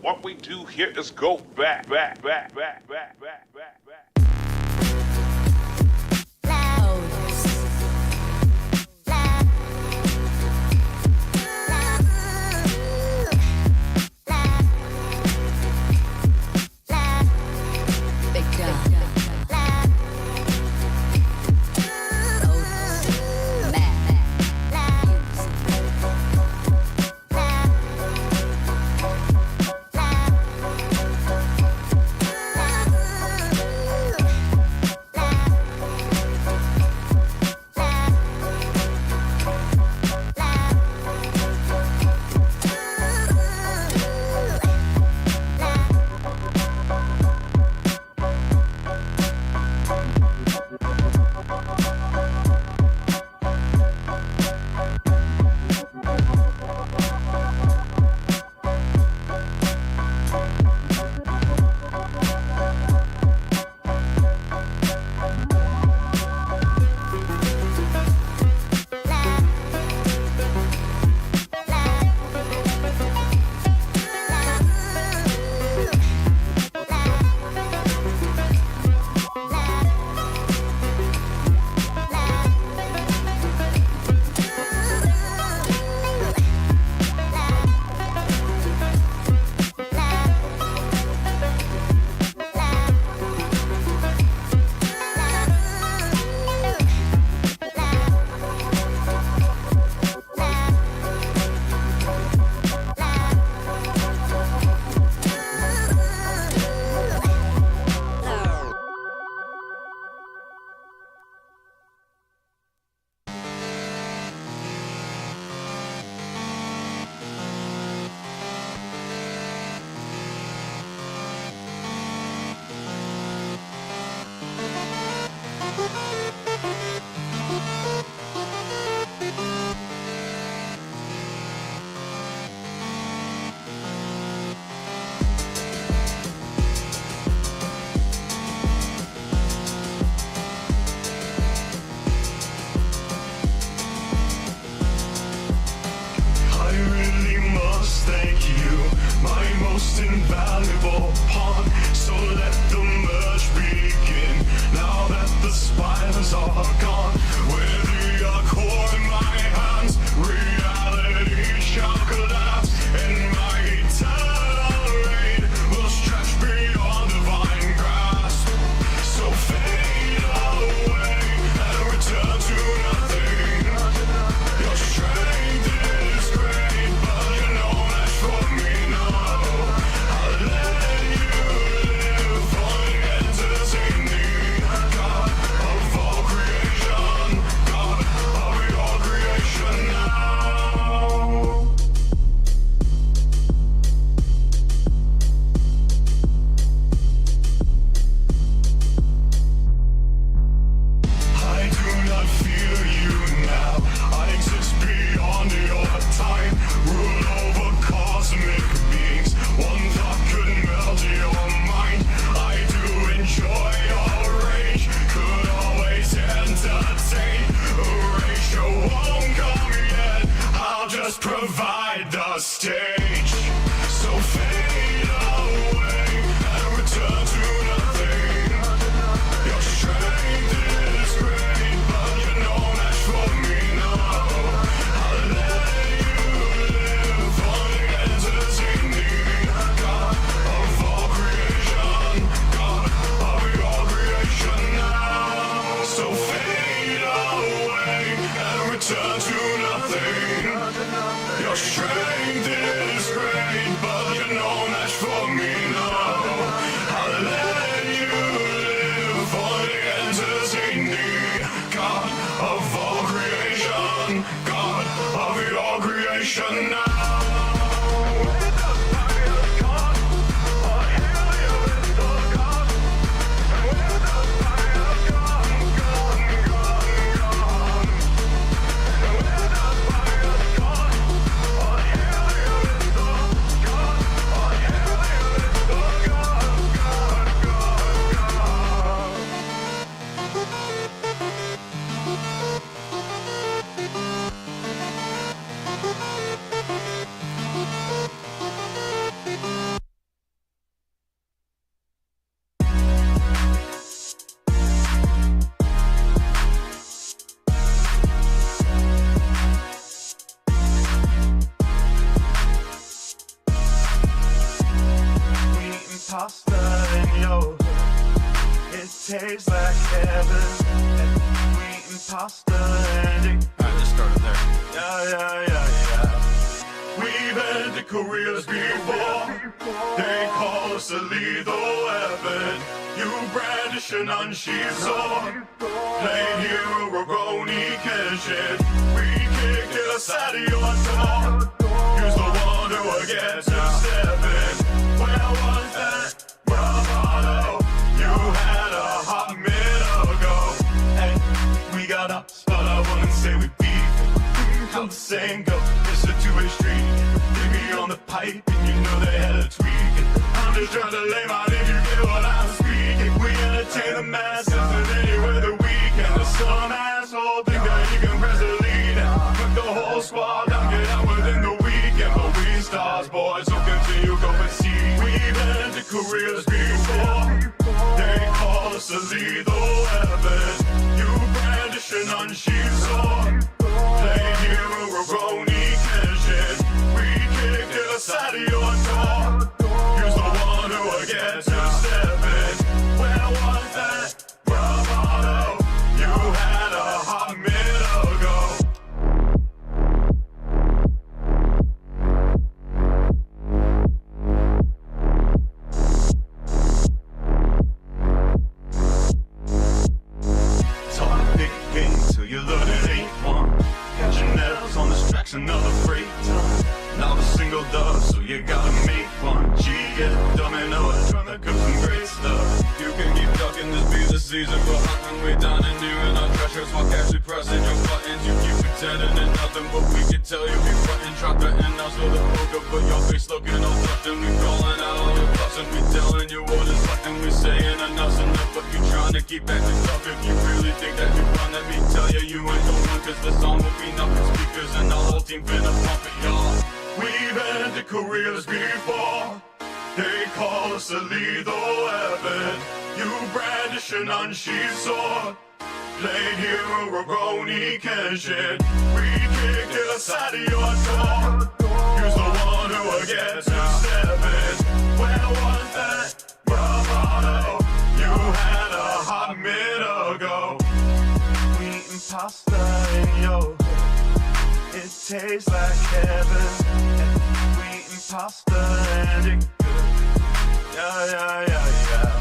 What we do here is go back. Invaluable pawn, so let the merge begin. Now that the spiders are gone, with the core in my hands, reality shall collapse, and my eternal reign will stretch beyond divine grasp. So fade away and return to nothing. Your strength is great, but you're no match for me, no. I'll let tastes like heaven. And we eating pasta and it. Alright, just started there. Yeah. We've ended careers before. They call us a lethal weapon. You brandish an unsheathed sword. Plain hero, Roroni Kenshin. We kicked it outside of your door. Use the one who will get to seven. Where was that bravado? You had a hot minute ago. Hey, we got ups, but I wouldn't say we beef. How the saying go, it's a two-way street. Leave me on the pipe and you know they had a tweak. I'm just trying to lay my name, you get what I'm speaking. We entertain the masses and anywhere the weekend. There's some asshole think that you can press the lead and put the whole squad down, get out within the weekend. But we stars, boys, so continue, go and see. We've ended careers before. They call us a lethal weapon. You brandish an unsheathed sword. Play hero, Roroni Kenshin. We kicked it outside of your door. Use the one who will get to seven. Where was that bravado? You had a hot minute ago. Talk big game till you load it 8-1. Got your nails on this track's another freight ton. Now the single dub, so you gotta make one. G get domino, trying to cook some great stuff. You can keep ducking, this be the season. We're hunting, we down and new in our treasures while casually pressing your buttons. You keep pretending and nothing, but we can tell you be frontin'. Try threatening us with a poker, but your face looking all tough. And we calling out all the bluffs and we telling you what is left. And we saying enough's enough, but you trying to keep acting tough. If you really think that you run, let me tell you, you ain't the one. Cause the song will be nothing speakers and the whole team finna pump it, y'all. We've ended careers before. They call us a lethal weapon. You brandish an unsheathed sword. Played hero, Roroni Kenshin. We kicked it outside of your door. Use the one who will get to seven. Where was that bravado? You had a hot minute ago. We eating pasta in your head. It tastes like heaven. And we eating pasta and it good. Yeah.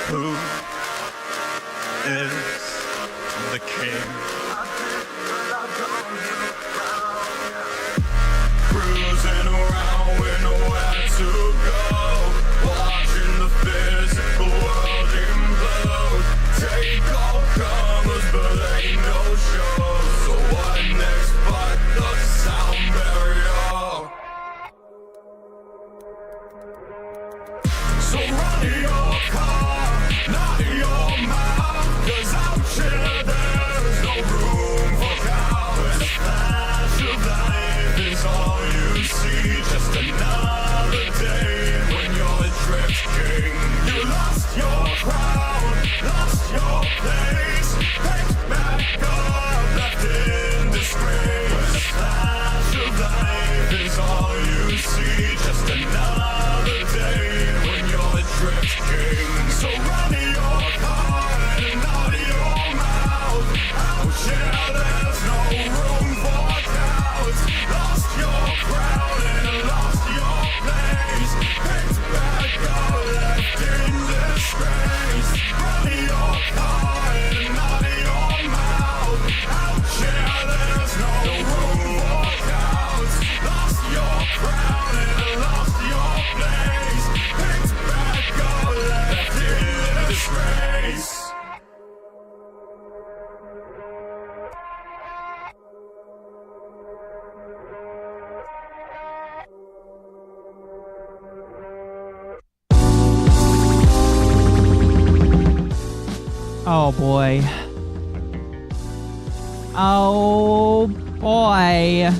Who is king. Cruising around with nowhere to go, watching the physical world implode. Take all comers, but ain't no show. So what next but the sound barrier? So run your car, not your mouth, 'cause out here there's no room for cowards. The flash of life is all you see, just another day when you're drifting. You lost your crown, lost your place, picked back up, left in disgrace. The flash of life is all you see, just another day when you're drifting. So run your car and out your mouth. Out here there's no room for doubts. Lost your crown and lost your place, picked back up, left in disgrace. Run your car and out your mouth. Out here there's no room for doubts. Lost your crown and lost your place, picked back up, left in disgrace. Oh boy. Oh boy.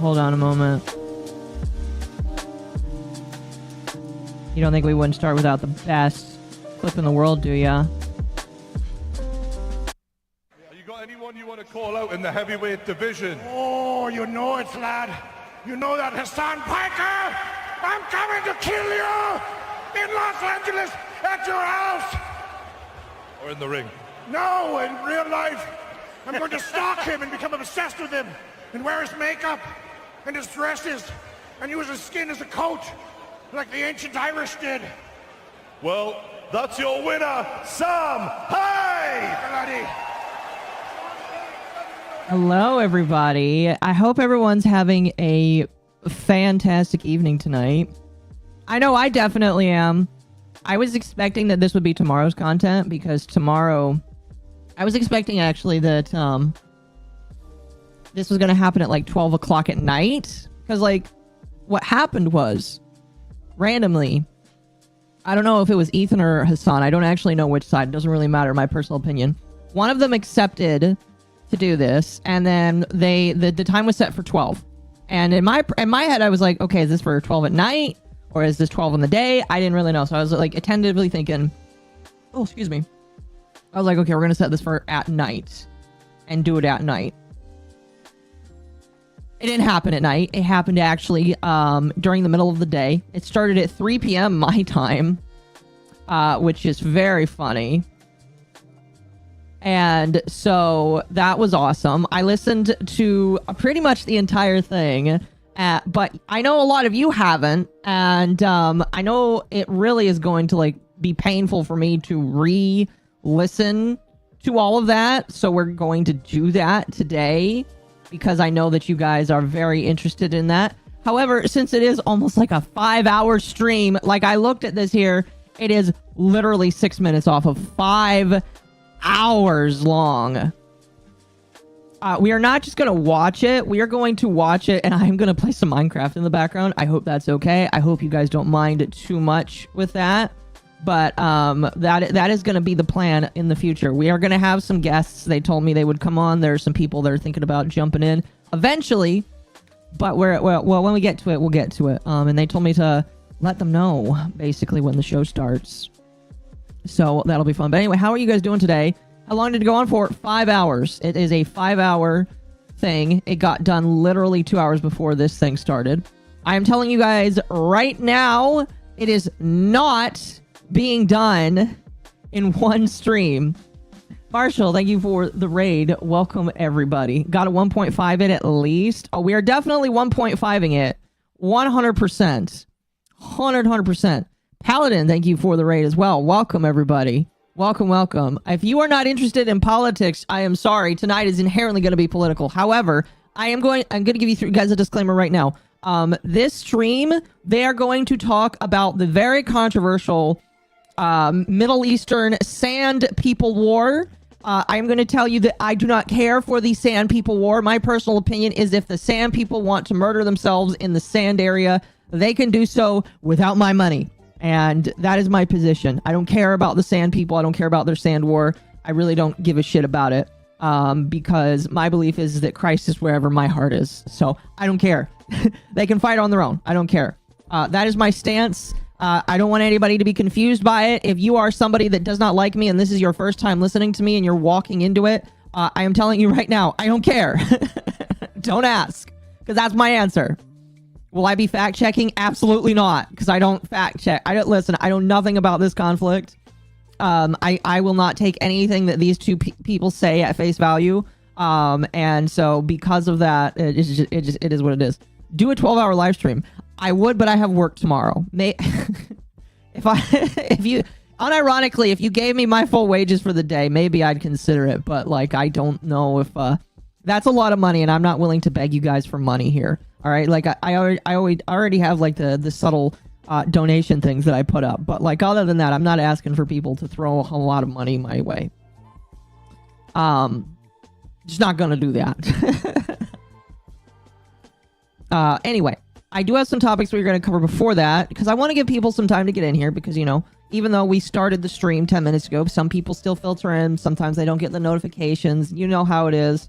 Hold on a moment. You don't think we wouldn't start without the best clip in the world, do ya? You got anyone you want to call out in the heavyweight division? Oh, you know it, lad. You know that, Hasan Piker. I'm coming to kill you in Los Angeles at your house. Or in the ring? No, in real life. I'm going to stalk him and become obsessed with him and wear his makeup and his dresses and use his skin as a coat like the ancient Irish did. Well, that's your winner, Sam. Hey! Bloody. Hello, everybody. I hope everyone's having a fantastic evening tonight. I know I definitely am. I was expecting that this would be tomorrow's content because tomorrow... I was expecting actually that this was going to happen at like 12 o'clock at night. Because like what happened was randomly, I don't know if it was Ethan or Hasan. I don't actually know which side. It doesn't really matter, my personal opinion. One of them accepted to do this, and then the time was set for 12. And in my head, I was like, okay, is this for 12 at night? Or is this 12 in the day? I didn't really know. So I was like attentively thinking, oh, excuse me. I was like, okay, we're going to set this for at night and do it at night. It didn't happen at night. It happened actually during the middle of the day. It started at 3 p.m. my time, which is very funny. And so that was awesome. I listened to pretty much the entire thing, but I know a lot of you haven't. And I know it really is going to like be painful for me to re-listen to all of that. So we're going to do that today because I know that you guys are very interested in that. However, since it is almost like a 5-hour stream, like I looked at this here, it is literally 6 minutes off of 5 hours long. We are not just going to watch it. We are going to watch it, and I'm going to play some Minecraft in the background. I hope that's okay. I hope you guys don't mind too much with that. But that is going to be the plan in the future. We are going to have some guests. They told me they would come on. There's some people that are thinking about jumping in eventually. But well, when we get to it, we'll get to it. And they told me to let them know, basically, when the show starts. So that'll be fun. But anyway, how are you guys doing today? How long did it go on for? 5 hours. It is a 5-hour thing. It got done literally 2 hours before this thing started. I am telling you guys right now, it is not being done in one stream. Marshall, thank you for the raid. Welcome, everybody. Got a 1.5 it at least. Oh, we are definitely 1.5ing it. 100%. 100%. Paladin, thank you for the raid as well. Welcome, everybody. Welcome, welcome. If you are not interested in politics, I am sorry. Tonight is inherently going to be political. However, I'm going to give you guys a disclaimer right now. This stream, they are going to talk about the very controversial Middle Eastern Sand People War. I'm going to tell you that I do not care for the Sand People War. My personal opinion is if the Sand People want to murder themselves in the sand area, they can do so without my money. And that is my position. I don't care about the Sand People. I don't care about their Sand War. I really don't give a shit about it. Because my belief is that Christ is wherever my heart is. So I don't care. They can fight on their own. I don't care. That is my stance. I don't want anybody to be confused by it. If you are somebody that does not like me and this is your first time listening to me and you're walking into it, I am telling you right now, I don't care. Don't ask, because that's my answer. Will I be fact checking? Absolutely not, because I don't fact check. I don't listen. I know nothing about this conflict. I will not take anything that these two people say at face value. And so because of that, it is what it is. Do a 12-hour live stream. I would, but I have work tomorrow. If you gave me my full wages for the day, maybe I'd consider it. But like, I don't know if, that's a lot of money and I'm not willing to beg you guys for money here. All right. Like I already have like the subtle, donation things that I put up. But like, other than that, I'm not asking for people to throw a whole lot of money my way. Just not going to do that. Anyway, I do have some topics we're going to cover before that, because I want to give people some time to get in here, because, you know, even though we started the stream 10 minutes ago, some people still filter in. Sometimes they don't get the notifications. You know how it is.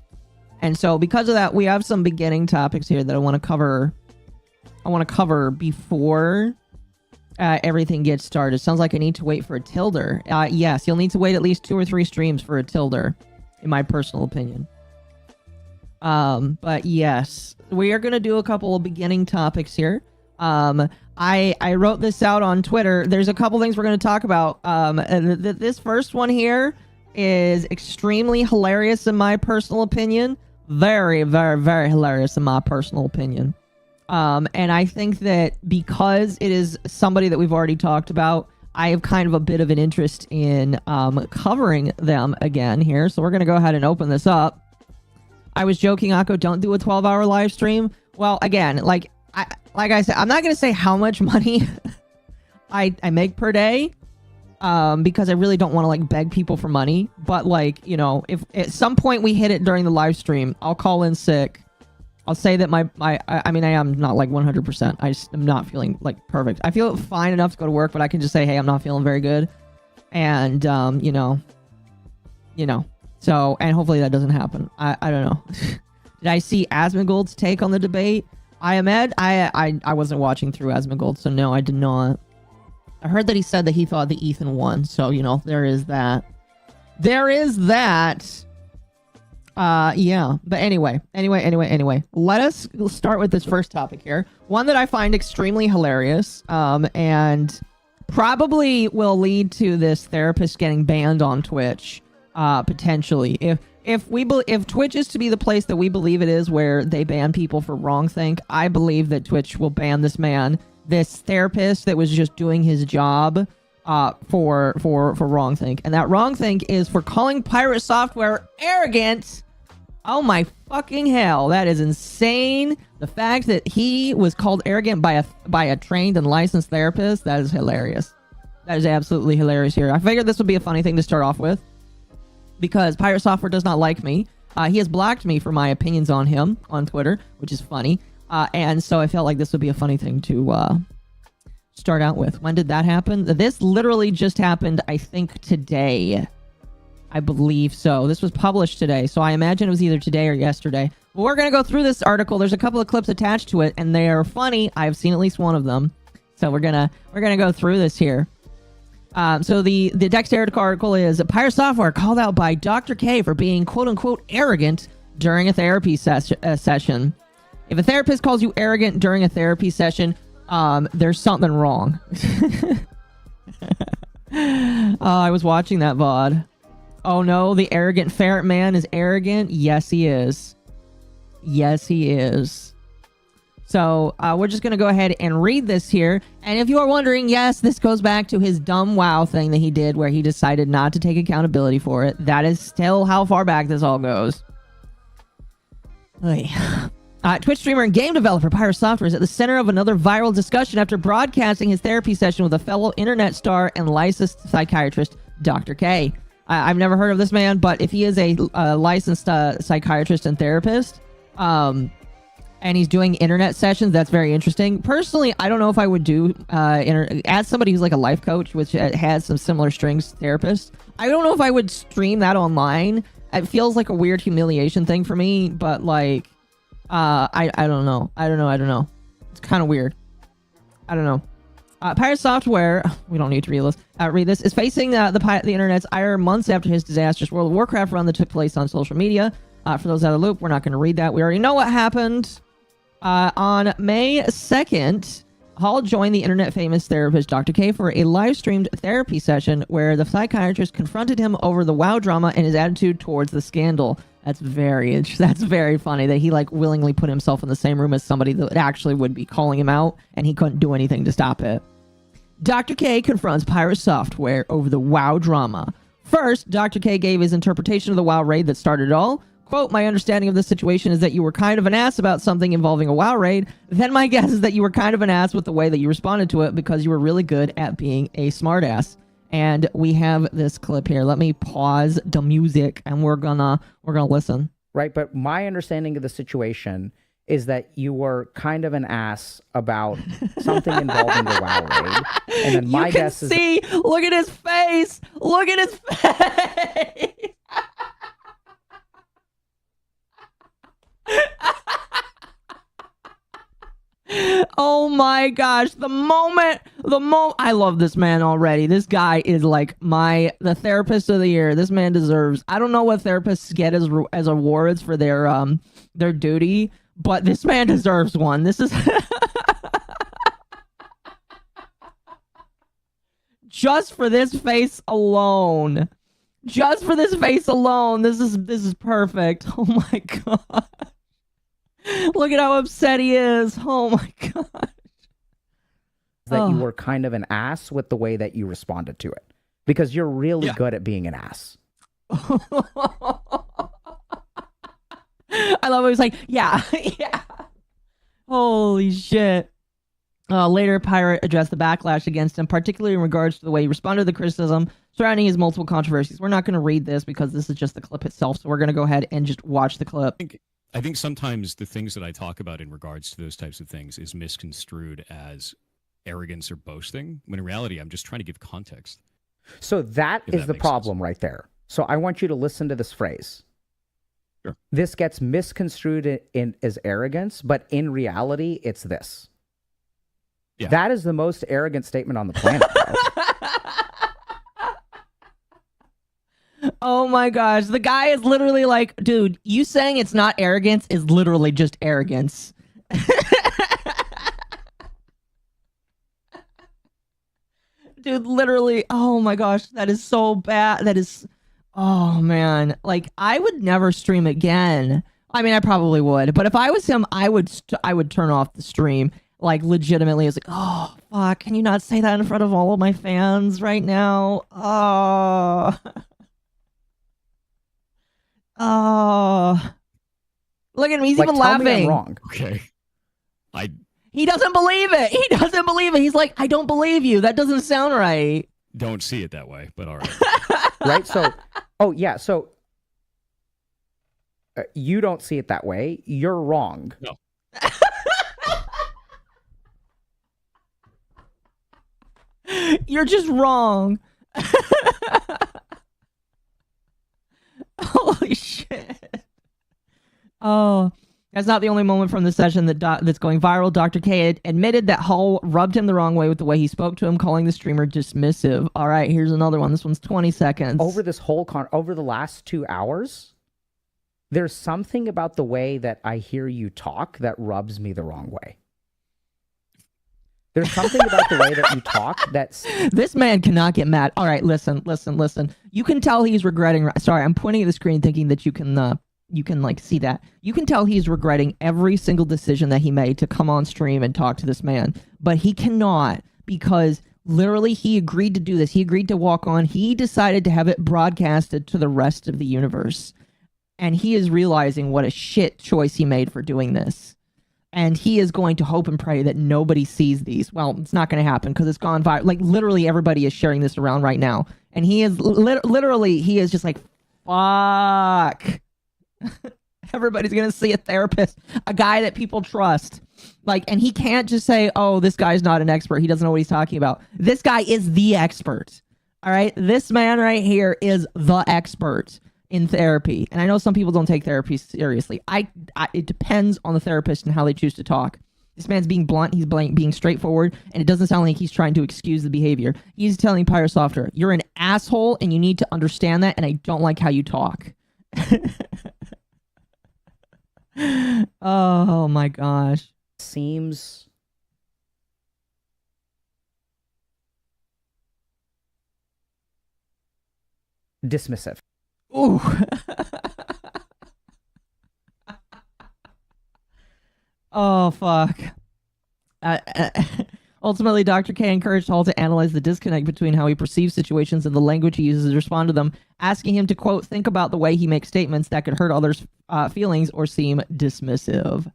And so because of that, we have some beginning topics here that I want to cover. I want to cover before everything gets started. Sounds like I need to wait for a tilder. Yes, you'll need to wait at least 2 or 3 streams for a tilder, in my personal opinion. But yes, we are going to do a couple of beginning topics here. I wrote this out on Twitter. There's a couple things we're going to talk about. This first one here is extremely hilarious in my personal opinion. Very, very, very hilarious in my personal opinion. And I think that because it is somebody that we've already talked about, I have kind of a bit of an interest in covering them again here. So we're going to go ahead and open this up. I was joking, Akko, don't do a 12-hour live stream. Well, again, like I said, I'm not going to say how much money I make per day, because I really don't want to like beg people for money. But like, you know, if at some point we hit it during the live stream, I'll call in sick. I'll say that I mean, I am not like 100%. I just am not feeling like perfect. I feel fine enough to go to work, but I can just say, hey, I'm not feeling very good. And, you know, so, and hopefully that doesn't happen. I don't know. Did I see Asmongold's take on the debate? Ahmed? I wasn't watching through Asmongold, so no, I did not. I heard that he said that he thought that Ethan won, so, you know, there is that. There is that. Yeah. But anyway. Let us start with this first topic here. One that I find extremely hilarious, and probably will lead to this therapist getting banned on Twitch, potentially. If Twitch is to be the place that we believe it is, where they ban people for wrongthink, I believe that Twitch will ban this man, this therapist that was just doing his job, for wrongthink. And that wrongthink is for calling pirate software arrogant. Oh my fucking hell, that is insane. The fact that he was called arrogant by a trained and licensed therapist, that is hilarious. That is absolutely hilarious here. I figured this would be a funny thing to start off with, because pirate software does not like me. He has blocked me for my opinions on him on Twitter, which is funny. And so I felt like this would be a funny thing to start out with. When did that happen? This literally just happened, I think, today. I believe so. This was published today, so I imagine it was either today or yesterday. But we're going to go through this article. There's a couple of clips attached to it, and they are funny. I've seen at least one of them. So we're gonna go through this here. So the Dexterity article is pirate software called out by Dr. K for being quote-unquote arrogant during a therapy session. If a therapist calls you arrogant during a therapy session, there's something wrong. I was watching that VOD. Oh no, the arrogant ferret man is arrogant? Yes, he is. Yes, he is. So we're just going to go ahead and read this here. And if you are wondering, yes, this goes back to his dumb WoW thing that he did where he decided not to take accountability for it. That is still how far back this all goes. Twitch streamer and game developer Pyre Software is at the center of another viral discussion after broadcasting his therapy session with a fellow internet star and licensed psychiatrist, Dr. K. I've never heard of this man, but if he is a licensed psychiatrist and therapist, and he's doing internet sessions, that's very interesting. Personally, I don't know if I would do, as somebody who's like a life coach, which has some similar strings therapist, I don't know if I would stream that online. It feels like a weird humiliation thing for me, but like, I don't know. I don't know. It's kind of weird. I don't know. Pyre Software, we don't need to read this, is facing the internet's ire months after his disastrous World of Warcraft run that took place on social media. For those out of the loop, we're not going to read that. We already know what happened. On May 2nd, Hall joined the internet famous therapist Dr. K for a live-streamed therapy session where the psychiatrist confronted him over the WoW drama and his attitude towards the scandal. That's very funny that he like willingly put himself in the same room as somebody that actually would be calling him out and he couldn't do anything to stop it. Dr. K confronts Pyre Software over the WoW drama. First, Dr. K gave his interpretation of the WoW raid that started it all. Quote, my understanding of this situation is that you were kind of an ass about something involving a WoW raid. Then my guess is that you were kind of an ass with the way that you responded to it because you were really good at being a smartass. And we have this clip here. Let me pause the music and we're gonna listen. Right, but my understanding of the situation is that you were kind of an ass about something involving the WoW raid. And then my guess is... You can see, look at his face! Look at his face! Oh my gosh, the moment I love this man already. This guy is like the therapist of the year. This man deserves, I don't know what therapists get as awards for their duty, but this man deserves one. This is just for this face alone. Just for this face alone, this is perfect. Oh my god. Look at how upset he is. Oh my god. That you were kind of an ass with the way that you responded to it. Because you're really good at being an ass. I love it. He's like, yeah. Holy shit. Later, Pirate addressed the backlash against him, particularly in regards to the way he responded to the criticism surrounding his multiple controversies. We're not going to read this because this is just the clip itself, so we're going to go ahead and just watch the clip. I think sometimes the things that I talk about in regards to those types of things is misconstrued as arrogance or boasting, when in reality, I'm just trying to give context. So that is the problem right there. So I want you to listen to this phrase. Sure. This gets misconstrued as arrogance, but in reality, it's this. Yeah. That is the most arrogant statement on the planet. Oh my gosh. The guy is literally like, dude, you saying it's not arrogance is literally just arrogance. Dude, literally, oh my gosh, that is so bad. That is, oh man. Like, I would never stream again. I mean, I probably would, but if I was him, I would turn off the stream. Like, legitimately, it's like, oh, fuck, can you not say that in front of all of my fans right now? Oh. Oh. Look at him, he's even laughing. Tell me I'm wrong. Okay. He doesn't believe it. He doesn't believe it. He's like, I don't believe you. That doesn't sound right. Don't see it that way, but all right. Right? So, oh, yeah. So, you don't see it that way. You're wrong. No. You're just wrong. Holy shit. Oh, that's not the only moment from the session that's going viral. Dr. K admitted that Hull rubbed him the wrong way with the way he spoke to him, calling the streamer dismissive. All right, here's another one. This one's 20 seconds. Over this whole over the last 2 hours, there's something about the way that I hear you talk that rubs me the wrong way. There's something about the way that you talk that's... This man cannot get mad. All right, listen. You can tell he's regretting... Sorry, I'm pointing at the screen thinking that you can you can like see that. You can tell he's regretting every single decision that he made to come on stream and talk to this man, but he cannot because literally he agreed to do this. He agreed to walk on. He decided to have it broadcasted to the rest of the universe. And he is realizing what a shit choice he made for doing this. And he is going to hope and pray that nobody sees these. Well, it's not going to happen because it's gone viral. Like, literally everybody is sharing this around right now. And he is literally, he is just like, fuck. Everybody's going to see a therapist, a guy that people trust. Like, and he can't just say, oh, this guy's not an expert. He doesn't know what he's talking about. This guy is the expert. All right. This man right here is the expert in therapy. And I know some people don't take therapy seriously. It depends on the therapist and how they choose to talk. This man's being blunt. He's being straightforward. And it doesn't sound like he's trying to excuse the behavior. He's telling Pyre Software, you're an asshole and you need to understand that. And I don't like how you talk. Oh my gosh. Seems dismissive. Ooh. Oh, fuck. Ultimately, Dr. K encouraged Hall to analyze the disconnect between how he perceives situations and the language he uses to respond to them, asking him to, quote, think about the way he makes statements that could hurt others' feelings or seem dismissive.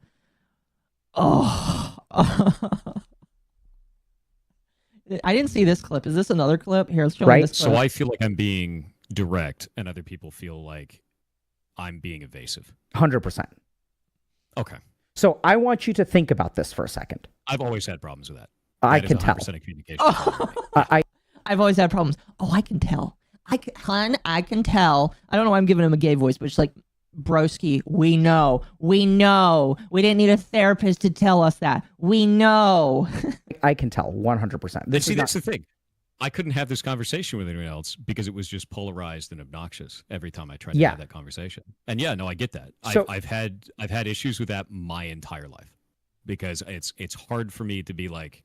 Oh. I didn't see this clip. Is this another clip? Here, let's show me this clip. So I feel like I'm being direct, and other people feel like I'm being evasive. 100%. Okay. So I want you to think about this for a second. I've always had problems with that. I That can is tell. 100% of communication. I've always had problems. Oh, I can tell. I can tell. I don't know why I'm giving him a gay voice, but it's like, broski, we know. We didn't need a therapist to tell us that. We know. I can tell 100%. See, that's the thing. I couldn't have this conversation with anyone else because it was just polarized and obnoxious every time I tried to have that conversation. And yeah, no, I get that. So, I've had issues with that my entire life because it's hard for me to be like,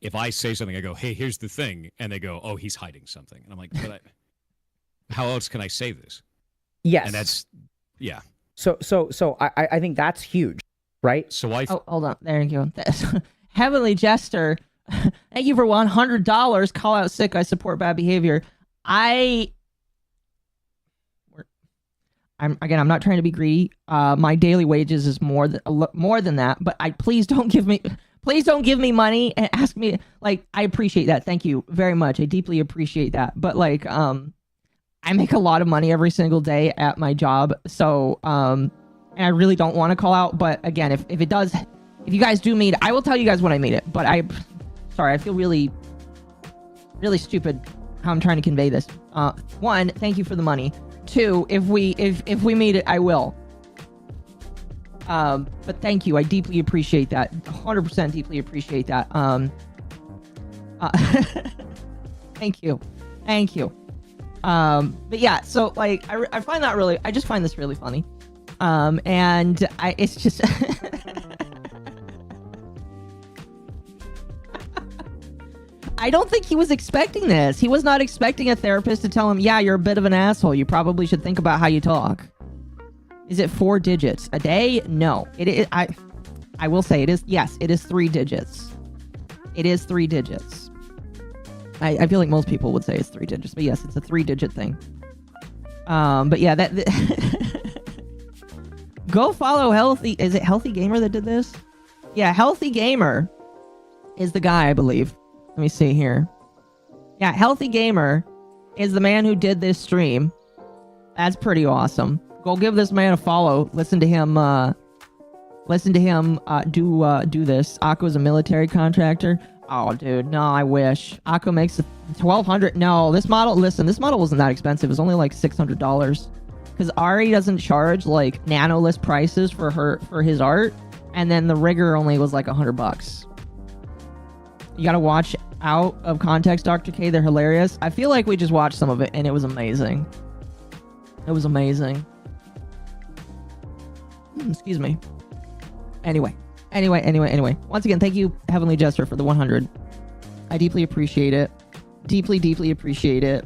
if I say something, I go, hey, here's the thing. And they go, oh, he's hiding something. And I'm like, but how else can I say this? Yes. And that's, yeah. So I think that's huge, right? So Oh, hold on. There you go. Heavenly Jester, thank you for $100. Call out sick. I support bad behavior. I'm not trying to be greedy. My daily wages is more than that. But please don't give me money and ask me. Like, I appreciate that. Thank you very much. I deeply appreciate that. But like, I make a lot of money every single day at my job. So, and I really don't want to call out. But again, if you guys do meet, I will tell you guys when I meet it. But sorry, I feel really, really stupid how I'm trying to convey this. One, thank you for the money. Two, if we meet it, I will. But thank you. I deeply appreciate that. 100% deeply appreciate that. Thank you. But yeah, so like, I find that really, I just find this really funny. And it's just, I don't think he was expecting this. He was not expecting a therapist to tell him, yeah, you're a bit of an asshole. You probably should think about how you talk. Is it 4 digits a day? No. I will say it is. Yes, it is 3 digits. It is 3 digits. I feel like most people would say it's 3 digits, but yes, it's a 3-digit thing. But yeah, go follow Healthy. Is it Healthy Gamer that did this? Yeah, Healthy Gamer is the guy, I believe. Let me see here. Yeah, Healthy Gamer is the man who did this stream. That's pretty awesome. Go give this man a follow. Listen to him do this. Akko's a military contractor. Oh, dude, no, I wish. Akko makes $1,200. No, this model wasn't that expensive. It was only like $600. Because Ari doesn't charge like nano-list prices for his art. And then the rigger only was like $100. You gotta watch out of context, Dr. K. They're hilarious. I feel like we just watched some of it and it was amazing. It was amazing. Excuse me. Anyway. Once again, thank you, Heavenly Jester, for the 100. I deeply appreciate it. Deeply appreciate it.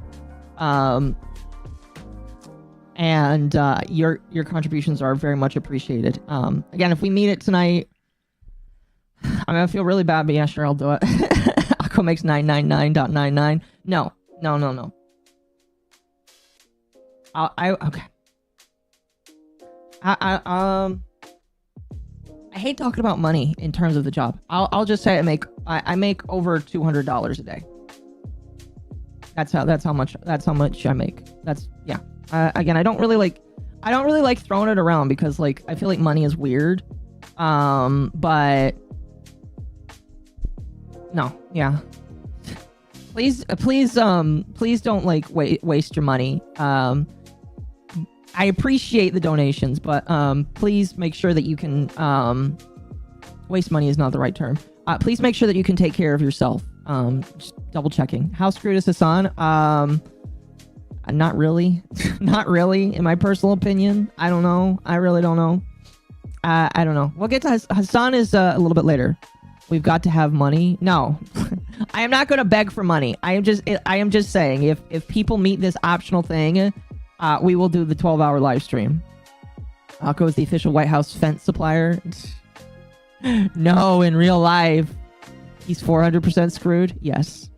and your contributions are very much appreciated. Again, if we meet it tonight, I'm gonna feel really bad, but yeah, sure, I'll do it. Akko makes 999.99. No. Okay. I hate talking about money in terms of the job. I'll just say I make over $200 a day. That's how much I make. That's yeah. Again, I don't really like throwing it around because like I feel like money is weird. But no, yeah. Please don't like waste your money. I appreciate the donations, but please make sure that you can waste money is not the right term. Please make sure that you can take care of yourself. Just double checking. How screwed is Hasan? Not really. Not really, in my personal opinion. I don't know. I really don't know. I don't know. We'll get to Hasan is a little bit later. We've got to have money. No, I am not going to beg for money. I am just saying if people meet this optional thing, we will do the 12-hour live stream. Akko is the official White House fence supplier. No, in real life, he's 400% screwed. Yes.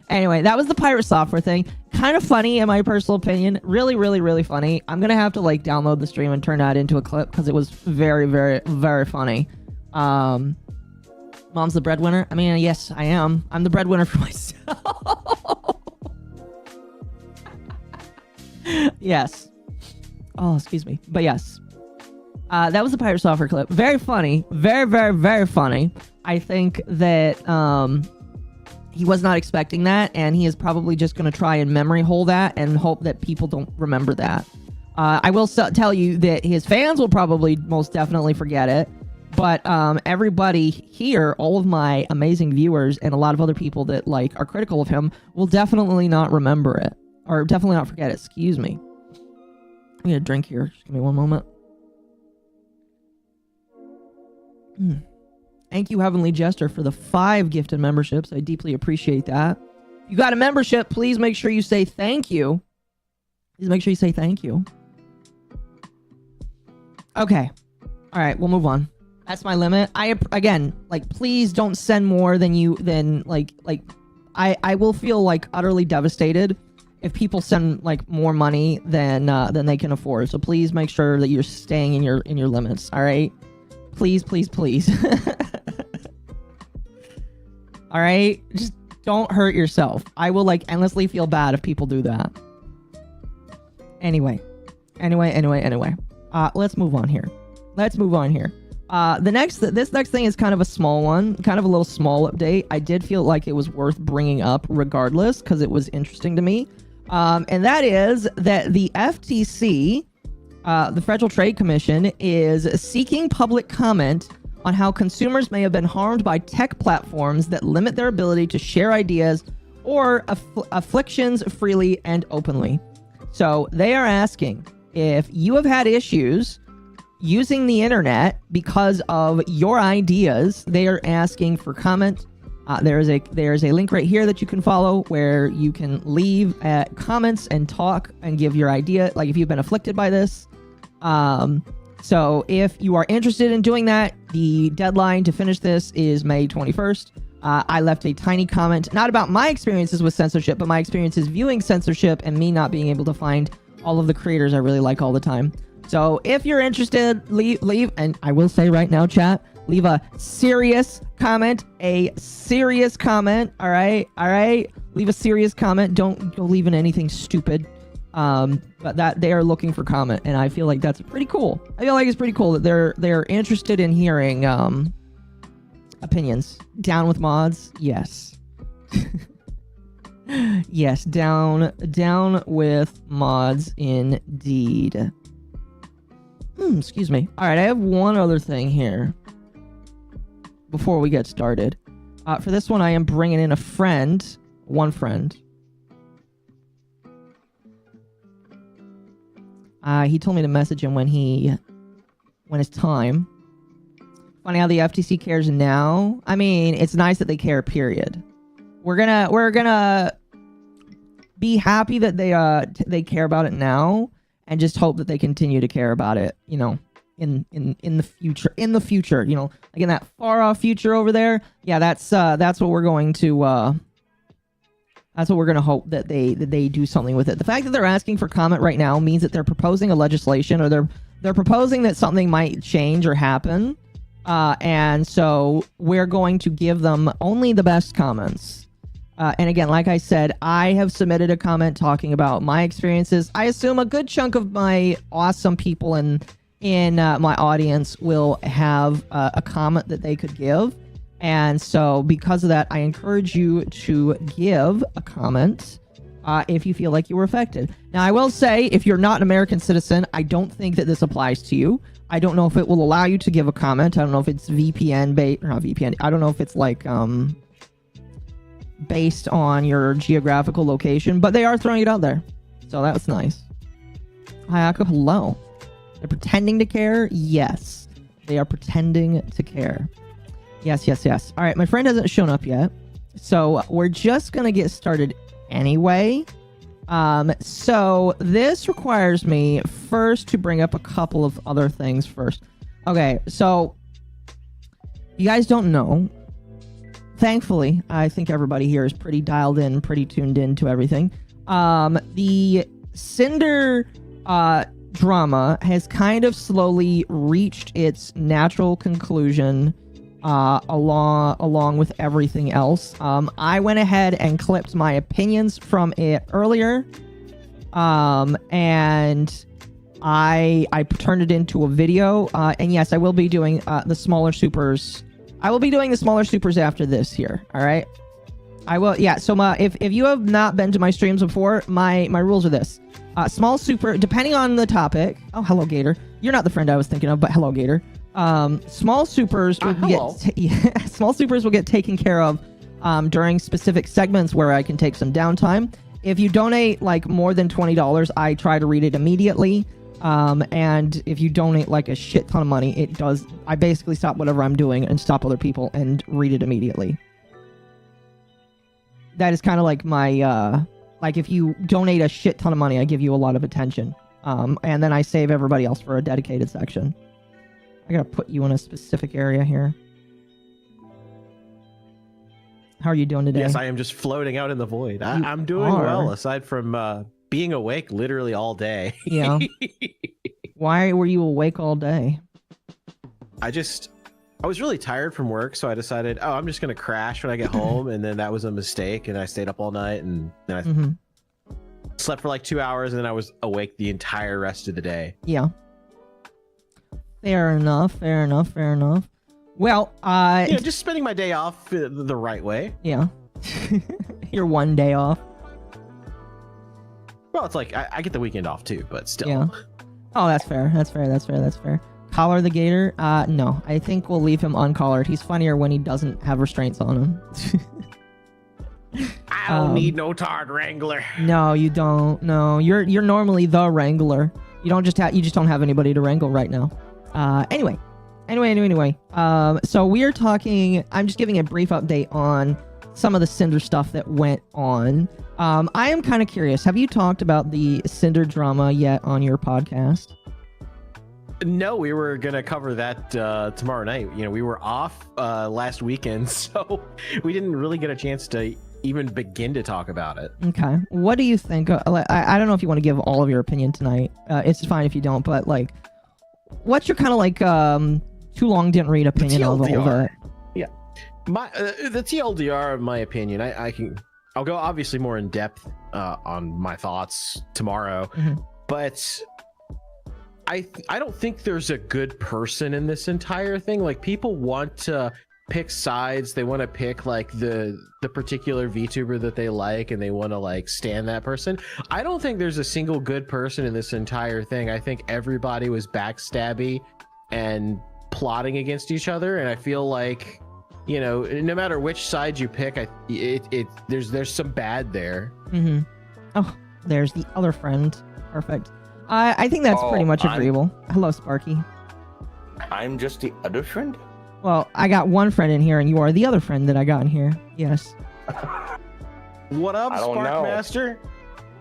Anyway, that was the pirate software thing. Kind of funny in my personal opinion. Really, really, really funny. I'm going to have to like download the stream and turn that into a clip because it was very, very, very funny. Mom's the breadwinner. I mean, yes, I am. I'm the breadwinner for myself. Yes. Oh, excuse me. But yes. That was the pirate software clip. Very funny. Very, very, very funny. I think that he was not expecting that, and he is probably just going to try and memory hole that and hope that people don't remember that. I will tell you that his fans will probably most definitely forget it. But everybody here, all of my amazing viewers and a lot of other people that like are critical of him will definitely not remember it. Or definitely not forget it. Excuse me. I'm going to drink here. Just give me one moment. Thank you, Heavenly Jester, for the 5 gifted memberships. I deeply appreciate that. If you got a membership, please make sure you say thank you. Please make sure you say thank you. Okay. All right, we'll move on. That's my limit. Again, like, please don't send more than I will feel like utterly devastated if people send like more money than they can afford. So please make sure that you're staying in your limits. All right, please. All right, just don't hurt yourself. I will like endlessly feel bad if people do that. Anyway. Let's move on here. This next thing is kind of a small one, kind of a little small update. I did feel like it was worth bringing up regardless because it was interesting to me. And that is that the FTC, the Federal Trade Commission, is seeking public comment on how consumers may have been harmed by tech platforms that limit their ability to share ideas or afflictions freely and openly. So they are asking if you have had issues using the internet because of your ideas. They are asking for comment. There's a link right here that you can follow where you can leave comments and talk and give your idea, like if you've been afflicted by this. So if you are interested in doing that, the deadline to finish this is May 21st. I left a tiny comment, not about my experiences with censorship, but my experiences viewing censorship and me not being able to find all of the creators I really like all the time. So if you're interested, leave, and I will say right now, chat, leave a serious comment, all right? Leave a serious comment. Don't go leaving anything stupid. But that they are looking for comment, and I feel like that's pretty cool. I feel like it's pretty cool that they're interested in hearing opinions. Down with mods? Yes. Yes, down with mods indeed. Excuse me. All right, I have one other thing here before we get started. For this one, I am bringing in one friend. He told me to message him when it's time. Funny how the FTC cares now. I mean, it's nice that they care, period. We're gonna be happy that they care about it now, and just hope that they continue to care about it, you know, in the future, you know, like in that far off future over there. Yeah, that's what we're going to that's what we're going to hope that they do something with it. The fact that they're asking for comment right now means that they're proposing a legislation, or they're proposing that something might change or happen. And so we're going to give them only the best comments. And again, like I said, I have submitted a comment talking about my experiences. I assume a good chunk of my awesome people in my audience will have a comment that they could give. And so because of that, I encourage you to give a comment if you feel like you were affected. Now, I will say, if you're not an American citizen, I don't think that this applies to you. I don't know if it will allow you to give a comment. I don't know if it's VPN based, or not VPN. I don't know if it's like based on your geographical location, but they are throwing it out there. So that's nice. Hi, Akko. Hello. They're pretending to care? Yes. They are pretending to care. Yes, yes, yes. All right, my friend hasn't shown up yet, so we're just going to get started anyway. So this requires me first to bring up a couple of other things first. Okay, so you guys don't know. Thankfully, I think everybody here is pretty dialed in, pretty tuned in to everything. The Cinder drama has kind of slowly reached its natural conclusion along with everything else. I went ahead and clipped my opinions from it earlier, and I turned it into a video. And yes, I will be doing the smaller supers. I will be doing the smaller supers after this here. All right, I will. Yeah. So if you have not been to my streams before, my rules are this: small super, depending on the topic. Oh, hello, Gator. You're not the friend I was thinking of, but hello, Gator. Small supers will small supers will get taken care of during specific segments where I can take some downtime. If you donate like more than $20, I try to read it immediately. And if you donate like a shit ton of money, I basically stop whatever I'm doing and stop other people and read it immediately. That is kind of like my like if you donate a shit ton of money, I give you a lot of attention. And then I save everybody else for a dedicated section. I gotta put you in a specific area here. How are you doing today? Yes, I am just floating out in the void. I'm doing well, aside from being awake literally all day. Yeah. Why were you awake all day? I was really tired from work, so I decided, I'm just gonna crash when I get home, and then that was a mistake, and I stayed up all night, and then I slept for like 2 hours, and then I was awake the entire rest of the day. Yeah. Fair enough, fair enough, fair enough. Well, just spending my day off the right way. Yeah. Your one day off. Well, it's like I get the weekend off too, but still. Yeah. Oh, that's fair. That's fair. That's fair. That's fair. Collar the Gator? No. I think we'll leave him uncollared. He's funnier when he doesn't have restraints on him. I don't need no Tard Wrangler. No, you don't. No, you're normally the Wrangler. You just don't have anybody to wrangle right now. Anyway. So we are talking. I'm just giving a brief update on some of the Cinder stuff that went on. I am kind of curious. Have you talked about the Cinder drama yet on your podcast? No, we were gonna cover that tomorrow night. We were off last weekend, so we didn't really get a chance to even begin to talk about it. Okay, what do you think? I don't know if you want to give all of your opinion tonight. It's fine if you don't, but like, what's your kind of like too long didn't read opinion of all that? Yeah, the TLDR, in my opinion, I'll go obviously more in depth on my thoughts tomorrow, but I don't think there's a good person in this entire thing. Like, people want to pick sides. They want to pick like the particular VTuber that they like, and they want to like stand that person. I don't think there's a single good person in this entire thing. I think everybody was backstabby and plotting against each other, and I feel like, no matter which side you pick, there's some bad there. Oh, there's the other friend. Perfect. I think that's pretty much agreeable. Hello, Sparky. I'm just the other friend? Well, I got one friend in here, and you are the other friend that I got in here. Yes. What up, Spark Master?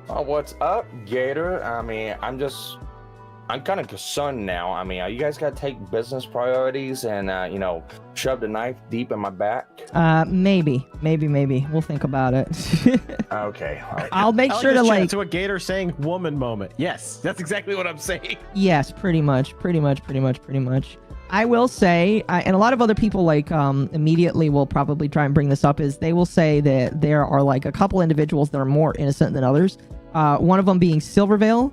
What's up, Gator? I mean, I'm kind of concerned now. I mean, you guys got to take business priorities and, shove the knife deep in my back? Maybe. We'll think about it. Okay. I'll make sure to That's what Gator's saying, woman moment. Yes, that's exactly what I'm saying. Yes, pretty much. I will say, and a lot of other people immediately will probably try and bring this up, is they will say that there are like a couple individuals that are more innocent than others. One of them being Silvervale,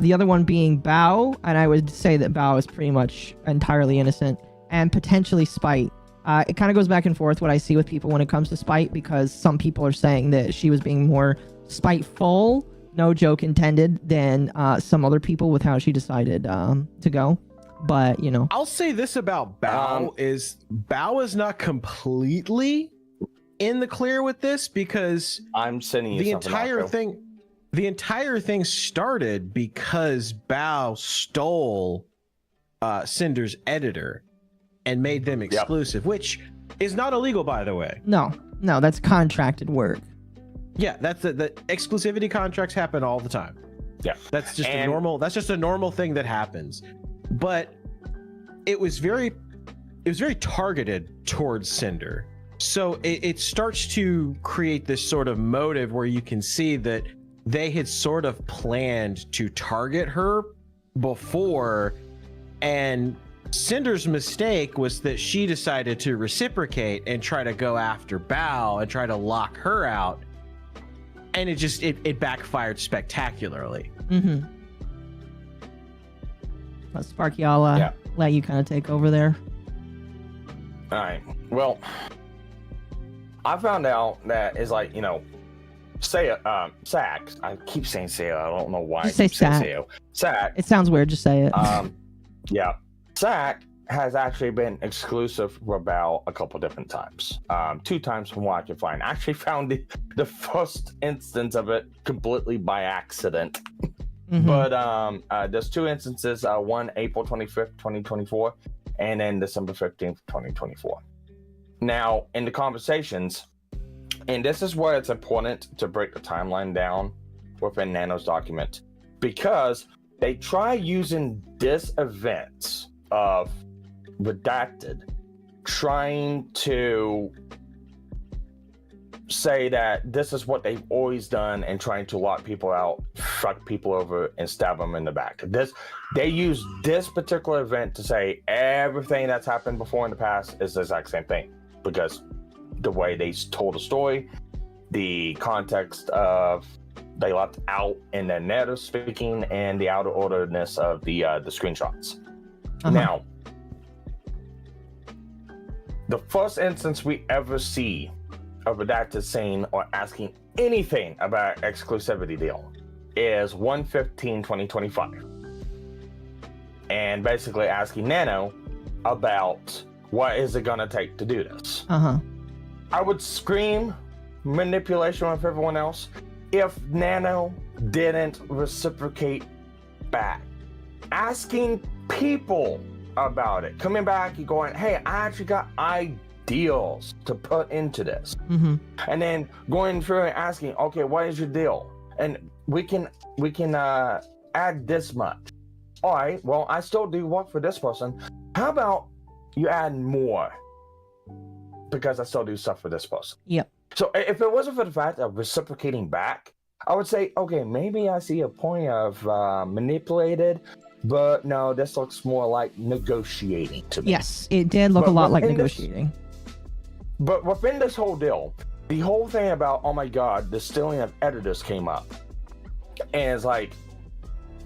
the other one being Bao, and I would say that Bao is pretty much entirely innocent, and potentially Spite. It kind of goes back and forth what I see with people when it comes to Spite, because some people are saying that she was being more spiteful, no joke intended, than some other people with how she decided to go. But, I'll say this about Bao is Bao is not completely in the clear with this, because I'm sending you the something, entire Marco. thing. The entire thing started because Bao stole Cinder's editor and made them exclusive, which is not illegal, by the way. No, that's contracted work. Yeah, that's the exclusivity contracts happen all the time. Yeah, that's just a normal thing that happens. But it was very targeted towards Cinder. So it starts to create this sort of motive where you can see that they had sort of planned to target her before, and Cinder's mistake was that she decided to reciprocate and try to go after Bao and try to lock her out, and it backfired spectacularly. Mm-hmm. Sparky, I'll let you kind of take over there. All right. Well, I found out that it's like, Sack. I keep saying Sayo. I don't know why. Just say Sack. Sack. It sounds weird. Just say it. Yeah. Sack has actually been exclusive for about a couple different times. 2 times from what I can find. I actually found the first instance of it completely by accident. Mm-hmm. But there's 2 instances, one April 25th, 2024, and then December 15th, 2024. Now, in the conversations, and this is where it's important to break the timeline down within Nano's document, because they try using this event of Redacted, trying to say that this is what they've always done and trying to lock people out, fuck people over, and stab them in the back. They use this particular event to say everything that's happened before in the past is the exact same thing, because the way they told the story, the context of they left out in the narrative speaking, and the out of orderness of the screenshots. Uh-huh. Now, the first instance we ever see of Redacted saying or asking anything about exclusivity deal is 1/15/2025, and basically asking Nano about what is it gonna take to do this. I would scream manipulation with everyone else if Nano didn't reciprocate back, asking people about it, coming back and going, hey, I actually got ideals to put into this. Mm-hmm. And then going through and asking, okay, what is your deal? And we can add this much. All right, well, I still do work for this person. How about you add more? Because I still do stuff for this person. Yep. So if it wasn't for the fact of reciprocating back, I would say, okay, maybe I see a point of manipulated, but no, this looks more like negotiating to me. Yes, it did look a lot like negotiating. But within this whole deal, the whole thing about, oh my God, the stealing of editors came up. And it's like,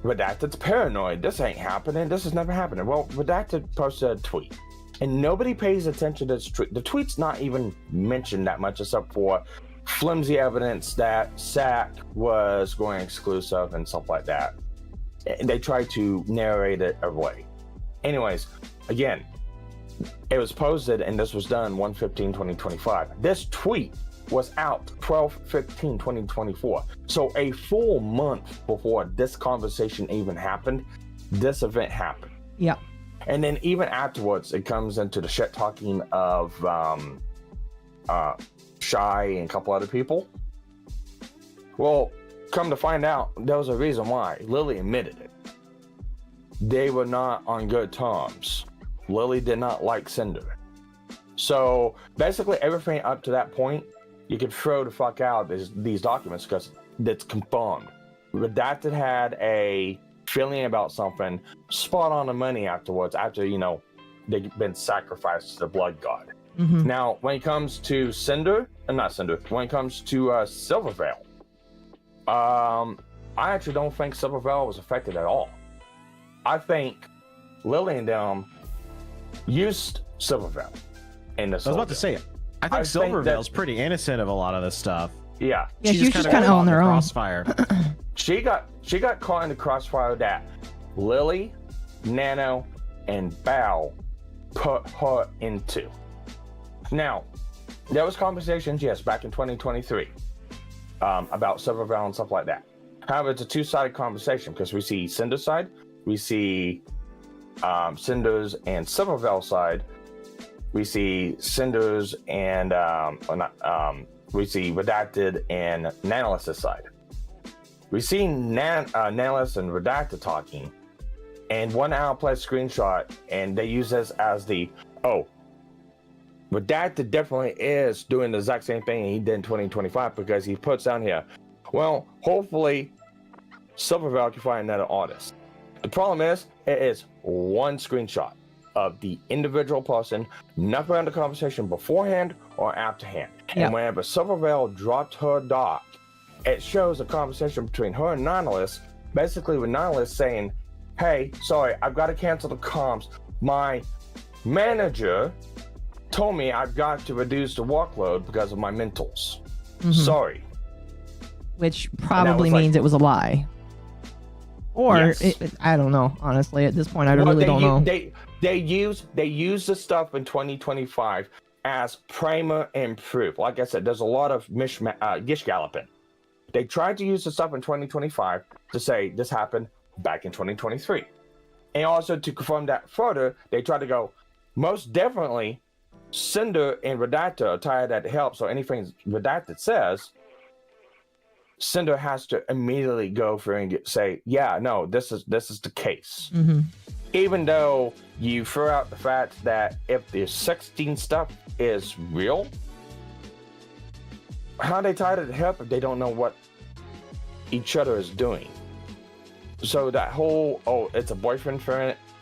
Redacted's paranoid. This ain't happening. This is never happening. Well, Redacted posted a tweet, and nobody pays attention to this tweet. The tweet's not even mentioned that much, except for flimsy evidence that SAC was going exclusive and stuff like that. And they try to narrate it away. Anyways, again, it was posted, and this was done 1/15/2025. This tweet was out 12/15/2024. So a full month before this conversation even happened, this event happened. Yeah. And then even afterwards, it comes into the shit talking of Shy and a couple other people. Well, come to find out, there was a reason why. Lily admitted it. They were not on good terms. Lily did not like Cinder. So basically everything up to that point, you could throw the fuck out these documents because it's confirmed. Redacted had a feeling about something, spot on the money afterwards, after, you know, they've been sacrificed to the blood god. Mm-hmm. Now, when it comes to when it comes to Silverveil, I actually don't think Silverveil was affected at all. I think Lily and them used Silverveil in this. I was about to say, I think Silverveil's pretty innocent of a lot of this stuff. Yeah. Yeah, she was just kind of on their own. Crossfire. She got caught in the crossfire that Lily, Nano, and Bao put her into. Now, there was conversations, yes, back in 2023, about Silverveil and stuff like that. However, it's a two-sided conversation because we see Cinder's side, we see Cinder's and Silverveil side, we see Cinder's and we see Redacted and Nanolith's side. We see Nanolith and Redacted talking, and one outplay screenshot, and they use this as the Redacted definitely is doing the exact same thing he did in 2025 because he puts down here, well, hopefully Silverveil can find another artist. The problem is, it is one screenshot of the individual person, nothing on the conversation beforehand or afterhand. Yep. And whenever Silverveil dropped her doc, it shows a conversation between her and Nanolith, basically with Nanolith saying, hey, sorry, I've got to cancel the comms. My manager told me I've got to reduce the workload because of my mentals. Mm-hmm. Sorry. Which probably means it was a lie. Or, Yes. I don't know, honestly. At this point, I really don't know. They use the stuff in 2025 as primer and proof. Like I said, there's a lot of gish galloping. They tried to use the stuff in 2025 to say this happened back in 2023. And also to confirm that further, they tried to go, most definitely, Cinder and Redacted are tied at the help, so anything Redacted says, Cinder has to immediately go for and say, yeah, no, this is the case. Mm-hmm. Even though you throw out the fact that if the 16 stuff is real, how they tied at the hip if they don't know what each other is doing? So that whole, it's a boyfriend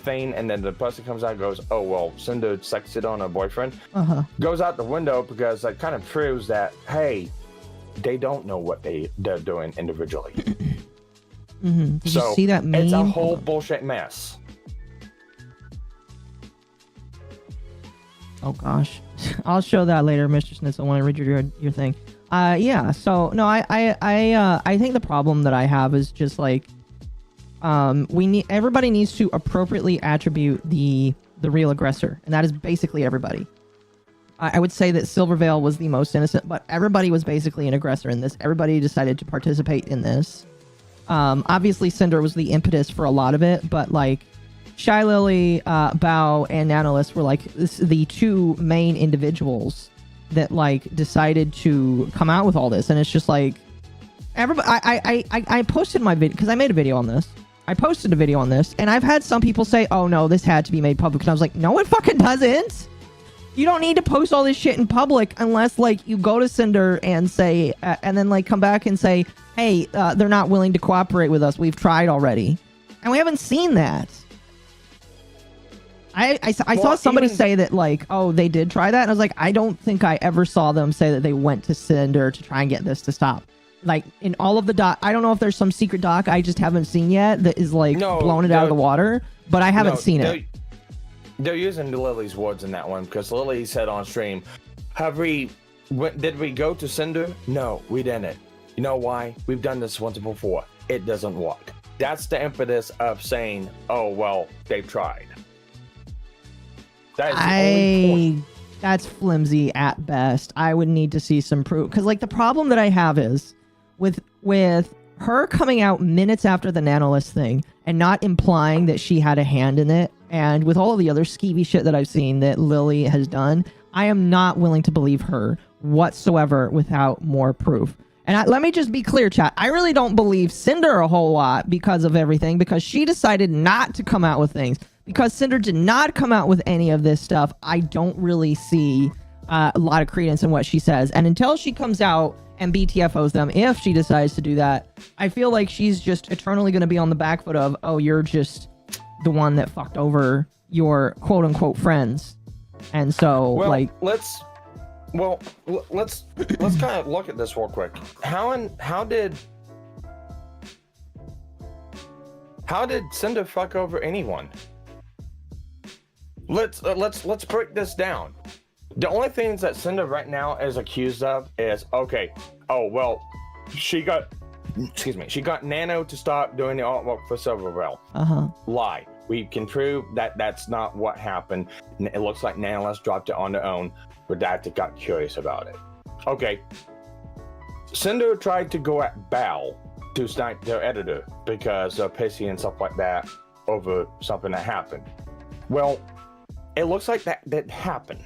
thing, and then the person comes out and goes, oh, well, Cinder sexted on her boyfriend, goes out the window because that kind of proves that, hey, they don't know what they're doing individually. Mm-hmm. Did you see that meme? It's a whole bullshit mess. Oh gosh, I'll show that later, Mr. Snitzel, when I read your thing. Yeah. So no, I think the problem that I have is just like, everybody needs to appropriately attribute the real aggressor, and that is basically everybody. I would say that Silverveil was the most innocent, but everybody was basically an aggressor in this. Everybody decided to participate in this. Obviously, Cinder was the impetus for a lot of it, but like Shy Lily, Bao, and Nanolith were like the two main individuals that like decided to come out with all this, and it's just like everybody. I posted my video because I made a video on this. I posted a video on this, and I've had some people say, "Oh no, this had to be made public," and I was like, "No, it fucking doesn't." You don't need to post all this shit in public unless, like, you go to Cinder and say, and then, like, come back and say, hey, they're not willing to cooperate with us. We've tried already. And we haven't seen that. I saw somebody say that, like, oh, they did try that. And I was like, I don't think I ever saw them say that they went to Cinder to try and get this to stop. Like, in all of the I don't know if there's some secret doc I just haven't seen yet that is, like, blown it out of the water. But I haven't seen it. They're using Lily's words in that one because Lily said on stream, did we go to Cinder? No, we didn't. You know why? We've done this once before. It doesn't work. That's the impetus of saying, oh, well, they've tried. That is the only point. That's flimsy at best. I would need to see some proof. Because, like, the problem that I have is with her coming out minutes after the Nanolith thing and not implying that she had a hand in it, and with all of the other skeevy shit that I've seen that Lily has done, I am not willing to believe her whatsoever without more proof. And let me just be clear, chat. I really don't believe Cinder a whole lot because of everything, because she decided not to come out with things. Because Cinder did not come out with any of this stuff, I don't really see a lot of credence in what she says. And until she comes out and BTFOs them, if she decides to do that, I feel like she's just eternally going to be on the back foot of, oh, you're just the one that fucked over your quote-unquote friends. And so, let's kind of look at this real quick. How did Cinder fuck over anyone? Let's break this down. The only things that Cinder right now is accused of is she got Nano to stop doing the artwork for Silverwell. Lie. We can prove that that's not what happened. It looks like Nanoless dropped it on their own. Redacted got curious about it. Okay. Cinder tried to go at Bal to snipe their editor because of pissy and stuff like that over something that happened. Well, it looks like that happened.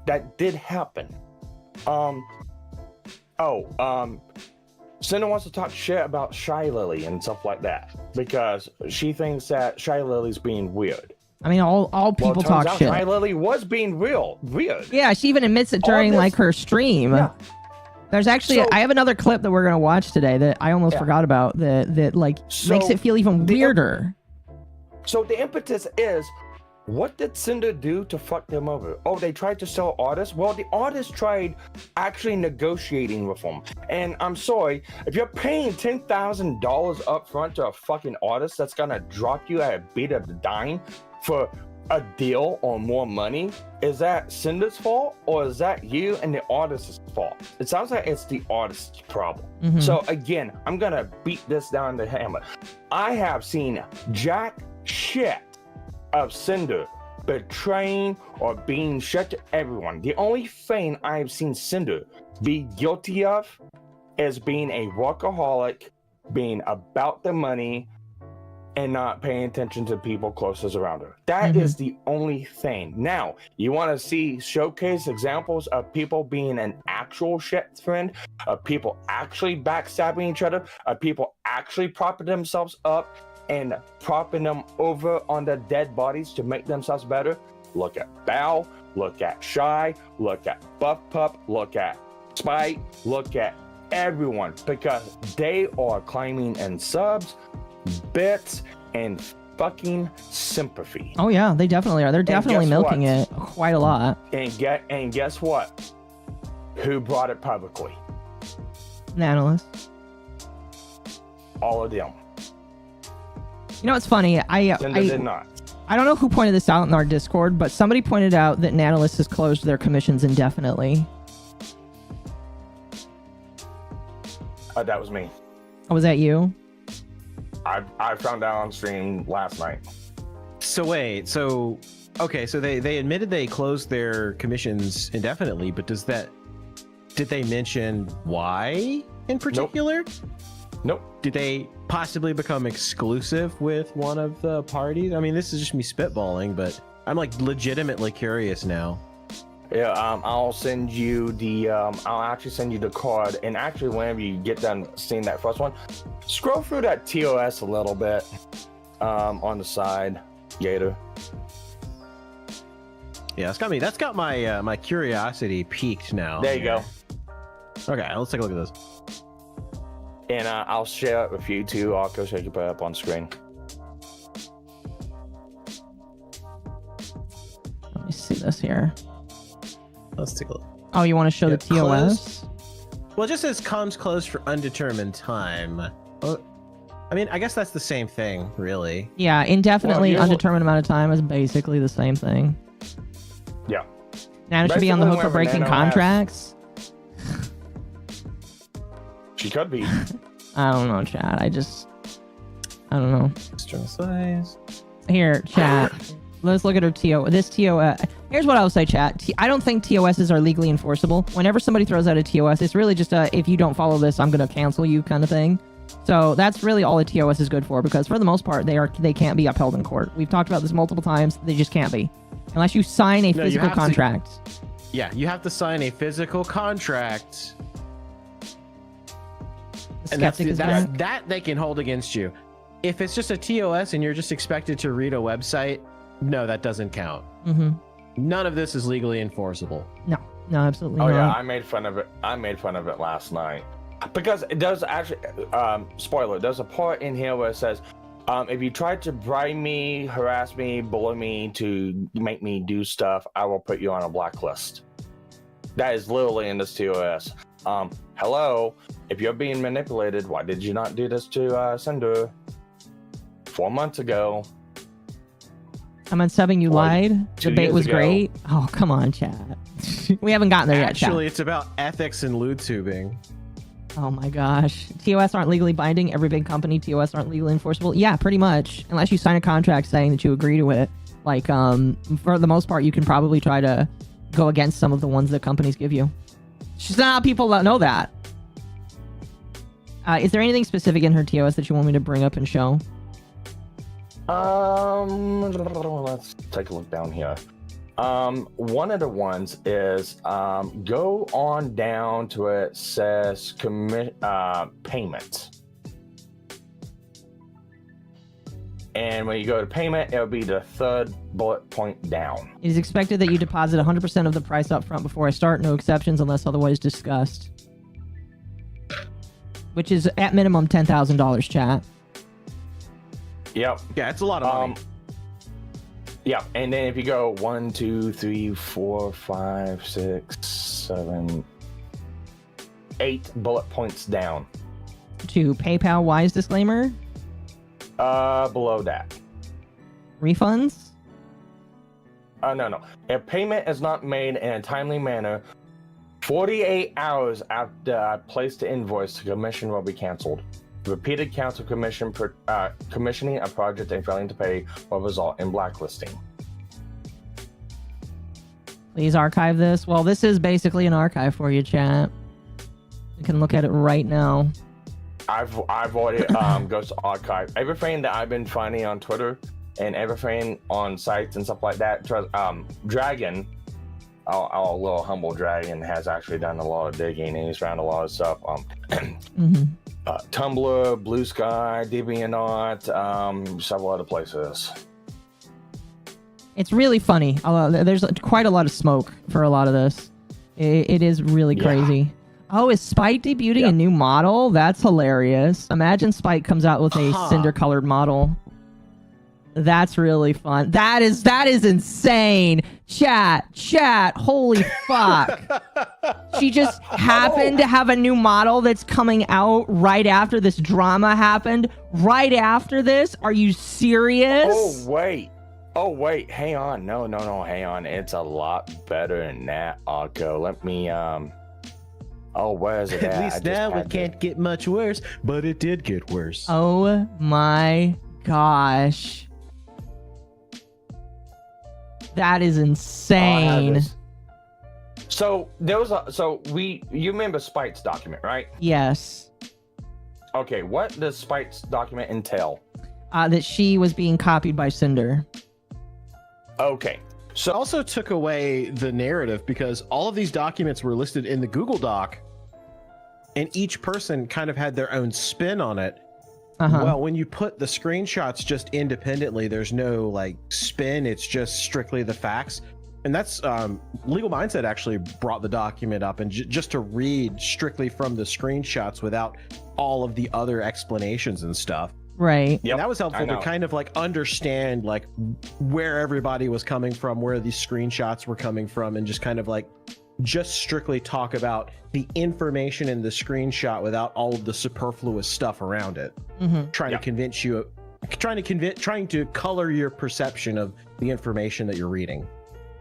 That did happen. Cinder wants to talk shit about Shy Lily and stuff like that because she thinks that Shy Lily's being weird. I mean, all people talk shit. Shy Lily was being weird. Yeah, she even admits it during like her stream. Yeah. There's actually, I have another clip that we're gonna watch today that I almost forgot about that makes it feel even weirder. So the impetus is, what did Cinder do to fuck them over? Oh, they tried to sell artists? Well, the artists tried actually negotiating with them. And I'm sorry, if you're paying $10,000 up front to a fucking artist that's gonna drop you at a beat of the dime for a deal or more money, is that Cinder's fault or is that you and the artist's fault? It sounds like it's the artist's problem. So again, I'm gonna beat this down the hammer. I have seen jack shit of Cinder betraying or being shut to everyone. The only thing I've seen Cinder be guilty of is being a workaholic, being about the money, and not paying attention to people closest around her. That is the only thing. Now, you want to see showcase examples of people being an actual shit friend, of people actually backstabbing each other, of people actually propping themselves up and propping them over on the dead bodies to make themselves better? Look at Bao, look at Shy, look at Buff Pup, look at Spike, look at everyone, because they are climbing in subs, bits, and fucking sympathy. Oh yeah, they definitely are. They're definitely milking it quite a lot. And guess what? Who brought it publicly? Nanoless. All of them. You know what's funny? Cinder did not. I don't know who pointed this out in our Discord, but somebody pointed out that Nanoless has closed their commissions indefinitely. That was me. Oh, was that you? I found out on stream last night. So wait, so they admitted they closed their commissions indefinitely, but did they mention why in particular? Nope. Did they possibly become exclusive with one of the parties? I mean, this is just me spitballing, but I'm like legitimately curious now. Yeah, I'll send you the I'll actually send you the card, and actually whenever you get done seeing that first one, scroll through that TOS a little bit on the side, Gator. Yeah, that's got my my curiosity peaked now. There you go. Okay, let's take a look at this. And I'll share it with you too, Occo, so you can put it up on screen. Let me see this here. Let's take a look. Oh, you want to show the TOS? Closed. Well, it just says comes closed for undetermined time. Well, I mean, I guess that's the same thing, really. Yeah, indefinitely undetermined amount of time is basically the same thing. Yeah. Nano should be on the hook for breaking contracts. She could be. I don't know, chat. I don't know. String size. Here, chat. Let's look at her TOS. This TOS. Here's what I'll say, chat. I don't think TOSs are legally enforceable. Whenever somebody throws out a TOS, it's really just a, if you don't follow this, I'm going to cancel you kind of thing. So that's really all a TOS is good for, because for the most part, they can't be upheld in court. We've talked about this multiple times. They just can't be. Unless you sign a physical contract. Yeah, you have to sign a physical contract And that's, Skeptic is that's back. that they can hold against you. If it's just a TOS and you're just expected to read a website, no, that doesn't count. Mm-hmm. None of this is legally enforceable. No, absolutely Oh not. yeah, I made fun of it. I made fun of it last night because it does actually. Spoiler: there's a part in here where it says, "If you try to bribe me, harass me, bully me to make me do stuff, I will put you on a blacklist." That is literally in this TOS. Hello, if you're being manipulated, why did you not do this to Cinder 4 months ago? I'm on subbing. You Like, lied. 2 Debate years was ago. great. Oh, come on, chat. We haven't gotten there yet, chat. Actually, it's about ethics and lewd tubing. Oh my gosh. TOS aren't legally binding. Every big company, TOS aren't legally enforceable. Yeah, pretty much. Unless you sign a contract saying that you agree to it. Like, for the most part, you can probably try to go against some of the ones that companies give you. It's just not how people know that. Is there anything specific in her TOS that you want me to bring up and show? Let's take a look down here. One of the ones is go on down to it says payment. And when you go to payment, it'll be the third bullet point down. It is expected that you deposit 100% of the price up front before I start. No exceptions unless otherwise discussed. Which is at minimum $10,000, chat. Yep. Yeah, it's a lot of money. Yeah, and then if you go 1, 2, 3, 4, 5, 6, 7, 8 bullet points down. To PayPal wise disclaimer. Below that. Refunds? No. If payment is not made in a timely manner, 48 hours after I place the invoice, the commission will be canceled. Repeated counts of commissioning a project and failing to pay will result in blacklisting. Please archive this. Well, this is basically an archive for you, chat. You can look at it right now. I've already goes to archive everything that I've been finding on Twitter and everything on sites and stuff like that. Dragon, our little humble dragon, has actually done a lot of digging and he's found a lot of stuff. Tumblr, Blue Sky, DeviantArt, several other places. It's really funny. There's quite a lot of smoke for a lot of this. It is really crazy. Oh, is Spike debuting a new model? That's hilarious. Imagine Spike comes out with a cinder colored model. That's really fun. That is insane. Chat, holy fuck. She just happened to have a new model that's coming out right after this drama happened. Right after this? Are you serious? Oh, wait. Hang on. No, hang on. It's a lot better than that, Occo. Let me, oh, where is it at? At least now it can't get much worse, but it did get worse. Oh my gosh. That is insane. So there was you remember Spite's document, right? Yes. Okay, what does Spite's document entail? That she was being copied by Cinder. Okay. So also took away the narrative because all of these documents were listed in the Google Doc and each person kind of had their own spin on it. Well, when you put the screenshots just independently, there's no like spin. It's just strictly the facts. And that's Legal Mindset actually brought the document up and just to read strictly from the screenshots without all of the other explanations and stuff. Right. Yep, and that was helpful to kind of like understand like where everybody was coming from, where these screenshots were coming from, and just kind of like just strictly talk about the information in the screenshot without all of the superfluous stuff around it. Trying to color your perception of the information that you're reading.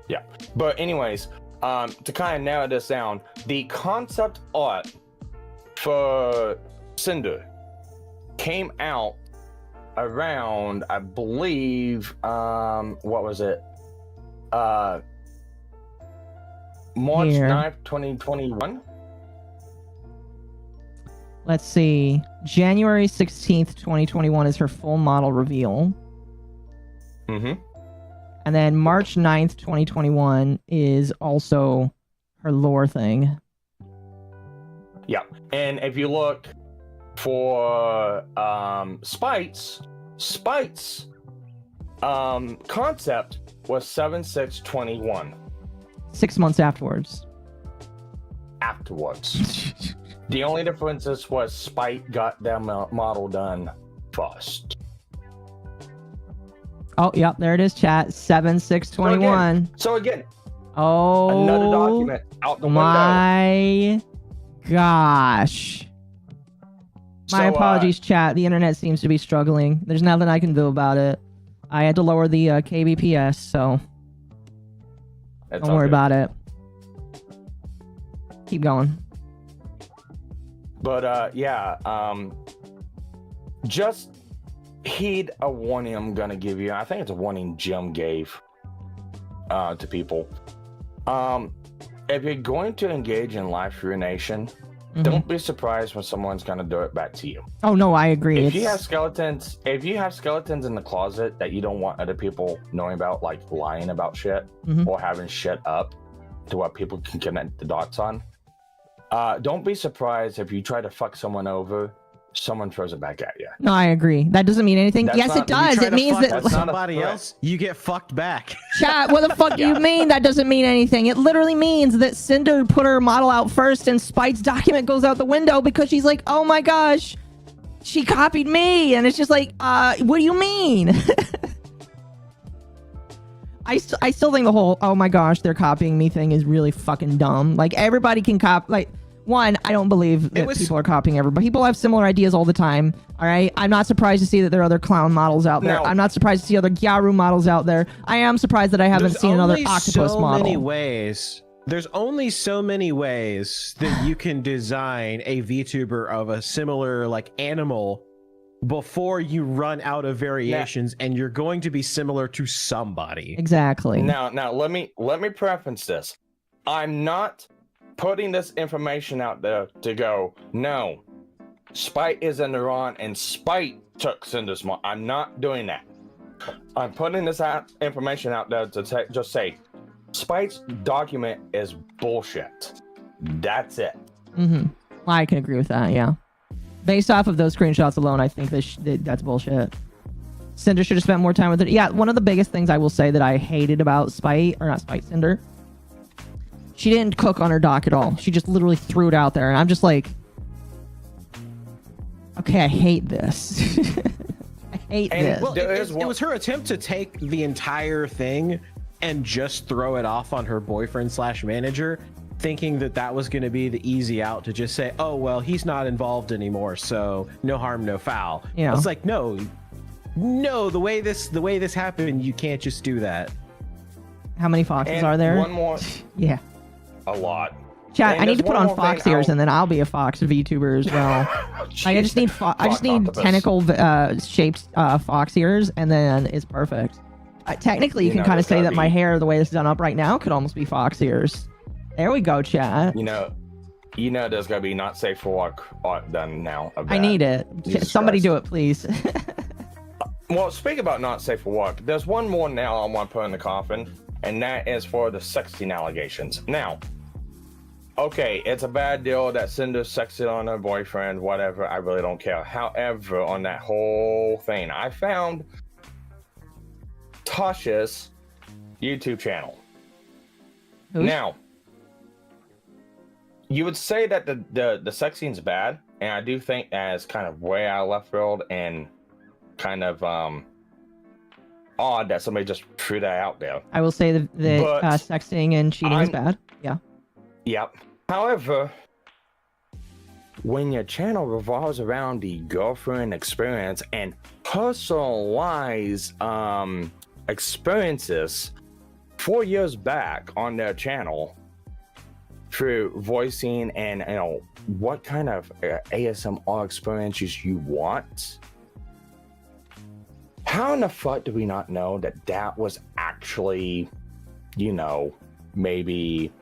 Yeah. But anyways, to kind of narrow this down, the concept art for Cinder came out around, I believe, what was it? March 9th, 2021. Let's see. January 16th, 2021 is her full model reveal. And then March 9th, 2021 is also her lore thing. Yeah. And if you look for Spite's concept was 7/6/21. 6 months afterwards. The only difference was Spite got that model done first. Oh, yep, there it is, chat. 7/6/21. So again, oh, another document out the window. My gosh. My apologies, chat. The internet seems to be struggling. There's nothing I can do about it. I had to lower the kbps, so don't worry about it. Keep going. But just heed a warning I'm gonna give you. I think it's a warning Jim gave to people. If you're going to engage in life urination, don't be surprised when someone's gonna do it back to you. Oh no, I agree. If you have skeletons in the closet that you don't want other people knowing about, like lying about shit or having shit up to what people can connect the dots on, don't be surprised if you try to fuck someone over, someone throws it back at you. No, I agree. That doesn't mean anything. Yes, it does. It means that somebody else, you get fucked back. Chat, what the fuck do you mean that doesn't mean anything? It literally means that Cinder put her model out first and Spite's document goes out the window because she's like, oh my gosh, she copied me. And it's just like, what do you mean? I still think the whole, oh my gosh, they're copying me thing is really fucking dumb. Like, everybody can copy, like, one, I don't believe that people are copying everybody. People have similar ideas all the time, all right? I'm not surprised to see that there are other clown models out there. I'm not surprised to see other Gyaru models out there. I am surprised that I haven't seen another octopus model. There's only so many ways that you can design a VTuber of a similar, like, animal before you run out of variations, and you're going to be similar to somebody. Exactly. Now let me preface this. I'm not putting this information out there to go, no, Spite is in the wrong and Spite took Cinder's model. I'm not doing that. I'm putting this information out there to just say, Spite's document is bullshit. That's it. I can agree with that, yeah. Based off of those screenshots alone, I think that's bullshit. Cinder should have spent more time with it. Yeah, one of the biggest things I will say that I hated about Cinder, she didn't cook on her doc at all. She just literally threw it out there. And I'm just like, okay, I hate this. I hate this. Well, it was her attempt to take the entire thing and just throw it off on her boyfriend/manager, thinking that that was going to be the easy out to just say, oh, well, he's not involved anymore, so no harm, no foul. Yeah. It's like, no, the way this happened, you can't just do that. How many foxes are there? One more. Yeah. A lot. Chat, And I need to there's put one on more fox thing ears, and then I'll be a fox VTuber as well. Like, I just need tentacle shaped fox ears, and then it's perfect. Technically, you can kind of say that my hair, the way it's done up right now, could almost be fox ears. There we go, chat. You know, there's gonna be not safe for work art done now. I need it. Somebody do it, please. Well, speak about not safe for work. There's one more nail I want to put in the coffin, and that is for the sexting allegations. Now, okay, it's a bad deal that Cinder sexted on her boyfriend, whatever. I really don't care. However, on that whole thing, I found Tasha's YouTube channel. Now, you would say that the sexting's bad, and I do think as kind of way out of left field and kind of odd that somebody just threw that out there. I will say that sexting and cheating is bad. Yeah. Yep. However, when your channel revolves around the girlfriend experience and personalized experiences 4 years back on their channel through voicing and what kind of ASMR experiences you want, how in the fuck do we not know that that was actually, maybe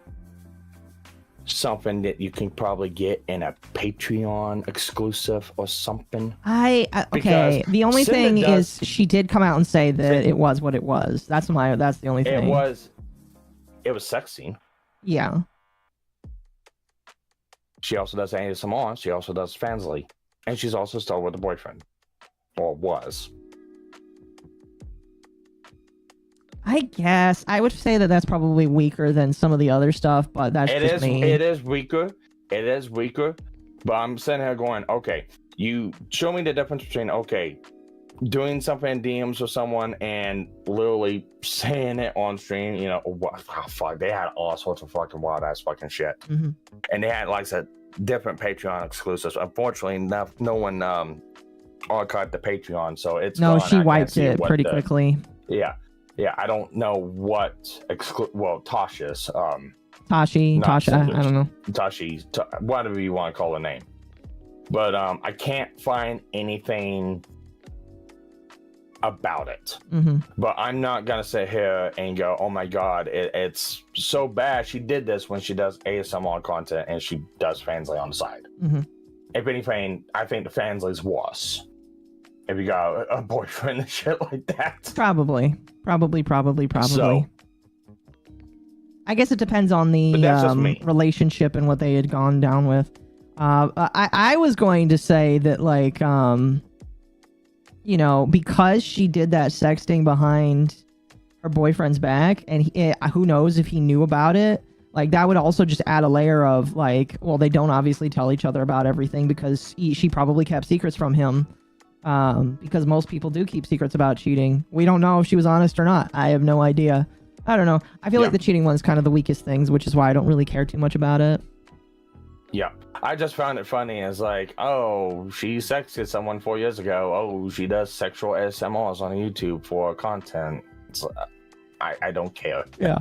something that you can probably get in a Patreon exclusive or something? Okay. The only thing is she did come out and say that it was what it was. That's the only thing. It was sexy. Yeah. She also does ASMR. She also does Fansly. And she's also still with a boyfriend. Or was. I guess I would say that that's probably weaker than some of the other stuff, but that's just me. It is weaker. It is weaker. But I'm sitting here going, okay, you show me the difference between, okay, doing something in DMs with someone and literally saying it on stream, you know, fuck, they had all sorts of fucking wild ass fucking shit. Mm-hmm. And they had, like I said, different Patreon exclusives. Unfortunately, no one archived the Patreon, so it's no, gone. she wiped it pretty quickly. Yeah, I don't know what Tasha's Tasha, I don't know. Whatever you want to call the name. But I can't find anything about it. Mm-hmm. But I'm not gonna sit here and go, oh my god, it's so bad. She did this when she does ASMR content and she does Fansly on the side. Mm-hmm. If anything, I think the Fansly's worse. If you got a boyfriend and shit like that. Probably. So, I guess it depends on the relationship and what they had gone down with. I was going to say that, like, you know, because she did that sexting behind her boyfriend's back, and who knows if he knew about it, like, that would also just add a layer of, like, well, they don't obviously tell each other about everything because she probably kept secrets from him. Because most people do keep secrets about cheating. We don't know if she was honest or not. I have no idea. I don't know. I feel like the cheating one's kind of the weakest things, which is why I don't really care too much about it. Yeah. I just found it funny as, like, oh, she sexted someone 4 years ago. Oh, she does sexual ASMRs on YouTube for content. I don't care. Yeah.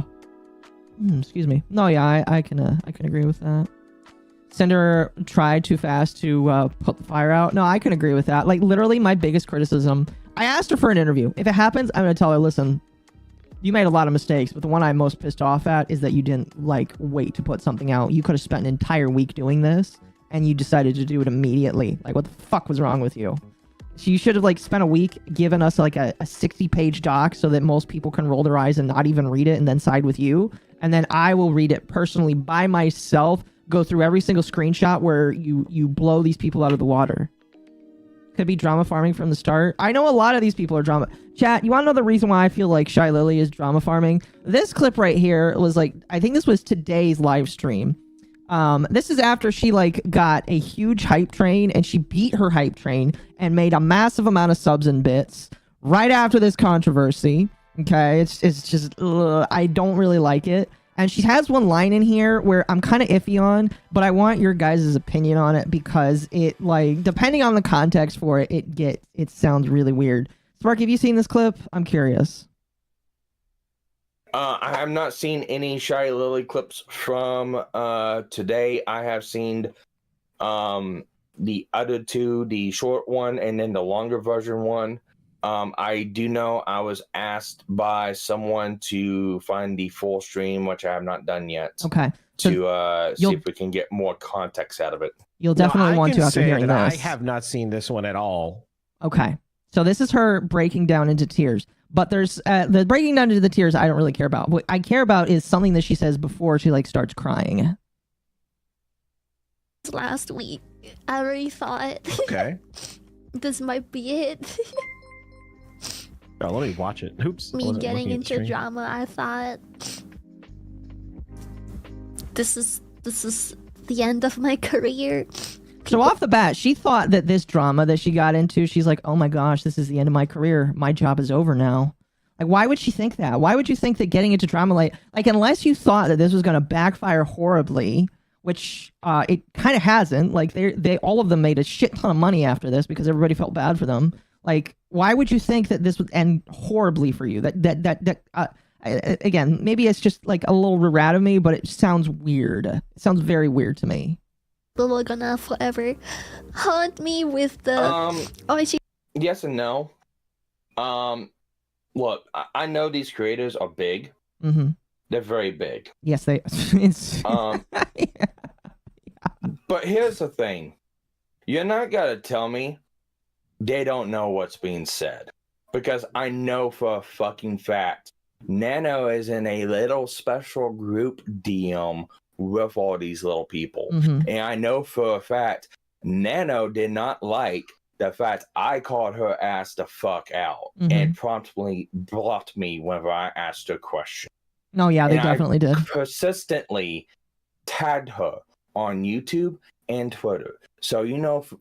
Excuse me. No, yeah, I can agree with that. Cinder tried too fast to put the fire out. No, I can agree with that. Like, literally, my biggest criticism, I asked her for an interview. If it happens, I'm going to tell her, listen, you made a lot of mistakes, but the one I'm most pissed off at is that you didn't, like, wait to put something out. You could have spent an entire week doing this, and you decided to do it immediately. Like, what the fuck was wrong with you? So you should have, like, spent a week giving us, like, a 60-page doc so that most people can roll their eyes and not even read it and then side with you. And then I will read it personally by myself, go through every single screenshot where you blow these people out of the water. Could be drama farming from the start. I know a lot of these people are drama. Chat, you want to know the reason why I feel like Shy Lily is drama farming? This clip right here was, like, I think this was today's live stream. This is after she, like, got a huge hype train and she beat her hype train and made a massive amount of subs and bits right after this controversy. Okay, it's just, I don't really like it. And she has one line in here where I'm kind of iffy on, but I want your guys' opinion on it because it, like, depending on the context for it, it sounds really weird. Spark, have you seen this clip? I'm curious. I have not seen any Shy Lily clips from today. I have seen the other two, the short one and then the longer version one. I do know I was asked by someone to find the full stream, which I have not done yet. Okay. To see if we can get more context out of it. You'll definitely want to after hearing this. I have not seen this one at all. Okay. So this is her breaking down into tears. But there's the breaking down into the tears I don't really care about. What I care about is something that she says before she, like, starts crying. Last week, I already thought, okay, this might be it. Oh, let me watch it. Oops. Me getting into drama, I thought, this is the end of my career. So off the bat, she thought that this drama that she got into, she's like, oh my gosh, this is the end of my career. My job is over now. Like, why would she think that? Why would you think that getting into drama, like unless you thought that this was going to backfire horribly, which it kind of hasn't. Like, they all of them made a shit ton of money after this because everybody felt bad for them. Like, why would you think that this would end horribly for you? Again, maybe it's just, like, a little rat of me, but it sounds weird. It sounds very weird to me. People are gonna forever haunt me with the yes and no. Look, I know these creators are big. Mm-hmm. They're very big. Yes, they. Yeah. But here's the thing: you're not gonna tell me they don't know what's being said, because I know for a fucking fact Nano is in a little special group DM with all these little people. Mm-hmm. And I know for a fact Nano did not like the fact I called her ass the fuck out Mhm. and promptly blocked me whenever I asked her a question. No, yeah, they And definitely did. Persistently tagged her on YouTube and Twitter. So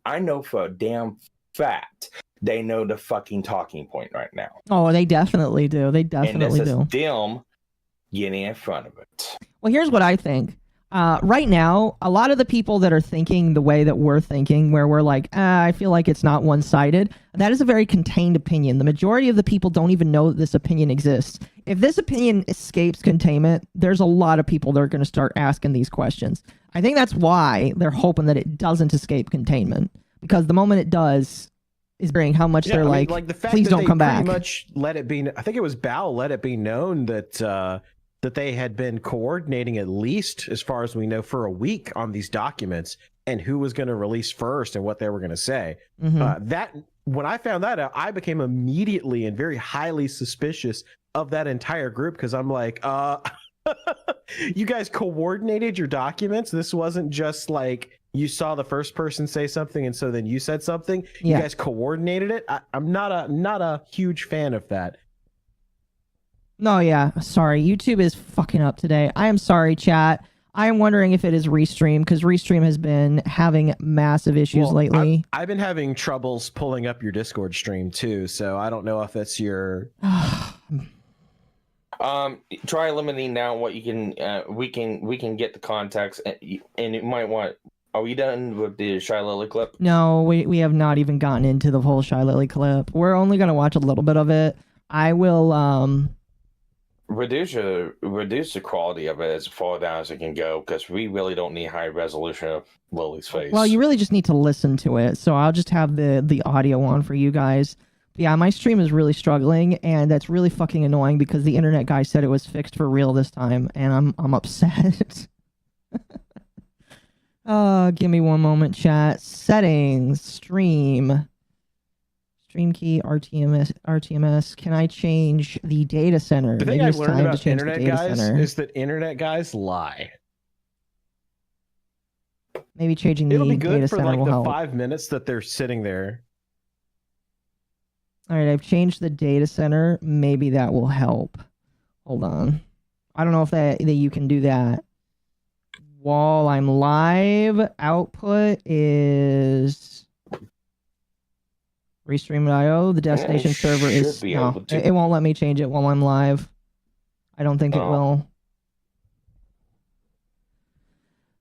I know for a damn fact they know the fucking talking point right now. Oh, they definitely do. They definitely and this do. is them getting in front of it. Well, here's what I think. Right now, a lot of the people that are thinking the way that we're thinking, where we're like, I feel like it's not one-sided, that is a very contained opinion. The majority of the people don't even know that this opinion exists. If this opinion escapes containment, there's a lot of people that are going to start asking these questions. I think that's why they're hoping that it doesn't escape containment, because the moment it does is bringing how much they're like the fact please that don't they come back. Pretty much let it be. I think it was Bao let it be known that that they had been coordinating, at least as far as we know, for a week on these documents and who was going to release first and what they were going to say. That when I found that out, I became immediately and very highly suspicious of that entire group, because I'm like, you guys coordinated your documents. This wasn't just like you saw the first person say something and so then you said something. Yeah. You guys coordinated it. I'm not a huge fan of that. No, yeah. Sorry. YouTube is fucking up today. I am sorry, chat. I am wondering if it is Restream, because Restream has been having massive issues lately. I've been having troubles pulling up your Discord stream too, so I don't know if it's your... Try limiting down what you can. We can get the context, and you might want. Are we done with the Shy Lily clip? No, we have not even gotten into the whole Shy Lily clip. We're only going to watch a little bit of it. I will... reduce the quality of it as far down as it can go, because we really don't need high resolution of Lily's face. Well, you really just need to listen to it, so I'll just have the audio on for you guys. But yeah, my stream is really struggling, and that's really fucking annoying because the internet guy said it was fixed for real this time, and I'm upset. Give me one moment, chat. Settings, stream key, RTMS. Can I change the data center? The thing I've learned about internet guys is that internet guys lie. Maybe changing the It'll be data good for center like will the help. 5 minutes that they're sitting there. All right, I've changed the data center. Maybe that will help. Hold on. I don't know if that you can do that. While I'm live, output is Restream.io. The destination server is... No, it won't let me change it while I'm live. I don't think it will.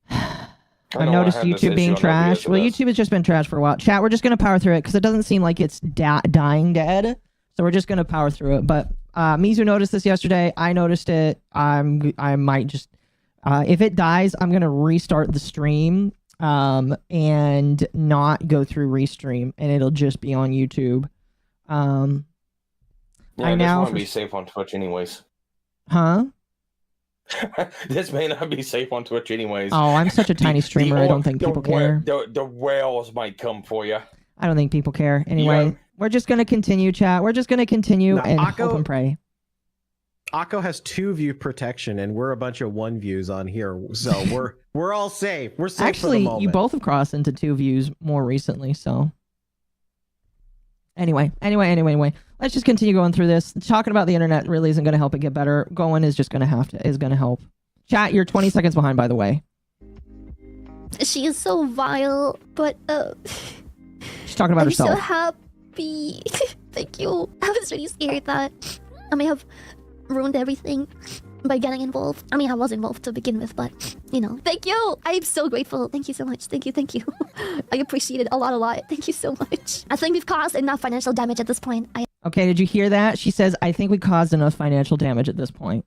I've noticed YouTube being trashed. Well, YouTube has just been trashed for a while. Chat, we're just going to power through it because it doesn't seem like it's dying dead. So we're just going to power through it. But Mizu noticed this yesterday. I noticed it. I might just... if it dies, I'm going to restart the stream and not go through Restream, and it'll just be on YouTube. Yeah, I now want to be safe on Twitch anyways. Huh? This may not be safe on Twitch anyways. Oh, I'm such a tiny streamer. I don't think people care. The whales might come for you. I don't think people care. Anyway, we're just going to continue, chat. We're just going to continue and hope and pray. Akko has 2 view protection, and we're a bunch of 1 views on here, so we're all safe. We're safe. Actually, for the moment. you both have crossed into 2 views more recently, so anyway. Let's just continue going through this. Talking about the internet really isn't going to help it get better. Going is just going to help. Chat, you're 20 seconds behind, by the way. She is so vile, but she's talking about herself. I'm so happy. Thank you. I was really scared that I may have ruined everything by getting involved. I mean, I was involved to begin with, but thank you. I'm so grateful. Thank you so much. Thank you. I appreciate it a lot. Thank you so much. I think we've caused enough financial damage at this point. Okay, did you hear that? She says, I think we caused enough financial damage at this point.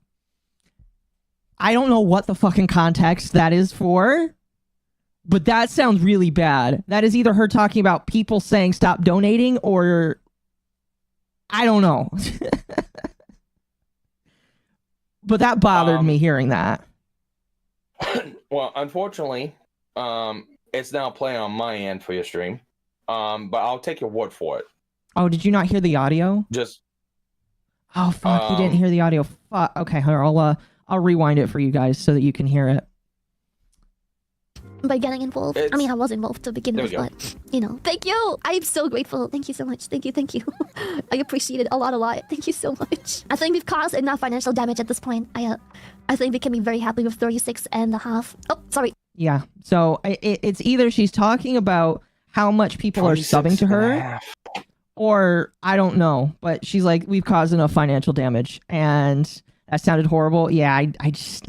I don't know what the fucking context that is for, but that sounds really bad. That is either her talking about people saying stop donating, or I don't know. But that bothered me hearing that. Well, unfortunately, it's now playing on my end for your stream. But I'll take your word for it. Oh, did you not hear the audio? Oh fuck, you didn't hear the audio. Fuck. Okay, I'll rewind it for you guys so that you can hear it. by getting involved. I mean, I was involved to begin There with, we go. but you know, thank you. I'm so grateful. Thank you so much. Thank you. I appreciate it a lot. Thank you so much. I think we've caused enough financial damage at this point. I think we can be very happy with 36 and a half. Oh, sorry. Yeah. So it's either she's talking about how much people are subbing to her, or I don't know, but she's like, we've caused enough financial damage, and that sounded horrible. Yeah, I just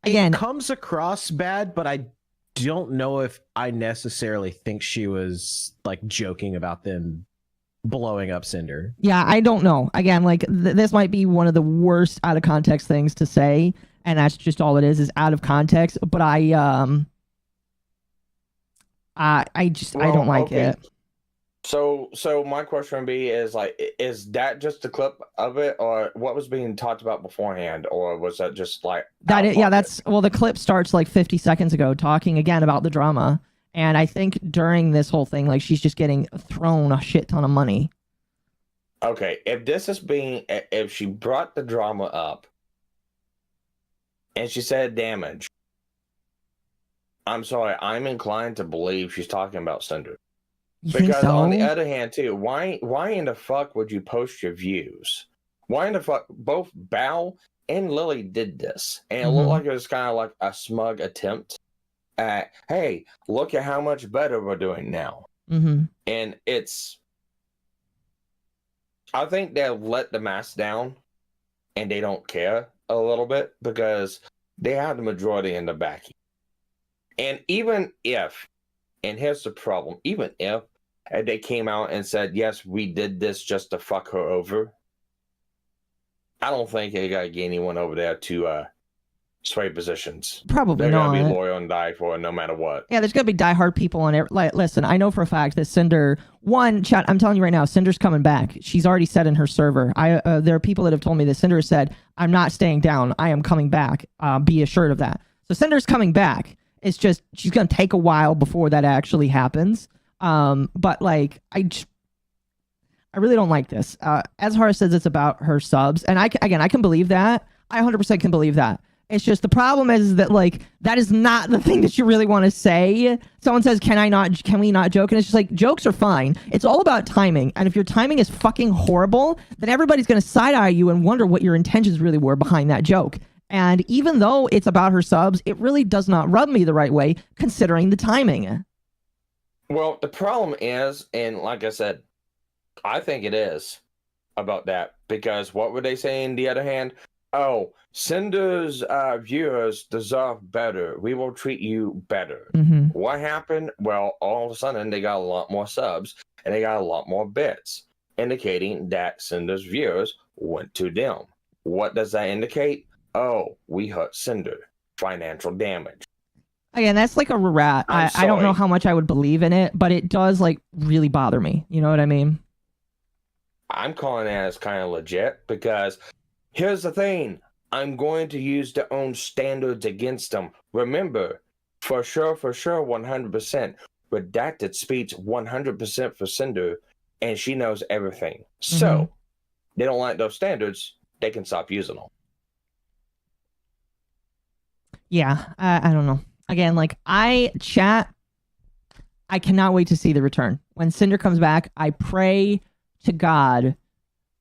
again, it comes across bad, but I don't know if I necessarily think she was like joking about them blowing up Cinder. Yeah, I don't know. Again, like this might be one of the worst out of context things to say, and that's just all it is out of context. But I don't like it. So my question would be is that just a clip of it, or what was being talked about beforehand, or was that just like the clip starts like 50 seconds ago talking again about the drama, and I think during this whole thing, like, she's just getting thrown a shit ton of money. Okay, if she brought the drama up and she said damage, I'm sorry, I'm inclined to believe she's talking about Cinder. You think Because so? on the other hand, too, why in the fuck would you post your views? Why in the fuck? Both Bao and Lily did this, and it looked like it was kind of like a smug attempt at, hey, look at how much better we're doing now. Mm-hmm. And I think they'll let the mask down, and they don't care a little bit because they have the majority in the backing. And even if, and here's the problem, even if they came out and said, yes, we did this just to fuck her over, I don't think they got to get anyone over there to sway positions. Probably They're not. going to be loyal and die for it no matter what. Yeah, there's gonna be diehard people on it. Like, listen, I know for a fact that Cinder, chat, I'm telling you right now, Cinder's coming back. She's already said in her server. There are people that have told me that Cinder said, I'm not staying down. I am coming back. Be assured of that. So Cinder's coming back. It's just, she's gonna take a while before that actually happens. But like, I really don't like this. Azhar says it's about her subs, and I can believe that. I 100% can believe that. It's just the problem is that, like, that is not the thing that you really want to say. Someone says, can we not joke? And it's just like, jokes are fine. It's all about timing. And if your timing is fucking horrible, then everybody's going to side-eye you and wonder what your intentions really were behind that joke. And even though it's about her subs, it really does not rub me the right way, considering the timing. Well, the problem is, and like I said, I think it is about that, because what were they saying the other hand? Oh, Cinder's viewers deserve better. We will treat you better. Mm-hmm. What happened? Well, all of a sudden, they got a lot more subs, and they got a lot more bits, indicating that Cinder's viewers went to them. What does that indicate? Oh, we hurt Cinder. Financial damage. Again, that's like a rat. I don't know how much I would believe in it, but it does, like, really bother me. You know what I mean? I'm calling it as kind of legit, because here's the thing. I'm going to use their own standards against them. Remember, for sure, 100%. Redacted speech 100% for Cinder, and she knows everything. So, they don't like those standards, they can stop using them. Yeah, I don't know. Again, like, I cannot wait to see the return. When Cinder comes back, I pray to God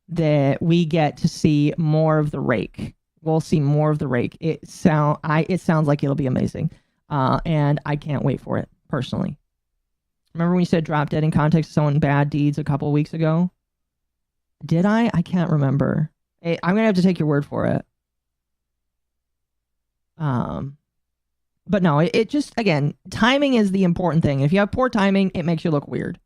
that we get to see more of the rake. We'll see more of the rake. It sounds like it'll be amazing. And I can't wait for it, personally. Remember when you said drop dead in context of someone bad deeds a couple of weeks ago? Did I? I can't remember. I'm going to have to take your word for it. But no, it just, again, timing is the important thing. If you have poor timing, it makes you look weird.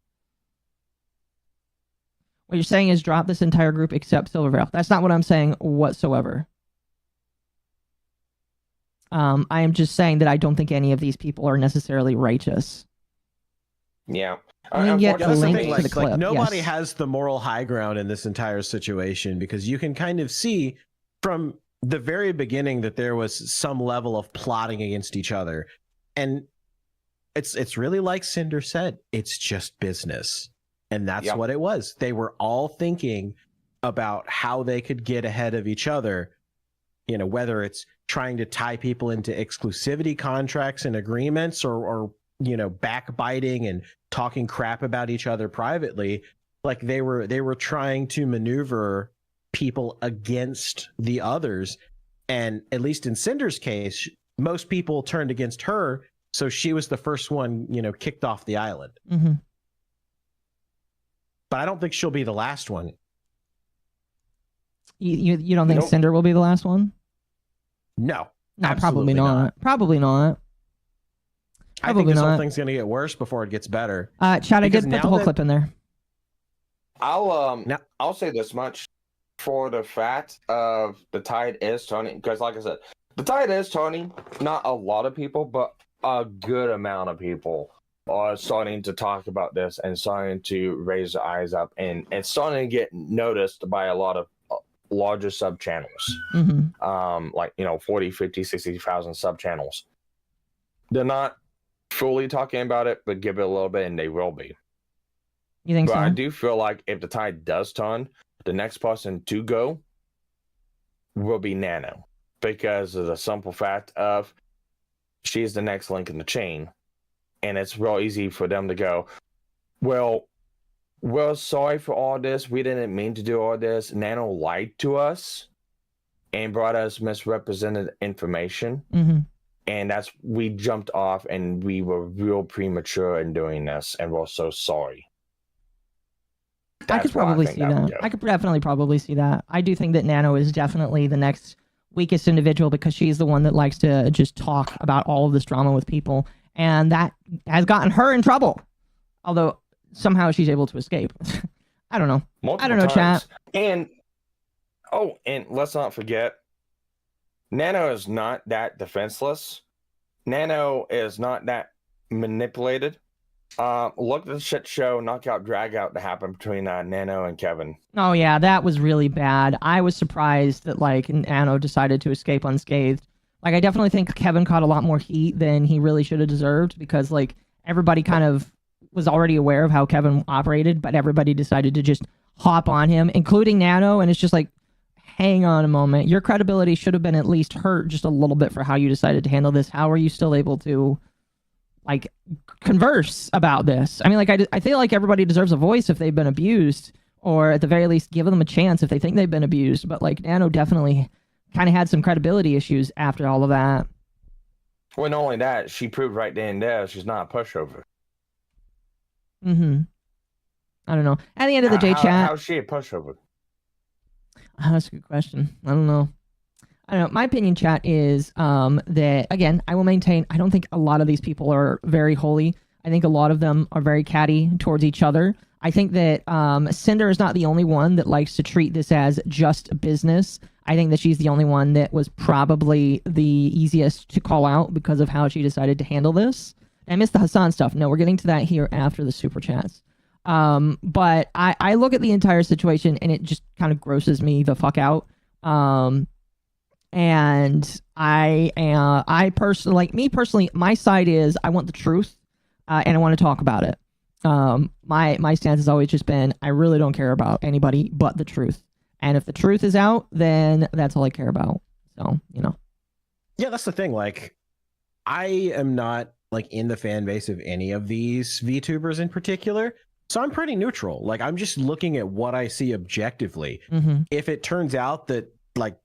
What you're saying is drop this entire group except Silverveil. That's not what I'm saying whatsoever. I am just saying that I don't think any of these people are necessarily righteous. Yeah. I mean, yet That's the link thing, to the clip. nobody yes. has the moral high ground in this entire situation, because you can kind of see from the very beginning that there was some level of plotting against each other. And it's really like Cinder said, it's just business. And that's what it was. They were all thinking about how they could get ahead of each other. whether it's trying to tie people into exclusivity contracts and agreements, or backbiting and talking crap about each other privately. Like they were trying to maneuver people against the others. And at least in Cinder's case, most people turned against her, so she was the first one, kicked off the island. Mm-hmm. But I don't think she'll be the last one. You don't think Cinder will be the last one? No. No, probably not. Probably not. I think this whole thing's going to get worse before it gets better. Chad, I did put the whole clip in there. I'll say this much for the fact of the tide is turning, because like I said, the tide is turning. Not a lot of people, but a good amount of people are starting to talk about this and starting to raise their eyes up, and it's starting to get noticed by a lot of larger sub channels. Like 40, 50, 60,000 sub channels. They're not fully talking about it, but give it a little bit and they will be. You think but so? I do feel like if the tide does turn, the next person to go will be Nano, because of the simple fact of she's the next link in the chain, and it's real easy for them to go, well, we're sorry for all this, we didn't mean to do all this, Nano lied to us and brought us misrepresented information. And we jumped off and we were real premature in doing this, and we're so sorry. I could probably see that. I could definitely probably see that. I do think that Nano is definitely the next weakest individual, because she's the one that likes to just talk about all of this drama with people, and that has gotten her in trouble. Although somehow she's able to escape. I don't know. I don't know, chat. And let's not forget, Nano is not that defenseless. Nano is not that manipulated. Look at the shit show, knockout, drag out that happened between Nano and Kevin. Oh yeah, that was really bad. I was surprised that Nano decided to escape unscathed. I definitely think Kevin caught a lot more heat than he really should have deserved, because everybody kind of was already aware of how Kevin operated, but everybody decided to just hop on him, including Nano, and it's just hang on a moment. Your credibility should have been at least hurt just a little bit for how you decided to handle this. How are you still able to converse about this? I mean, I feel like everybody deserves a voice if they've been abused, or at the very least give them a chance if they think they've been abused. But Nano definitely kind of had some credibility issues after all of that. Well, not only that, she proved right then and there she's not a pushover. I don't know. At the end of the day, chat. How's she a pushover? That's a good question. I don't know. My opinion, chat, is that, again, I will maintain, I don't think a lot of these people are very holy. I think a lot of them are very catty towards each other. I think that Cinder is not the only one that likes to treat this as just business. I think that she's the only one that was probably the easiest to call out because of how she decided to handle this. I missed the Hasan stuff. No, we're getting to that here after the super chats. But I look at the entire situation and it just kind of grosses me the fuck out. And I personally, my side is I want the truth, and I want to talk about it. My stance has always just been, I really don't care about anybody but the truth. And if the truth is out, then that's all I care about. So, Yeah, that's the thing. I am not in the fan base of any of these VTubers in particular. So I'm pretty neutral. I'm just looking at what I see objectively. If it turns out that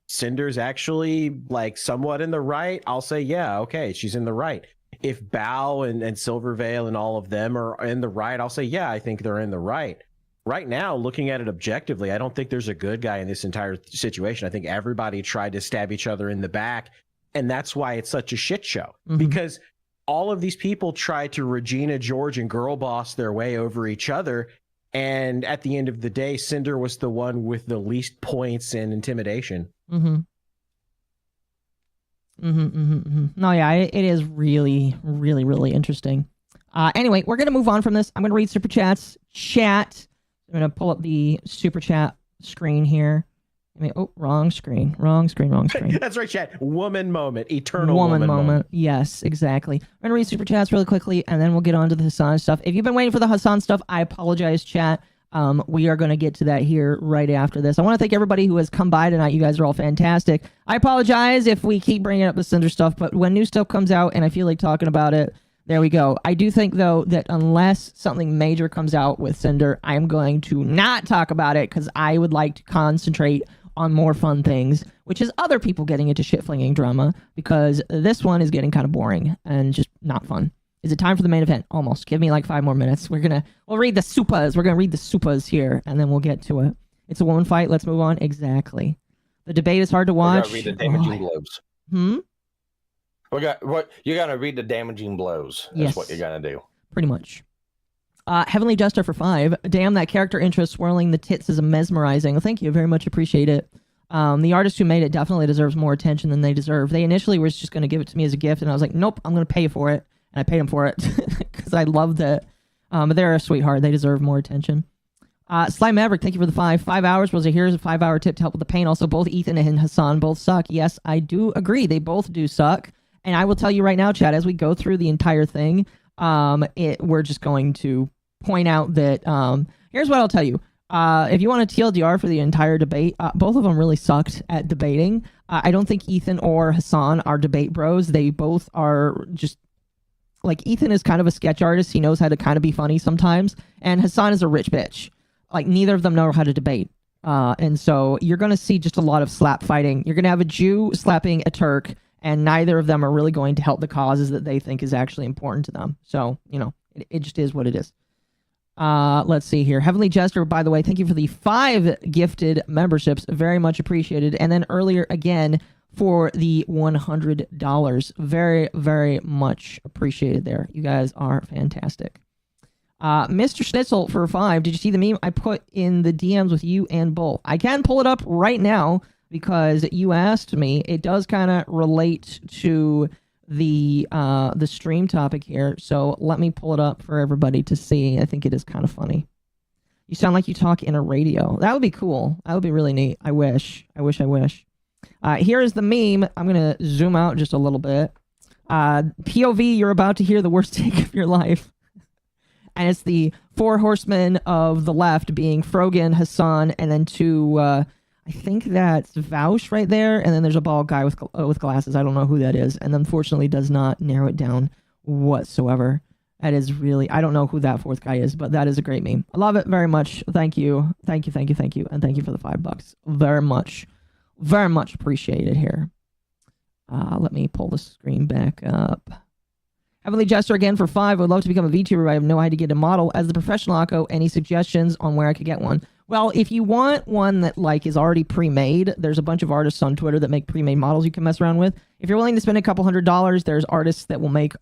Cinder's actually somewhat in the right, I'll say, yeah, okay, she's in the right. If Bao and Silverveil and all of them are in the right, I'll say, yeah, I think they're in the right. Right now, looking at it objectively, I don't think there's a good guy in this entire situation. I think everybody tried to stab each other in the back, and that's why it's such a shit show. Because all of these people tried to Regina George and girl boss their way over each other, and at the end of the day, Cinder was the one with the least points and intimidation. No, yeah, it is really, really, really interesting. Anyway, we're going to move on from this. I'm going to read super chats. I'm going to pull up the super chat screen here. Wrong screen. That's right, chat. Woman moment. Eternal woman moment. Yes, exactly. I'm going to read super chats really quickly, and then we'll get on to the Hasan stuff. If you've been waiting for the Hasan stuff, I apologize, chat. We are going to get to that here right after this. I want to thank everybody who has come by tonight. You guys are all fantastic. I apologize if we keep bringing up the Cinder stuff, but when new stuff comes out and I feel like talking about it, there we go. I do think, though, that unless something major comes out with Cinder, I am going to not talk about it because I would like to concentrate on more fun things, which is other people getting into shit-flinging drama, because this one is getting kind of boring and just not fun. Is it time for the main event? Almost. Give me like 5 more minutes. We'll read the supas. We're gonna read the supas here, and then we'll get to it. It's a woman fight. Let's move on. Exactly. The debate is hard to watch. Read the damaging blows. You gotta read the damaging blows. That's Yes. what you're gonna do. Pretty much. Heavenly Jester for 5. Damn, that character intro swirling the tits is mesmerizing. Well, thank you. Very much appreciate it. The artist who made it definitely deserves more attention than they deserve. They initially were just going to give it to me as a gift, and I was like, nope, I'm going to pay you for it. And I paid them for it because I loved it. But they're a sweetheart. They deserve more attention. Sly Maverick, thank you for the 5. 5 hours was here's a 5-hour tip to help with the pain. Also, both Ethan and Hasan both suck. Yes, I do agree. They both do suck. And I will tell you right now, Chad, as we go through the entire thing, we're just going to point out that here's what I'll tell you. If you want a TLDR for the entire debate, both of them really sucked at debating. I don't think Ethan or Hasan are debate bros. They both are just like, Ethan is kind of a sketch artist. He knows how to kind of be funny sometimes. And Hasan is a rich bitch. Like, neither of them know how to debate. And so you're going to see just a lot of slap fighting. You're going to have a Jew slapping a Turk, and neither of them are really going to help the causes that they think is actually important to them. So, it just is what it is. Let's see here. Heavenly Jester, by the way, thank you for the 5 gifted memberships. Very much appreciated. And then earlier again for the $100. Very, very much appreciated there. You guys are fantastic. Mr. Schnitzel for 5. Did you see the meme I put in the DMs with you and Bull? I can pull it up right now because you asked me. It does kind of relate to the stream topic here, so let me pull it up for everybody to see. I think it is kind of funny. You sound like you talk in a radio. That would be cool. That would be really neat. I wish. Here is the meme. I'm gonna zoom out just a little bit. POV, you're about to hear the worst take of your life. And it's the 4 horsemen of the left being Frogan, Hasan, and then 2 I think that's Vaush right there, and then there's a bald guy with glasses. I don't know who that is, and unfortunately does not narrow it down whatsoever. That is really, I don't know who that 4th guy is, but that is a great meme. I love it very much. Thank you, and thank you for the $5. Very much appreciated here. Let me pull the screen back up. Heavenly Jester again for 5. I would love to become a VTuber, but I have no idea how to get a model. As the professional Occo, any suggestions on where I could get one? Well, if you want one that is already pre-made, there's a bunch of artists on Twitter that make pre-made models you can mess around with. If you're willing to spend a couple $100, there's artists that will make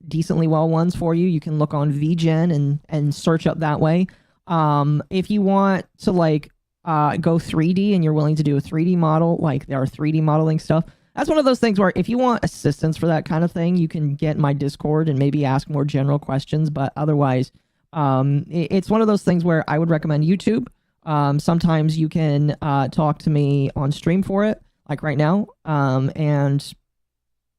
decently well ones for you. You can look on VGen and search up that way. If you want to go 3D and you're willing to do a 3D model, there are 3D modeling stuff. That's one of those things where if you want assistance for that kind of thing, you can get my Discord and maybe ask more general questions. But otherwise, it's one of those things where I would recommend YouTube. Sometimes you can talk to me on stream for it, like right now. And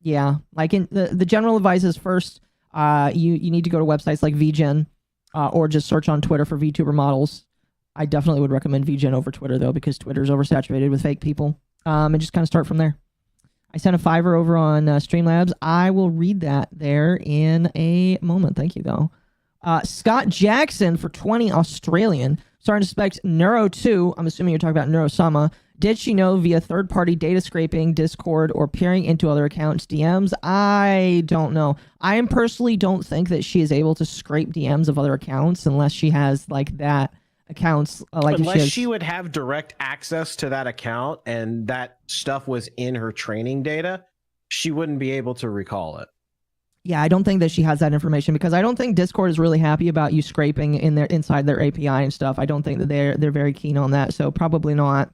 yeah, in the general advice is first, you need to go to websites like VGen or just search on Twitter for VTuber models. I definitely would recommend VGen over Twitter, though, because Twitter's oversaturated with fake people. And just kind of start from there. I sent a $5 over on Streamlabs. I will read that there in a moment. Thank you, though. Scott Jackson for 20 Australian. Starting to suspect Neuro 2. I'm assuming you're talking about Neuro-sama. Did she know via third-party data scraping, Discord, or peering into other accounts' DMs? I don't know. I personally don't think that she is able to scrape DMs of other accounts unless she has that accounts. Unless she would have direct access to that account and that stuff was in her training data, she wouldn't be able to recall it. Yeah, I don't think that she has that information because I don't think Discord is really happy about you scraping inside their API and stuff. I don't think that they're very keen on that, so probably not.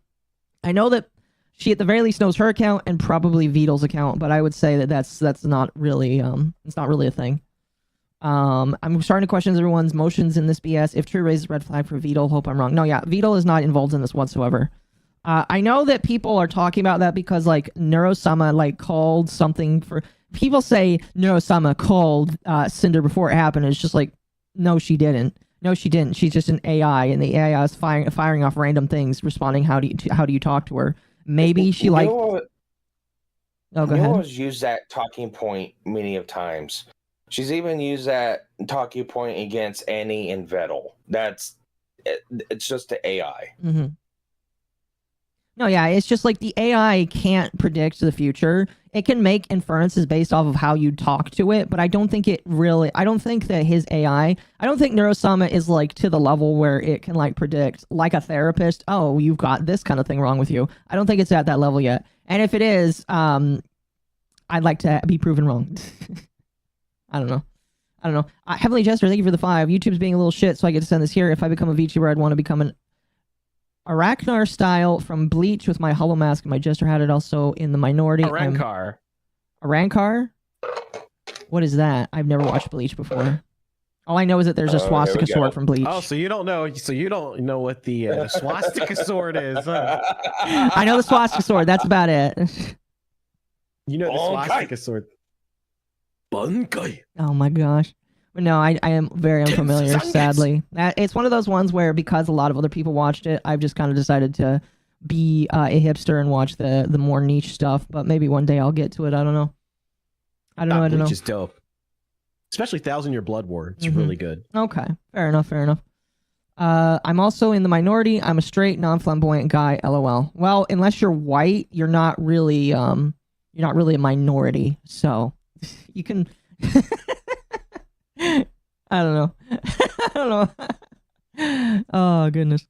I know that she at the very least knows her account and probably Vidal's account, but I would say that that's not really it's not really a thing. I'm starting to question everyone's motions in this BS. If true, raises red flag for Vidal. Hope I'm wrong. No, yeah, Vidal is not involved in this whatsoever. I know that people are talking about that because Neuro-sama called something for. People say Neuro-sama called Cinder before it happened. It's just no, she didn't. No, she didn't. She's just an AI, and the AI is firing off random things, responding. How do you talk to her? Maybe she like. Oh, go ahead. Noah's used that talking point many of times. She's even used that talking point against Annie and Vettel. It's just the AI. Mm-hmm. No, yeah, it's just like the AI can't predict the future. It can make inferences based off of how you talk to it, but I don't think that his AI, I don't think Neurosama is like to the level where it can like predict like a therapist, oh, you've got this kind of thing wrong with you. I don't think it's at that level yet. And if it is, I'd like to be proven wrong. I don't know. Heavenly Jester, thank you for the 5. YouTube's being a little shit, so I get to send this here. If I become a VTuber, I'd want to become an Arachnar style from Bleach with my hollow mask and my Jester hat. It also in the minority. Arankar. Arankar? What is that? I've never watched Bleach before. All I know is that there's a swastika sword from Bleach. Oh, so you don't know? So you don't know what the swastika sword is? Huh? I know the swastika sword. That's about it. You know the swastika sword. Bunkai. Oh my gosh. No, I am very unfamiliar, sadly. It's one of those ones where because a lot of other people watched it, I've just kind of decided to be a hipster and watch the more niche stuff, but maybe one day I'll get to it. I don't know. I don't know. Bleach is dope. Especially 1,000 Year Blood War. It's really good. Okay. Fair enough. I'm also in the minority. I'm a straight, non-flamboyant guy, LOL. Well, unless you're white, you're not really a minority. So you can I don't know. Oh, goodness.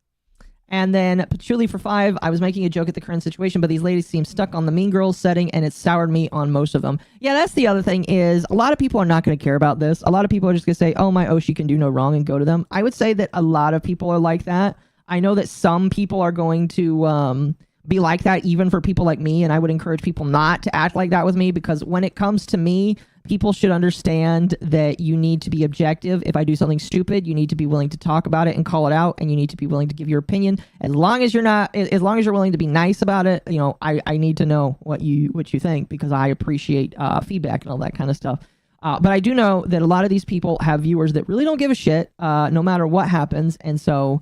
And then Patchouli for 5. I was making a joke at the current situation, but these ladies seem stuck on the Mean Girls setting, and it soured me on most of them. Yeah, that's the other thing is a lot of people are not going to care about this. A lot of people are just going to say, oh, my Oshi can do no wrong and go to them. I would say that a lot of people are like that. I know that some people are going to be like that even for people like me, and I would encourage people not to act like that with me because when it comes to me, people should understand that you need to be objective. If I do something stupid, you need to be willing to talk about it and call it out, and you need to be willing to give your opinion. As long as you're willing to be nice about it, you know, I need to know what you think because I appreciate feedback and all that kind of stuff. But I do know that a lot of these people have viewers that really don't give a shit, no matter what happens, and so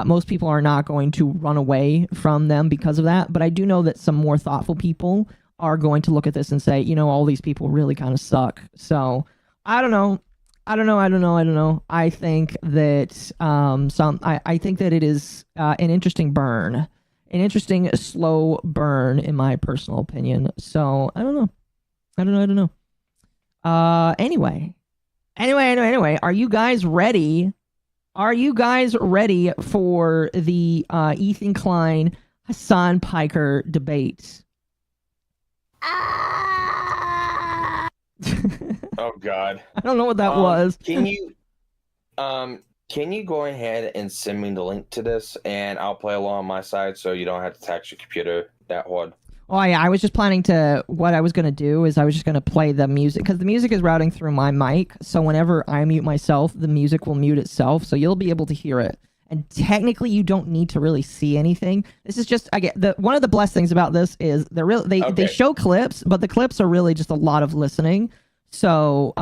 most people are not going to run away from them because of that. But I do know that some more thoughtful people are going to look at this and say, you know, all these people really kind of suck. So I don't know. I think that I think that it is an interesting burn, an interesting slow burn in my personal opinion. So I don't know. Anyway, are you guys ready? Are you guys ready for the Ethan Klein Hasan Piker debate? Oh God! I don't know what that was. Can you go ahead and send me the link to this, and I'll play along on my side, so you don't have to tax your computer that hard. Oh yeah, I was just planning to. What I was gonna do is I was just gonna play the music because the music is routing through my mic. So whenever I mute myself, the music will mute itself, so you'll be able to hear it. And technically, you don't need to really see anything. This is just one of the blessed things about this is they show clips, but the clips are really just a lot of listening. So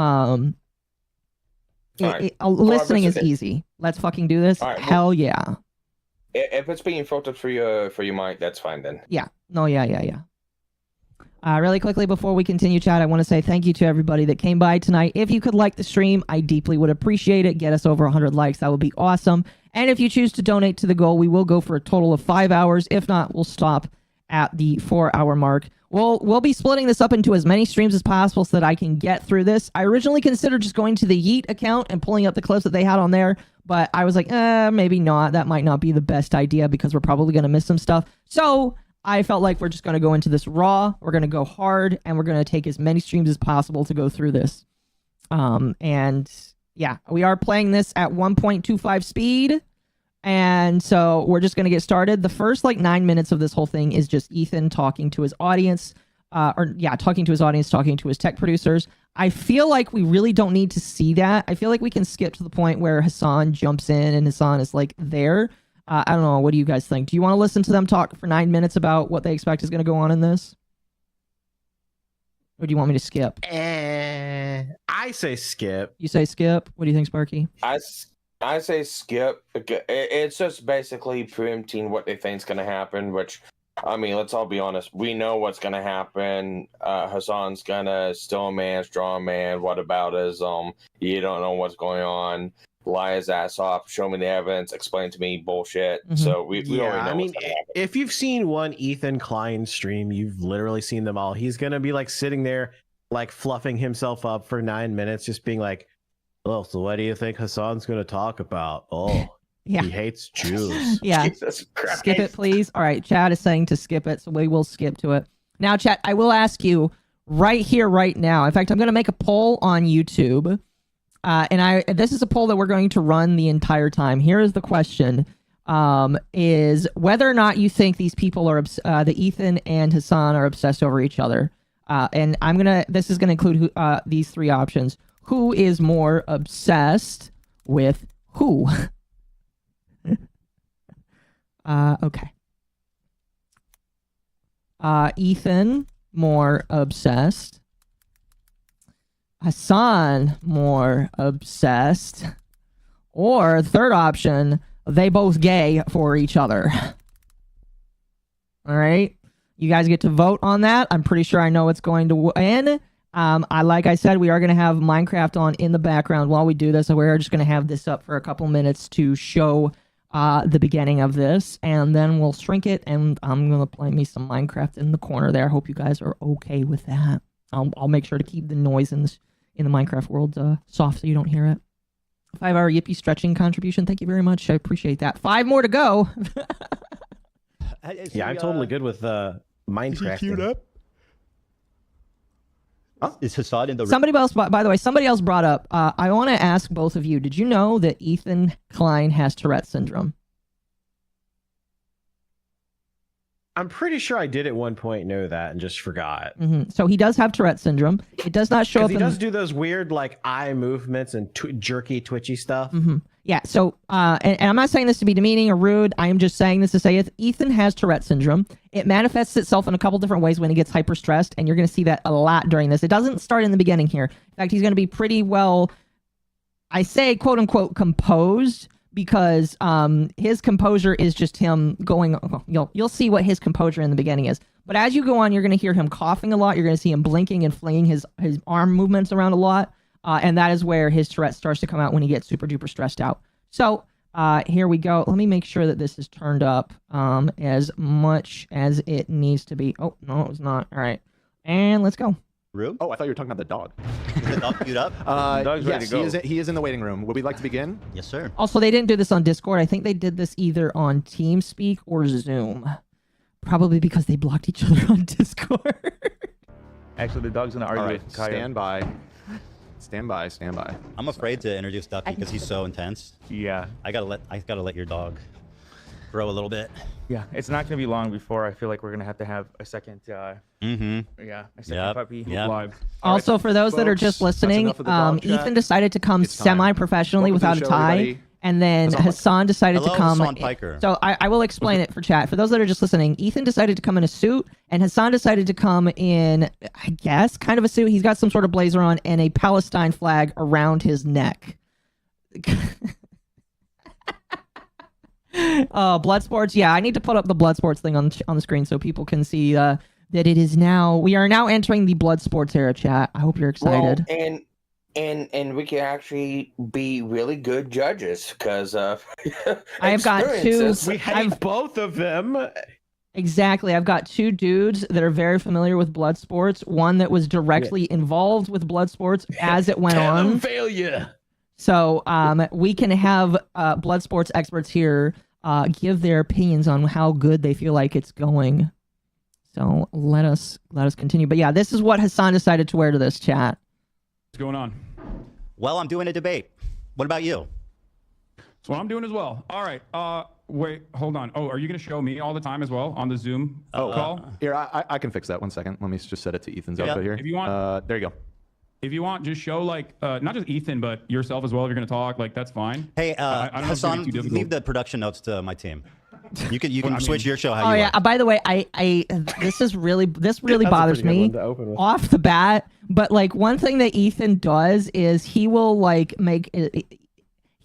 listening is easy. Let's fucking do this. Right, hell yeah. If it's being filtered for your mic, that's fine then. Yeah. No. Yeah. Really quickly before we continue, chat, I want to say thank you to everybody that came by tonight. If you could like the stream, I deeply would appreciate it. Get us over 100 likes. That would be awesome. And if you choose to donate to the goal, we will go for a total of 5 hours. If not, we'll stop at the 4-hour mark. We'll be splitting this up into as many streams as possible so that I can get through this. I originally considered just going to the Yeet account and pulling up the clips that they had on there, but I was like, maybe not. That might not be the best idea because we're probably going to miss some stuff. So I felt like we're just going to go into this raw. We're going to go hard, and we're going to take as many streams as possible to go through this. And yeah, we are playing this at 1.25 speed. And so we're just going to get started. The first 9 minutes of this whole thing is just Ethan talking to his audience, talking to his tech producers. I feel like we really don't need to see that. I feel like we can skip to the point where Hasan jumps in and Hasan is there. I don't know. What do you guys think? Do you want to listen to them talk for 9 minutes about what they expect is going to go on in this? Or do you want me to skip? I say skip. You say skip? What do you think, Sparky? I say skip. It's just basically preempting what they think's going to happen, which, I mean, let's all be honest. We know what's going to happen. Hasan's going to steal a man, draw a man. What about his, you don't know what's going on. Lie his ass off, show me the evidence, explain to me bullshit. So we already know I mean, what's gonna happen. if you've seen one Ethan Klein stream, you've literally seen them all. He's going to be like sitting there, like fluffing himself up for 9 minutes, just being like, oh, so what do you think Hasan's going to talk about? Oh, Yeah. he hates Jews. Yeah. Jesus Christ. Skip it, please. All right. Chad is saying to skip it, so we will skip to it. Now, Chad, I will ask you right here, right now. In fact, I'm going to make a poll on YouTube. This is a poll that we're going to run the entire time. Here is the question. Is whether or not you think these people are, that Ethan and Hasan are obsessed over each other. And this is going to include these three options. Who is more obsessed with who? Okay. Ethan, more obsessed. Hasan, more obsessed. Or third option, they both gay for each other. All right. You guys get to vote on that. I'm pretty sure I know what's going to win. Like I said, we are going to have Minecraft on in the background while we do this. So we're just going to have this up for a couple minutes to show the beginning of this, and then we'll shrink it, and I'm going to play me some Minecraft in the corner there. I hope you guys are okay with that. I'll make sure to keep the noise in the Minecraft world soft so you don't hear it. 5-hour Yippee stretching contribution. Thank you very much. I appreciate that. 5 more to go. Yeah, I'm totally good with Minecraft. Is he queued up? Huh? Is Hasan in the... Somebody else, by the way, somebody else brought up, I want to ask both of you, did you know that Ethan Klein has Tourette syndrome? I'm pretty sure I did at one point know that and just forgot. So he does have Tourette syndrome. It does not show up He does do those weird like eye movements and jerky, twitchy stuff. Yeah, so, and I'm not saying this to be demeaning or rude. I am just saying this to say if Ethan has Tourette syndrome. It manifests itself in a couple different ways when he gets hyper stressed, and you're going to see that a lot during this. It doesn't start in the beginning here. In fact, he's going to be pretty well, I say, quote unquote, composed, because his composure is just him going. You'll see what his composure in the beginning is. But as you go on, you're going to hear him coughing a lot. You're going to see him blinking and flinging his arm movements around a lot. And that is where his Tourette starts to come out when he gets super duper stressed out. So here we go. Let me make sure that this is turned up as much as it needs to be. Oh, no, it was not. All right. And let's go. Room? Oh, I thought you were talking about the dog. Is the dog queued up? Dog's ready to go. He is in the waiting room. Would we like to begin? Yes, sir. Also, they didn't do this on Discord. I think they did this either on TeamSpeak or Zoom. Probably because they blocked each other on Discord. Actually, the dog's going to argue with Kaya. Stand by. I'm afraid to introduce Ducky because he's so intense. Yeah. I gotta let your dog grow a little bit. Yeah, it's not going to be long before I feel like we're going to have a second, a second puppy. Live. Also, for those that are just listening, Ethan decided to come semi-professionally without a tie. Everybody. And then Hasan decided to come. Hasan Piker. So I will explain it for chat. For those that are just listening, Ethan decided to come in a suit, and Hasan decided to come in, I guess, kind of a suit. He's got some sort of blazer on and a Palestine flag around his neck. Blood sports. Yeah, I need to put up the blood sports thing on the screen so people can see that it is now. We are now entering the blood sports era. Chat. I hope you're excited. Well, and we can actually be really good judges because I have got two. We have both of them. Exactly. I've got two dudes that are very familiar with blood sports. One that was directly involved with blood sports as it went on. Failure. So we can have blood sports experts here give their opinions on how good they feel like it's going. So let us continue. But yeah, this is what Hasan decided to wear to this chat. What's going on? Well, I'm doing a debate. What about you? That's what I'm doing as well. All right. Wait, hold on. Oh, are you going to show me all the time as well on the Zoom call? Here, I can fix that. 1 second. Let me just set it to Ethan's output here. If you want, there you go. If you want, just show like not just Ethan, but yourself as well. If you're going to talk, like that's fine. Hey, I don't know if it's Hasan, too difficult. leave the production notes to my team. You can switch your show how Oh you yeah. want. By the way, this really bothers me off the bat. But like one thing that Ethan does is he will like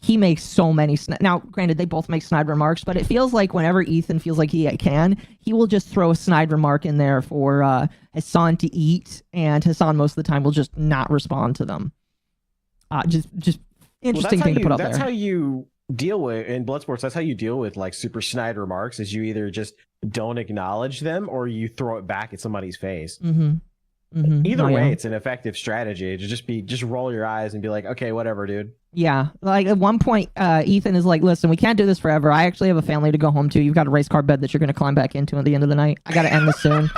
he makes so many now granted they both make snide remarks, but it feels like whenever Ethan feels like he can, he will just throw a snide remark in there for Hasan to eat, and Hasan most of the time will just not respond to them. Just interesting thing to put out there. That's how you deal with in Bloodsports. That's how you deal with like super snide remarks, is you either just don't acknowledge them or you throw it back at somebody's face. Either way, it's an effective strategy to just roll your eyes and be like, okay, whatever, dude. Yeah, like at one point, Ethan is like, listen, we can't do this forever. I actually have a family to go home to. You've got a race car bed that you're going to climb back into at the end of the night. I got to end this soon.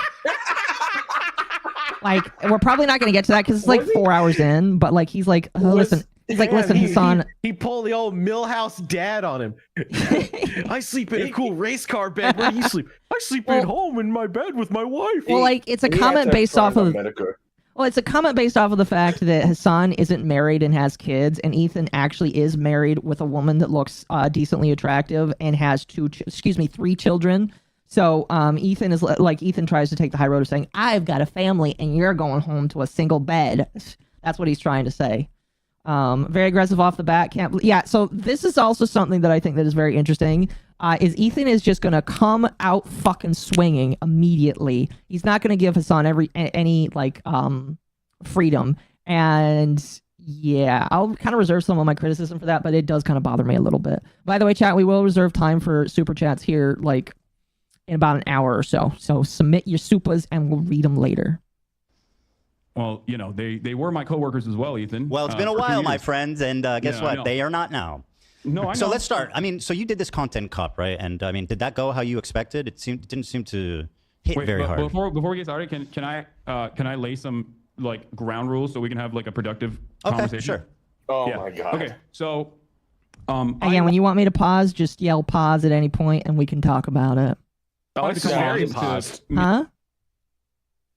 Like, we're probably not going to get to that because it's like 4 hours in, but like, he's like, oh, listen. He's like, listen, Hasan. He pulled the old Millhouse dad on him. I sleep in a cool race car bed. Where do you sleep? I sleep at home in my bed with my wife. Well, like, it's a comment based off of... Well, it's a comment based off of the fact that Hasan isn't married and has kids, and Ethan actually is married with a woman that looks decently attractive and has 3 children. So Ethan is like, Ethan tries to take the high road of saying, I've got a family and you're going home to a single bed. That's what he's trying to say. Very aggressive off the bat. Yeah, so this is also something that I think that is very interesting. Is Ethan is just gonna come out fucking swinging immediately. He's not gonna give Hasan any like freedom. And yeah, I'll kind of reserve some of my criticism for that, but it does kind of bother me a little bit. By the way, chat, we will reserve time for super chats here, like in about an hour or so. So submit your supas and we'll read them later. Well, you know, they were my coworkers as well, Ethan. Well, it's been a while, my friends, and guess what? They are not now. No, I know. So let's start. I mean, so you did this content cup, right? And I mean, did that go how you expected? It didn't seem to hit very hard. Before we get started, can I lay some like ground rules so we can have like a productive conversation? Sure. Oh my god. Okay, so again, when you want me to pause, just yell pause at any point and we can talk about it. Oh, it's very paused. Huh?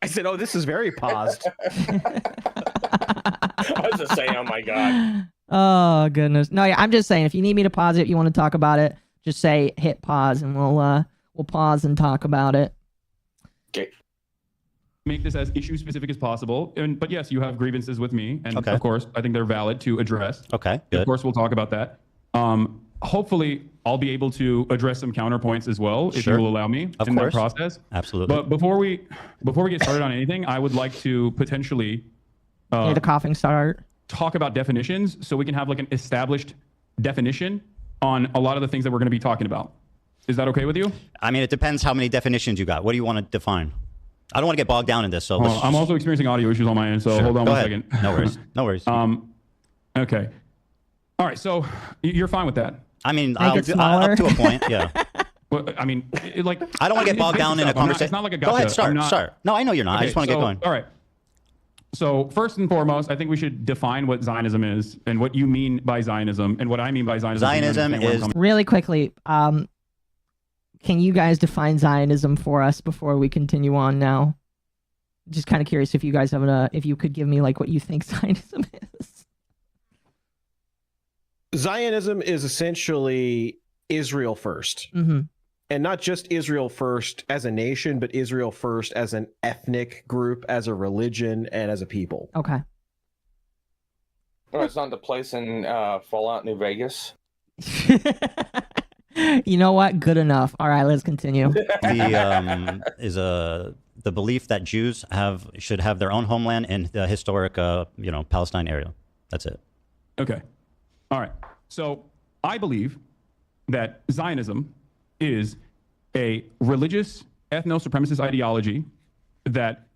I said, oh, this is very paused. I was just saying, oh my god. Oh goodness. No, yeah, I'm just saying, if you need me to pause it, you want to talk about it, just say hit pause and we'll pause and talk about it. Okay. Make this as issue specific as possible. But yes, you have grievances with me, and of course, I think they're valid to address. Okay. Good. Of course, we'll talk about that. Hopefully, I'll be able to address some counterpoints as well, if you will allow me in that process. Absolutely. But before we get started on anything, I would like to potentially the coughing start. Talk about definitions, so we can have like an established definition on a lot of the things that we're going to be talking about. Is that okay with you? I mean, it depends how many definitions you got. What do you want to define? I don't want to get bogged down in this. So I'm also experiencing audio issues on my end, so hold on one second. No worries. No worries. Okay. All right. So you're fine with that? I mean, up to a point. Yeah. Well, I mean, like, I don't want to get bogged down in a conversation. It's not like a gotcha. Go ahead. Start. No, I know you're not. Okay, I just want to get going. All right. So first and foremost, I think we should define what Zionism is and what you mean by Zionism and what I mean by Zionism. Zionism is really quickly. Can you guys define Zionism for us before we continue on now? Just kind of curious if you guys have if you could give me like what you think Zionism is. Zionism is essentially Israel first. Mm-hmm. And not just Israel first as a nation, but Israel first as an ethnic group, as a religion, and as a people. Okay. Oh, it's not the place in Fallout New Vegas. You know what? Good enough. All right, let's continue. The belief that Jews should have their own homeland in the historic, Palestine area. That's it. Okay. All right. So I believe that Zionism is a religious ethno-supremacist ideology that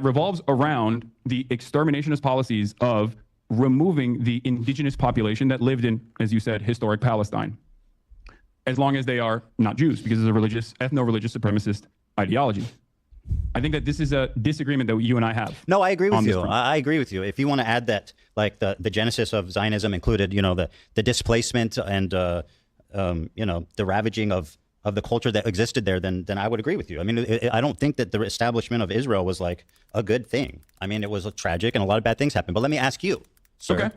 revolves around the exterminationist policies of removing the indigenous population that lived in, as you said, historic Palestine, as long as they are not Jews, because it's a religious, ethno-religious supremacist ideology. I think that this is a disagreement that you and I have. No, I agree with you. I agree with you. If you want to add that, like the genesis of Zionism included, the displacement and the ravaging of the culture that existed there, then I would agree with you. I mean, I don't think that the establishment of Israel was like a good thing. I mean, it was tragic and a lot of bad things happened. But let me ask you, sir.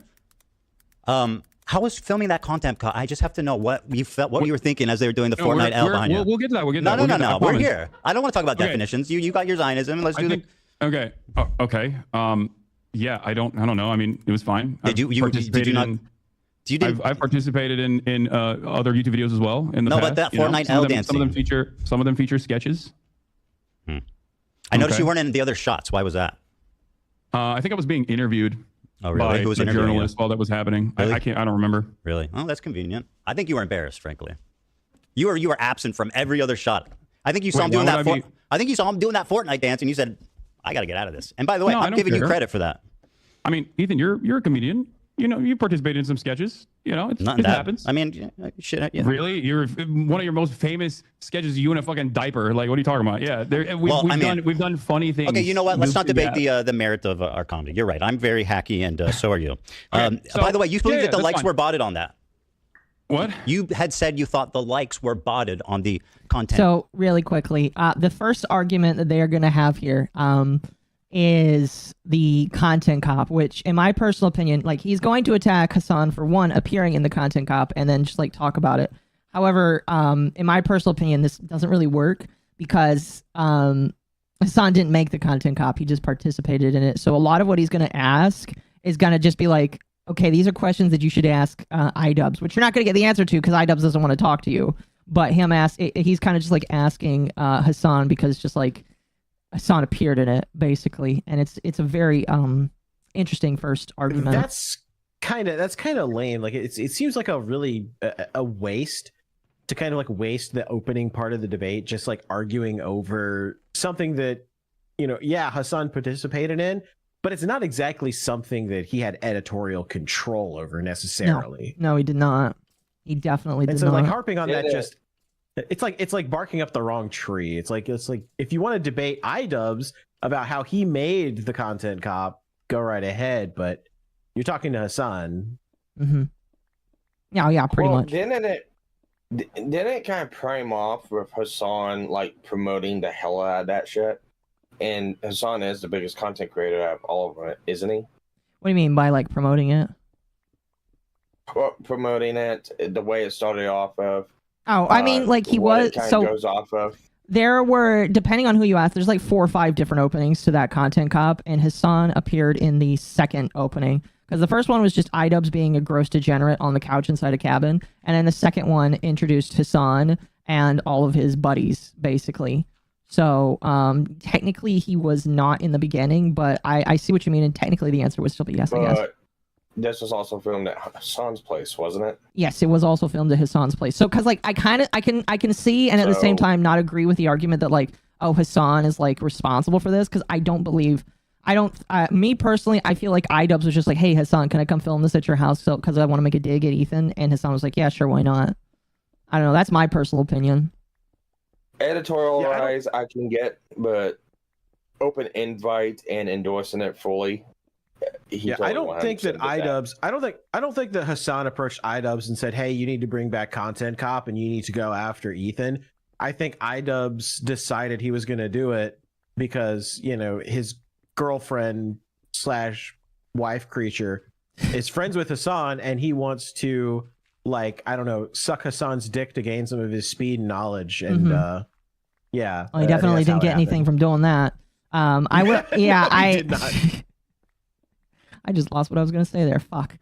Okay. How was filming that content? I just have to know what you were thinking as they were doing the Fortnite L behind you. We'll get to that. We'll get to that. No. We're here. I don't want to talk about definitions. You got your Zionism. Let's do Okay. Okay. Yeah, I don't know. I mean, it was fine. Did you not? I've participated in other YouTube videos as well in the past. No, but that Fortnite L dancing. Some of them feature sketches. I noticed you weren't in the other shots. Why was that? I think I was being interviewed. Oh, really? By Who was a interviewing journalist while that was happening. Really? I don't remember. Really? Oh, that's convenient. I think you were embarrassed, frankly. You were absent from every other shot. I think you saw him doing that. I think you saw him doing that Fortnite dance, and you said, "I got to get out of this." And by the way, I'm giving you credit for that. I mean, Ethan, you're a comedian. You know, you participated in some sketches. You know, it happens. I mean, shit. Yeah. Really? You're one of your most famous sketches. You in a fucking diaper. Like, what are you talking about? Yeah. We've done funny things. Okay, you know what? Let's not debate the merit of our comedy. You're right. I'm very hacky, and so are you. By the way, you believe that the likes were botted on that. What? You had said you thought the likes were botted on the content. So really quickly, the first argument that they are going to have here is the content cop, which in my personal opinion, like he's going to attack Hasan for one, appearing in the content cop and then just like talk about it. However, in my personal opinion, this doesn't really work because Hasan didn't make the content cop. He just participated in it. So a lot of what he's going to ask is going to just be like, okay, these are questions that you should ask iDubbbz, which you're not going to get the answer to because iDubbbz doesn't want to talk to you. But he's kind of just like asking Hasan because just like Hasan appeared in it basically, and it's a very interesting first argument. That's kind of lame. Like it seems like a really a waste to kind of like waste the opening part of the debate just like arguing over something that, you know, yeah, Hasan participated in, but it's not exactly something that he had editorial control over necessarily. No, he did not. He definitely did not. And so like harping on that just it's like barking up the wrong tree. It's like if you want to debate iDubbbz about how he made the content cop, go right ahead, but you're talking to Hasan. Mm-hmm. Yeah, pretty much. Didn't it kind of prime off with Hasan like promoting the hell out of that shit? And Hasan is the biggest content creator out of all of them, isn't he? What do you mean by like promoting it? Promoting it, the way it started off of. Oh, I mean, like he was so goes off of. There were, depending on who you ask, there's like 4 or 5 different openings to that content cop, and Hasan appeared in the second opening because the first one was just iDubbbz being a gross degenerate on the couch inside a cabin, and then the second one introduced Hasan and all of his buddies basically. So technically he was not in the beginning, but I see what you mean, and technically the answer would still be yes, I guess. This was also filmed at Hasan's place, wasn't it? Yes, it was also filmed at Hasan's place. So, because like I can see, and at the same time not agree with the argument that like, oh, Hasan is like responsible for this, because me personally, I feel like iDubbbz was just like, hey Hasan, can I come film this at your house? So, because I want to make a dig at Ethan, and Hasan was like, yeah, sure, why not? I don't know. That's my personal opinion. Editorial-wise, I can get, but open invite and endorsing it fully. I don't think that iDubbbz. I don't think that Hasan approached iDubbbz and said, "Hey, you need to bring back Content Cop and you need to go after Ethan." I think iDubbbz decided he was going to do it because, you know, his girlfriend / wife creature is friends with Hasan, and he wants to, like, I don't know, suck Hasan's dick to gain some of his speed and knowledge. And yeah, well, he definitely didn't get anything from doing that. I did not. I just lost what I was going to say there. Fuck.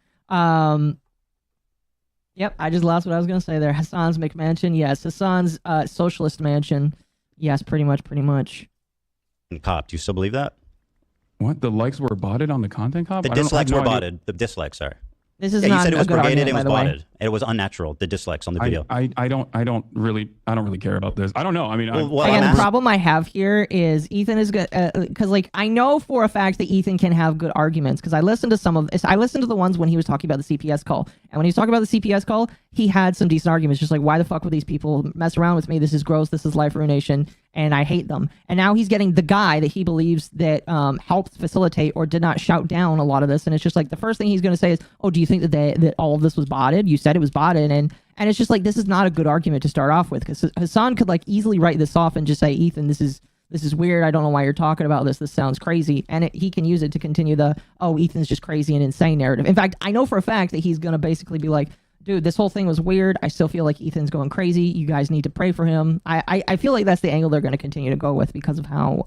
Yep, I just lost what I was going to say there. Hasan's McMansion, yes. Hasan's socialist mansion, yes, pretty much. Cop, do you still believe that? What? The likes were botted on the content cop? The dislikes were botted. The dislikes, sorry. This is you not said it was a good brigaded argument, and it was by the way. botted. It was unnatural, the dislikes on the video. I don't really care about this. I don't know. I mean, Again, the problem I have here is Ethan is good because, like, I know for a fact that Ethan can have good arguments because I listened to some of this. I listened to the ones when he was talking about the CPS call, and when he was talking about the CPS call, he had some decent arguments. Just like, why the fuck would these people mess around with me? This is gross. This is life ruination, and I hate them. And now he's getting the guy that he believes that helped facilitate or did not shout down a lot of this, and it's just like the first thing he's going to say is, "Oh, do you think that all of this was botted? You said it was botted," and it's just like, this is not a good argument to start off with because Hasan could like easily write this off and just say, Ethan, this is weird. I don't know why you're talking about this. This sounds crazy. And he can use it to continue the, oh, Ethan's just crazy and insane narrative. In fact, I know for a fact that he's going to basically be like, dude, this whole thing was weird. I still feel like Ethan's going crazy. You guys need to pray for him. I feel like that's the angle they're going to continue to go with because of how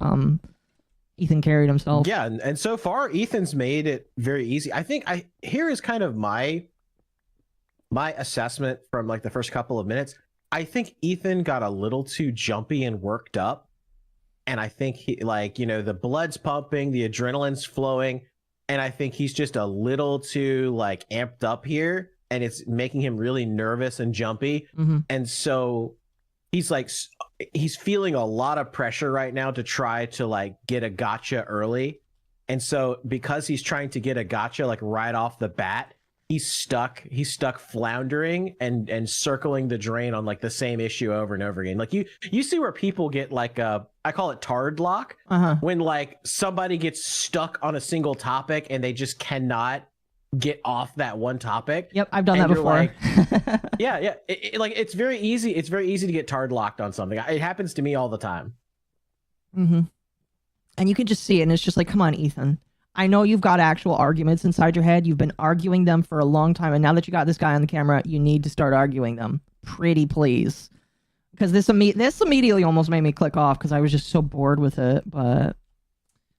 Ethan carried himself. Yeah, and so far Ethan's made it very easy. I think here is kind of my assessment from like the first couple of minutes. I think Ethan got a little too jumpy and worked up, and I think he, like, you know, the blood's pumping, the adrenaline's flowing, and I think he's just a little too like amped up here, and it's making him really nervous and jumpy. And so he's feeling a lot of pressure right now to try to like get a gotcha early. And so because he's trying to get a gotcha like right off the bat, he's stuck floundering and circling the drain on like the same issue over and over again. Like you see where people get like I call it tard lock, when like somebody gets stuck on a single topic and they just cannot get off that one topic. Yep, I've done that before. Like, yeah. It's very easy. It's very easy to get tard locked on something. It happens to me all the time. And you can just see it, and it's just like, come on, Ethan. I know you've got actual arguments inside your head. You've been arguing them for a long time, and now that you got this guy on the camera, you need to start arguing them. Pretty please. Because this immediately almost made me click off because I was just so bored with it, but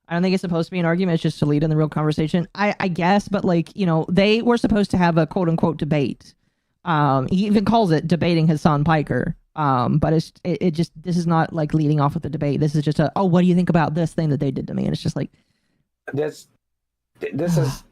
I don't think it's supposed to be an argument. It's just to lead in the real conversation. I guess, but like, you know, they were supposed to have a quote unquote debate. He even calls it debating his son Piker. But it just, this is not like leading off with the debate. This is just what do you think about this thing that they did to me? And it's just like, this is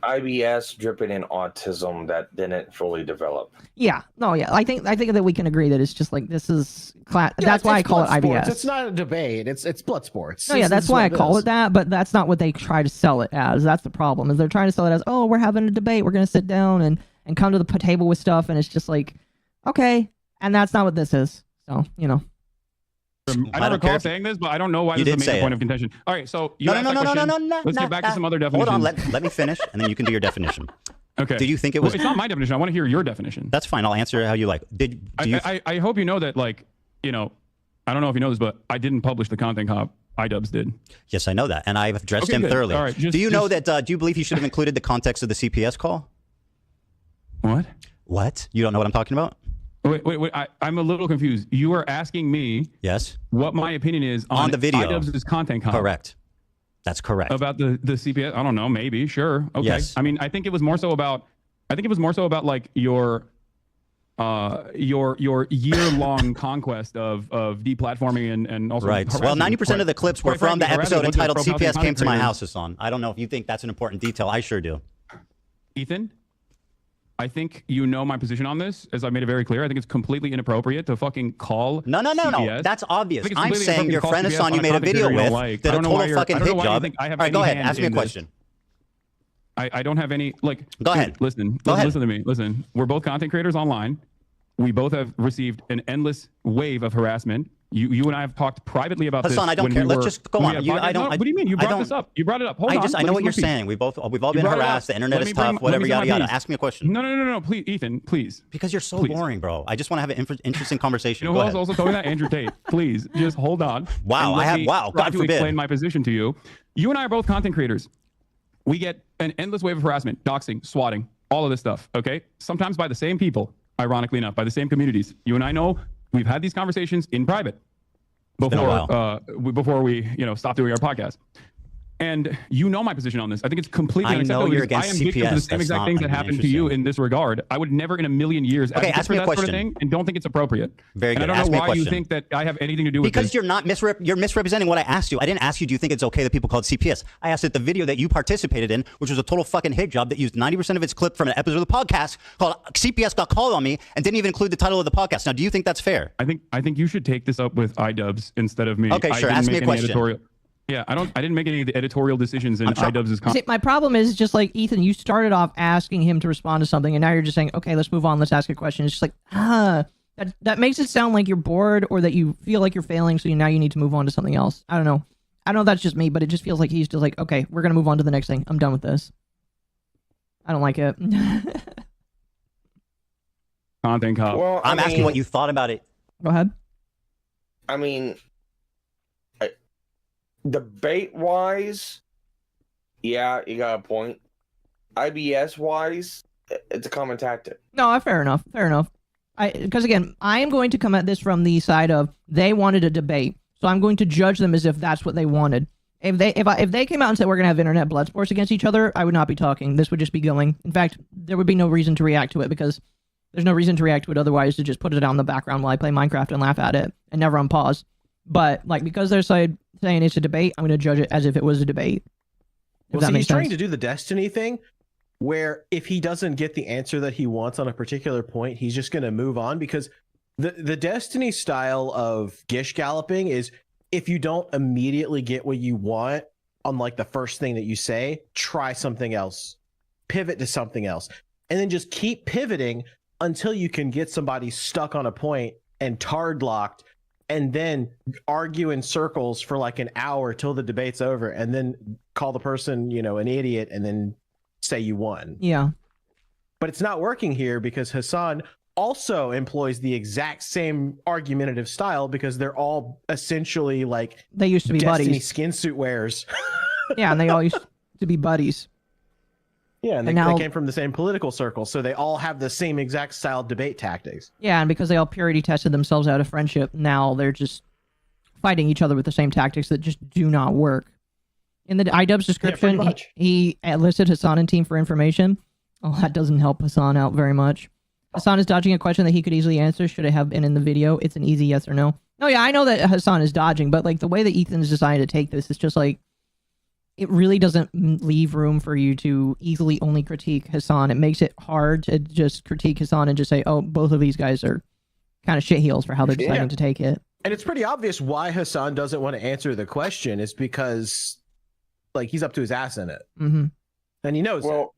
IBS dripping in autism that didn't fully develop. Yeah, no, yeah. I think that we can agree that it's just like, this is that's why I call it IBS. It's not a debate. It's blood sports. No, yeah, that's why I call it that. But that's not what they try to sell it as. That's the problem. Is they're trying to sell it as, oh, we're having a debate. We're gonna sit down and come to the table with stuff, and it's just like, okay, and that's not what this is. So you know. I don't recall saying this, but I don't know why this is a major point of contention. All right, so you asked that question. Let's get back to some other definitions. Hold on, let me finish, and then you can do your definition. Okay. Did you think it was? Well, it's not my definition. I want to hear your definition. That's fine. I'll answer it how you like. I hope you know that, like, you know, I don't know if you know this, but I didn't publish the content cop. iDubbbz did. Yes, I know that, and I've addressed him good. thoroughly. All right, do you know that? Do you believe he should have included the context of the CPS call? What? What? You don't know what I'm talking about? Wait. I'm a little confused. You are asking me, yes, what my opinion is on the video. iDubbbz's content cop. Correct. That's correct. About the CPS. I don't know. Maybe. Sure. Okay. Yes. I mean, I think it was more so about like your year-long conquest of deplatforming and also right. Well, 90% of the clips were from the episode entitled "CPS Came to My House," Hasan. I don't know if you think that's an important detail. I sure do. Ethan, I think you know my position on this, as I made it very clear. I think it's completely inappropriate to fucking call No. CPS. That's obvious. I'm saying your friend Hasan you made a video with did a total fucking hit job. All right, go ahead. Ask me a question. I don't have any, like... Go ahead. Listen to me. Listen, we're both content creators online. We both have received an endless wave of harassment. You and I have talked privately about Hasan, this. I don't care. Let's just go on. What do you mean? You brought this up. You brought it up. Hold on. I know what you're saying. We've all been harassed. The internet is tough. Whatever, yada yada. Ask me a question. No. Please, Ethan, please. Because you're so boring, bro. I just want to have an interesting conversation. You know who else also told me that? Andrew Tate. Please, just hold on. Wow. God forbid. Explain my position to you. You and I are both content creators. We get an endless wave of harassment, doxing, swatting, all of this stuff. Okay. Sometimes by the same people. Ironically enough, by the same communities. You and I know we've had these conversations in private before we stop doing our podcast. And you know my position on this. I think it's completely unacceptable. I know you're against I am victim to the same exact things that happened to you in this regard. I would never in a million years ask me a question. Sort of thing and don't think it's appropriate. Very good. And I don't know why you think that I have anything to do with this. Because you're misrepresenting what I asked you. I didn't ask you, do you think it's okay that people called CPS? I asked that the video that you participated in, which was a total fucking hit job that used 90% of its clip from an episode of the podcast called CPS Got Called on Me and didn't even include the title of the podcast. Now, do you think that's fair? I think you should take this up with iDubbbz instead of me. Okay, sure. Ask me a question. Yeah, I didn't make any of the editorial decisions in iDubbbz's content. My problem is just like, Ethan, you started off asking him to respond to something, and now you're just saying, okay, let's move on, let's ask a question. It's just like, that makes it sound like you're bored or that you feel like you're failing, so now you need to move on to something else. I don't know. I know that's just me, but it just feels like he's just like, okay, we're going to move on to the next thing. I'm done with this. I don't like it. Content cop. Well, I'm asking what you thought about it. Go ahead. I mean, debate wise, yeah, you got a point. IBS wise, it's a common tactic. No, fair enough. Because again, I am going to come at this from the side of they wanted a debate, so I'm going to judge them as if that's what they wanted. If they came out and said we're gonna have internet blood sports against each other, I would not be talking. This would just be going. In fact, there would be no reason to react to it because there's no reason to react to it otherwise to just put it on the background while I play Minecraft and laugh at it and never on pause. But like because they're saying it's a debate, I'm gonna judge it as if it was a debate. Well, see, he's trying to do the Destiny thing, where if he doesn't get the answer that he wants on a particular point, he's just gonna move on because the Destiny style of gish galloping is if you don't immediately get what you want on like the first thing that you say, try something else, pivot to something else, and then just keep pivoting until you can get somebody stuck on a point and tard locked, and then argue in circles for like an hour till the debate's over, and then call the person, you know, an idiot, and then say you won. Yeah. But it's not working here because Hasan also employs the exact same argumentative style because they're all essentially like they used to be Destiny buddies. Skin suit wearers. Yeah, and they all used to be buddies. Yeah, and now, they came from the same political circle, so they all have the same exact style debate tactics. Yeah, and because they all purity tested themselves out of friendship, now they're just fighting each other with the same tactics that just do not work. In the iDubbbz description, he listed Hasan and team for information. Oh, that doesn't help Hasan out very much. Hasan is dodging a question that he could easily answer. Should it have been in the video? It's an easy yes or no. No, yeah, I know that Hasan is dodging, but like the way that Ethan's decided to take this is just like, it really doesn't leave room for you to easily only critique Hasan. It makes it hard to just critique Hasan and just say, oh, both of these guys are kind of shitheels for how they're deciding to take it. And it's pretty obvious why Hasan doesn't want to answer the question is because like he's up to his ass in it. Mm-hmm. And he knows it.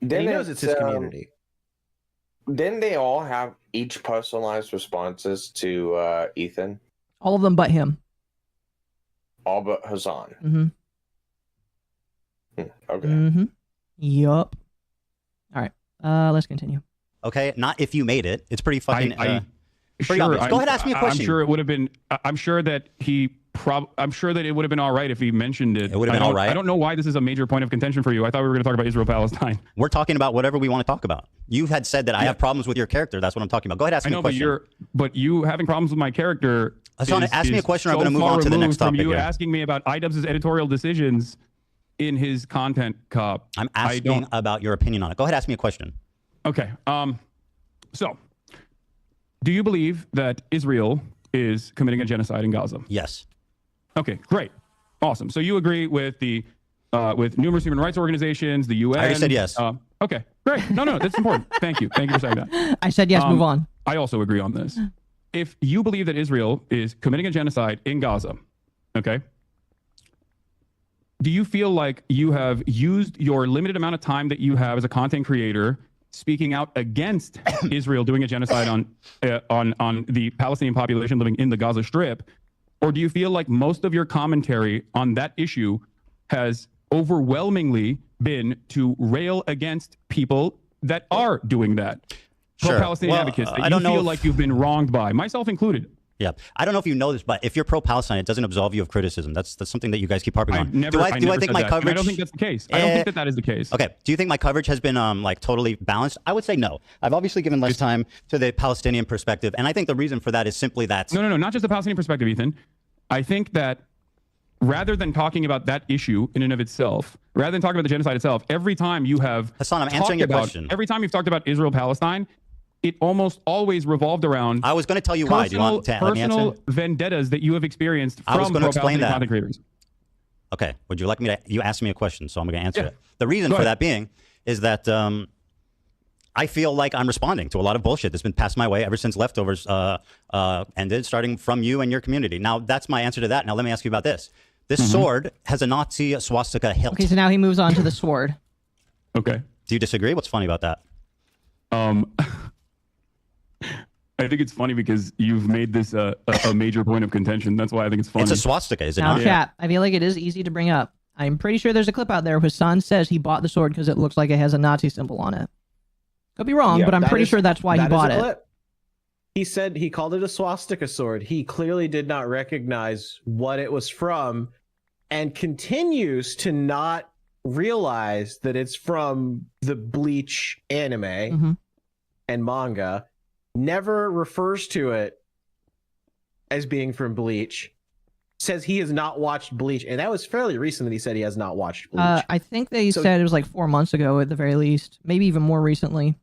And he knows it's his community. Didn't they all have each personalized responses to Ethan? All of them but him. All but Hasan. Mm-hmm. Okay. Mm-hmm. Yup. All right. Let's continue. Okay, not if you made it. It's pretty fucking. Pretty Sure, obvious. Go ahead, ask me a question. I'm sure it would have been. I'm sure that I'm sure that it would have been all right if he mentioned it. It would have been all right. I don't know why this is a major point of contention for you. I thought we were going to talk about Israel-Palestine. We're talking about whatever we want to talk about. You had said that I have problems with your character. That's what I'm talking about. Go ahead, ask me a question. But you having problems with my character. Hasan, ask me a question. Or I'm going to move on to the next topic. You asking me about iDubbbz's editorial decisions in his content cop. I'm asking about your opinion on it. Go ahead, ask me a question. Okay. So, do you believe that Israel is committing a genocide in Gaza? Yes. Okay, great. Awesome. So you agree with the with numerous human rights organizations, the UN? I already said yes. Okay, great. No, that's important. Thank you. Thank you for saying that. I said yes, move on. I also agree on this. If you believe that Israel is committing a genocide in Gaza, okay, do you feel like you have used your limited amount of time that you have as a content creator speaking out against Israel doing a genocide on the Palestinian population living in the Gaza Strip? Or do you feel like most of your commentary on that issue has overwhelmingly been to rail against people that are doing that? Sure. Pro-Palestinian advocates that you feel like you've been wronged by, myself included. Yeah, I don't know if you know this, but if you're pro-Palestine, it doesn't absolve you of criticism. That's something that you guys keep harping on. Do I think my coverage? I don't think that's the case. I don't think that is the case. Okay. Do you think my coverage has been like totally balanced? I would say no. I've obviously given less time to the Palestinian perspective, and I think the reason for that is simply that. No, not just the Palestinian perspective, Ethan. I think that rather than talking about that issue in and of itself, rather than talking about the genocide itself, every time you have Hasan, I'm answering your question. Every time you've talked about Israel-Palestine, it almost always revolved around. I was going to tell you why. Do you want to let me answer? Personal vendettas that you have experienced from pro-Palestinian content creators. Okay. Would you like me to? You asked me a question, so I'm going to answer it. The reason for that being is that I feel like I'm responding to a lot of bullshit that's been passed my way ever since Leftovers ended, starting from you and your community. Now, that's my answer to that. Now, let me ask you about this. This sword has a Nazi swastika hilt. Okay, so now he moves on to the sword. Okay. Do you disagree? What's funny about that? I think it's funny because you've made this a major point of contention. That's why I think it's funny. It's a swastika, is it now, not? Chat, I feel like it is easy to bring up. I'm pretty sure there's a clip out there where Hasan says he bought the sword because it looks like it has a Nazi symbol on it. Could be wrong, but I'm pretty sure that's why he bought it. He said he called it a swastika sword. He clearly did not recognize what it was from and continues to not realize that it's from the Bleach anime and manga. Never refers to it as being from Bleach. says he has not watched Bleach, and that was fairly recent that he said he has not watched Bleach. I think they said it was like 4 months ago at the very least, maybe even more recently.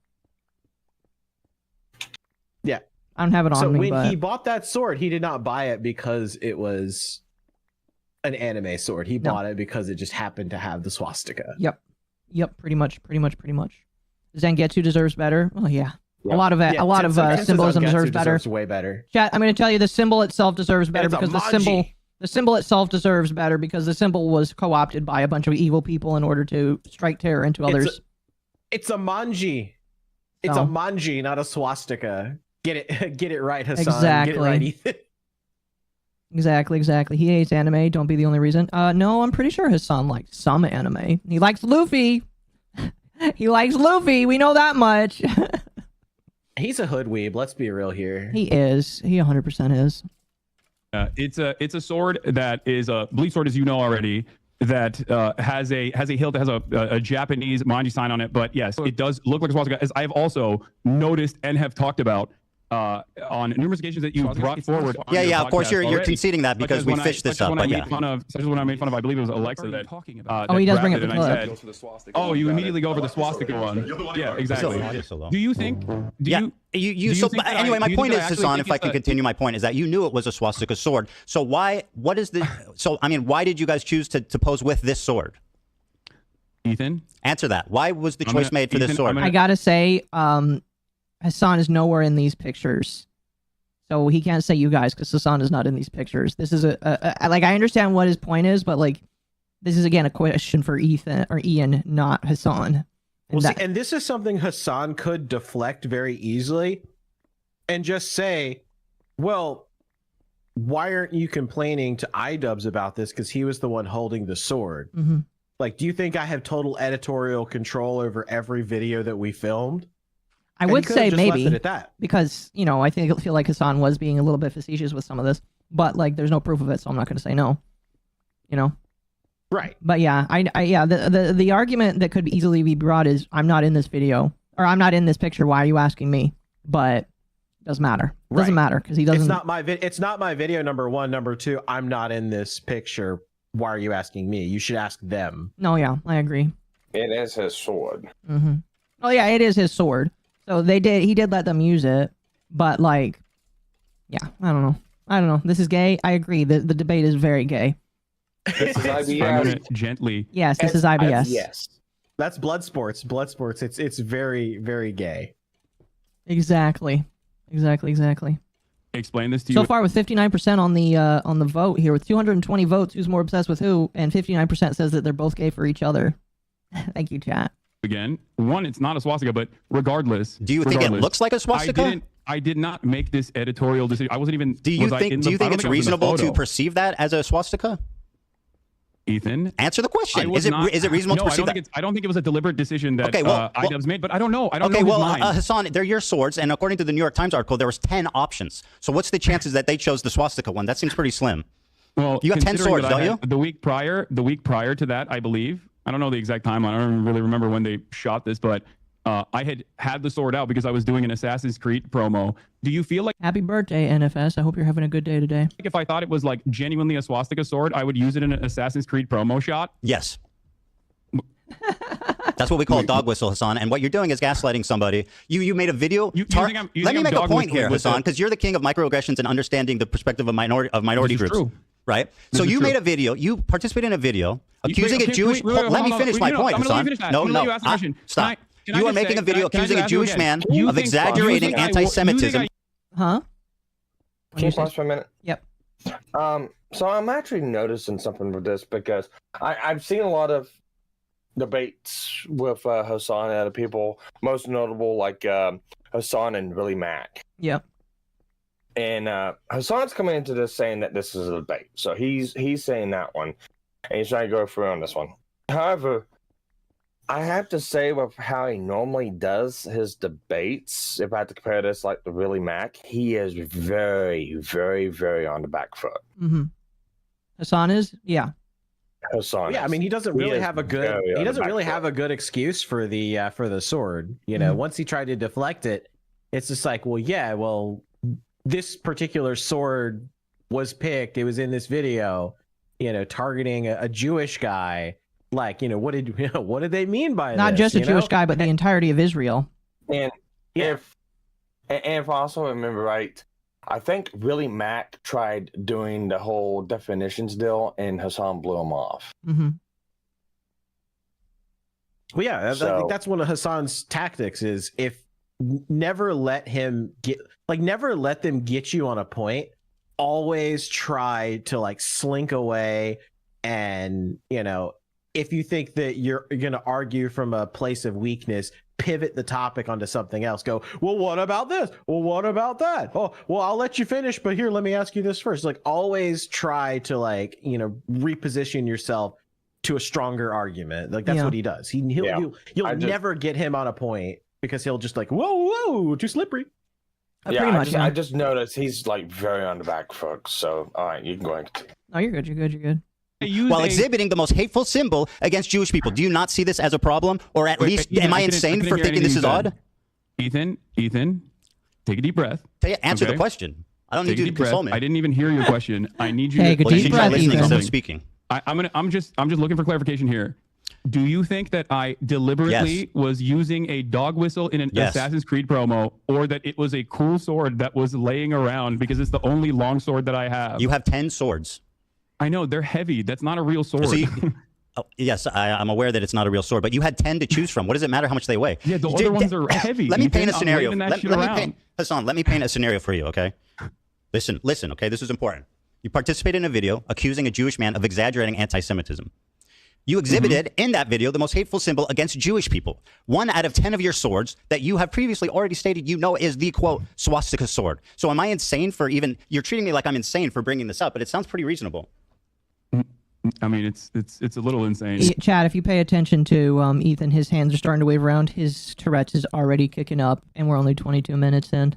Yeah, I don't have it on so me. when but... he bought that sword, he did not buy it because it was an anime sword. He bought it because it just happened to have the swastika. Yep, pretty much. Zangetsu deserves better. Oh yeah. Yeah. A lot of symbolism deserves better. Way better. Chat, I'm going to tell you the symbol itself deserves better because the symbol itself deserves better because the symbol was co-opted by a bunch of evil people in order to strike terror into others. It's a manji. It's a manji, not a swastika. Get it right, Hasan. Exactly. Get it right, Ethan. Exactly. He hates anime. Don't be the only reason. No, I'm pretty sure Hasan likes some anime. He likes Luffy. He likes Luffy. We know that much. He's a hood weeb. Let's be real here. He is. He 100% is. It's a sword that is a Bleach sword, as you know already. That has a hilt that has a Japanese manji sign on it. But yes, it does look like a swastika, as I've also noticed and have talked about on numerous occasions that you brought forward. Yeah, of course you're conceding that because we fished this up. But yeah, such as when I made fun of, I believe it was Alexa that. Oh, he does bring up the clip. Oh, you immediately go over the swastika one. Yeah, exactly. Do you think? Anyway, my point is, Hasan, if I can continue my point, is that you knew it was a swastika sword. So why did you guys choose to pose with this sword? Ethan? Answer that. Why was the choice made for this sword? I gotta say, Hasan is nowhere in these pictures. So he can't say you guys because Hasan is not in these pictures. This is like, I understand what his point is, but like, this is again a question for Ethan or Ian, not Hasan. And this is something Hasan could deflect very easily and just say, well, why aren't you complaining to iDubbbz about this? Because he was the one holding the sword. Mm-hmm. Like, do you think I have total editorial control over every video that we filmed? I would say maybe, left it at that. Because, I feel like Hasan was being a little bit facetious with some of this, but like, there's no proof of it, so I'm not going to say no. Right. But yeah, the argument that could easily be brought is, I'm not in this video, or I'm not in this picture. Why are you asking me? But it doesn't matter. It doesn't matter because he doesn't. It's not my video. Number one. Number two, I'm not in this picture. Why are you asking me? You should ask them. No, yeah, I agree. It is his sword. Mm-hmm. Oh yeah, it is his sword. So he did let them use it, but like, yeah, I don't know. This is gay. I agree. The debate is very gay. This is IBS. Gently. Yes, this is IBS. Yes. That's blood sports. It's very, very gay. Exactly. Explain this to you. So far, with 59% on the vote here, with 220 votes, who's more obsessed with who? And 59% says that they're both gay for each other. Thank you, chat. Again, it's not a swastika, but regardless. Do you think it looks like a swastika? I did not make this editorial decision. I wasn't even. Do you think it's reasonable to perceive that as a swastika? Ethan, answer the question. Is it reasonable to perceive that? I don't think it was a deliberate decision that iDubbbz made, but I don't know. I don't know. Okay, well, Hasan, they're your swords, and according to the New York Times article, there was 10 options. So what's the chances that they chose the swastika one? That seems pretty slim. Well, you got 10 swords, don't you? The week prior to that, I believe. I don't know the exact timeline. I don't really remember when they shot this, but I had the sword out because I was doing an Assassin's Creed promo. Do you feel like... Happy birthday, NFS. I hope you're having a good day today. If I thought it was like genuinely a swastika sword, I would use it in an Assassin's Creed promo shot? Yes. That's what we call a dog whistle, Hasan. And what you're doing is gaslighting somebody. You made a video. Let me make a point here, Hasan, because you're the king of microaggressions and understanding the perspective of minority groups. True. Right? So you made a video. You participated in a video accusing a Jewish... Let me finish my point, Hasan. No. Stop. You are making a video accusing a Jewish man of exaggerating anti-Semitism. Huh? Can you pause for a minute? Yep. So I'm actually noticing something with this because I've seen a lot of debates with Hasan and other people, most notable like Hasan and Really Mac. Yep. And Hasan's coming into this saying that this is a debate. So he's saying that one, and he's trying to go through on this one. However, I have to say with how he normally does his debates, if I have to compare this like to Really Mac, he is very, very, very on the back foot. Mm-hmm. Hasan is? Yeah. Hasan. Yeah, I mean, he doesn't really have a good. He doesn't really have a good excuse for the sword. You know, once he tried to deflect it, it's just like, well, yeah, well, this particular sword was picked. It was in this video, targeting a Jewish guy. Like, what did they mean by Not this, just a Jewish guy, but the entirety of Israel. And if I also remember right, I think Willie Mack tried doing the whole definitions deal, and Hasan blew him off. Mm-hmm. Well, yeah, I think that's one of Hasan's tactics is never let them get you on a point. Always try to like slink away, and if you think that you're going to argue from a place of weakness, pivot the topic onto something else. Go, well, what about this? Well, what about that? Oh, well, I'll let you finish, but here, let me ask you this first. Like, always try to reposition yourself to a stronger argument. Like, that's what he does. You'll never get him on a point because he'll just like, whoa, too slippery. I just noticed he's like very on the back foot. So, all right, you can go ahead. Oh, you're good. You're good. While exhibiting the most hateful symbol against Jewish people. Do you not see this as a problem? Or at least, am I insane for thinking this is odd? Ethan, take a deep breath. Answer the question. I don't need you to console me. I didn't even hear your question. I need you to take a deep breath, listening instead of speaking. I'm just looking for clarification here. Do you think that I deliberately was using a dog whistle in an Assassin's Creed promo, or that it was a cool sword that was laying around because it's the only long sword that I have? You have 10 swords. I know, they're heavy. That's not a real sword. Yes, I'm aware that it's not a real sword, but you had 10 to choose from. What does it matter how much they weigh? Yeah, the other ones are heavy. Let me paint a scenario. Hasan, let me paint a scenario for you, okay? Listen, okay? This is important. You participated in a video accusing a Jewish man of exaggerating anti-Semitism. You exhibited in that video the most hateful symbol against Jewish people. 1 out of 10 of your swords that you have previously already stated is the, quote, swastika sword. So am I insane for you're treating me like I'm insane for bringing this up, but it sounds pretty reasonable. I mean, it's a little insane. Chad, if you pay attention to Ethan, his hands are starting to wave around. His Tourette's is already kicking up, and we're only 22 minutes in.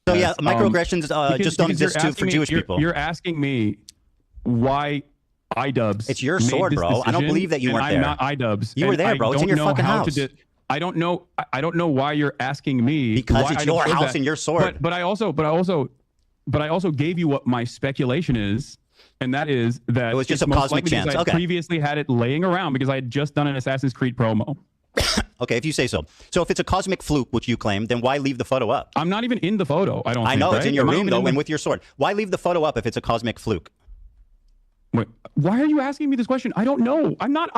So yeah, microaggressions just don't exist for Jewish people. You're asking me why iDubbbz. It's your sword, bro. I don't believe that you weren't there. I'm not iDubbbz. You were there, bro. It's in your fucking house. I don't know why you're asking me. Because it's your house and your sword. But I also gave you what my speculation is. And that is that it was just a cosmic chance. I previously had it laying around because I had just done an Assassin's Creed promo. Okay, if you say so. So if it's a cosmic fluke, which you claim, then why leave the photo up? I'm not even in the photo. I know it's in your room though, and with your sword. Why leave the photo up if it's a cosmic fluke? Wait, why are you asking me this question? I don't know. I'm not.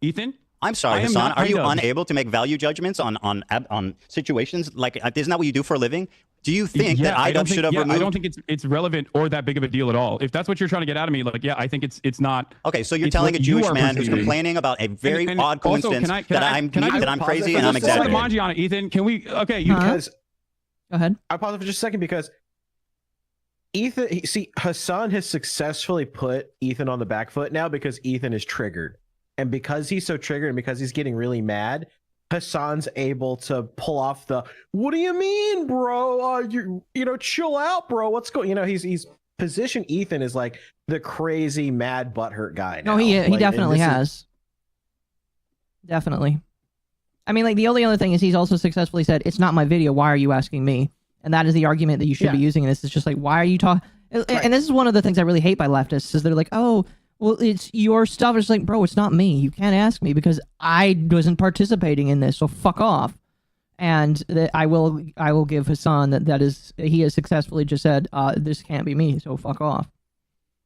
Ethan. I'm sorry, Hasan. Are you unable to make value judgments on situations? Like, isn't that what you do for a living? Do you think that iDubbbz should have removed? I don't think it's relevant or that big of a deal at all. If that's what you're trying to get out of me, I think it's not. Okay, so you're telling a Jewish man who's complaining about a very odd coincidence that I'm crazy and I'm exaggerating. Manji on it, Ethan. Can we? Okay, because go ahead. I'll pause it for just a second because Hasan has successfully put Ethan on the back foot now because Ethan is triggered. And because he's so triggered and because he's getting really mad, Hasan's able to pull off the, what do you mean, bro? Chill out, bro. What's going, he's positioned Ethan as like the crazy, mad, butthurt guy now. No, he definitely has. Definitely. I mean, like, the only other thing is he's also successfully said, it's not my video. Why are you asking me? And that is the argument that you should be using in this. It's just like, why are you talking? Right. And this is one of the things I really hate by leftists is they're like, oh, well, it's your stuff. It's like, bro, it's not me. You can't ask me because I wasn't participating in this, so fuck off. And I will give Hasan he has successfully just said, this can't be me, so fuck off.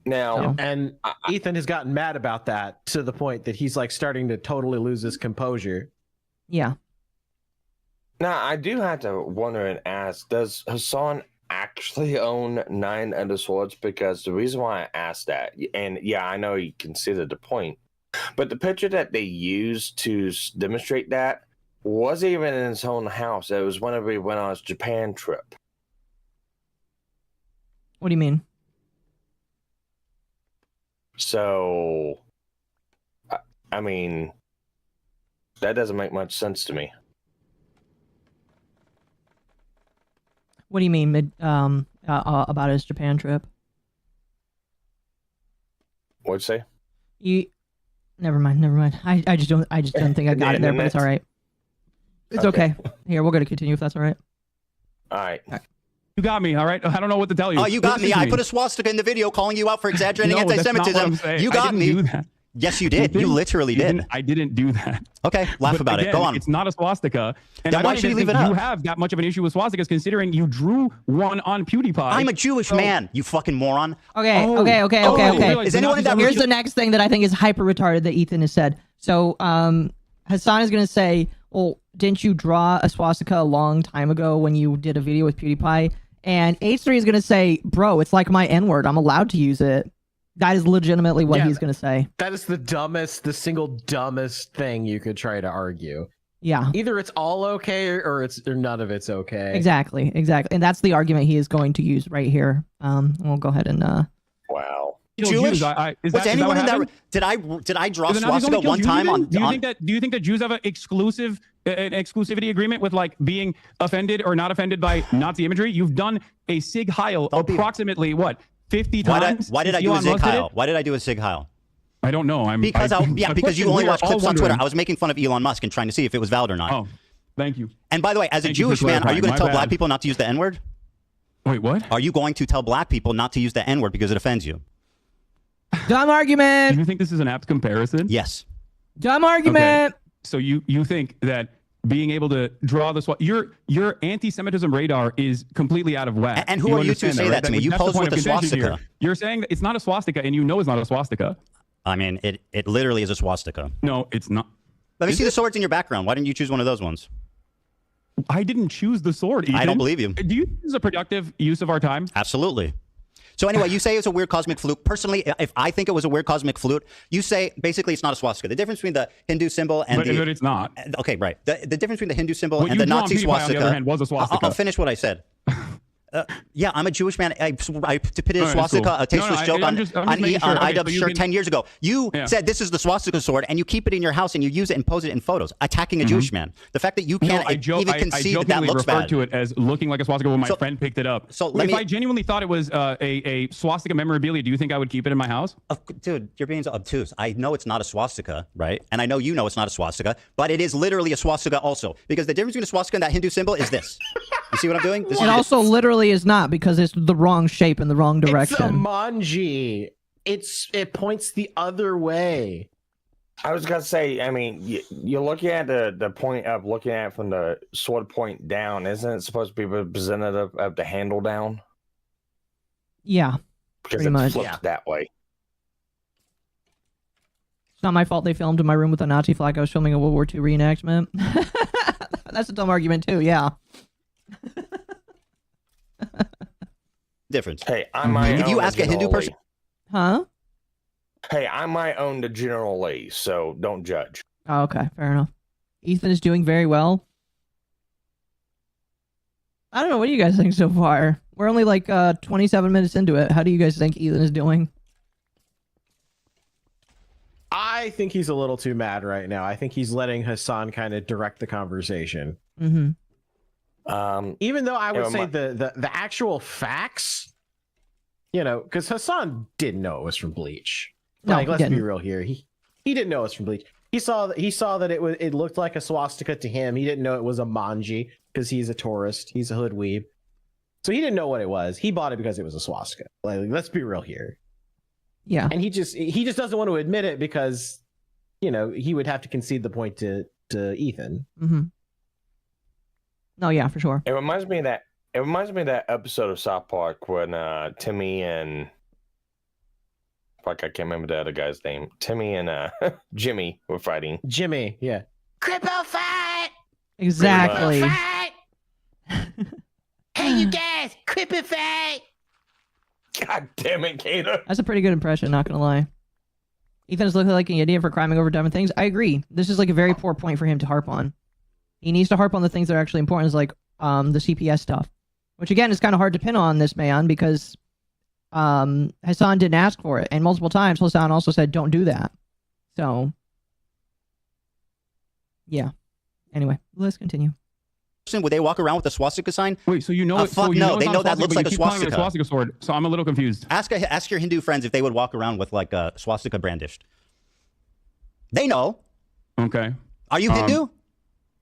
Now, and Ethan has gotten mad about that to the point that he's like starting to totally lose his composure. Yeah. Now, I do have to wonder and ask, does Hasan actually own 9 of the swords? Because the reason why I asked that, and yeah, I know you considered the point, but the picture that they used to demonstrate that wasn't even in his own house. It was whenever he went on his Japan trip. What do you mean? So, I mean, that doesn't make much sense to me. What do you mean about his Japan trip? What'd you say? Never mind. I just don't think I got it there, but it's all right. It's okay. Here, we're going to continue if that's all right. All right. You got me, all right? I don't know what to tell you. Oh, you got Listen me. to I put a swastika in the video calling you out for exaggerating No, that's not what I'm anti-Semitism. saying. You got I didn't me. do that. Yes, you did. You literally did. I didn't do that. Okay, laugh But about again, it. Go on. It's not a swastika. And Then I don't why should you even leave it think you up? have that much of an issue with swastikas, considering you drew one on PewDiePie. I'm a Jewish man, you fucking moron. Okay, Oh. okay. Oh, I didn't realize Is the anyone in Nazis that are Here's room? the next thing that I think is hyper retarded that Ethan has said. So, Hasan is going to say, well, didn't you draw a swastika a long time ago when you did a video with PewDiePie? And H3 is going to say, bro, it's like my N-word. I'm allowed to use it. That is legitimately what he's going to say. That is the single dumbest thing you could try to argue. Yeah. Either it's all okay or none of it's okay. Exactly. And that's the argument he is going to use right here. We'll go ahead and... Wow. Jewish? Was anyone in that? Did I draw swastika one time on? Do you think that Jews have an exclusivity agreement with like being offended or not offended by Nazi imagery? You've done a Sig Heil approximately what 50 times. Why did I do a Sig Heil? Why did I do a Sig Heil? I don't know. Because you only watch clips on Twitter. I was making fun of Elon Musk and trying to see if it was valid or not. Oh, thank you. And by the way, as a Jewish man, are you going to tell black people not to use the N-word? Wait, what? Are you going to tell black people not to use the N-word because it offends you? Dumb argument. Do you think this is an apt comparison? Yes. Dumb argument. Okay. So you think that being able to draw this, your anti-Semitism radar is completely out of whack. And who are you to say that to me? You posed with a swastika. You're saying that it's not a swastika, and you know it's not a swastika. I mean, it literally is a swastika. No, it's not. Let me see the swords in your background. Why didn't you choose one of those ones? I didn't choose the sword, Ethan. I don't believe you. Do you think this is a productive use of our time? Absolutely. So anyway, you say it's a weird cosmic fluke. Personally, if I think it was a weird cosmic fluke, you say basically it's not a swastika. The difference between the Hindu symbol and but it's not. Okay, right. The difference between the Hindu symbol What and you the drew on Nazi PewDiePie, swastika. on the other hand, was a swastika. I'll finish what I said. Yeah, I'm a Jewish man. I depicted a swastika, cool. a tasteless joke on IDubbbz so shirt 10 years ago. You said this is the swastika sword, and you keep it in your house, and you use it and pose it in photos, attacking a Jewish man. The fact that you can't even concede that looks bad. I referred to it as looking like a swastika when my friend picked it up. So if I genuinely thought it was a swastika memorabilia, do you think I would keep it in my house? Dude, you're being obtuse. I know it's not a swastika, right? And I know you know it's not a swastika, but it is literally a swastika also. Because the difference between a swastika and that Hindu symbol is this. You see what I'm doing? It also literally is not, because it's the wrong shape in the wrong direction. It's a manji. It points the other way. I was gonna say, I mean, you're looking at the point of looking at it from the sword point down. Isn't it supposed to be representative of the handle down? Yeah, because pretty much. Flipped that way. It's not my fault they filmed in my room with a Nazi flag. I was filming a World War II reenactment. That's a dumb argument too. Yeah. Difference. Hey, I might. If you ask a Hindu person, huh? Hey, I might own the General Lee, so don't judge. Oh, okay, fair enough. Ethan is doing very well. I don't know. What do you guys think so far? We're only like 27 minutes into it. How do you guys think Ethan is doing? I think he's a little too mad right now. I think he's letting Hasan kind of direct the conversation. Mm-hmm. Even though I would say the actual facts, you know, because Hasan didn't know it was from Bleach. No, like, let's be real here. He didn't know it was from Bleach. He saw that it looked like a swastika to him. He didn't know it was a manji because he's a tourist. He's a hood weeb. So he didn't know what it was. He bought it because it was a swastika. Like, let's be real here. Yeah. And he just doesn't want to admit it because, you know, he would have to concede the point to Ethan. Mm-hmm. No, yeah, for sure. It reminds me of that episode of South Park when Timmy and I can't remember the other guy's name. Timmy and Jimmy were fighting. Jimmy, yeah. Cripple fight! Exactly. Cripple fight! Hey, you guys! Cripple fight! God damn it, Kato. That's a pretty good impression, not gonna lie. Ethan's looking like an idiot for criming over dumb things. I agree. This is like a very poor point for him to harp on. He needs to harp on the things that are actually important, like the CPS stuff. Which again is kind of hard to pin on this man because Hasan didn't ask for it. And multiple times Hasan also said don't do that. So yeah. Anyway, let's continue. would they walk around with a swastika sign? Wait, so you know? Fuck no, they know that looks like a swastika. Swastika sword. So I'm a little confused. Ask your Hindu friends if they would walk around with like a swastika brandished. They know. Okay. Are you Hindu?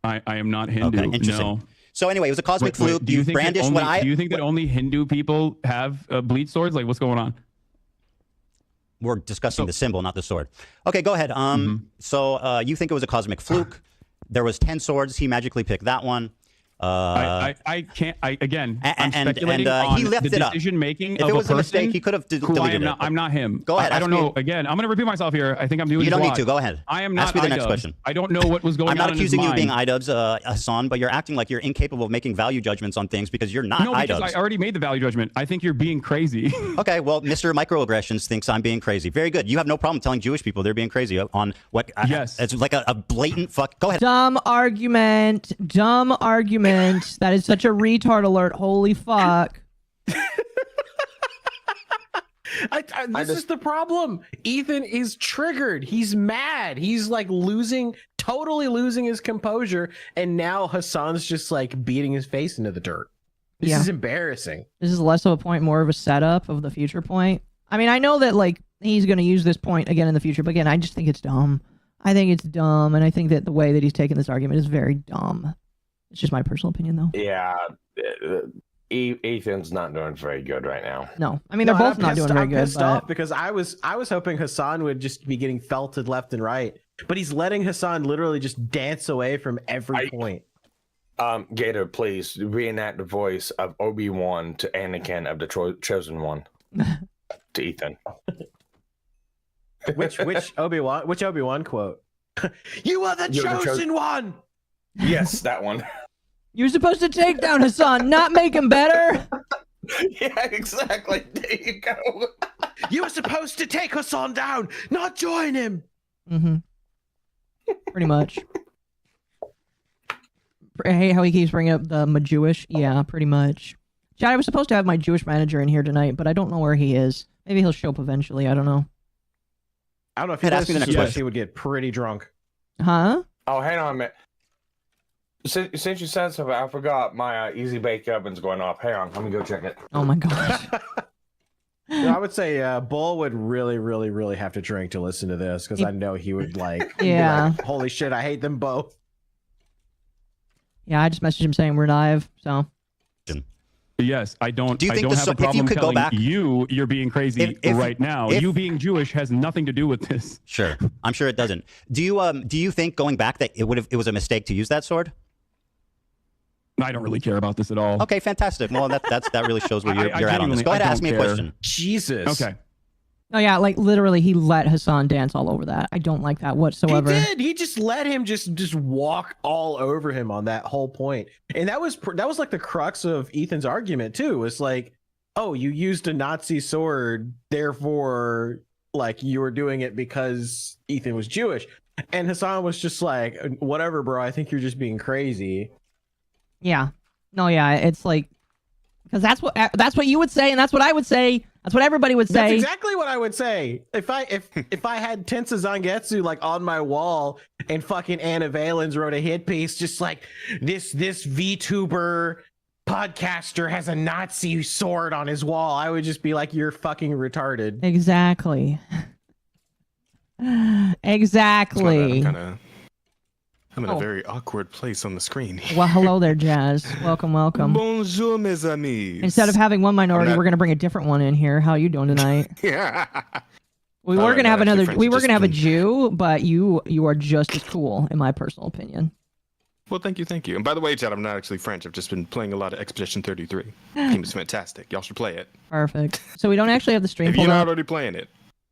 I am not Hindu. Okay, interesting. No. So anyway, it was a cosmic fluke. Do you think brandished that what only, I. Do you think that only Hindu people have bleed swords? Like, what's going on? We're discussing the symbol, not the sword. Okay, go ahead. So you think it was a cosmic fluke? There was 10 swords. He magically picked that one. I can't. I'm speculating on he left the it up. decision making If of it was a a person. mistake, he could have deleted it. I'm not him. Go ahead. I don't know. Again, I'm going to repeat myself here. I think I'm doing. You don't this need to. Go ahead. I am not. Ask me the next iDubbbz. question. I don't know what was going on. I'm not in accusing his you of being mind. iDubbbz, Hasan, but you're acting like you're incapable of making value judgments on things because you're not No, because iDubbbz. I already made the value judgment. I think you're being crazy. Okay, well, Mr. Microaggressions thinks I'm being crazy. Very good. You have no problem telling Jewish people they're being crazy on what? Yes. It's like a blatant fuck. Go ahead. Dumb argument. Dumb argument. That is such a retard alert. Holy fuck. This is the problem. Ethan is triggered. He's mad. He's like totally losing his composure. And now Hasan's just like beating his face into the dirt. This is embarrassing. This is less of a point, more of a setup of the future point. I mean, I know that like he's going to use this point again in the future, but again, I just think it's dumb. I think it's dumb, and I think that the way that he's taken this argument is very dumb. It's just my personal opinion, though. Yeah, Ethan's not doing very good right now. No, I mean they're both not doing very I'm good. pissed But off because I was hoping Hasan would just be getting felted left and right, but he's letting Hasan literally just dance away from every point. Gator, please reenact the voice of Obi-Wan to Anakin of the Chosen One to Ethan. Which Obi-Wan? Which Obi-Wan quote? You are the You're the chosen one. Yes, that one. you're supposed to take down Hasan, not make him better. Yeah, exactly. There you go. You were supposed to take Hasan down, not join him. Mm-hmm. Pretty much. Hey, how he keeps bringing up the Jewish? Yeah, pretty much. Chad, I was supposed to have my Jewish manager in here tonight, but I don't know where he is. Maybe he'll show up eventually. I don't know. I don't know if he Ask me the next question. He would get pretty drunk. Huh? Oh, hang on a minute. Since you said something, I forgot my easy bake oven's going off. Hang on, let me go check it. Oh my gosh. I would say Bull would really, really, really have to drink to listen to this because I know he would like. Yeah. Be like, holy shit! I hate them both. Yeah, I just messaged him saying we're live. So. Yes, I don't. Do you think I don't have a if you problem could go telling back, you're being crazy right now. You being Jewish has nothing to do with this. Sure, I'm sure it doesn't. Do you think going back that it was a mistake to use that sword? I don't really care about this at all. Okay, fantastic. Well, that really shows where you're at on this. Go ahead, ask me a question. Jesus. Okay. Oh yeah, like literally, he let Hasan dance all over that. I don't like that whatsoever. He did. He just let him just walk all over him on that whole point, and that was like the crux of Ethan's argument too. It's like, oh, you used a Nazi sword, therefore, like you were doing it because Ethan was Jewish, and Hasan was just like, whatever, bro. I think you're just being crazy. Yeah. No, yeah, it's like because that's what you would say, and that's what I would say. That's what everybody would say. That's exactly what I would say. If I had Tensa Zangetsu like on my wall and fucking Anna Valens wrote a hit piece just like this VTuber podcaster has a Nazi sword on his wall, I would just be like, you're fucking retarded. Exactly. Exactly. I'm in a very awkward place on the screen. Well, hello there, Jazz. Welcome, welcome. Bonjour, mes amis. Instead of having one minority, we're gonna bring a different one in here. How are you doing tonight? Yeah. We were gonna have another. We were gonna have a Jew, but you are just as cool, in my personal opinion. Well, thank you. And by the way, Chad, I'm not actually French. I've just been playing a lot of Expedition 33. Game is fantastic. Y'all should play it. Perfect. So we don't actually have the stream If pulled you're not up. already playing it,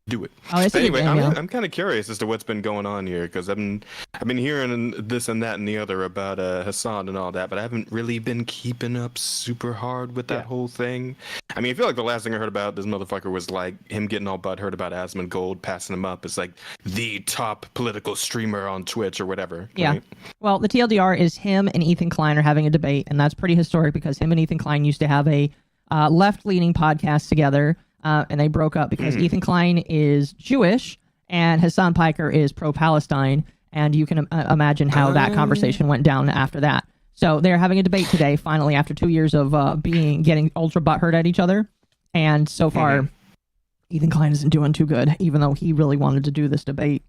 do it. Oh, it's But a good anyway, game, yeah. I'm kind of curious as to what's been going on here because I've been hearing this and that and the other about Hasan and all that, but I haven't really been keeping up super hard with that whole thing. I mean, I feel like the last thing I heard about this motherfucker was like him getting all butthurt about Asmongold passing him up as like the top political streamer on Twitch or whatever. Yeah. Right? Well, the TLDR is him and Ethan Klein are having a debate, and that's pretty historic because him and Ethan Klein used to have a left-leaning podcast together. And they broke up because Ethan Klein is Jewish and Hasan Piker is pro-Palestine. And you can imagine how that conversation went down after that. So they're having a debate today, finally, after 2 years of getting ultra butthurt at each other. And so far, Ethan Klein isn't doing too good, even though he really wanted to do this debate.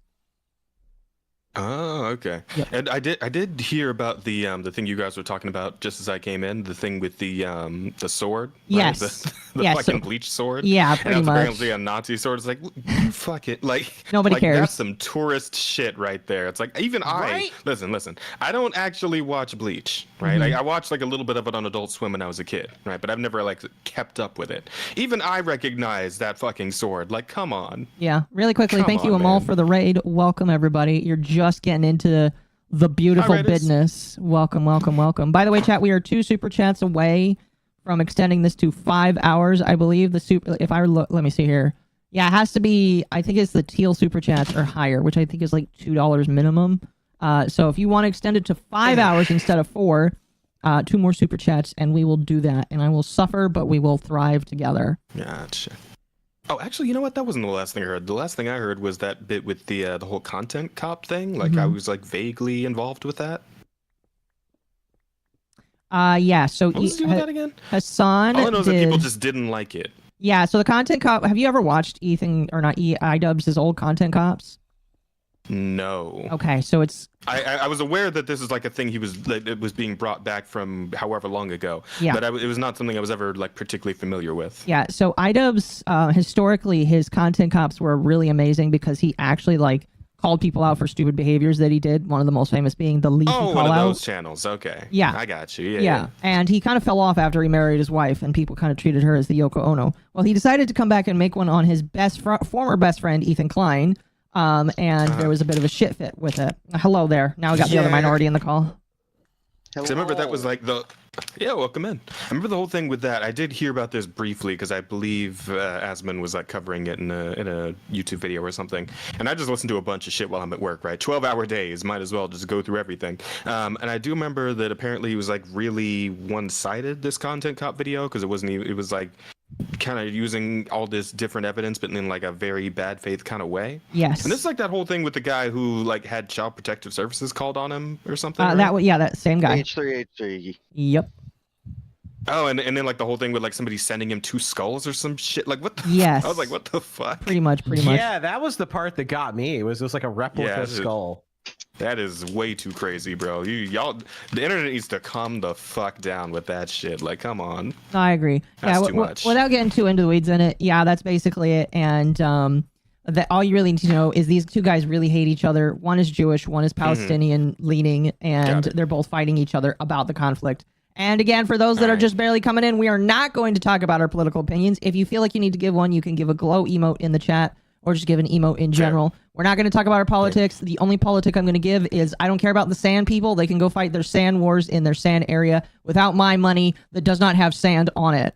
Oh, okay. Yep. And I did hear about the thing you guys were talking about just as I came in, the thing with the sword. Right? Yes. The Yes, fucking so- bleach sword. Yeah, And pretty that's much. apparently a Nazi sword. It's like, fuck it. Like Nobody cares. That's some tourist shit right there. It's like even Right? listen. I don't actually watch Bleach, right? Mhm. I watched like a little bit of it on Adult Swim when I was a kid, right? But I've never like kept up with it. Even I recognize that fucking sword. Like, come on. Yeah, really quickly, Come thank you, on, Amal, man. for the raid. Welcome, everybody. You're just getting into the beautiful Raiders. business. Welcome, welcome, welcome. By the way, chat, we are 2 super chats away from extending this to 5 hours, I believe. If I look, let me see here. Yeah, it has to be, I think it's the teal super chats or higher, which I think is like $2 minimum. So if you want to extend it to 5 hours instead of 4, 2 more super chats, and we will do that. And I will suffer, but we will thrive together. Gotcha. Oh, actually, you know what? That wasn't the last thing I heard. The last thing I heard was that bit with the whole content cop thing. Like, I was like vaguely involved with that. Yeah, so What was the deal with that again? Hasan All I know is that people did- just didn't like it. Yeah, so the content cop, have you ever watched Ethan, or not, iDubbbz' old content cops? No. Okay, so it's... I was aware that this is like a thing it was being brought back from however long ago. Yeah. But it was not something I was ever like particularly familiar with. Yeah, so iDubbbz, historically, his content cops were really amazing because he actually, like, called people out for stupid behaviors that he did. One of the most famous being the leafy Oh, call one of out. those channels. Okay. Yeah. I got you. Yeah, and he kind of fell off after he married his wife, and people kind of treated her as the Yoko Ono. Well, he decided to come back and make one on his former best friend, Ethan Klein, and there was a bit of a shit fit with it. Hello there. Now we got the other minority in the call. So I remember that was like the... Yeah, welcome in. I remember the whole thing with that. I did hear about this briefly because I believe Asman was like covering it in a YouTube video or something. And I just listened to a bunch of shit while I'm at work, right? 12-hour days, might as well just go through everything. And I do remember that apparently it was like really one-sided, this content cop video, because it wasn't even, it was like kind of using all this different evidence, but in like a very bad faith kind of way. Yes. And this is like that whole thing with the guy who like had Child Protective Services called on him or something. right? That same guy. H3H3. Yep. Oh, and then like the whole thing with like somebody sending him 2 skulls or some shit. Like what the Yes. I was like, what the fuck? Pretty much. Yeah, that was the part that got me. It was like a replica dude. skull. That is way too crazy, bro. Y'all, the internet needs to calm the fuck down with that shit. Like, come on. I agree. That's yeah, too much. Without getting too into the weeds in it, yeah, that's basically it. And that all you really need to know is these 2 guys really hate each other. One is Jewish, one is Palestinian leaning, and they're both fighting each other about the conflict. And again, for those that are just barely coming in, we are not going to talk about our political opinions. If you feel like you need to give one, you can give a glow emote in the chat or just give an emote in general. We're not going to talk about our politics. The only politic I'm going to give is I don't care about the sand people. They can go fight their sand wars in their sand area without my money that does not have sand on it.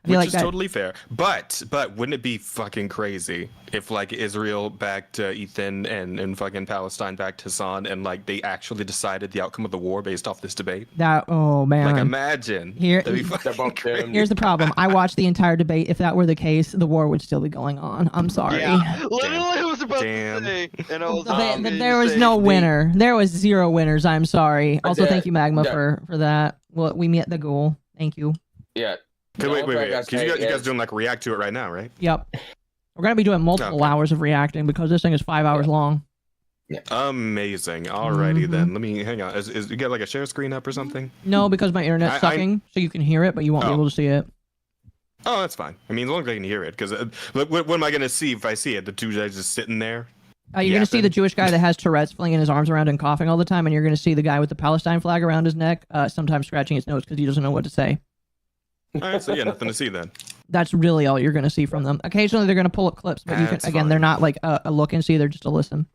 Which is totally fair. But wouldn't it be fucking crazy if like Israel backed Ethan and fucking Palestine backed Hasan and like they actually decided the outcome of the war based off this debate? Oh man. Like imagine. That'd be fucking crazy. Here's the problem. I watched the entire debate. If that were the case, the war would still be going on. I'm sorry. Yeah, literally I was about to say. And I was There was no winner. There was 0 winners. I'm sorry. Also, thank you, Magma, for that. Well, we met the goal. Thank you. Yeah. Okay, wait. Because you guys doing like react to it right now, right? Yep. We're gonna be doing multiple hours of reacting because this thing is 5 hours long. Amazing. Alrighty then. Let me hang on. Is you got like a share screen up or something? No, because my internet's sucking, so you can hear it, but you won't be able to see it. Oh, that's fine. I mean, as long as I can hear it, because what am I gonna see if I see it? The 2 guys just sitting there. You're gonna see the Jewish guy that has Tourette's flinging his arms around and coughing all the time, and you're gonna see the guy with the Palestine flag around his neck, sometimes scratching his nose because he doesn't know what to say. All right, so yeah, nothing to see then. That's really all you're going to see from them. Occasionally, they're going to pull up clips, but you can, again, they're not like a look and see; they're just a listen.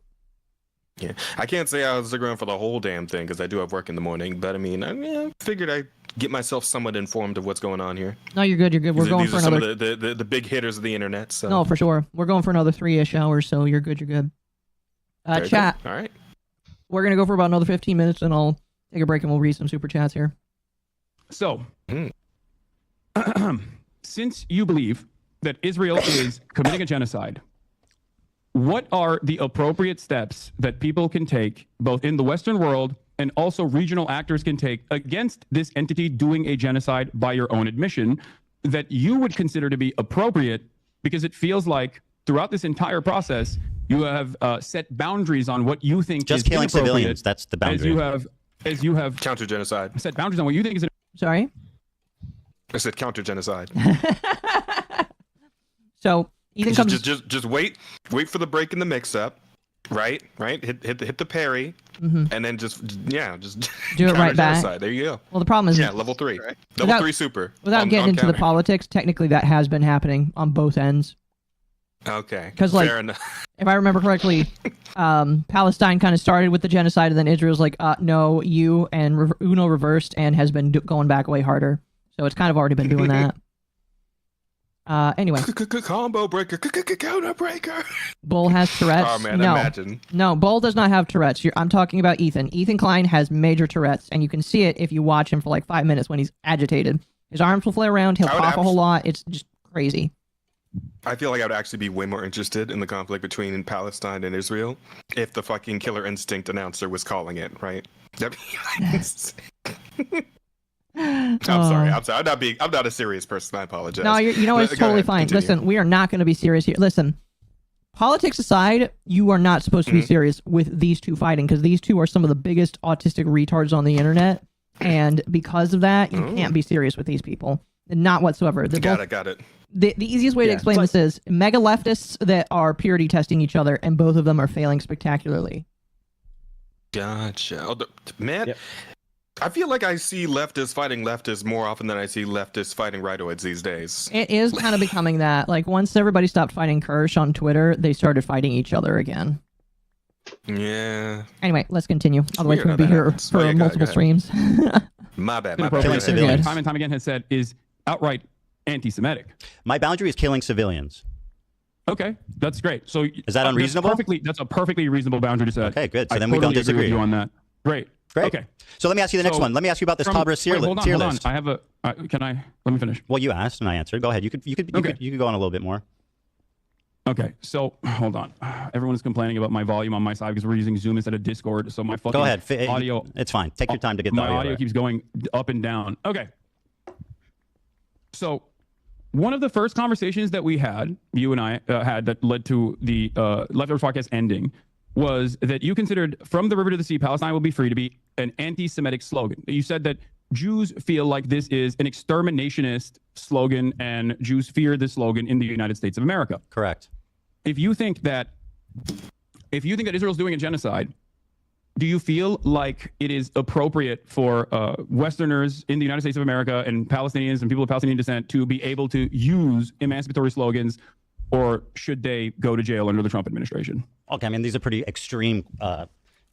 Yeah, I can't say I was stick around for the whole damn thing because I do have work in the morning. But I mean, I figured I'd get myself somewhat informed of what's going on here. No, you're good. You're good. We're going for another. Some of the big hitters of the internet. So. No, for sure. We're going for another 3-ish hours, so you're good. You're good. Chat. Cool. All right. We're gonna go for about another 15 minutes, and I'll take a break and we'll read some super chats here. So, since you believe that Israel is committing a genocide, what are the appropriate steps that people can take, both in the Western world and also regional actors can take against this entity doing a genocide by your own admission, that you would consider to be appropriate? Because it feels like throughout this entire process, You have set boundaries on what you think Just is killing inappropriate, civilians. That's the boundary. As you have counter genocide. Set boundaries on what you think is. Sorry. I said counter genocide. So Ethan comes. Just wait for the break in the mix-up, right? Hit the parry, Mhm. and then just Do it right back. genocide. There you go. Well, the problem is, level 3, level 3 super. Without getting into the counter. politics, technically that has been happening on both ends. Okay. Because like, fair enough. if I remember correctly, Palestine kind of started with the genocide, and then Israel's like, no, you, and Uno reversed and has been going back way harder. So it's kind of already been doing that. Anyway. Combo breaker, counter breaker. Bull has Tourette's. Oh man, no. imagine. No, Bull does not have Tourette's. I'm talking about Ethan. Ethan Klein has major Tourette's, and you can see it if you watch him for like 5 minutes when he's agitated. His arms will flare around. He'll cough a whole lot. It's just crazy. I feel like I would actually be way more interested in the conflict between Palestine and Israel if the fucking Killer Instinct announcer was calling it, right? I'm sorry. I'm not a serious person. I apologize. No, you know, it's Go totally ahead, fine. continue. Listen, we are not going to be serious here. Listen, politics aside, you are not supposed to be serious with these two fighting, because these two are some of the biggest autistic retards on the internet. And because of that, you can't be serious with these people. Not whatsoever. Got it. The easiest way to explain this is mega leftists that are purity testing each other, and both of them are failing spectacularly. Gotcha. Man, I feel like I see leftists fighting leftists more often than I see leftists fighting rightoids these days. It is kind of becoming that. Like, once everybody stopped fighting Kirsch on Twitter, they started fighting each other again. Yeah. Anyway, let's continue. Otherwise, weird we're going to be how that here happens. for Oh, yeah, go multiple ahead. streams. My bad. Killing civilians. Time and time again has said is outright anti-Semitic. My boundary is killing civilians. Okay, that's great. So is that unreasonable? That's a perfectly reasonable boundary to set. Okay, good. So I then we don't totally agree disagree with you on that. Great. Okay. So let me ask you the next one. Let me ask you about this Tabra tier hold on. list. I have a. Let me finish. Well, you asked and I answered. Go ahead. You could go on a little bit more. Okay, so hold on. Everyone is complaining about my volume on my side because we're using Zoom instead of Discord. So my fucking Go ahead. audio. It's fine. Take your time to get the my audio right. keeps going up and down. Okay. So one of the first conversations that we had, you and I had, that led to the Leftovers podcast ending, was that you considered "From the River to the Sea, Palestine will be free" to be an anti-Semitic slogan. You said that Jews feel like this is an exterminationist slogan, and Jews fear this slogan in the United States of America. Correct. If you think that Israel's doing a genocide, do you feel like it is appropriate for Westerners in the United States of America and Palestinians and people of Palestinian descent to be able to use emancipatory slogans, or should they go to jail under the Trump administration? Okay, I mean, these are pretty extreme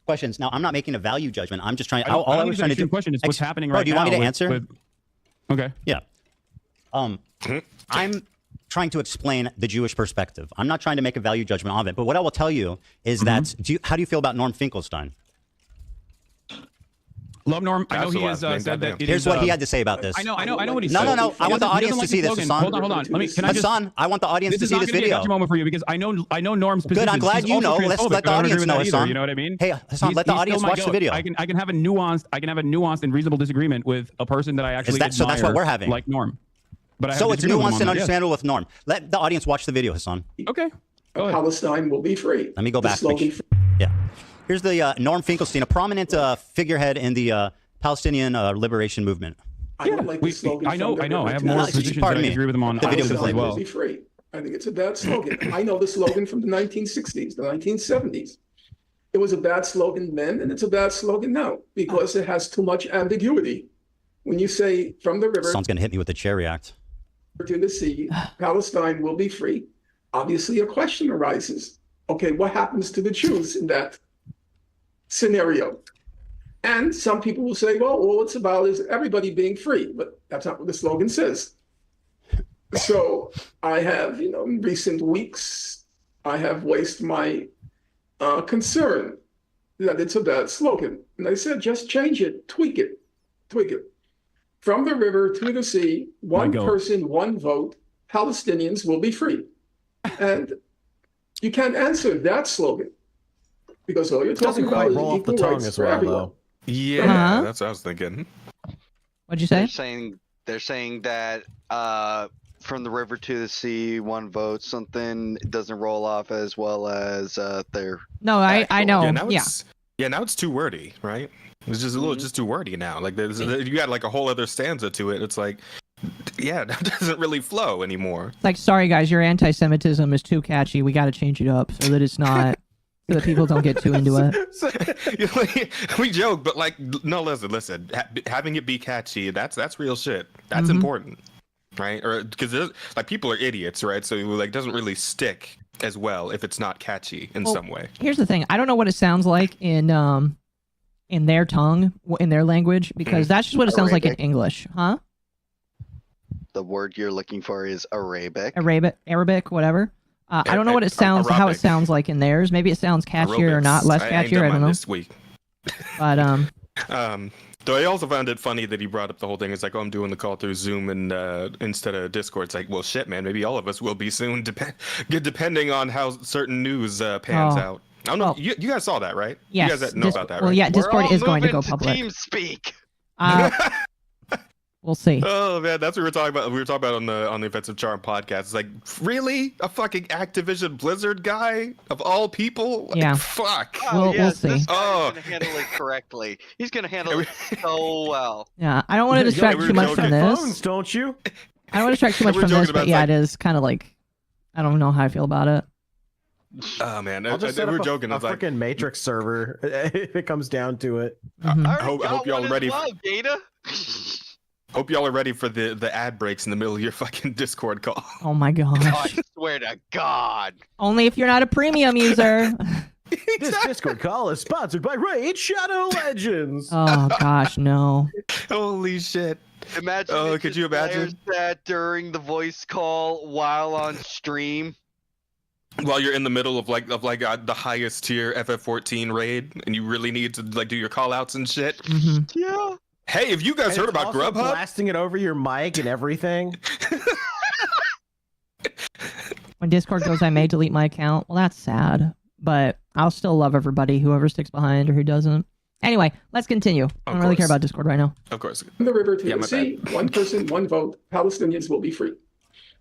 questions. Now, I'm not making a value judgment. I'm just trying. I All I was trying to do. Question is what's happening right now. Do you want me to answer? Okay. Yeah. I'm trying to explain the Jewish perspective. I'm not trying to make a value judgment of it. But what I will tell you is that how do you feel about Norm Finkelstein? Love Norm. I know he has said that. Here's what he had to say about this. I know what he said. No. I want the audience to see this, Hasan. Hold on. Hasan, I want the audience to see this video. This is not going to be a gotcha moment for you because I know Norm's position. Good. I'm glad you know. Let's let the audience know, Hasan. You know what I mean? Hey, Hasan, let the audience watch the video. I can have a nuanced and reasonable disagreement with a person that I actually admire. So that's what we're having. Like Norm. But so it's nuanced and understandable with Norm. Let the audience watch the video, Hasan. Okay. Palestine will be free. Let me go back. Yeah. Here's the Norm Finkelstein, a prominent figurehead in the Palestinian liberation movement. I don't like the slogan. I know. I have more positions that I agree with him on. The video as well. Be free. I think it's a bad slogan. I know the slogan from the 1960s, the 1970s. It was a bad slogan then, and it's a bad slogan now because it has too much ambiguity. When you say "from the river," someone's gonna hit me with the chair react. To the sea, Palestine will be free. Obviously, a question arises. Okay, what happens to the Jews in that scenario? And some people will say, well, all it's about is everybody being free, but that's not what the slogan says. So I have, in recent weeks, I have voiced my concern that it's a bad slogan. And I said, just change it, tweak it. From the river to the sea, one person, one vote, Palestinians will be free. And you can't answer that slogan because all you're talking about is equal rights for everyone. Yeah, that's what I was thinking. What'd you say? They're saying that from the river to the sea, one vote, something doesn't roll off as well as their. No, I know. Now it's too wordy, right? It's just a little just too wordy now. Like you got like a whole other stanza to it. It's like, yeah, that doesn't really flow anymore. Like, sorry guys, your anti-Semitism is too catchy. We got to change it up so that it's not, so that people don't get too into it. We joke, but like, no, listen. Having it be catchy, that's real shit. That's important, right? Or because like people are idiots, right? So like, it doesn't really stick as well if it's not catchy in some way. Here's the thing: I don't know what it sounds like in their tongue, in their language, because that's just what it sounds like in English, huh? The word you're looking for is Arabic. Arabic, whatever. I don't know what it sounds, how it sounds like in theirs. Maybe it sounds catchier or not, less catchier. I don't know. This week. But though I also found it funny that he brought up the whole thing. It's like, oh, I'm doing the call through Zoom and instead of Discord. It's like, well, shit, man. Maybe all of us will be soon, depending on how certain news pans out. I don't know. You guys saw that, right? Yes. You guys know about that, right? Well, yeah, Discord is going to go public. TeamSpeak. We'll see. Oh man, that's what we were talking about. We were talking about on the Offensive Charm podcast. It's like, really, a fucking Activision Blizzard guy of all people? Like, Yeah. Fuck. We'll see. This guy's gonna handle it correctly. He's gonna handle it so well. Yeah, I don't want to distract too much from this. Phones, don't you? I don't want to distract too much from this, but yeah, it is kind of like, I don't know how I feel about it. Oh man, I'll just set we're up joking. a It's like, freaking Matrix server if it comes down to it. I hope y'all are ready. Hope y'all are ready for the ad breaks in the middle of your fucking Discord call. Oh my gosh. I swear to God. Only if you're not a premium user. This Discord call is sponsored by Raid Shadow Legends. Oh gosh, no. Holy shit. Imagine. Oh, could you imagine that during the voice call while on stream? While you're in the middle of like the highest tier FF14 raid, and you really need to like do your call outs and shit. Yeah. Hey, have you guys heard about Grubhub? Blasting it over your mic and everything. When Discord goes, I may delete my account. Well, that's sad, but I'll still love everybody, whoever sticks behind or who doesn't. Anyway, let's continue. I don't really care about Discord right now. Of course. From the river to the sea, one person, one vote. Palestinians will be free.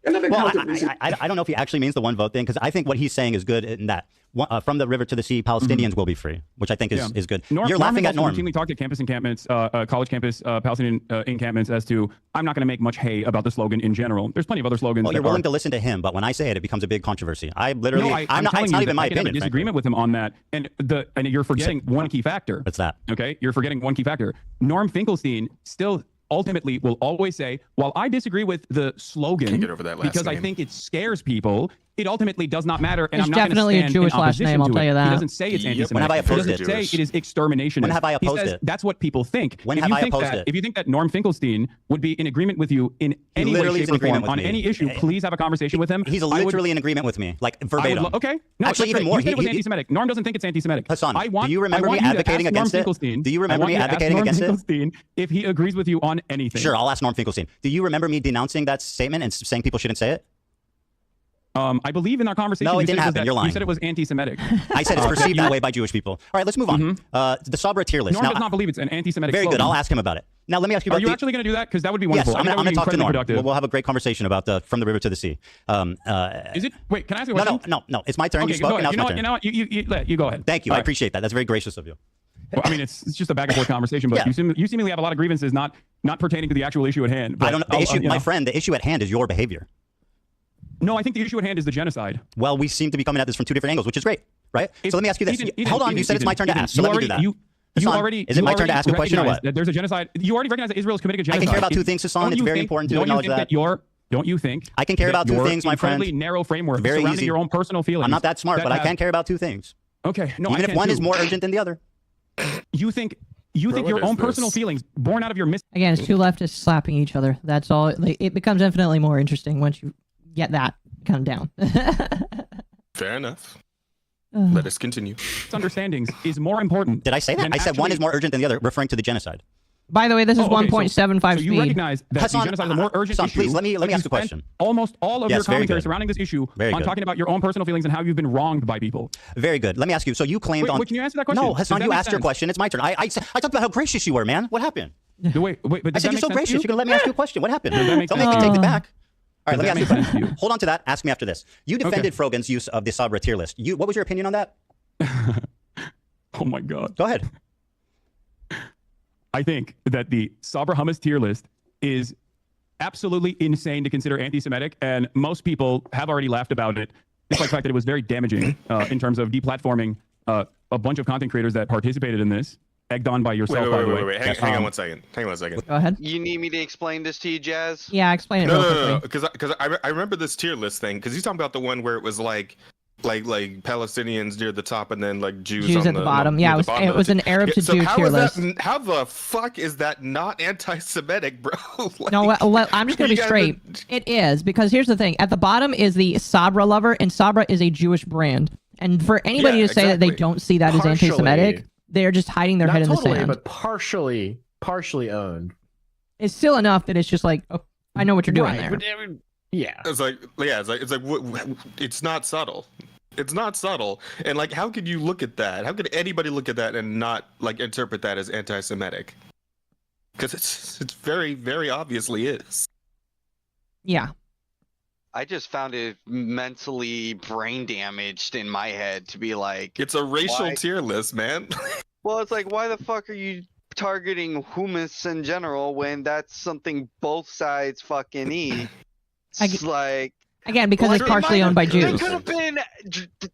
Another I don't know if he actually means the one vote thing, because I think what he's saying is good in that from the river to the sea, Palestinians will be free, which I think is good. You're laughing at Norm. Routinely talk to campus encampments, college campus, Palestinian encampments as to, I'm not going to make much hay about the slogan in general. There's plenty of other slogans. Well, you're willing to listen to him, but when I say it, it becomes a big controversy. I'm not even my opinion. Disagreement with him on that, and you're forgetting one key factor. What's that? Okay, you're forgetting one key factor. Norm Finkelstein still ultimately will always say, while I disagree with the slogan because I think it scares people, it ultimately does not matter, and It's I'm not going to definitely a stand Jewish in last name, I'll opposition to tell you it. that. He doesn't say it's anti-Semitic. When have I opposed he doesn't it? say it is exterminationist. When have I opposed he says it? that's what people think. When have I opposed it? If you think that Norm Finkelstein would be in agreement with you in any way, literally is shape, in or form agreement with on me. any issue, please have a conversation with him. He's literally in agreement with me, like verbatim. Okay. No, actually, that's even great. more. You said it was anti-Semitic. Norm doesn't think it's anti-Semitic. Hassan, do you remember me advocating against it? Do you remember me advocating against it? If he agrees with you on anything. Sure, I'll ask Norm Finkelstein. Do you remember me denouncing that statement and saying people shouldn't say it? I believe in our conversation. No, it you didn't said happen. You're lying. You said it was anti-Semitic. I said it's perceived that way by Jewish people. All right, let's move on. The Sabra tier list. Norm does not believe it's an anti-Semitic Very slogan. good. I'll ask him about it. Now, let me ask you about Are you actually going to do that? Because that would be wonderful. Yes, I'm going to talk to Norm. Productive. We'll have a great conversation about From the River to the Sea. Is it? Wait, can I ask you a question? No. It's my turn. Okay, You spoke, and now it's my turn. You know what? You go ahead. Thank you. I appreciate that. That's very gracious of you. Well, I mean, it's just a back and forth conversation, but you seemingly have a lot of grievances not pertaining to the actual issue at hand. But I don't know. The issue, my friend, the issue at hand is your behavior. No, I think the issue at hand is the genocide. Well, we seem to be coming at this from two different angles, which is great, right? So let me ask you this. Hold on, you said it's my turn to ask, so let me do that. Is it my turn to ask a question or what? That there's a genocide. You already recognize that Israel is committing a genocide. I can care about two things, Hassan. It's very important to acknowledge that. Don't you think? I can care about two things, my friend. Incredibly narrow framework Very surrounding easy. your own personal feelings. I'm not that smart, but I can care about two things. Okay, no, even if one is more urgent than the other. You think your own personal feelings born out of your Again, it's two leftists slapping each other. That's all. It becomes infinitely more interesting once you get that kind of down. Fair enough. Let us continue. Understandings is more important. Did I say that? I said one is more urgent than the other, referring to the genocide. By the way, this is 1.75 so speed. you recognize that Hassan, the genocide is a more urgent issue. Please, let me ask a question. Almost all of your commentary surrounding this issue Very on good. talking about your own personal feelings and how you've been wronged by people. Very good. Let me ask you. So you claimed Wait, can you answer that question? No, Hassan, Does that you make asked your sense? question. It's my turn. I talked about how gracious you were, man. What happened? Wait, but I said you're so gracious. You're going to let me ask you a question. What happened? Does that make Don't sense make to me you? take it back. All right, let me Does ask that you a make sense to question. Hold on to that. Ask me after this. You defended Frogan's use of the Sabra tier list. What was your opinion on that? Oh my God. Go ahead. I think that the Sabra hummus tier list is absolutely insane to consider anti-Semitic, and most people have already laughed about it, despite the fact that it was very damaging in terms of deplatforming a bunch of content creators that participated in this, egged on by yourself, by the way. Wait. Hang on one second. Hang on one second. Go ahead. You need me to explain this to you, Jazz? Yeah, explain it real quickly. No, because I remember this tier list thing, because he's talking about the one where it was like Palestinians near the top and then like Jews on at the bottom. near Yeah, the bottom it of was the an Arab to Jew tier list. How the fuck is that not anti-Semitic, bro? No, well, I'm just gonna be straight. It is, because here's the thing: at the bottom is the Sabra lover, and Sabra is a Jewish brand. And for anybody to say that they don't see that as anti-Semitic, they're just hiding their head in the sand. But partially owned. It's still enough that it's just like, oh, I know what you're doing there. But, yeah. It's like it's not subtle. It's not subtle. And like, how could you look at that? How could anybody look at that and not like interpret that as anti-Semitic? Because it's very, very obviously is. Yeah. I just found it mentally brain damaged in my head to be like, it's a racial tier list, man. Well, it's like, why the fuck are you targeting hummus in general when that's something both sides fucking eat? It's like, again, because it's partially owned by Jews. They could have been,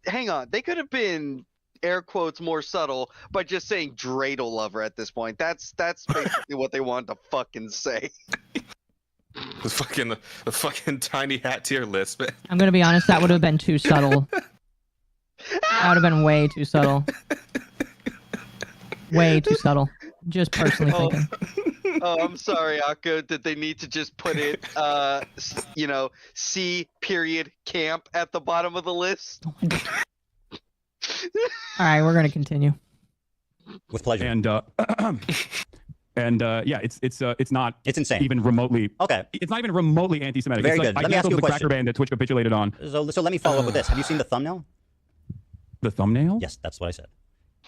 hang on, they could have been air quotes more subtle by just saying dreidel lover at this point. That's basically what they wanted to fucking say. The fucking tiny hat tier list, man. I'm gonna be honest, that would have been too subtle. That would have been way too subtle. Way too subtle. Just personally thinking. Oh, I'm sorry, Akko, that they need to just put it, C period camp at the bottom of the list. All right, we're gonna continue. With pleasure. And yeah, it's not. It's insane. Even remotely. Okay. It's not even remotely anti-Semitic. Very it's good. Like, Let me ask you a the question. cracker band that Twitch capitulated on. So let me follow up with this. Have you seen the thumbnail? The thumbnail? Yes, that's what I said.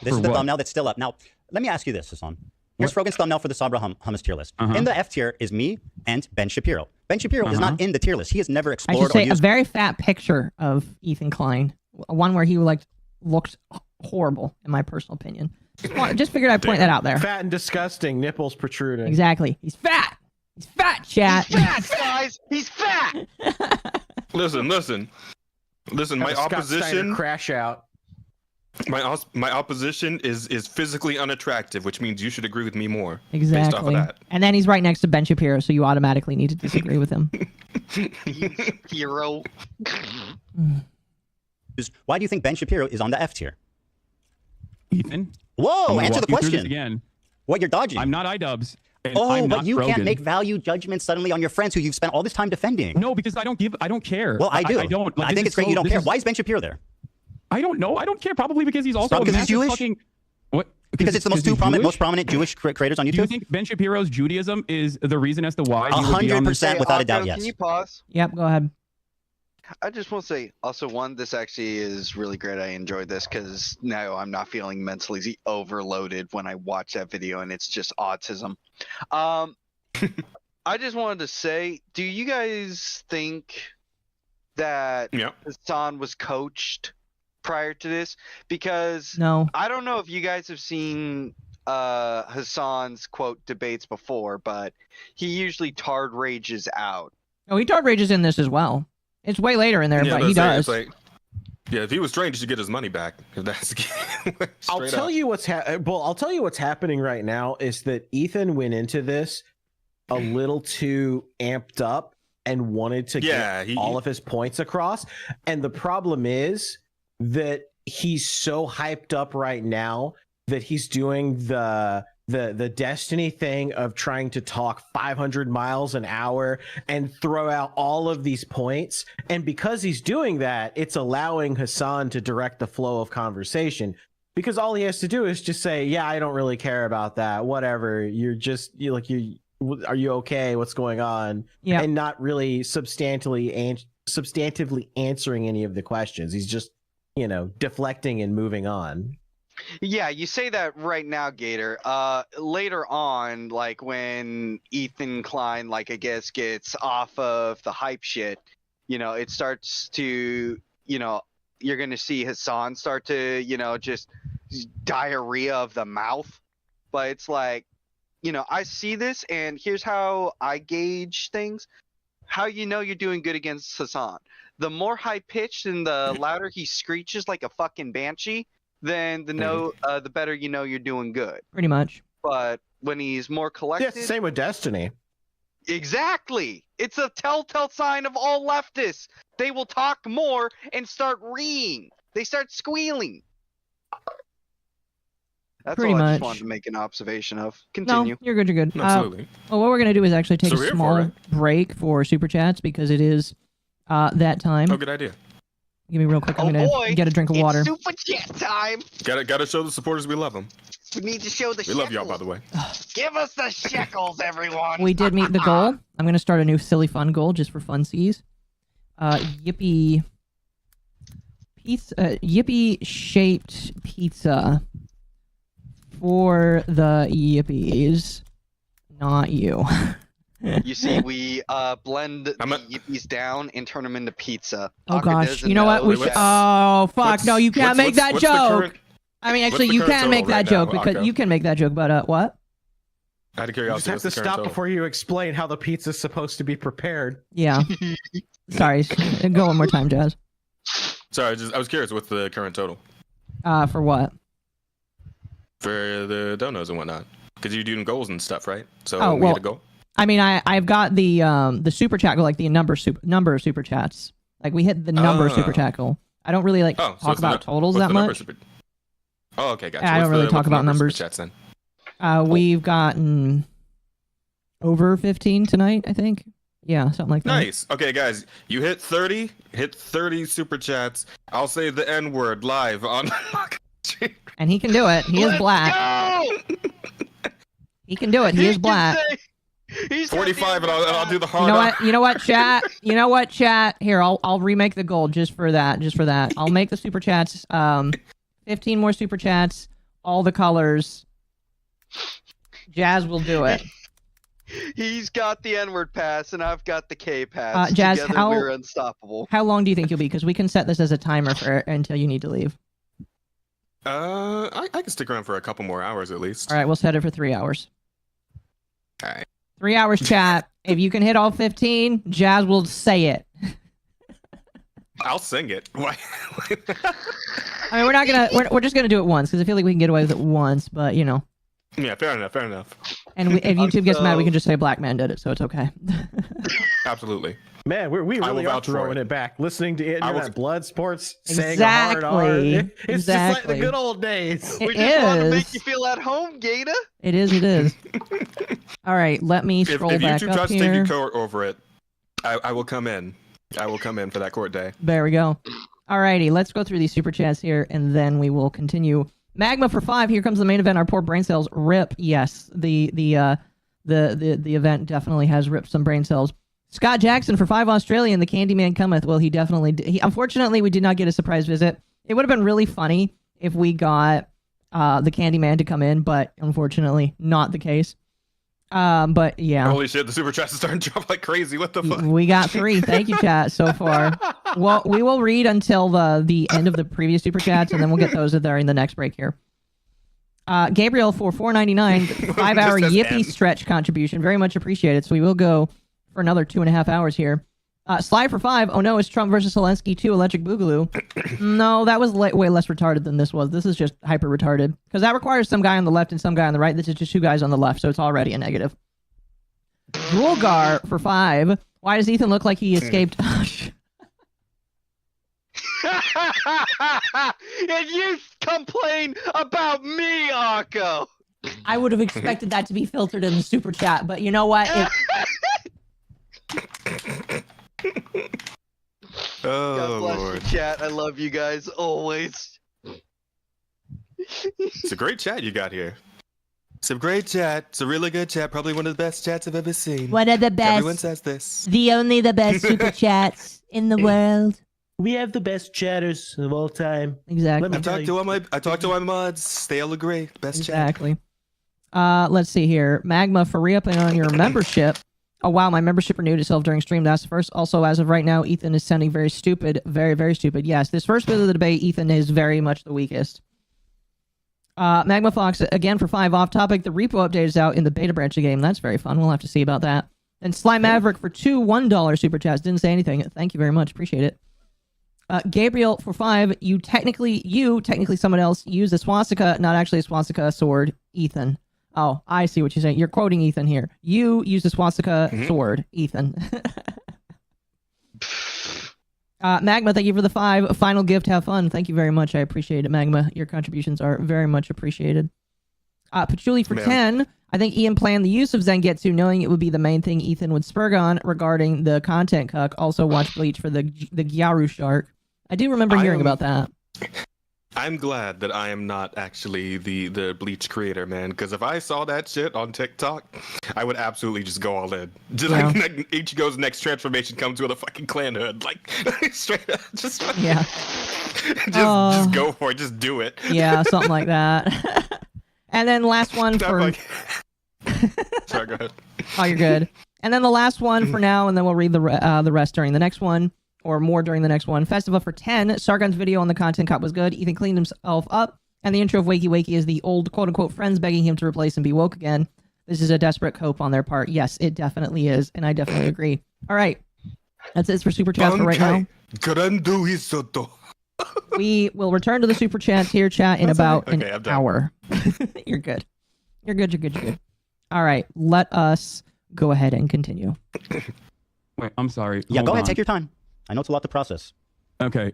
This is the thumbnail that's still up. Now, let me ask you this, Hasan. Here's Frogan's thumbnail for the Sabra hummus tier list. In the F tier is me and Ben Shapiro. Ben Shapiro is not in the tier list. He has never I explored should say or used. a very fat picture of Ethan Klein, one where he looked horrible, in my personal opinion. Just figured I'd point that out there. Fat and disgusting, nipples protruding. Exactly. He's fat. He's fat, chat. He's fat, guys. He's fat. Listen. My opposition crash out. My opposition is physically unattractive, which means you should agree with me more. Exactly. Based off of that. And then he's right next to Ben Shapiro, so you automatically need to disagree with him. Hero. Why do you think Ben Shapiro is on the F tier? Ethan? Whoa, answer the question. Again. What, you're dodging? I'm not iDubbbz. But you can't make value judgments suddenly on your friends who you've spent all this time defending. No, because I don't care. Well, I do. I don't. Like, I think it's great you don't care. Why is Ben Shapiro there? I don't know. I don't care. Probably because he's also Because he's Jewish? fucking... What? Because it's the most prominent Jewish creators on YouTube? Do you think Ben Shapiro's Judaism is the reason as to why? 100% without a doubt, yes. Can you pause? Yep, go ahead. I just want to say, also, one, this actually is really great. I enjoyed this because now I'm not feeling mentally overloaded when I watch that video, and it's just autism. I just wanted to say, do you guys think that Hasan was coached prior to this? Because no, I don't know if you guys have seen Hasan's quote debates before, but he usually tard rages out. Oh, he tard rages in this as well. It's way later in there, but he does. If he was trained, he should get his money back. If that's I'll tell you what's happening right now is that Ethan went into this a little too amped up and wanted to get all of his points across. And the problem is that he's so hyped up right now that he's doing the Destiny thing of trying to talk 500 miles an hour and throw out all of these points. And because he's doing that, it's allowing Hasan to direct the flow of conversation, because all he has to do is just say, yeah, I don't really care about that. Whatever. Are you okay? What's going on? Yeah. And not really substantively answering any of the questions. He's just, deflecting and moving on. Yeah, you say that right now, Gator. Later on, like when Ethan Klein, like I guess, gets off of the hype shit, it starts to, you're gonna see Hasan start to, just diarrhea of the mouth. But it's like, I see this, and here's how I gauge things. How you're doing good against Hasan. The more high pitched and the louder he screeches like a fucking banshee, then the better you're doing good. Pretty much. But when he's more collected, Yeah, same with Destiny. exactly. It's a telltale sign of all leftists. They will talk more and start reeing. They start squealing. That's Pretty all I just much. wanted to make an observation of. Continue. No, you're good. You're good. Absolutely. Well, what we're gonna do is actually take So a we're here for small it. break for super chats because it is that time. Oh, good idea. Give me real quick. I'm Oh gonna boy, get a drink of it's water. super chat time. Gotta show the supporters we love them. We need to show the We love y'all, by the way. Give us the shekels, everyone. We did meet the goal. I'm gonna start a new silly fun goal just for funsies. Yippee pizza. Yippee shaped pizza for the yippies, not you. You see, we blend the yippies down and turn them into pizza. Oh Aka gosh, doesn't you know what? know We that- should... Oh fuck! No, you can't make that what's the joke. current- I mean, what's actually, the you current can make total that right joke now, because Akko? you can make that joke. But what? Out of You curiosity, just have what's to the current stop total? before you explain how the pizza's supposed to be prepared. Yeah. Sorry. Go one more time, Jazz. Sorry, I was curious. What's the current total For what? for the donos and whatnot? Because you're doing goals and stuff, right? So Oh, we well, get a goal. I mean, I've got the super chat goal, like the number of super chats. Like we hit the number of super chat goal. I don't really Oh, so talk it's the about totals what's that the number much. super- Oh, okay, gotcha. I don't What's really the- talk what's the about number of numbers. super chats then. We've gotten over 15 tonight, I think. Yeah, something like that. Nice. Okay, guys, you hit 30. Hit 30 super chats. I'll say the N word live on. And he can do it. He is black. He can do it. He is black. 45, and I'll do the hard. You know what? You know what, chat? You know what, chat? Here, I'll remake the goal just for that. Just for that. I'll make the super chats. 15 more super chats. All the colors. Jazz will do it. He's got the N-word pass, and I've got the K pass. Jazz, Together, how- we're unstoppable. How long do you think you'll be? Because we can set this as a timer for until you need to leave. I can stick around for a couple more hours at least. All right, we'll set it for 3 hours. All right. 3 hours, chat. If you can hit all 15, Jazz will say it. I'll sing it. Why? I mean, we're not gonna. We're just gonna do it once because I feel like we can get away with it once. But you know, Yeah, fair enough. Fair enough. and if YouTube gets mad, we can just say Black Man did it, so it's okay. Absolutely. Man, we I will really are vouch for throwing it. it back. Listening to it, I will- that blood sports, saying a hard R. Exactly. It's just like Exactly. the good old days. It We just want to is. make you feel at home, Gator. It is. It is. All right, let me If scroll back YouTube up tries to take here. your court over it, I will come in. I will come in for that court day. There we go. Alrighty, let's go through these super chats here, and then we will continue. Magma for 5. Here comes the main event. Our poor brain cells. Rip. Yes, the event definitely has ripped some brain cells. Scott Jackson for 5. Australian. The Candyman cometh. Well, he definitely did. Unfortunately, we did not get a surprise visit. It would have been really funny if we got the Candyman to come in, but unfortunately, not the case. But yeah. Holy shit, the super chats are starting to drop like crazy. What the fuck? We got 3. Thank you, chat, so far. Well, we will read until the end of the previous super chats, and then we'll get those during the next break here. Gabriel for $4.99, 5-hour Just says Yippee N. stretch contribution. Very much appreciated. So we will go for another 2.5 hours here. Sly for 5. Oh no, it's Trump versus Zelensky 2 Electric Boogaloo. No, that was way less retarded than this was. This is just hyper retarded. Because that requires some guy on the left and some guy on the right. This is just 2 guys on the left, so it's already a negative. Droolgar for 5. Why does Ethan look like he escaped? And you complain about me, Akko. I would have expected that to be filtered in the super chat, but you know what? Oh, God bless Lord. you, chat. I love you guys always. It's a great chat you got here. It's a great chat. It's a really good chat. Probably one of the best chats I've ever seen. One of the best. Everyone says this. The only the best super chats in the world. We have the best chatters of all time. Exactly. I talked to my mods. They all agree. Best chat. Exactly. Let's see here. Magma for re-upping on your membership. Oh wow, my membership renewed itself during stream. That's the first. Also, as of right now, Ethan is sounding very stupid. Very, very stupid. Yes, this first bit of the debate, Ethan is very much the weakest. Magma Fox, again for 5 off topic. The repo update is out in the beta branch of the game. That's very fun. We'll have to see about that. And Sly Maverick for 2 $1 super chats. Didn't say anything. Thank you very much. Appreciate it. Gabriel for 5. You technically someone else used a swastika, not actually a swastika sword. Ethan. Oh, I see what you're saying. You're quoting Ethan here. You used a swastika sword, Ethan. Magma, thank you for the 5. Final gift, have fun. Thank you very much. I appreciate it, Magma. Your contributions are very much appreciated. Patchouli for 10. I think Ian planned the use of Zangetsu, knowing it would be the main thing Ethan would spurg on regarding the content cuck. Also watch Bleach for the Gyaru shark. I do remember hearing about that. I'm glad that I am not actually the Bleach creator, man. Because if I saw that shit on TikTok, I would absolutely just go all in. Just like Ichigo's next transformation comes with a fucking clan hood, like straight up, just just go for it, just do it. Yeah, something like that. And then last one for. Sorry, go ahead. Oh, you're good. And then the last one for now, and then we'll read the rest during the next one. Or more during the next one. Festival for 10. Sargon's video on the content cut was good. Ethan cleaned himself up. And the intro of Wakey Wakey is the old quote-unquote friends begging him to replace and be woke again. This is a desperate cope on their part. Yes, it definitely is. And I definitely agree. All right. That's it for Super Chats for right now. We will return to the Super Chats here, chat, in about an hour. You're good. You're good. All right. Let us go ahead and continue. Wait, I'm sorry. Yeah, Hold go ahead. on. Take your time. I know it's a lot to process. Okay.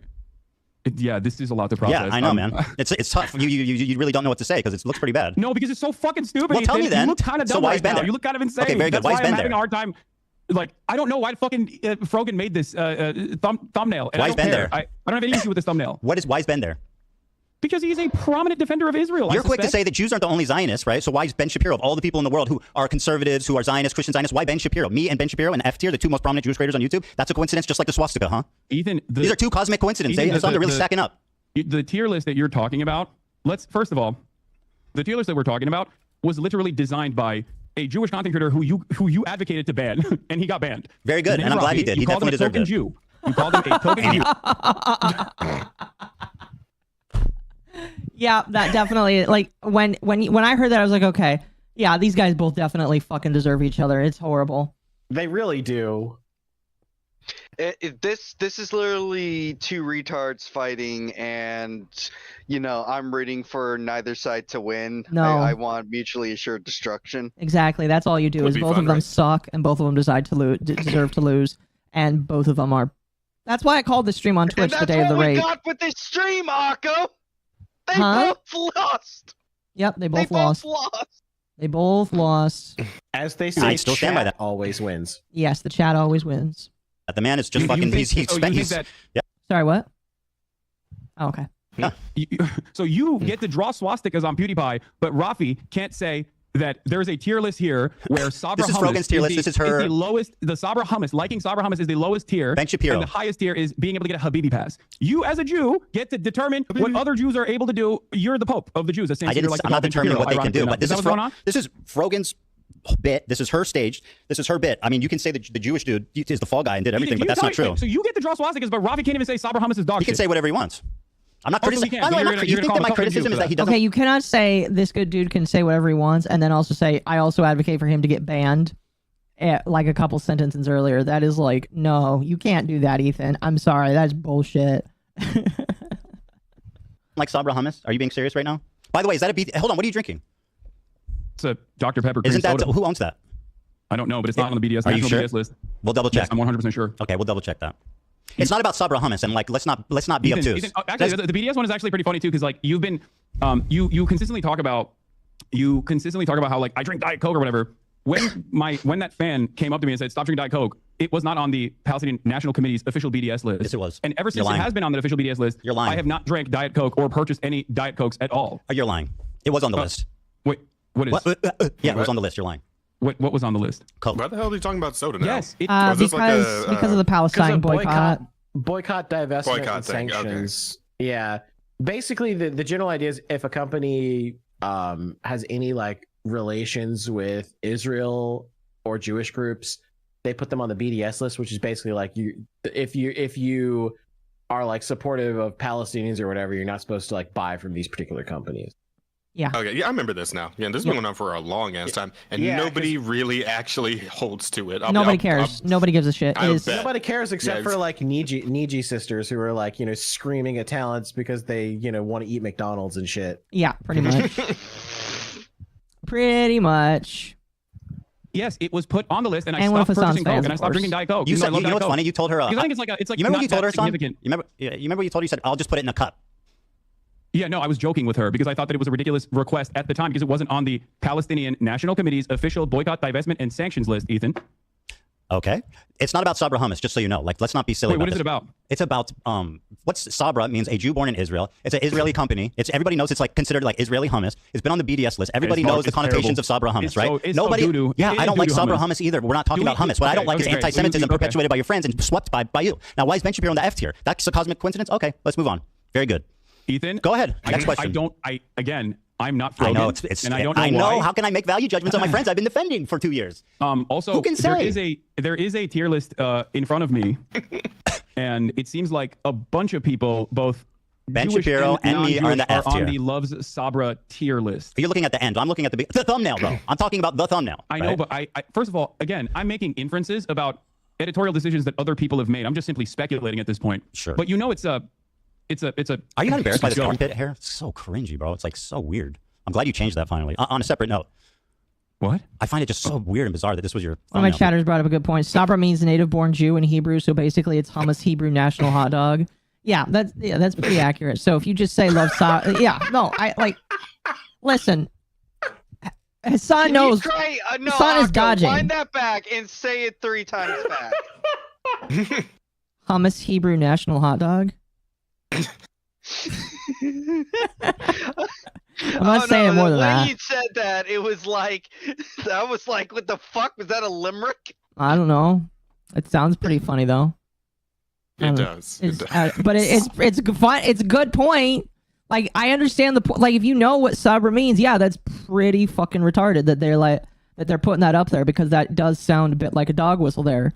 Yeah, this is a lot to process. Yeah, I know, man. It's tough. You really don't know what to say because it looks pretty bad. No, because it's so fucking stupid. Well, tell me then. You look kind of dumb right now. You look kind of insane. Okay, very good. That's Why is why Ben I'm having there? a hard time. Like, I don't know why fucking Frogan made this thumbnail. And Why I is don't Ben care. there? I don't have any issue with this thumbnail. Why is Ben there? Because he's a prominent defender of Israel. You're quick to say that Jews aren't the only Zionists, right? So why is Ben Shapiro, of all the people in the world who are conservatives, who are Zionists, Christian Zionists, why Ben Shapiro? Me and Ben Shapiro and F tier, the 2 most prominent Jewish creators on YouTube. That's a coincidence, just like the swastika, huh? Ethan, these are 2 cosmic coincidences. Ethan, They're really stacking up. The tier list that you're talking about, first of all, the tier list that we're talking about was literally designed by a Jewish content creator who you advocated to ban, and he got banned. Very good, and I'm glad he did. He definitely deserved it. You called him a token Jew. Yeah, that definitely, like, when I heard that, I was like, okay, yeah, these guys both definitely fucking deserve each other. It's horrible. They really do. This is literally 2 retards fighting, and I'm rooting for neither side to win. No. I want mutually assured destruction. Exactly. That's all you do. Is both of them suck, and both of them deserve to lose, and both of them are. That's why I called this stream on Twitch the day of the raid. That's what we got with this stream, Akko. They Huh? both lost. Yep, they both lost. They both lost. As they I say, still stand by chat that. always wins. Yes, the chat always wins. The man is just fucking. He's spent. Yeah. Sorry, what? Oh, okay. So you get to draw swastikas on PewDiePie, but Rafi can't say that there's a tier list here where Sabra This is Hummus Frogan's tier list. This is her. the lowest. The Sabra Hummus, liking Sabra Hummus is the lowest tier. Ben Shapiro. And the highest tier is being able to get a Habibi pass. You, as a Jew, get to determine what other Jews are able to do. You're the Pope of the Jews. I'm not determining what they can do, but this is Frogan's bit. This is her stage. This is her bit. I mean, you can say that the Jewish dude is the fall guy and did everything, but that's not true. So you get to draw swastikas, but Rafi can't even say Sabra Hummus is dog He can shit. say whatever he wants. I'm not criticizing. You think that my criticism is that he doesn't? Okay, you cannot say this good dude can say whatever he wants, and then also say I also advocate for him to get banned. Like a couple sentences earlier, that is like, no, you can't do that, Ethan. I'm sorry, that's bullshit. Like Sabra Hummus? Are you being serious right now? By the way, is that a B? Hold on, what are you drinking? It's a Dr. Pepper cream Isn't that soda. who owns that? I don't know, but it's not on the BDS Are you national sure? BDS list. We'll double check. Yes, I'm 100% sure. Okay, we'll double check that. It's not about Sabra Hummus, and like let's not be obtuse. Actually, the BDS one is actually pretty funny too, because like you've been, you consistently talk about how like I drink Diet Coke or whatever. When that fan came up to me and said stop drinking Diet Coke, it was not on the Palestinian National Committee's official BDS list. Yes, it was. And ever since it has been on the official BDS list, You're lying. I have not drank Diet Coke or purchased any Diet Cokes at all. You're lying. It was on the list. Wait, what is? Yeah, it was on the list. You're lying. What was on the list? Coke. Why the hell are you talking about soda now? Yes, because of the Palestine boycott. boycott, divestment, Boycott and thing, okay. sanctions. Yeah, basically the general idea is if a company has any like relations with Israel or Jewish groups, they put them on the BDS list, which is basically like if you are like supportive of Palestinians or whatever, you're not supposed to like buy from these particular companies. Yeah. Okay. Yeah, I remember this now. Yeah, this has been going on for a long ass time, and Yeah, nobody really actually holds to it. Nobody cares. Nobody gives a shit. Nobody cares except for like Niji sisters who are like, you know, screaming at talents because they, you know, want to eat McDonald's and shit. Yeah, pretty much. Pretty much. Yes, it was put on the list, and I And one stopped of Hasan's purchasing Coke, fans, and I of stopped course. drinking Diet Coke. You even though said, I love you know Diet what's Coke. funny? You told her. Because I think it's like you remember not you told that her, son? significant. You remember you told her, you said, "I'll just put it in a cup." Yeah, no, I was joking with her because I thought that it was a ridiculous request at the time because it wasn't on the Palestinian National Committee's official boycott, divestment, and sanctions list, Ethan. Okay. It's not about Sabra hummus, just so you know. Like, let's not be silly. Wait, what is this. it about? It's about what's Sabra means a Jew born in Israel. It's an Israeli company. It's everybody knows it's like considered like Israeli hummus. It's been on the BDS list. Everybody knows the connotations of Sabra hummus, right? Nobody. Yeah, I don't like Sabra hummus either. But we're not talking about hummus. What I don't like is anti-Semitism perpetuated by your friends and swept by you. Now, why is Ben Shapiro on the F tier? That's a cosmic coincidence. Okay, let's move on. Very good. Ethan, go ahead. Next question. I'm not. I know and I don't know. I know. Why. How can I make value judgments on my friends I've been defending for 2 years? Also, who can say? there is a tier list in front of me, and it seems like a bunch of people, both Ben Jewish Shapiro and me are in the F on tier. the Loves Sabra tier list. You're looking at the end. I'm looking at the thumbnail, bro. I'm talking about the thumbnail. I know, but I first of all, again, I'm making inferences about editorial decisions that other people have made. I'm just simply speculating at this point. Sure. But you know, it's a. Are you not embarrassed by this armpit hair? It's so cringy, bro. It's like so weird. I'm glad you changed that finally. On a separate note. What? I find it just so weird and bizarre that this was your. One of my chatters brought up a good point. Sabra means native-born Jew in Hebrew, so basically it's hummus Hebrew national hot dog. Yeah, that's pretty accurate. So if you just say love Sabra, yeah, no, I like. Listen, Hasan knows. Hasan is dodging. Wind that back and say it 3 times back. Hummus Hebrew national hot dog. I'm not saying more than that. When you said that, it was like, I was like, what the fuck? Was that a limerick? I don't know. It sounds pretty funny though. It does. But it's fun. It's a good point. Like I understand the point. Like if you know what Sabra means, yeah, that's pretty fucking retarded that they're putting that up there because that does sound a bit like a dog whistle there.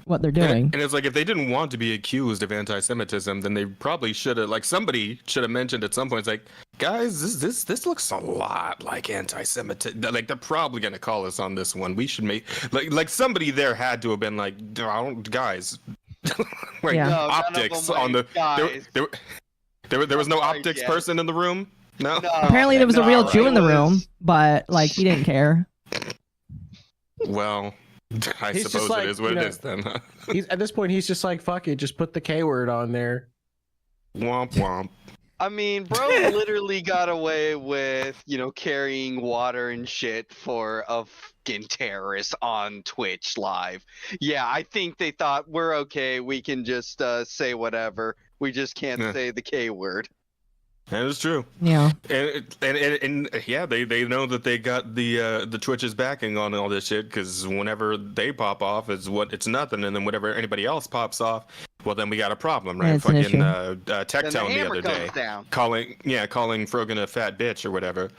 What they're doing. And it's like if they didn't want to be accused of anti-Semitism, then they probably should have, like somebody should have mentioned at some point, it's like, guys, this looks a lot like anti-Semitism. Like they're probably gonna call us on this one. We should make like somebody there had to have been like, guys, like optics on the there was no optics person in the room. No. Apparently there was a real Jew in the room, but like he didn't care. Well. I He's suppose like, it is what it is then. He's at this point he's just like, fuck it, just put the K word on there. Womp womp. I mean, bro literally got away with, carrying water and shit for a fucking terrorist on Twitch live. Yeah, I think they thought we're okay. We can just say whatever. We just can't say the K word. That is true. Yeah. And yeah, they know that they got the Twitch's backing on all this shit because whenever they pop off, it's nothing, and then whenever anybody else pops off, well then we got a problem, right? Yeah, fucking Tectone the other day down. calling Frogan a fat bitch or whatever.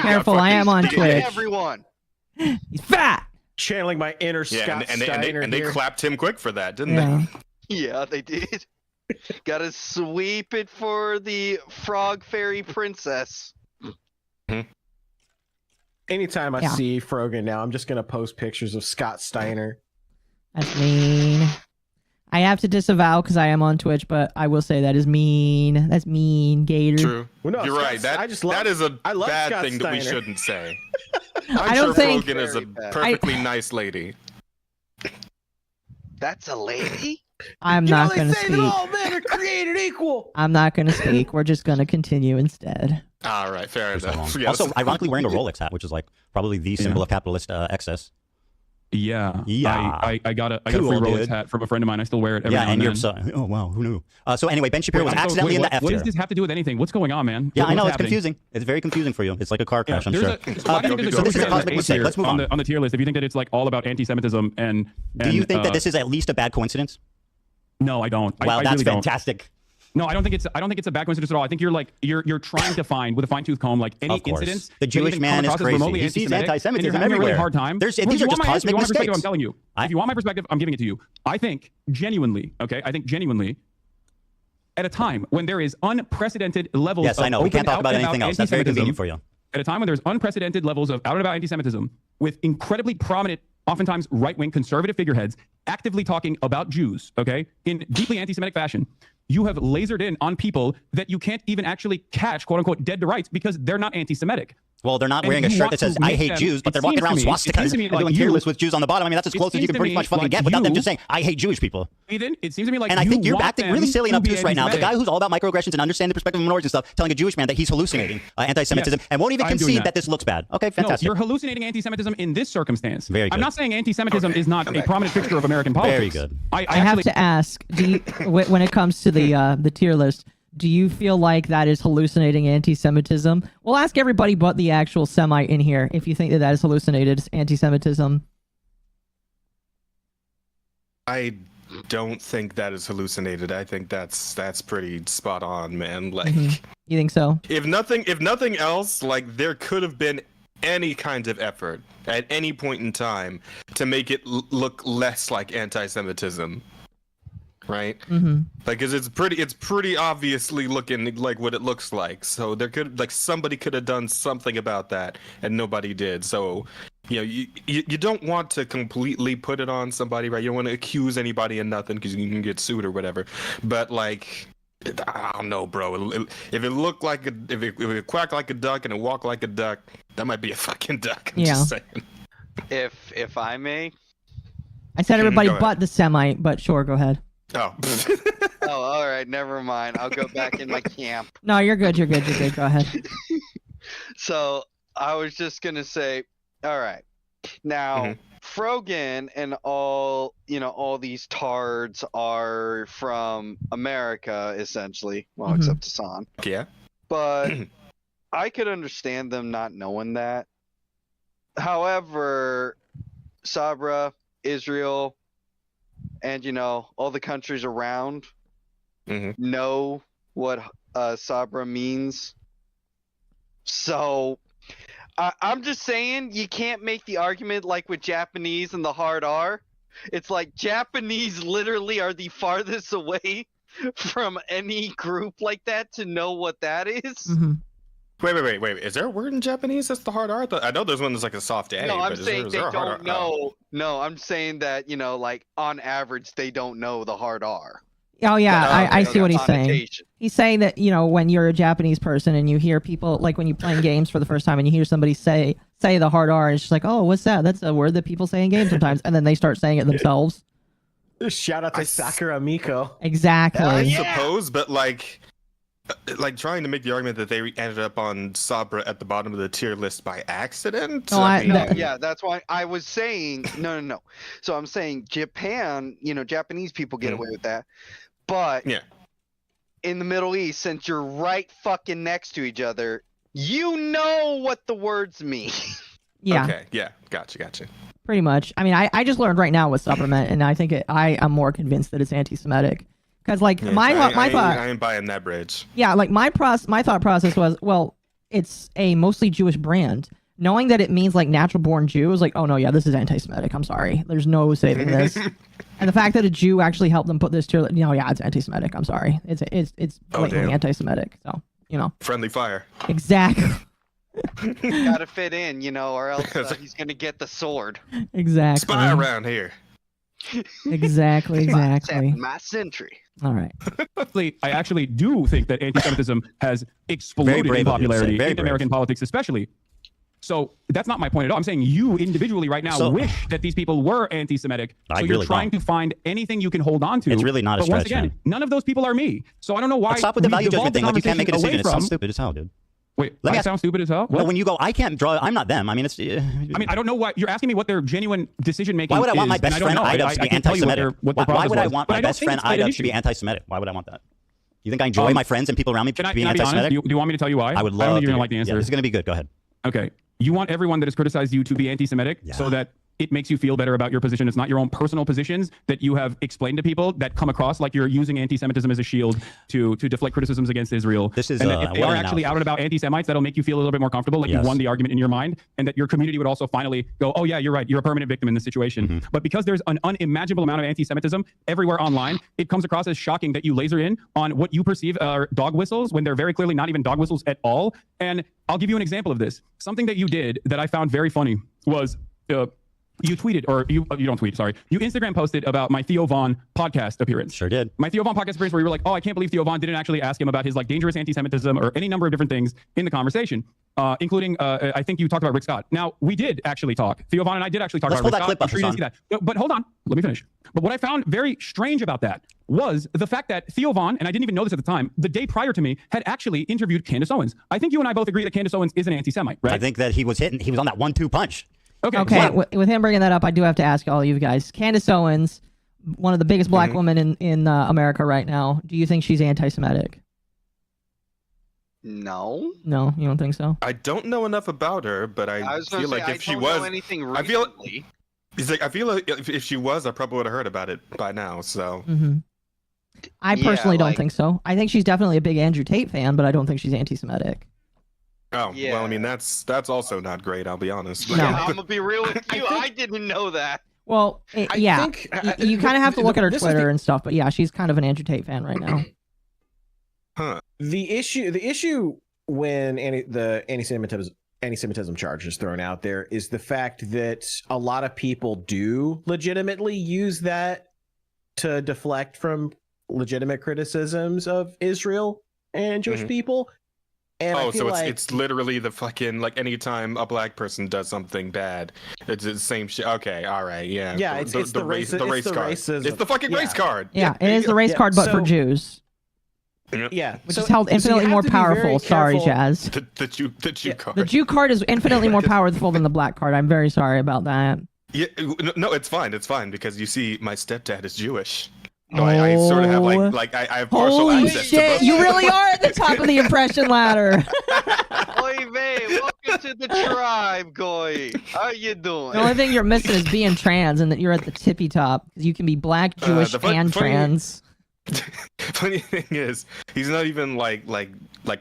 Careful, I am on Twitch. Everyone. He's fat. Channeling my inner Scott Steiner and they here. clapped him quick for that, didn't Yeah. they? Yeah, they did. Gotta sweep it for the frog fairy princess. Anytime I see Frogan now, I'm just gonna post pictures of Scott Steiner. That's mean. I have to disavow because I am on Twitch, but I will say that is mean. That's mean, Gator. True. Well, no, You're right. That is a bad Scott thing that we Steiner. shouldn't say. I I'm don't sure think- Frogan is a perfectly nice lady. That's a lady? I'm not going to speak. all men are created equal. I'm not going to speak. We're just going to continue instead. All right, fair enough. Yes. Also, ironically, wearing a Rolex hat, which is like probably the symbol of capitalist excess. Yeah. Yeah. I got a Cool, free Rolex dude. hat from a friend of mine. I still wear it every Yeah, now and and you're then. oh wow, who knew? So anyway, Ben Shapiro was accidentally in the F What tier. does this have to do with anything? What's going on, man? Yeah, I know What's it's happening? confusing. It's very confusing for you. It's like a car crash, I'm sure. Why do you think So there's this is a a cosmic mistake. tier Let's move on. on the tier list? If you think that it's like all about anti-Semitism and Do you think that this is at least a bad coincidence? No, I don't. Well, I that's really don't. fantastic. No, I don't think it's a bad coincidence at all. I think you're trying to find with a fine tooth comb like any incidents. The Jewish man is crazy. He sees anti-Semitism everywhere. Really hard time. These are just cosmic mistakes. I'm telling you. If you want my perspective, I'm giving it to you. I think genuinely, at a time when there is unprecedented levels yes, of I know. We can't talk about anything else. That's very convenient for you. At a time when there's unprecedented levels of out-and-about anti-Semitism with incredibly prominent, oftentimes right-wing conservative figureheads actively talking about Jews, in deeply anti-Semitic fashion, you have lasered in on people that you can't even actually catch, quote unquote, dead to rights because they're not anti-Semitic. Well, they're not wearing a shirt that says "I hate Jews," but they're walking around swastikas and doing tier lists with Jews on the bottom. I mean, that's as close as you can pretty much fucking get without them just saying "I hate Jewish people." Ethan, it seems to me like, and I think you're acting really silly and obtuse right now. The guy who's all about microaggressions and understanding the perspective of minorities and stuff, telling a Jewish man that he's hallucinating anti-Semitism and won't even concede that this looks bad. Okay, fantastic. No, you're hallucinating anti-Semitism in this circumstance. Very good. I'm not saying anti-Semitism is not a prominent fixture of American politics. Very good. I have to ask, when it comes to the tier list, do you feel like that is hallucinating anti-Semitism? We'll ask everybody but the actual Semite in here if you think that is hallucinated anti-Semitism. I don't think that is hallucinated. I think that's pretty spot on, man. Like, You think so? if nothing else, like there could have been any kind of effort at any point in time to make it look less like anti-Semitism. Right? Like, cause it's pretty obviously looking like what it looks like. So there somebody could have done something about that, and nobody did. So, you don't want to completely put it on somebody, right? You don't want to accuse anybody of nothing because you can get sued or whatever. But like, I don't know, bro. If it looked like if it quacked like a duck and it walked like a duck, that might be a fucking duck. I'm just saying. If I may, I said everybody but the Semite, but sure, go ahead. Oh. Oh, all right. Never mind. I'll go back in my camp. No, you're good. You're good. Go ahead. So I was just gonna say, all right. Now, Frogan and all these tards are from America, essentially. Well, except Hasan. Yeah. But I could understand them not knowing that. However, Sabra, Israel, and all the countries around know what Sabra means. So I'm just saying you can't make the argument like with Japanese and the hard R. It's like Japanese literally are the farthest away from any group like that to know what that is. Wait. Is there a word in Japanese that's the hard R? I know there's one that's like a soft A. No, I'm but saying is there they don't know. No, I'm saying that, like on average, they don't know the hard R. Oh yeah, I see what he's saying. He's saying that, when you're a Japanese person and you hear people, like when you're playing games for the first time and you hear somebody say the hard R, and it's just like, oh, what's that? That's a word that people say in games sometimes, and then they start saying it themselves. Shout out to Sakura Miko. Exactly. I suppose, but like trying to make the argument that they ended up on Sabra at the bottom of the tier list by accident. Yeah, that's why I was saying no. So I'm saying Japan, Japanese people get away with that, but in the Middle East, since you're right fucking next to each other, you know what the words mean. Yeah. Okay. Yeah. Gotcha. Pretty much. I mean, I just learned right now what Sabra meant, and I think I'm more convinced that it's anti-Semitic. Because my thought, I ain't buying that bridge. Yeah, like my thought process was, well, it's a mostly Jewish brand. Knowing that it means like natural born Jew is like, oh no, yeah, this is anti-Semitic. I'm sorry, there's no saving this. And the fact that a Jew actually helped them put this to, yeah, it's anti-Semitic. I'm sorry, it's blatantly anti-Semitic. So friendly fire. Exactly. Gotta fit in, or else he's gonna get the sword. Exactly. Spy around here. Exactly. My century. All right. I actually do think that anti-Semitism has exploded in popularity in American politics, especially. So that's not my point at all. I'm saying you individually right now wish that these people were anti-Semitic. So you're trying to find anything you can hold on to. It's really not a stretch. Once again, none of those people are me. So I don't know why. Stop with the value judgment thing. Like you can't make a decision. It sounds stupid as hell, dude. Wait, I sound stupid as hell? Well, when you go, I can't draw. I'm not them. I mean, it's. I don't know why you're asking me what their genuine decision making is. Why would I want my best friend Ida to be anti-Semitic? Why would I want my best friend Ida to be anti-Semitic? Why would I want that? You think I enjoy my friends and people around me being anti-Semitic? Do you want me to tell you why? I would love. I don't think you're gonna like the answer. Yeah, this is gonna be good. Go ahead. Okay. You want everyone that has criticized you to be anti-Semitic so that it makes you feel better about your position. It's not your own personal positions that you have explained to people that come across like you're using anti-Semitism as a shield to deflect criticisms against Israel. This is and if they are actually out and about anti-Semites, that'll make you feel a little bit more comfortable, like you won the argument in your mind, and that your community would also finally go, oh yeah, you're right, you're a permanent victim in this situation. But because there's an unimaginable amount of anti-Semitism everywhere online, it comes across as shocking that you laser in on what you perceive are dog whistles when they're very clearly not even dog whistles at all. And I'll give you an example of this. Something that you did that I found very funny was you tweeted, or you don't tweet, sorry. You Instagram posted about my Theo Von podcast appearance. Sure did. My Theo Von podcast appearance where you were like, oh, I can't believe Theo Von didn't actually ask him about his like dangerous anti-Semitism or any number of different things in the conversation, including, I think you talked about Rick Scott. Now, we did actually talk. Theo Von and I did actually talk about Rick Scott. I'm sure you didn't see that. But hold on, let me finish. But what I found very strange about that was the fact that Theo Von, and I didn't even know this at the time, the day prior to me, had actually interviewed Candace Owens. I think you and I both agree that Candace Owens is an anti-Semite, right? I think that he was on that 1-2 punch. Okay. With him bringing that up, I do have to ask all you guys. Candace Owens, one of the biggest black women in America right now. Do you think she's anti-Semitic? No. No, you don't think so? I don't know enough about her, but I feel like if she was, I feel like if she was, I probably would have heard about it by now. So. I personally don't think so. I think she's definitely a big Andrew Tate fan, but I don't think she's anti-Semitic. Oh, well, I mean, that's also not great, I'll be honest. No. I'm going to be real with you. I didn't know that. Well, yeah. You kind of have to look at her Twitter and stuff, but yeah, she's kind of an Andrew Tate fan right now. The issue when the anti-Semitism charge is thrown out there is the fact that a lot of people do legitimately use that to deflect from legitimate criticisms of Israel and Jewish people. And so it's literally the fucking, like, anytime a black person does something bad, it's the same shit. Okay, all right, yeah. Yeah, it's the race card. Racism. It's the fucking race card. Yeah, it is the race card, but for Jews. Yeah, which is held infinitely more powerful. Sorry, Jazz. The Jew card. The Jew card is infinitely more powerful than the black card. I'm very sorry about that. Yeah, no, it's fine. It's fine because you see, my stepdad is Jewish. So I sort of have I have partial Holy access shit, to both. you really are at the top of the impression ladder. Oy vey, welcome to the tribe, Goy. How you doing? The only thing you're missing is being trans, and that you're at the tippy top because you can be black, Jewish, and trans. Funny thing is, he's not even like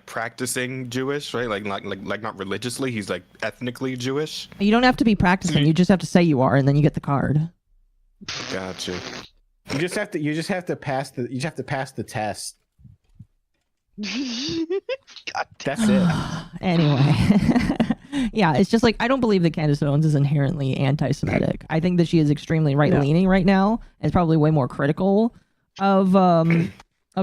practicing Jewish, right? Like not religiously. He's like ethnically Jewish. You don't have to be practicing. You just have to say you are, and then you get the card. Gotcha. You just have to pass the test. That's it. Anyway. Yeah, it's just like, I don't believe that Candace Owens is inherently anti-Semitic. I think that she is extremely right-leaning right now, and is probably way more critical of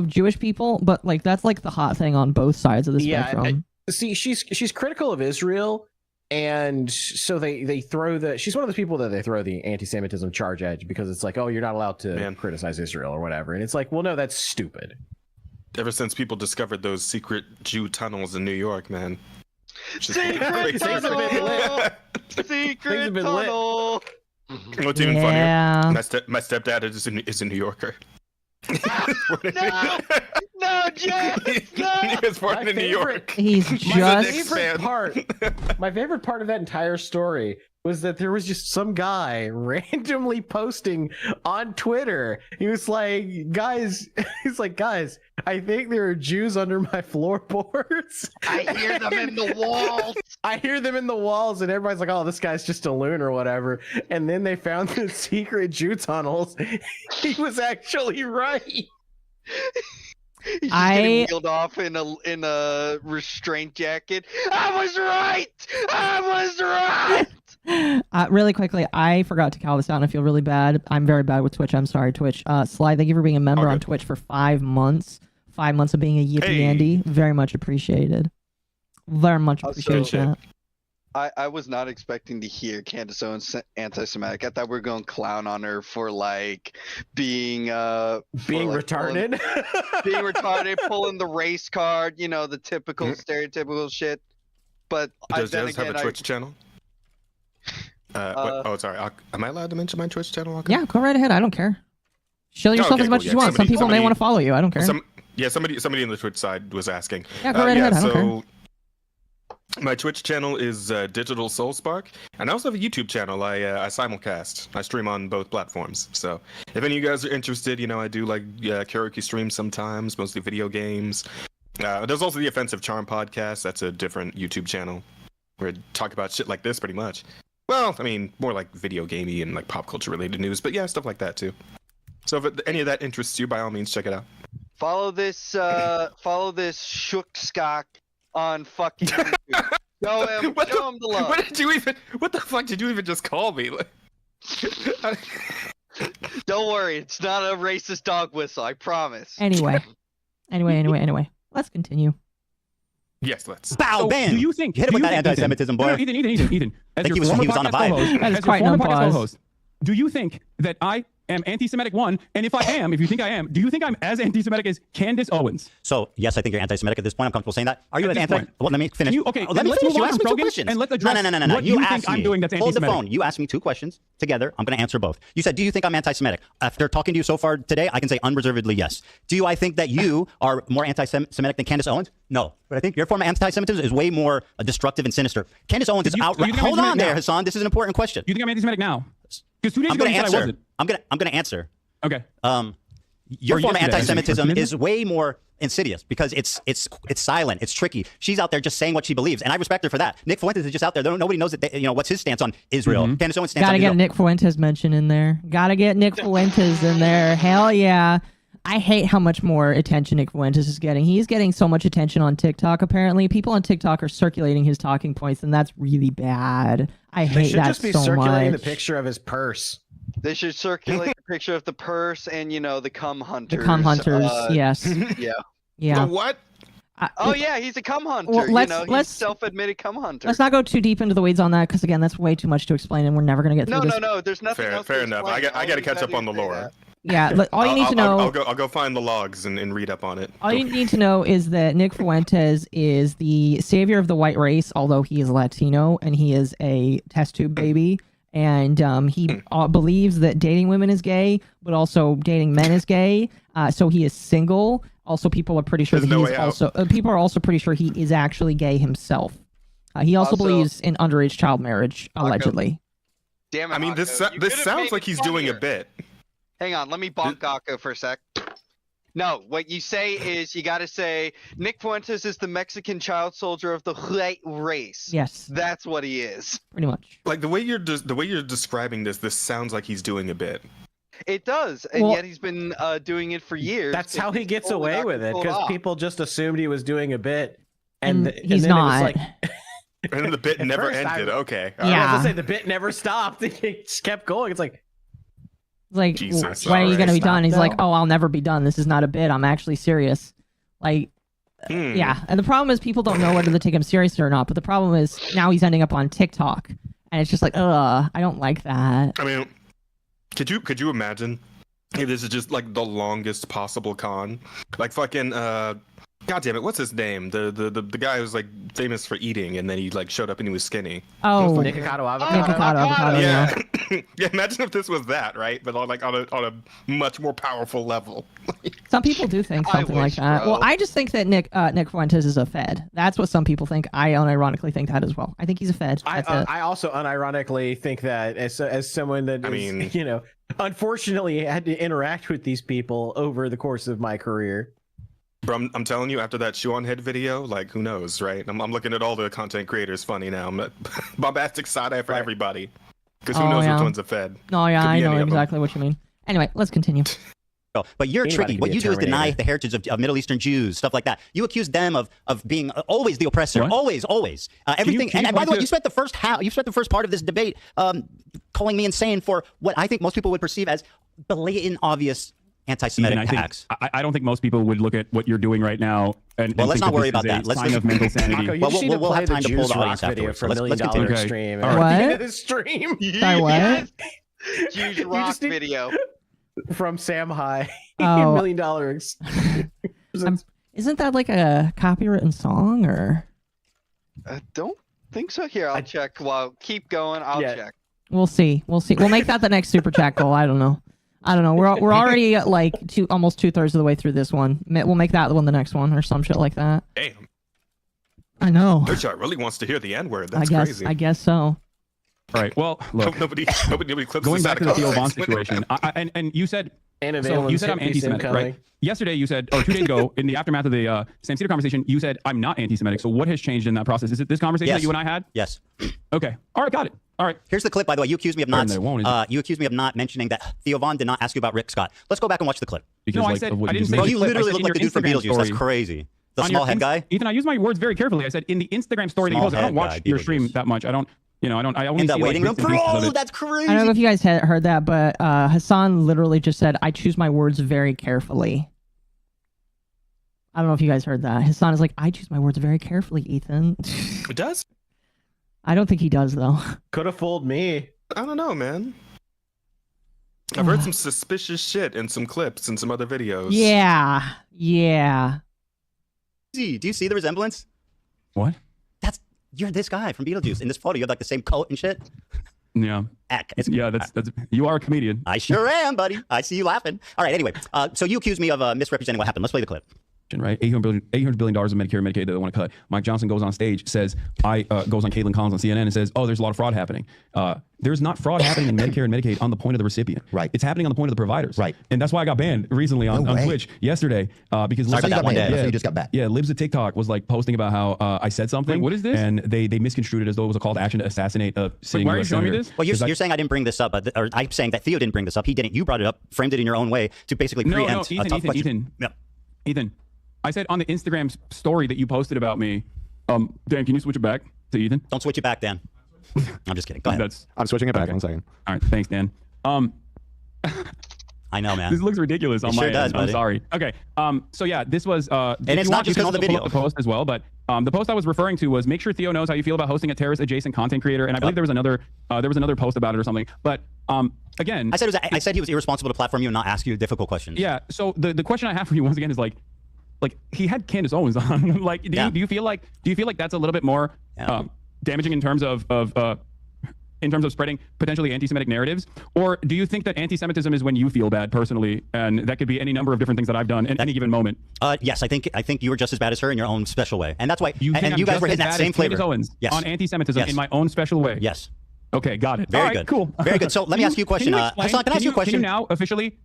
Jewish people, but like that's like the hot thing on both sides of the spectrum. See, she's critical of Israel. And so they throw she's one of the people that they throw the anti-Semitism charge at because it's like, oh, you're not allowed to criticize Israel or whatever. And it's like, well, no, that's stupid. Ever since people discovered those secret Jew tunnels in New York, man. Secret tunnel! Secret tunnel! What's even funnier? My stepdad is a New Yorker. No, Jeff! He was born in New York. He's just... My favorite part of that entire story was that there was just some guy randomly posting on Twitter. He was like, guys, I think there are Jews under my floorboards. I hear them in the walls. I hear them in the walls, and everybody's like, oh, this guy's just a loon or whatever. And then they found the secret Jew tunnels. He was actually right. He's just getting wheeled off in a restraint jacket. I was right. Really quickly, I forgot to call this out and I feel really bad. I'm very bad with Twitch. I'm sorry, Twitch. Sly, thank you for being a member on Twitch for 5 months. 5 months of being a Yippee Andy. Very much appreciated. Very much appreciated that. I was not expecting to hear Candace Owens anti-Semitic. I thought we were going to clown on her for like being retarded. Being retarded, pulling the race card, you know, the typical stereotypical shit. But does Jazz have a Twitch channel? Sorry. Am I allowed to mention my Twitch channel? Yeah, go right ahead. I don't care. Show yourself as much as you want. Some people may want to follow you. I don't care. Somebody in the Twitch side was asking. Yeah, go right ahead. I don't care. My Twitch channel is Digital Soul Spark, and I also have a YouTube channel. I simulcast. I stream on both platforms. So if any of you guys are interested, you know, I do like karaoke streams sometimes, mostly video games. There's also the Offensive Charm podcast. That's a different YouTube channel where I talk about shit like this pretty much. Well, I mean, more like video gamey and like pop culture related news, but yeah, stuff like that too. So if any of that interests you, by all means, check it out. Follow this Shookskok on fucking YouTube. Show him the love. What the fuck did you even just call me? Don't worry, it's not a racist dog whistle, I promise. Anyway. Let's continue. Yes, let's. Bow, So, bam! do you think Hit him with that anti-Semitism, boy. No, Ethan. As think your he former was on a podcast vibe. co-host, That is as quite your an former podcast applause. co-host, do you think that I am anti-Semitic? One, and if you think I am, do you think I'm as anti-Semitic as Candace Owens? So yes, I think you're anti-Semitic at this point. I'm comfortable saying that. Are you At an this anti? point. Well, let me finish. Okay, let me let's finish. move You on asked from me two Krogan, questions. and let's address No. what you think asked I'm me. doing that's Hold the anti-Semitic. phone. You asked me two questions together. I'm going to answer both. You said, do you think I'm anti-Semitic? After talking to you so far today, I can say unreservedly yes. Do I think that you are more anti-Semitic than Candace Owens? No. But I think your form of anti-Semitism is way more destructive and sinister. Candace Owens is outright. Hold on there, Hasan. This is an important question. You think I'm anti-Semitic now? Because 2 days I'm ago going you to said I answer. wasn't. I'm going to answer. Okay. Your Or form of yesterday, anti-Semitism isn't it? is way more insidious because it's silent, it's tricky. She's out there just saying what she believes, and I respect her for that. Nick Fuentes is just out there. Nobody knows that what's his stance on Israel. Candace Owens' stance Gotta on get Israel. Nick Fuentes mention in there. Gotta get Nick Fuentes in there. Hell yeah. I hate how much more attention Nick Fuentes is getting. He's getting so much attention on TikTok, apparently. People on TikTok are circulating his talking points, and that's really bad. I hate They should that just be so circulating much. the picture of his purse. They should circulate a picture of the purse and, the cum hunters. The cum hunters, yes. Yeah. Yeah. The what? Oh, yeah, he's a cum hunter. Well, he's let's- self-admitted cum hunter. Let's not go too deep into the weeds on that, because again, that's way too much to explain, and we're never going to get through this. No, there's nothing else. Fair to enough. explain. I got to catch up on the lore. Yeah, all you need to know. I'll go find the logs and read up on it. All you need to know is that Nick Fuentes is the savior of the white race, although he is Latino and he is a test tube baby. And he believes that dating women is gay, but also dating men is gay. So he is single. Also, people are pretty sure There's that no he is way out. also. People are also pretty sure he is actually gay himself. He also believes in underage child marriage, allegedly. Damn it, I mean, this sounds like he's doing a bit. Hang on, let me bonk Akko for a sec. No, what you say is you got to say Nick Fuentes is the Mexican child soldier of the white race. Yes. That's what he is. Pretty much. Like the way you're describing this sounds like he's doing a bit. It does, and Well- yet he's been doing it for years. That's but how he he's gets totally away not with it, pulled because off. people just assumed he was doing a bit, And and he's then not. It was like, And then the bit At never first, ended. Okay. I was Yeah. gonna say the bit never stopped. It just kept going. It's like, Like, Jesus, when are you alright. going to be Stop done? He's now. like, oh, I'll never be done. This is not a bit. I'm actually serious. Like, yeah. And the problem is people don't know whether to take him seriously or not. But the problem is now he's ending up on TikTok. And it's just like, I don't like that. I mean, could you imagine if this is just like the longest possible con? Like fucking God damn it, what's his name? The guy who's like famous for eating and then he like showed up and he was skinny. Oh, Nikocado avocado. avocado. Yeah. Yeah, imagine if this was that, right? But on a much more powerful level. Some people do think something like that. bro. Well, I just think that Nick Fuentes is a Fed. That's what some people think. I unironically think that as well. I think he's a Fed. That's it. I also unironically think that as someone that is, unfortunately had to interact with these people over the course of my career. Bro, I'm telling you, after that shoe on head video, like who knows, right? I'm looking at all the content creators funny now. I'm bombastic side eye for everybody. Because who Oh, knows yeah. which one's a Fed? No, yeah, Could be I know any of them. exactly what you mean. Anyway, let's continue. But you're Anybody tricky. can What be a you do is deny Terminator. the heritage of Middle Eastern Jews, stuff like that. You accuse them of being always the oppressor, What? always. Everything. can you And by the way, point you spent the first part of this debate calling me insane for what I think most people would perceive as blatant, obvious anti-Semitic Ethan, attacks. I don't think most people would look at what you're doing right now and Well, let's think not worry this about is a that. Let's sign just- of mental sanity. Akko, you Well, just need to we'll play have the time to pull Jews the Rock audience video afterwards, for so $1 let's million continue. Okay. stream. All at right. the end of the stream. Sorry, what? Huge We rock just need- video. From Sam High. Oh. $1 million. Isn't that like a copywritten song or? I don't think so. Here, I'll check. Well, keep going. I'll check. We'll see. We'll see. We'll make that the next super chat goal. I don't know. We're already like almost 2/3 of the way through this one. We'll make that the next one or some shit like that. Damn. I know. Nerdshot really wants to hear the N-word. That's crazy. I guess so. All right. Well, look. Nobody clips Going this back out to of the Theo Von context. situation, and you said. And So you said I'm anti-Semitic, right? Yesterday you said, or 2 days ago, in the aftermath of the Sam Cedar conversation, you said I'm not anti-Semitic. So what has changed in that process? Is it this conversation that you and I had? Yes. Okay. All right. Got it. All right. Here's the clip, by the way. You accused me of not mentioning that Theo Von did not ask you about Rick Scott. Let's go back and watch the clip. Because no, I said I didn't say. Bro, you literally look look like the dude from Beetlejuice. That's crazy. The small head guy. Ethan, I use my words very carefully. I said in the Instagram story that you posted, I don't watch your stream that much. I don't. I only in that see waiting room. Bro, that's crazy. I don't know if you guys had heard that, but Hasan literally just said, "I choose my words very carefully." I don't know if you guys heard that. Hasan is like, "I choose my words very carefully, Ethan." It does? I don't think he does though. Could have fooled me. I don't know, man. I've heard some suspicious shit in some clips and some other videos. Yeah. Do you see the resemblance? What? You're this guy from Beetlejuice. In this photo, you have like the same coat and shit. Yeah. That's you are a comedian. I sure am, buddy. I see you laughing. All right. Anyway, so you accused me of misrepresenting what happened. Let's play the clip. Right, $800 billion of Medicare and Medicaid that they want to cut. Mike Johnson goes on stage, says, goes on Caitlin Collins on CNN and says, oh, there's a lot of fraud happening. There's not fraud happening in Medicare and Medicaid on the point of the recipient. Right. It's happening on the point of the providers. Right. And that's why I got banned recently on Twitch yesterday because Sorry about that one day. So you just got back. Yeah, Libs of TikTok was like posting about how I said something. Wait, what is this? And they misconstrued it as though it was a call to action to assassinate a sitting Why are you US showing me senator. this? Well, you're saying I didn't bring this up, or I'm saying that Theo didn't bring this up. He didn't. You brought it up, framed it in your own way to basically preempt a tough question. Ethan, I said on the Instagram story that you posted about me, Dan, can you switch it back to Ethan? Don't switch it back, Dan. I'm just kidding. Go ahead. I'm switching it back. 1 second. All right, thanks, Dan. I know, man. This looks ridiculous on It my sure end. does, buddy. I'm sorry. Okay. So yeah, this was. And it's not just because of the video. The post as well, but the post I was referring to was make sure Theo knows how you feel about hosting a terrorist adjacent content creator, and I believe there was another post about it or something. But again, I said he was irresponsible to platform you and not ask you difficult questions. Yeah. So the question I have for you once again is like he had Candace Owens on. Like, do you feel like that's a little bit more damaging in terms of spreading potentially anti-Semitic narratives, or do you think that anti-Semitism is when you feel bad personally, and that could be any number of different things that I've done in any given moment? Yes, I think you were just as bad as her in your own special way, and that's why you guys were hitting that same flavor. Owens yes. On anti-Semitism in my own special way. Yes. Okay, got it. Very All right, good. Cool. Very good. So let me ask you a question. Hasan, can I ask you a question? Can you now officially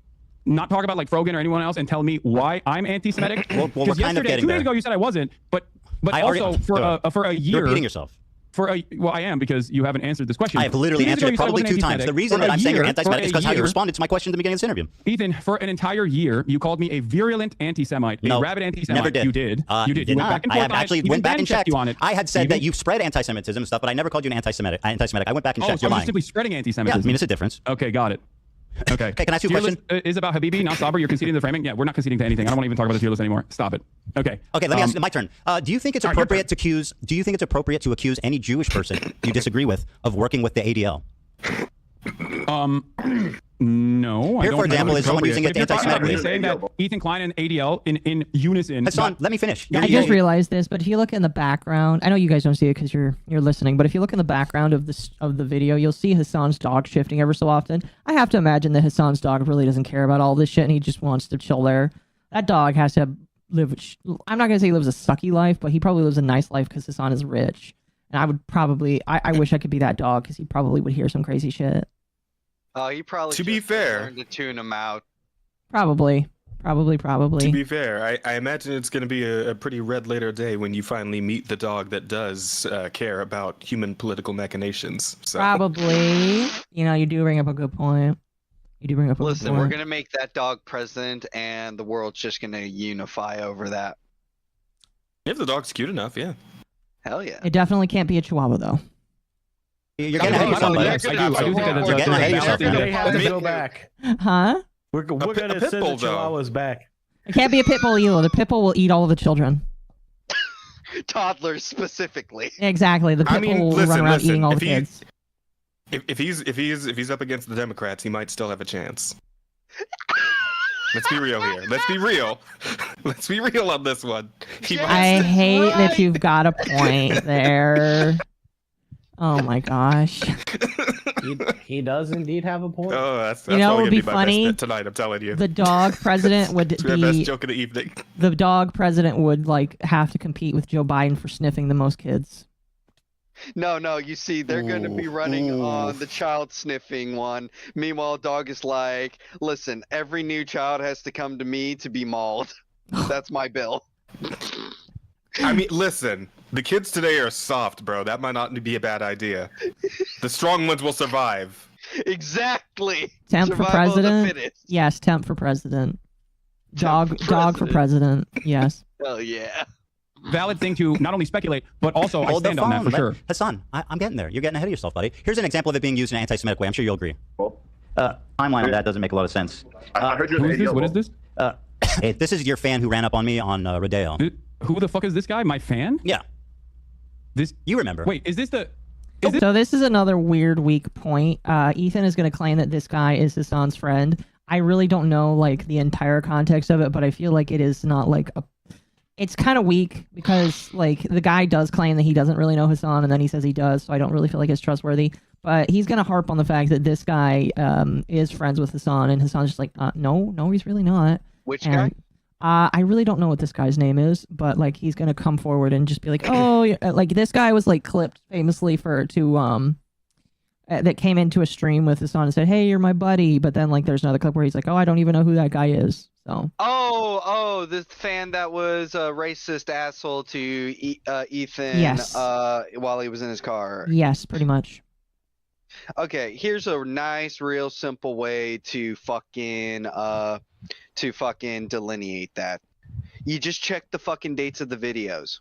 not talk about like Frogan or anyone else and tell me why I'm anti-Semitic? Well, we're kind of getting 2 days ago you said I wasn't, but also for a year. You're repeating yourself. Well, I am, because you haven't answered this question. I have literally answered it probably 2 times. The reason that I'm saying you're anti-Semitic is because how you responded to my question at the beginning of this interview. Ethan, for an entire year, you called me a virulent anti-Semite, a rabid anti-Semite. Never did. You did. You did not. I have actually went back and checked. You on it. I had said that you spread anti-Semitism and stuff, but I never called you an anti-Semitic. I went back and checked. So You're you're lying. simply spreading anti-Semitism. Yeah, I mean, it's a difference. Okay, got it. Okay. Can I ask you a question? List is about Habibi, not Sabr. You're conceding the framing. Yeah, we're not conceding to anything. I don't want to even talk about the tier list anymore. Stop it. Okay. Okay. Let me ask. My turn. Do you think it's appropriate to accuse? Do you think it's appropriate to accuse any Jewish person you disagree with of working with the ADL? No. Here, for example, is someone using it to anti-Semitic. You're saying that Ethan Klein and ADL in unison. Hasan, let me finish. I just realized this, but if you look in the background, I know you guys don't see it because you're listening, but if you look in the background of the video, you'll see Hasan's dog shifting ever so often. I have to imagine that Hasan's dog really doesn't care about all this shit, and he just wants to chill there. That dog has to live. I'm not gonna say he lives a sucky life, but he probably lives a nice life because Hasan is rich. And I would probably, I wish I could be that dog because he probably would hear some crazy shit. You probably to be fair, learn to tune him out. Probably. To be fair, I imagine it's going to be a pretty red later day when you finally meet the dog that does care about human political machinations. So. Probably. You do bring up a good point. Listen, we're going to make that dog president, and the world's just going to unify over that. If the dog's cute enough, yeah. Hell yeah. It definitely can't be a Chihuahua, though. You're getting ahead of yourself. I do think that you're getting ahead of yourself. They have to go back. Huh? We're going to send the Chihuahuas back. It can't be a pit bull either. The pit bull will eat all of the children. Toddlers specifically. Exactly. The pit bull will run around eating all the kids. If he's up against the Democrats, he might still have a chance. Let's be real here. Let's be real. Let's be real on this one. I hate that you've got a point there. Oh my gosh. He does indeed have a point. Oh, that's You know, probably it would gonna be be my funny. best bit tonight. I'm telling you. The dog president would It's my best be joke of the evening. the dog president would like have to compete with Joe Biden for sniffing the most kids. No, you see, they're going to be running on the child sniffing one. Meanwhile, dog is like, listen, every new child has to come to me to be mauled. That's my bill. I mean, listen, the kids today are soft, bro. That might not be a bad idea. The strong ones will survive. Exactly. Temp for Survival of the president? fittest. Yes, temp for president. Dog for president. Yes. Hell yeah. Valid thing to not only speculate, but also I Hold the stand on that phone. for sure. Hassan, I'm getting there. You're getting ahead of yourself, buddy. Here's an example of it being used in an anti-Semitic way. I'm sure you'll agree. Timeline of that doesn't make a lot of sense. I heard who is this? What is this? Hey, this is your fan who ran up on me on Rodeo. Who the fuck is this guy? My fan? Yeah. This you remember? Wait, is this the? So this is another weird weak point. Ethan is going to claim that this guy is Hassan's friend. I really don't know like the entire context of it, but I feel like it is not like a. It's kind of weak because like the guy does claim that he doesn't really know Hasan, and then he says he does. So I don't really feel like it's trustworthy. But he's going to harp on the fact that this guy is friends with Hasan, and Hassan's just like, no, he's really not. Which guy? I really don't know what this guy's name is, but like he's gonna come forward and just be like, oh, like this guy was like clipped famously that came into a stream with Hasan and said, hey, you're my buddy, but then like there's another clip where he's like, oh, I don't even know who that guy is. So. Oh, this fan that was a racist asshole to Ethan. Yes. While he was in his car. Yes, pretty much. Okay, here's a nice, real simple way to fucking delineate that. You just check the fucking dates of the videos.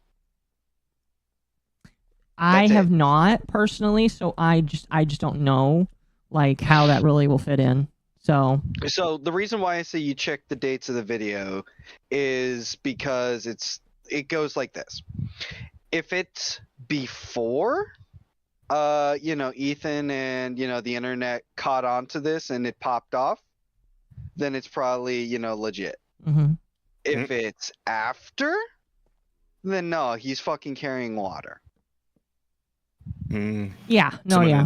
I have not personally, so I just don't know like how that really will fit in. So the reason why I say you check the dates of the video is because it goes like this. If it's before Ethan and the internet caught on to this and it popped off, then it's probably legit. Mm-hmm. If it's after, then no, he's fucking carrying water. Yeah, no, Someone yeah. in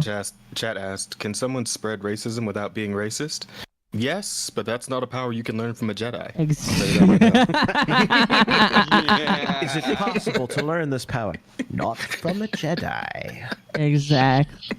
chat asked, can someone spread racism without being racist? Yes, but that's not a power you can learn from a Jedi. Is it possible to learn this power? Not from a Jedi. Exactly.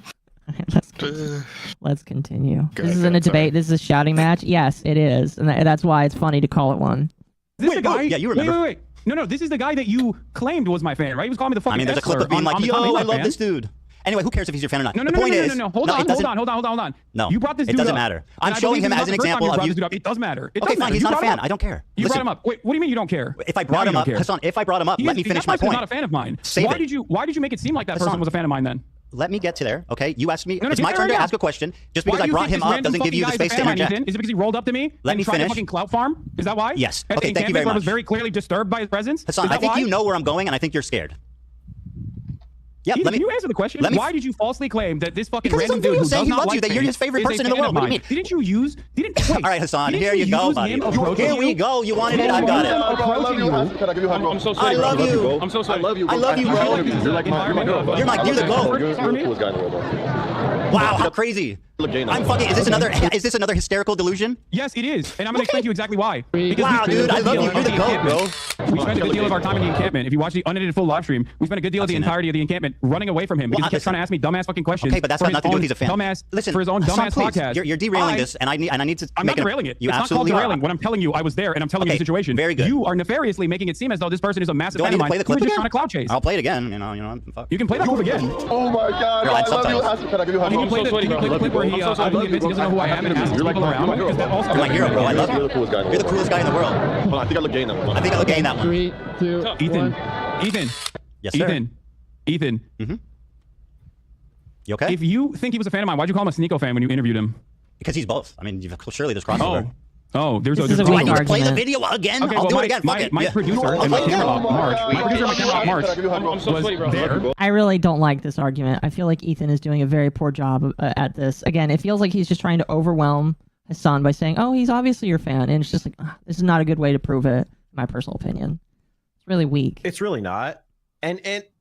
Let's continue. This isn't a debate. This is a shouting match. Yes, it is, and that's why it's funny to call it one. Is this the guy? Yeah, you remember. Wait. No, this is the guy that you claimed was my fan, right? He was calling me the fucking. I mean, there's a clip of being like, yo, I love this dude. Anyway, who cares if he's your fan or not? No. The point is, Hold on. No, you brought this it dude doesn't up. matter. And I'm showing him as an example of you. It does matter. Okay, fine. He's not a fan. I don't care. You brought him up. Wait, what do you mean you don't care? If I brought him up, Hassan, if I brought him up, let me finish my point. He's not a fan of mine. Save Why it. did you make it seem like that person was a fan of mine then? Let me get to there, okay? You asked me. No, It's my turn to ask a question. Just because I brought him up doesn't give you the space to interject. Is it because he rolled up to me Let and me tried to finish. fucking clout farm? Is that why? Yes. At the Okay, thank you very encampment where I much. was very clearly disturbed by his presence? Hassan, I think you know where I'm going, and I think you're scared. Yeah, Can you answer the question? Why did you falsely claim that this fucking Because random some dude video who saying does he not loves you, like that you're fans his favorite is a person in the fan world. of What do you mine? mean? Didn't you use? All right, Hassan, here you go, buddy. Here we go. You wanted it, I've got it. Can I give you a hug, bro? I'm so sorry. I love you. I'm so sorry. I love you, bro. You're like my You're the GOAT. You're the coolest guy in the world, bro. Wow, how crazy. I'm fucking. Is this another hysterical delusion? Yes, it is, and I'm gonna explain to you exactly why. Wow, dude, I love you. You're the GOAT, bro. We spent a good deal of our time in the encampment. If you watch the unedited full live stream, we spent a good deal of the entirety of the encampment running away from him because he kept trying to ask me dumbass fucking questions. Okay, but that's got nothing to do with he's a fan. Listen, for his own Hassan, dumbass please, podcast. You're derailing this, and I need to. I'm not derailing it. It's not called derailing. When I'm telling you, I was there, and I'm telling you the situation. Very good. You are nefariously making it seem as though this person is a massive Do I fan need of to play mine. the clip Who was just again? trying to cloud chase. I'll play it again. Fuck. You can play that clip again. Oh my god, I love you. Hassan, can I give you a hug? You can play the clip where he admits he doesn't know who I am and asks people around. Because that also You're my hero, bro. I love you. You're the coolest guy. You're the coolest guy in the world. Hold on, I think I look gay in that one. I think I look gay in that one. 3, 2, Ethan. Yes, sir. Ethan. Mm-hmm. You okay? If you think he was a fan of mine, why'd you call him a Sneeko fan when you interviewed him? Because he's both. I mean, surely there's crossover. There's Do I need to play the video again? Okay, I'll do it again. Fuck it. My producer and my camera op, March, was there. I really don't like this argument. I feel like Ethan is doing a very poor job at this. Again, it feels like he's just trying to overwhelm Hasan by saying, "Oh, he's obviously your fan," and it's just like this is not a good way to prove it. In my personal opinion, it's really weak. It's really not. And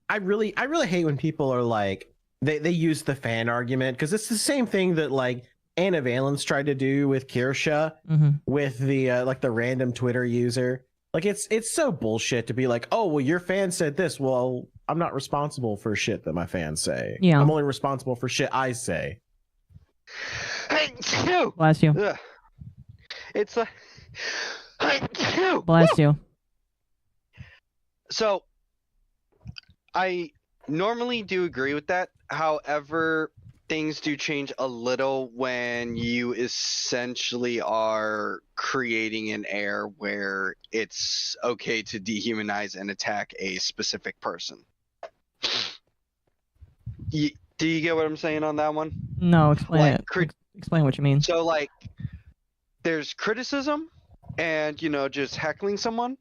I really hate when people are like, they use the fan argument because it's the same thing that like Anna Valens tried to do with Kirsha with the like the random Twitter user. Like it's so bullshit to be like, oh well, your fan said this. Well, I'm not responsible for shit that my fans say. Yeah. I'm only responsible for shit I say. Bless you. Ugh. It's a. Bless you. So, I normally do agree with that. However, things do change a little when you essentially are creating an air where it's okay to dehumanize and attack a specific person. Do you get what I'm saying on that one? No, explain Like, it. Explain what you mean. So, like, there's criticism and, you know, just heckling someone.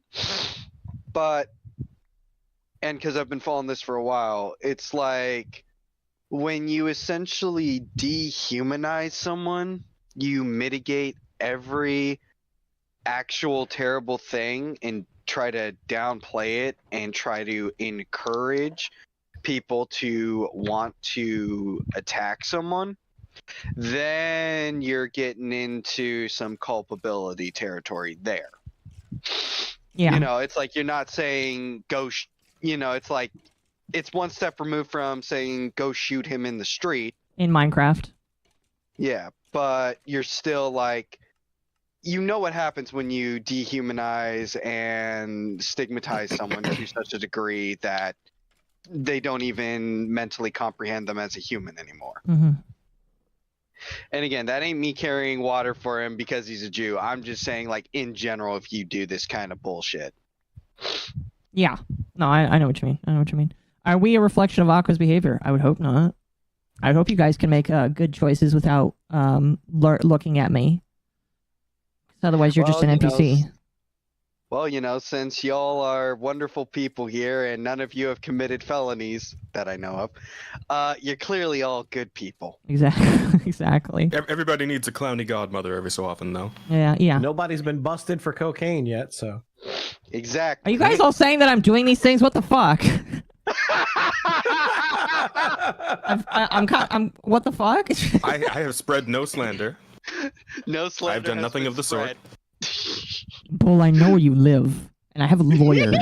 But, and because I've been following this for a while, it's like when you essentially dehumanize someone, you mitigate every actual terrible thing and try to downplay it and try to encourage people to want to attack someone, then you're getting into some culpability territory there. Yeah. You know, it's like you're not saying go, you know, it's like it's one step removed from saying go shoot him in the street. In Minecraft. Yeah, but you're still like, you know what happens when you dehumanize and stigmatize someone to such a degree that they don't even mentally comprehend them as a human anymore. And again, that ain't me carrying water for him because he's a Jew. I'm just saying, like, in general, if you do this kind of bullshit. Yeah. No, I know what you mean. I know what you mean. Are we a reflection of Aqua's behavior? I would hope not. I hope you guys can make good choices without looking at me. Otherwise, you're just an NPC. Well, you know, since y'all are wonderful people here and none of you have committed felonies that I know of, you're clearly all good people. Exactly. Exactly. Everybody needs a clowny godmother every so often, though. Yeah, yeah. Nobody's been busted for cocaine yet, so. Exactly. Are you guys all saying that I'm doing these things? What the fuck? I'm what the fuck? I have spread no slander. No slander. I've done nothing of the sort. Bull, I know where you live, and I have a lawyer.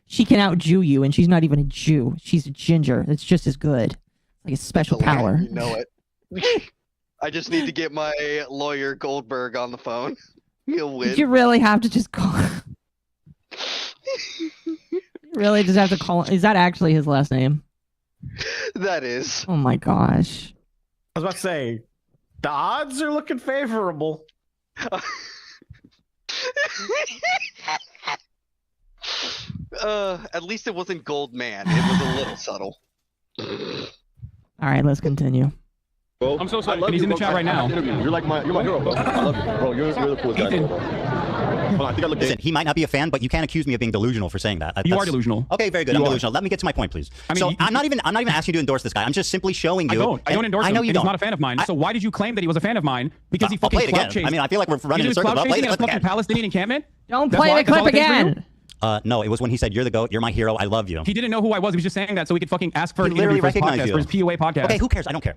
She can out-Jew you, and she's not even a Jew. She's a ginger. It's just as good. Like a special power. You know it. I just need to get my lawyer Goldberg on the phone. He'll win. Did you really have to just call? Really just have to call? Is that actually his last name? That is. Oh my gosh. I was about to say, the odds are looking favorable. At least it wasn't Goldman. It was a little subtle. All right, let's continue. Bro, I'm so sorry. And he's in the chat right now. You're like you're my hero, bro. I love you, bro. You're the coolest guy. Hold on, I think I look. Listen, he might not be a fan, but you can't accuse me of being delusional for saying that. You are delusional. Okay, very good. I'm delusional. Let me get to my point, please. I mean, so I'm not even asking you to endorse this guy. I'm just simply showing you. I don't endorse him. I know you and don't. He's not a fan of mine. So why did you claim that he was a fan of mine? Because he fucking clout chased. I mean, I feel like we're running in circles. Clout chasing a fucking Palestinian encampment. Don't play the clip again. No, it was when he said, "You're the GOAT. You're my hero. I love you." He didn't know who I was. He was just saying that so he could fucking ask for He an interview for his literally podcast, for his POA podcast. Okay, who cares? I don't care.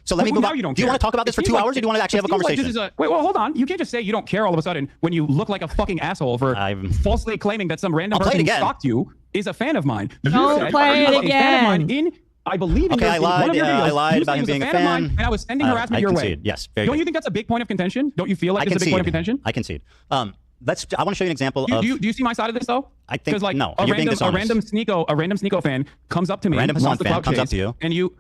So let me move on. You do you want to talk about this for 2 hours, or do you want to actually have a conversation? Wait, well, hold on. You can't just say you don't care all of a sudden when you look like a fucking asshole for falsely claiming that some random person who stalked you is a fan of mine. Don't play it again. I believe in Okay, I lied. one of your videos, I lied you about said him he was being a of mine, fan. and I was sending harassment I your concede. way. Yes, very Don't good. you think that's a big point of contention? Don't you feel like this is a big point of contention? I concede. I want to show you an example of. Do you see my side of this though? I think like no. a You're being random dishonest. Sneeko fan comes up to me, random wants the fan clout comes chase, up to you, and you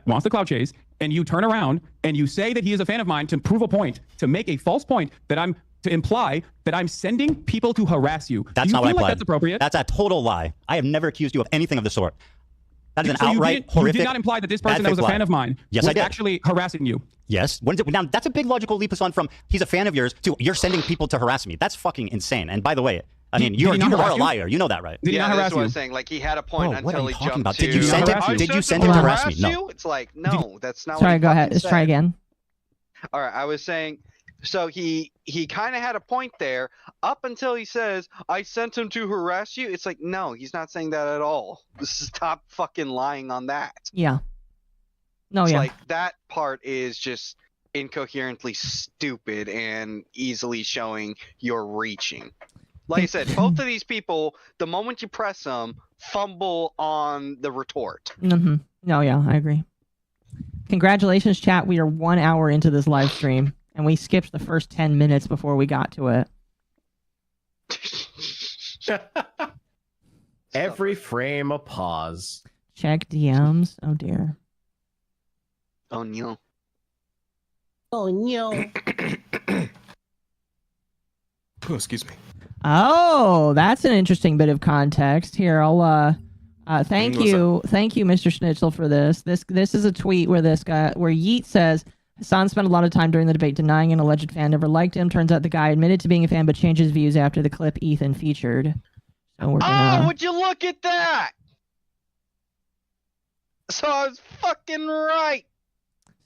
wants the clout chase, and you turn around and you say that he is a fan of mine to prove a point, to make a false point that I'm to imply that I'm sending people to harass you. That's Do you not what I feel like implied. that's appropriate? That's a total lie. I have never accused you of anything of the sort. That is an So outright you horrific. did not imply that this person that was a lie. fan of mine Yes, was I did. actually harassing you. Yes. Now that's a big logical leap on from he's a fan of yours to you're sending people to harass me. That's fucking insane. And by the way, I mean you are a liar. You know that, right? Did he not harass that's what you? I was saying. Like he had a point Bro, what until are you he talking jumped about? to. Did you send him? Did you send him to harass me? No. It's like no, that's not. Sorry, what he go ahead. fucking Let's said. try again. All right, I was saying So he kind of had a point there up until he says, I sent him to harass you. It's like, no, he's not saying that at all. Stop fucking lying on that. Yeah. No, It's yeah. like that part is just incoherently stupid and easily showing you're reaching. Like I said, both of these people, the moment you press them, fumble on the retort. Mm-hmm. No, yeah, I agree. Congratulations, chat. We are 1 hour into this live stream, and we skipped the first 10 minutes before we got to it. Every frame a pause. Check DMs. Oh, dear. Oh, no. Oh, no. Oh, excuse me. Oh, that's an interesting bit of context. Here, I'll thank you, Mr. Schnitzel, for this. This is a tweet where Yeet says Hasan spent a lot of time during the debate denying an alleged fan never liked him. Turns out the guy admitted to being a fan but changed his views after the clip Ethan featured. So we're gonna... Oh, would you look at that? So I was fucking right.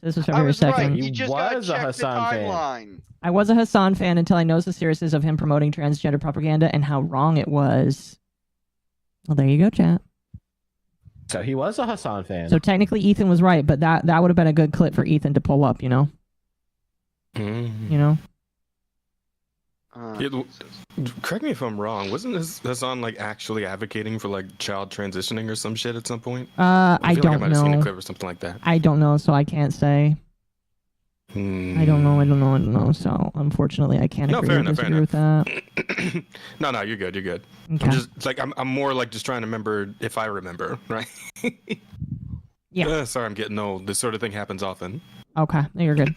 This was February 2nd. Right. You just was a Hasan fan. I was a Hasan fan until I noticed the seriousness of him promoting transgender propaganda and how wrong it was. Well, there you go, chat. So he was a Hasan fan. So technically Ethan was right, but that would have been a good clip for Ethan to pull up, you know? You know? Correct me if I'm wrong. Wasn't Hasan like actually advocating for like child transitioning or some shit at some point? I feel don't like I might have seen a know. clip or something like that. I don't know, so I can't say. I don't know. So unfortunately, I can't agree or disagree with that. No, you're good. You're good. Okay. I'm just like I'm more like just trying to remember if I remember, right? Yeah. Sorry, I'm getting old. This sort of thing happens often. Okay, no, you're good.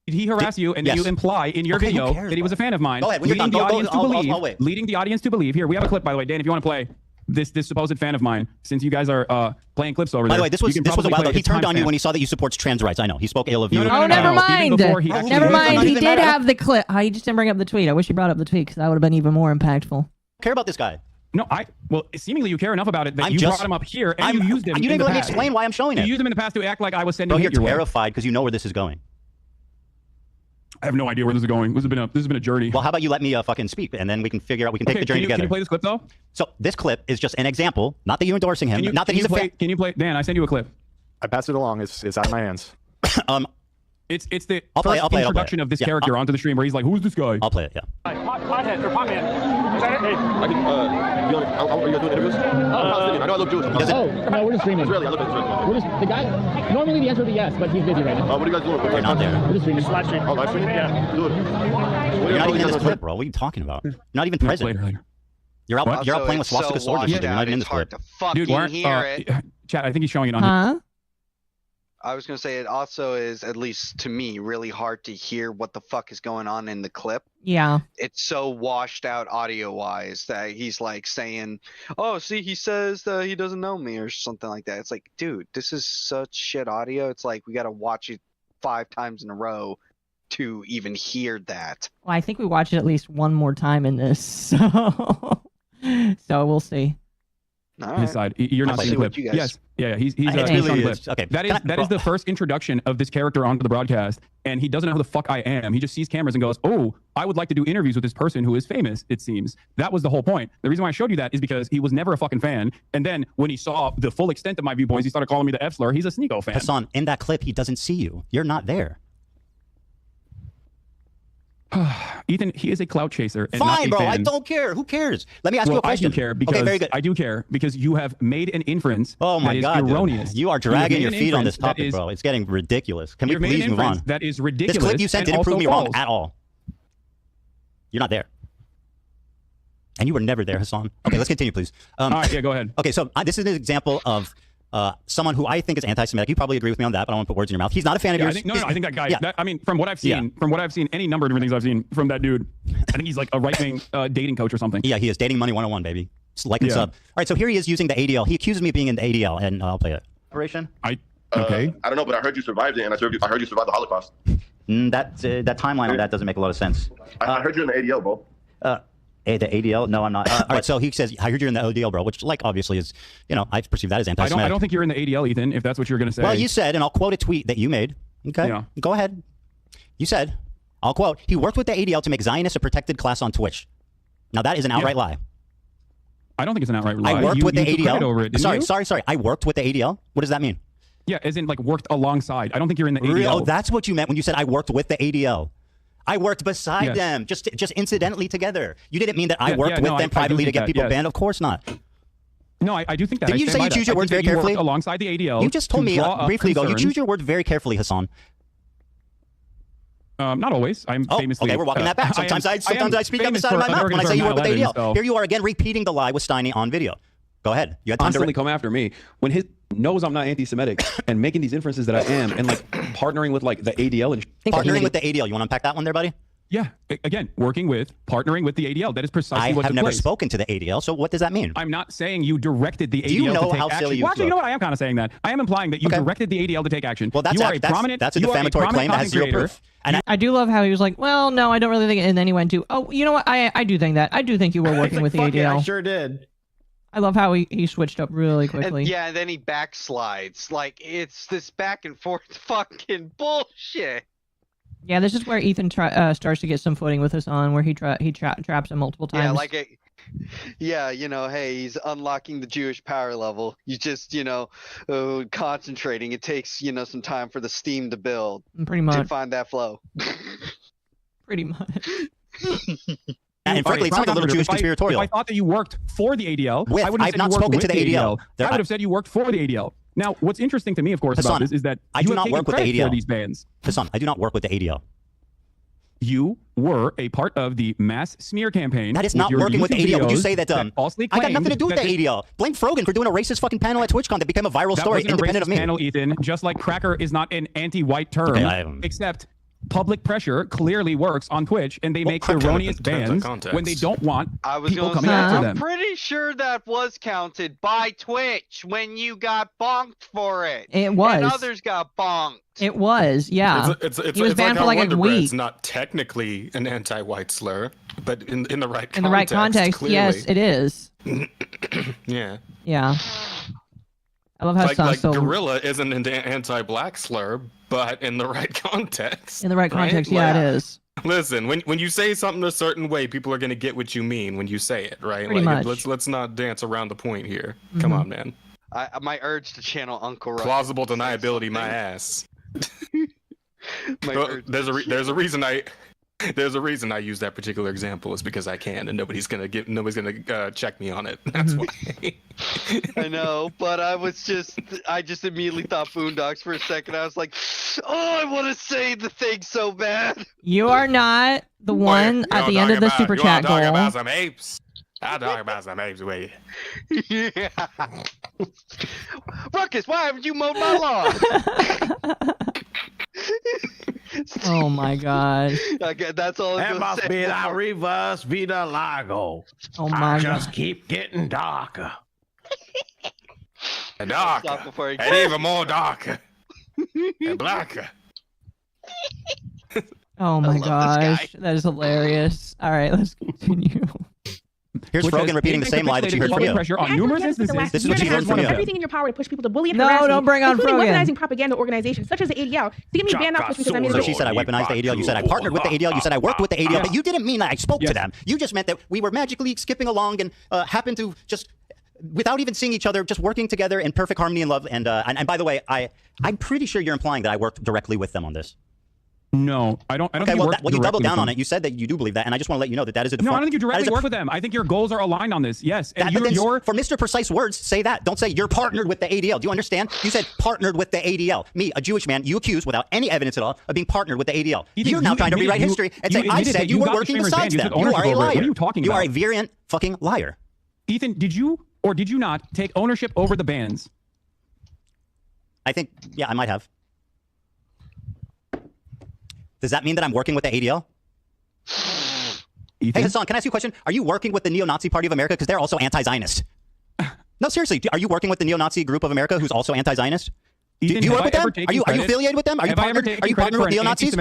Did he harass you, and yes. did you imply in your video that he was a fan of mine? Go ahead, when you're leading done, the audience to believe, I'll wait. leading the audience to believe. Here, we have a clip, by the way, Dan. If you want to play this supposed fan of mine, since you guys are playing clips over there. By the way, this was a while ago. He turned on you you when he saw that you support trans rights. I know. He spoke ill of you. Oh, never mind. Never mind. He did have the clip. He just didn't bring up the tweet. I wish he brought up the tweet because that would have been even more impactful. Care about this guy? No, well, seemingly you care enough about it that you brought him up here and you used him. You didn't let me explain why I'm showing it. You used him in the past to act like I was sending Bro, hate you're your way. terrified because you know where this is going. I have no idea where this is going. This has been a journey. Well, how about you let me fucking speak, and then we can figure out. We can take the journey together. Can you play this clip though? So this clip is just an example. Not that you're endorsing him. Not that he's a fan. Can you play? Dan, I sent you a clip. I passed it along. It's out of my hands. It's the I'll play it. introduction of this character onto the stream where he's like, "Who's this guy?" I'll play it. Yeah. Pothead or potman. Is that it? Hey, I can. Are you guys doing interviews? I know I look Jewish. No, we're just streaming. Israeli. I look Israeli. We're just the guy. Normally the answer would be yes, but he's busy right now. What are you guys doing? You're not there. We're just streaming. Live stream. Oh, live stream. Yeah. Do it. You're not even in this clip, bro. What are you talking about? You're not even present. Later. You're out playing with swastika swords and shit. You're not even in this clip. Dude, chat, I think he's showing it on. Huh? I was gonna say it also is, at least to me, really hard to hear what the fuck is going on in the clip. Yeah. It's so washed out audio wise that he's like saying, "Oh, see, he says that he doesn't know me" or something like that. It's like, dude, this is such shit audio. It's like we gotta watch it 5 times in a row to even hear that. Well, I think we watched it at least one more time in this, so we'll see. His side. You're not seeing the clip. Yes. Yeah. He's showing the clip. Okay. That is the first introduction of this character onto the broadcast, and he doesn't know who the fuck I am. He just sees cameras and goes, "Oh, I would like to do interviews with this person who is famous." It seems that was the whole point. The reason why I showed you that is because he was never a fucking fan, and then when he saw the full extent of my viewpoints, he started calling me the F slur. He's a Sneeko fan. Hasan, in that clip, he doesn't see you. You're not there. Ethan, he is a clout chaser. And Fine, not a bro. fan. I don't care. Who cares? Let me ask you a question. I do care because okay, very good. I do care because you have made an inference. Oh my that God, is erroneous. dude. You are dragging your feet on this topic, bro. It's getting ridiculous. Can we please move on? That is ridiculous. This clip you sent didn't prove me wrong at all. You're not there. And you were never there, Hasan. Okay, let's continue, please. All right, yeah, go ahead. Okay, so this is an example of someone who I think is anti-Semitic. You probably agree with me on that, but I don't want to put words in your mouth. He's not a fan of yours. I think that guy. Yeah. I mean, from what I've seen, any number of different things I've seen from that dude, I think he's like a right-wing dating coach or something. Yeah, he is. Dating Money 101, baby. It's like and sub. All right, so here he is using the ADL. He accuses me of being in the ADL, and I'll play it. Operation? Okay. I don't know, but I heard you survived it, and I heard you survived the Holocaust. That timeline on that doesn't make a lot of sense. I heard you in the ADL, bro. The ADL? No, I'm not. All right, so he says, I heard you're in the ODL, bro, which, like, obviously is, I perceive that as anti-Semitic. I don't think you're in the ADL, Ethan, if that's what you're going to say. Well, you said, and I'll quote a tweet that you made. Okay? Yeah. Go ahead. You said, I'll quote, he worked with the ADL to make Zionists a protected class on Twitch. Now that is an outright lie. I don't think it's an outright lie. I worked with the took credit ADL. over it, didn't you? Sorry. I worked with the ADL. What does that mean? Yeah, as in like worked alongside. I don't think you're in the ADL. Oh, that's what you meant when you said I worked with the ADL. I worked beside them, just incidentally together. You didn't mean that I worked with them privately to get people banned. Of course not. No, I do think that. Didn't you say you choose your words very carefully? Alongside the ADL. You just told me briefly ago. You choose your words very carefully, Hasan. Not always. I'm famously. Okay, we're walking that back. Sometimes I speak up the side of my mouth when I say you work with the ADL. So. Here you are again repeating the lie with Steiny on video. Go ahead. You had time constantly come after me when he knows I'm not anti-Semitic and making these inferences that I am, and like partnering with like the ADL and partnering with the ADL. You want to unpack that one there, buddy? Yeah. Again, partnering with the ADL. That is precisely what I have never place. spoken to the ADL. So what does that mean? I'm not saying you directed the ADL Do you know to take how action. silly you Well, actually, you know look? what? I am kind of saying that. I am implying that you directed the ADL to take action. Well, that's you are a prominent. That's a defamatory claim that has zero proof. And I do love how he was like, well, no, I don't really think it. And then he went to, oh, you know what? I do think that. I do think you were working with the ADL. Yeah, I sure did. I love how he switched up really quickly. And then he backslides. Like, it's this back and forth fucking bullshit. Yeah, this is where Ethan starts to get some footing with Hasan, where he traps him multiple times. Yeah, like hey, he's unlocking the Jewish power level. You just, concentrating. It takes, some time for the steam to build. Pretty much. To find that flow. Pretty much. And frankly, it sounds a little Jewish conspiratorial. If I thought that you worked for the ADL, I have not spoken to the ADL. I would have said you worked for the ADL. Now, what's interesting to me, of course, Hasan, about this is that I do not work with the ADL. For these bans. Hasan, I do not work with the ADL. You were a part of the mass smear campaign. That is not working with the ADL. Would you say that? I got nothing to do with the ADL. ADL. Blame Frogan for doing a racist fucking panel at TwitchCon that became a viral story, independent of me. Panel, Ethan. Just like cracker is not an anti-white term, except public pressure clearly works on Twitch, and they make erroneous bans when they don't want people coming after them. I'm pretty sure that was counted by Twitch when you got bonked for it. It was. And others got bonked. It was, yeah. He was banned for like a week. It's not technically an anti-white slur, but in the right context. In the right context, clearly. yes, it is. Yeah. Yeah. I love how like gorilla isn't an anti-black slur, but in the right context. In the right context, yeah, it is. Listen, when you say something a certain way, people are gonna get what you mean when you say it, right? Pretty much. Let's not dance around the point here. Come on, man. My urge to channel Uncle Russ. Plausible deniability, my ass. There's a reason I use that particular example is because I can, and nobody's gonna check me on it. That's why. I know, but I just immediately thought Boondocks for a second. I was like, oh, I want to say the thing so bad. You are not the one at the end of the super chat goal. I'll talk about some apes. I'll talk about some apes. Wait. Yeah. Ruckus, why haven't you mowed my lawn? Oh my gosh. Okay, that's all I'm That must be the reverse Vida Lago. Oh my god. Just keep getting darker. And darker. And even more darker. And blacker. Oh my gosh. That is hilarious. All right, let's continue. Here's Frogan repeating the same lie that she heard from you. Pressure on numerous instances. This is what she heard from you. Everything in your power to push people to bully and No, harass don't bring on including Frogan. weaponizing propaganda organizations such as the ADL. To get me banned off Twitch because I made So she said I weaponized the ADL. You said I partnered with the ADL. You said I worked with the ADL. But you didn't mean that I spoke to them. You just meant that we were magically skipping along and happened to just, without even seeing each other, just working together in perfect harmony and love. And by the way, I'm pretty sure you're implying that I worked directly with them on this. No, I don't. Okay, well, you doubled down on it. You said that you do believe that, and I just want to let you know that that is a. No, I don't think you directly work with them. I think your goals are aligned on this. Yes, and for Mr. Precise words, say that. Don't say you're partnered with the ADL. Do you understand? You said partnered with the ADL. Me, a Jewish man, you accused without any evidence at all of being partnered with the ADL. You're now trying to rewrite history and say I said you were working besides them. You are a liar. What are you talking about? You are a virulent fucking liar. Ethan, did you or did you not take ownership over the bans? I think, yeah, I might have. Does that mean that I'm working with the ADL? Ethan? Hey, Hasan, can I ask you a question? Are you working with the Neo-Nazi Party of America? Because they're also anti-Zionist. No, seriously. Are you working with the Neo-Nazi group of America who's also anti-Zionist? Do you work with them? Are you affiliated with them? Are you partnered with neo-Nazis?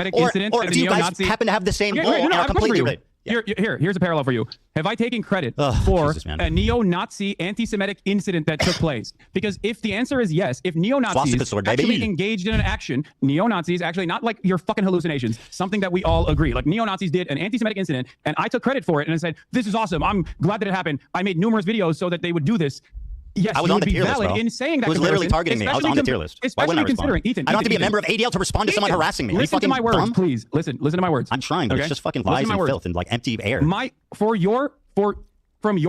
Or do you guys happen to have the same goal and are completely related? Here's a parallel for you. Have I taken credit for a neo-Nazi anti-Semitic incident that took place? Because if the answer is yes, if neo-Nazis actually engaged in an action, neo-Nazis actually, not like your fucking hallucinations, something that we all agree, like neo-Nazis did an anti-Semitic incident, and I took credit for it, and I said, this is awesome. I'm glad that it happened. I made numerous videos so that they would do this. Yes, I was you on would the be tier list, valid bro. in saying that. It was literally comparison, targeting me. I was on the tier list. Why wouldn't I respond? Ethan, I don't have to be a Ethan, member of ADL to respond to someone Ethan, harassing me. Listen to my words, dumb? please. Listen to my words. I'm trying, but it's just fucking lies and filth and like empty air. From your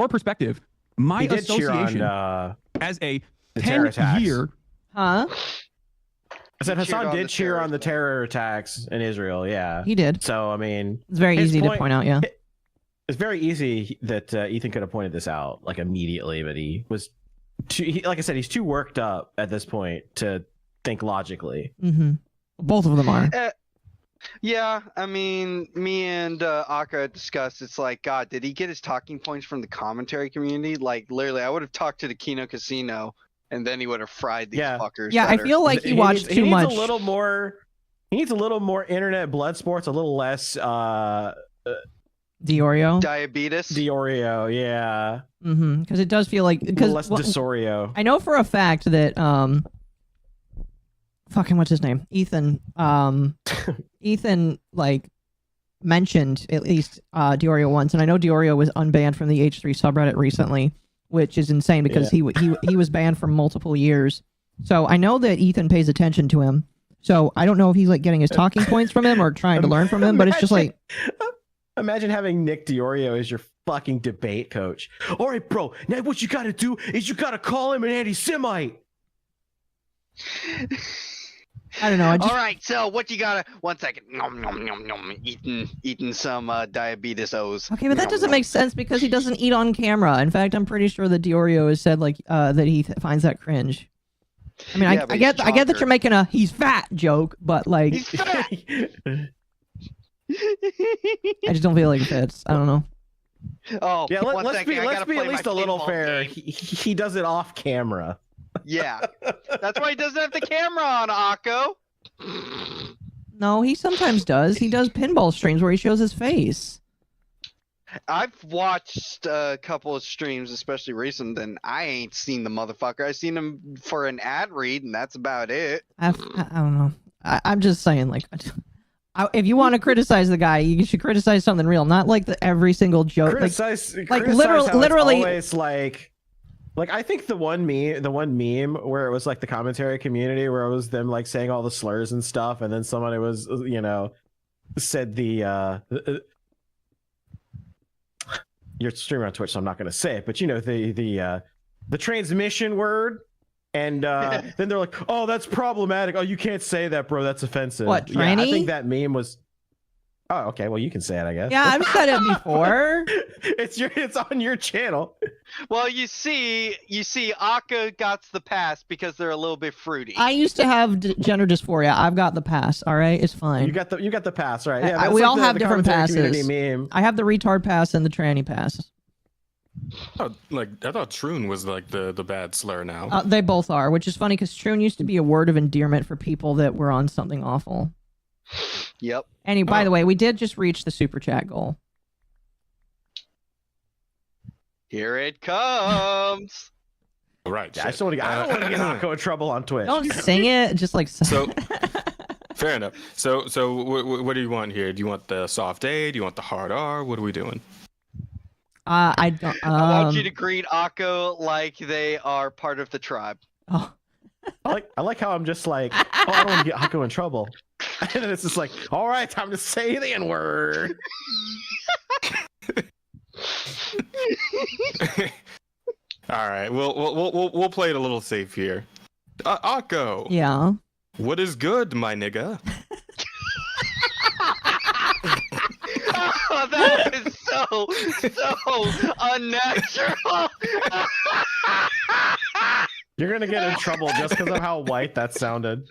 perspective, my He did cheer association on, as a the terror attacks. 10-year. Huh? I said Hasan did cheer on the terror attacks in Israel. Yeah, He did. So I mean, It's very his easy to point out, yeah. It's very easy that Ethan could have pointed this out like immediately, but he was too. Like I said, he's too worked up at this point to think logically. Mm-hmm. Both of them are. Yeah, I mean, me and Akka discussed. It's like, God, did he get his talking points from the commentary community? Like, literally, I would have talked to the Kino Casino, and then he would have fried these fuckers. Yeah, I better. feel like he watched too he much. needs a little more. He needs a little more internet blood sports, a little less. Diorio. Diorio, yeah. Mm-hmm. Because it does feel like less Desorio. I know for a fact that fucking what's his name? Ethan. Ethan like mentioned at least Diorio once, and I know Diorio was unbanned from the H3 subreddit recently, which is insane because he was banned for multiple years. So I know that Ethan pays attention to him. So I don't know if he's like getting his talking points from him or trying to learn from him, but it's just like. Imagine having Nick Diorio as your fucking debate coach. All right, bro. Now what you got to do is you got to call him an anti-Semite. I don't know. All right, so what you gotta? 1 second. Nom nom nom nom. Eating some diabetes O's. Okay, but that doesn't make sense because he doesn't eat on camera. In fact, I'm pretty sure that Diorio has said like that he finds that cringe. I mean, I get that you're making a he's fat joke, but like He's fat. I just don't feel like it fits. I don't know. Oh, Yeah, let's second, I be gotta at play least my a little paintball fair. game. He does it off camera. Yeah, that's why he doesn't have the camera on, Akko. No, he sometimes does. He does pinball streams where he shows his face. I've watched a couple of streams, especially recent, and I ain't seen the motherfucker. I seen him for an ad read, and that's about it. I don't know. I'm just saying, like, if you want to criticize the guy, you should criticize something real, not like every single joke. Criticize literally. It's always like I think the one meme where it was like the commentary community where it was them like saying all the slurs and stuff, and then somebody was said the you're streaming on Twitch, so I'm not gonna say it, but the transmission word, and then they're like, oh, that's problematic. Oh, you can't say that, bro. That's offensive. What, Yeah, I tranny? think that meme was. Oh, okay. Well, you can say it, I guess. Yeah, I've said it before. It's on your channel. Well, you see, Akka got the pass because they're a little bit fruity. I used to have gender dysphoria. I've got the pass. All right, it's fine. You got the pass, right? Yeah, we all have the different commentary passes. community meme. I have the retard pass and the tranny pass. Oh, I thought Troon was like the bad slur now. They both are, which is funny because Troon used to be a word of endearment for people that were on something awful. Yep. And by the way, we did just reach the super chat goal. Here it comes. Right. Yeah, I don't want to get Akko in trouble on Twitch. Don't sing it, just like So, fair enough. So what do you want here? Do you want the soft A? Do you want the hard R? What are we doing? I don't. I want you to greet Akko like they are part of the tribe. Oh. I like how I'm just like, oh, I don't want to get Akko in trouble. And then it's just like, all right, time to say the N-word. All right, we'll play it a little safe here. Akko. Yeah. What is good, my nigga? Oh, that is so unnatural. You're gonna get in trouble just because of how white that sounded.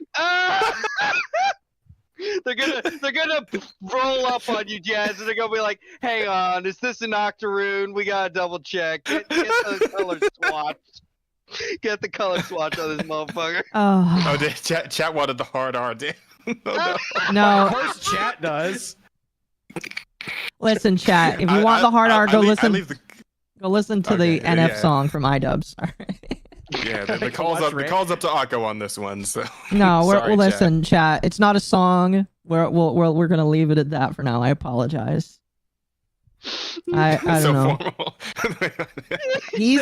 They're gonna roll up on you, Jazz, and they're gonna be like, "Hang on, is this an Octoroon? We gotta double check. Get the color swatch. Get the color swatch on this motherfucker." Oh, chat wanted the hard R, damn. No. Of course, chat does. Listen, chat. If you want the hard R, go listen. Go listen to the Okay, NF yeah. song from iDubbbz. Yeah, the calls up to Akko on this one. So No, Sorry, we'll chat. listen, chat. It's not a song. We're gonna leave it at that for now. I apologize. I don't So know. formal. He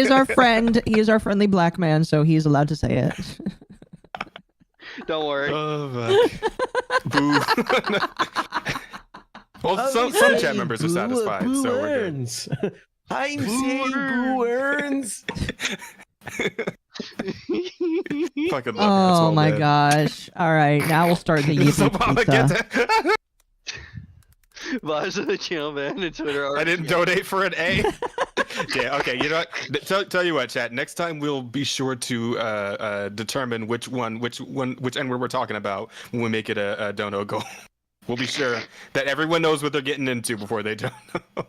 is our friend. He is our friendly black man, so he's allowed to say it. Don't worry. Oh, fuck. Boo. Well, some chat members are satisfied, so we're good. I'm saying boo earns. Fucking love Oh you, my man. gosh! All right, now we'll start the So Yippee Mama pizza. gets it. Vibes of the channel, man, and Twitter. I didn't donate for an A. Yeah, okay. You know what? Tell you what, chat. Next time we'll be sure to determine which N-word we're talking about when we make it a dono goal. We'll be sure that everyone knows what they're getting into before they don't know.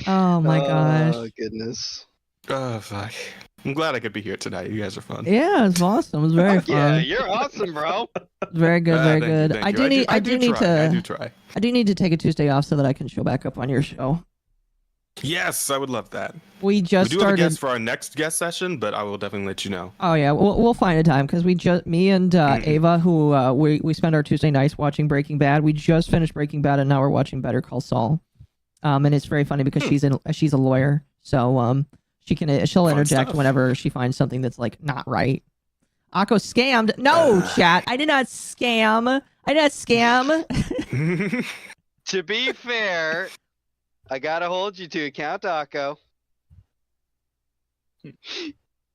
Oh my gosh! Oh goodness. Oh fuck! I'm glad I could be here tonight. You guys are fun. Yeah, it's awesome. It was very fun. Yeah, you're awesome, bro. Very good, very thank you, good. thank I you. do need I do to try. I do need to take a Tuesday off so that I can show back up on your show. Yes, I would love that. We just we do have a started. guest for our next guest session, but I will definitely let you know. Oh yeah, we'll find a time because me and Ava, who we spend our Tuesday nights watching Breaking Bad. We just finished Breaking Bad and now we're watching Better Call Saul. And it's very funny because she's a lawyer, so she'll interject stuff. whenever she finds something that's like not right. Akko scammed. No, chat. I did not scam. I did not scam. To be fair, I gotta hold you to account, Akko.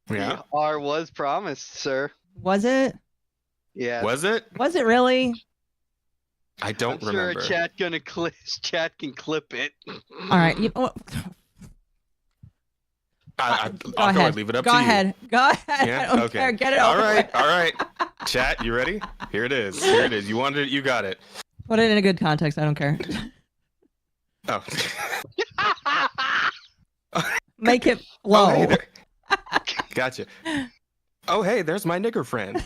Yeah. R was promised, sir. Was it? Yeah. Was it? Was it really? I don't I'm sure remember. chat can clip it. All right. You know what? I'll Go go ahead. and leave it up Go to ahead. Go ahead. you. I Yeah. don't Okay. care. Get it All over right. with. All right. Chat, you ready? Here it is. Here it is. You wanted it. You got it. Put it in a good context. I don't care. Oh. Make it Oh, low. hey there. Gotcha. Oh, hey, there's my nigger friend.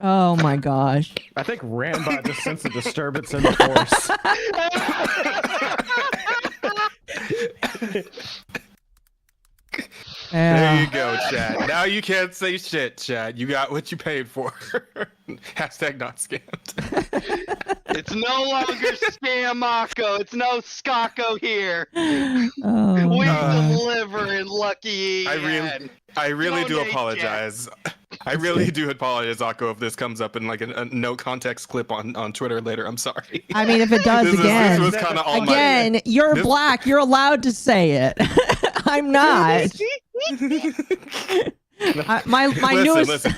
Oh my gosh. I think Rambot just sensed a disturbance in the force. There you go, Chad. Now you can't say shit, Chad. You got what you paid for. Hashtag not scammed. It's no longer Scamocco. It's no Skako here. Oh, We God. deliver in Lucky. I really do Donate, apologize. I really do apologize, Akko, if this comes up in like a no context clip on Twitter later. I'm sorry. I mean, if it does This again, was kinda all again, you're this- black. You're allowed to say it. I'm not. My listen, newest. listen.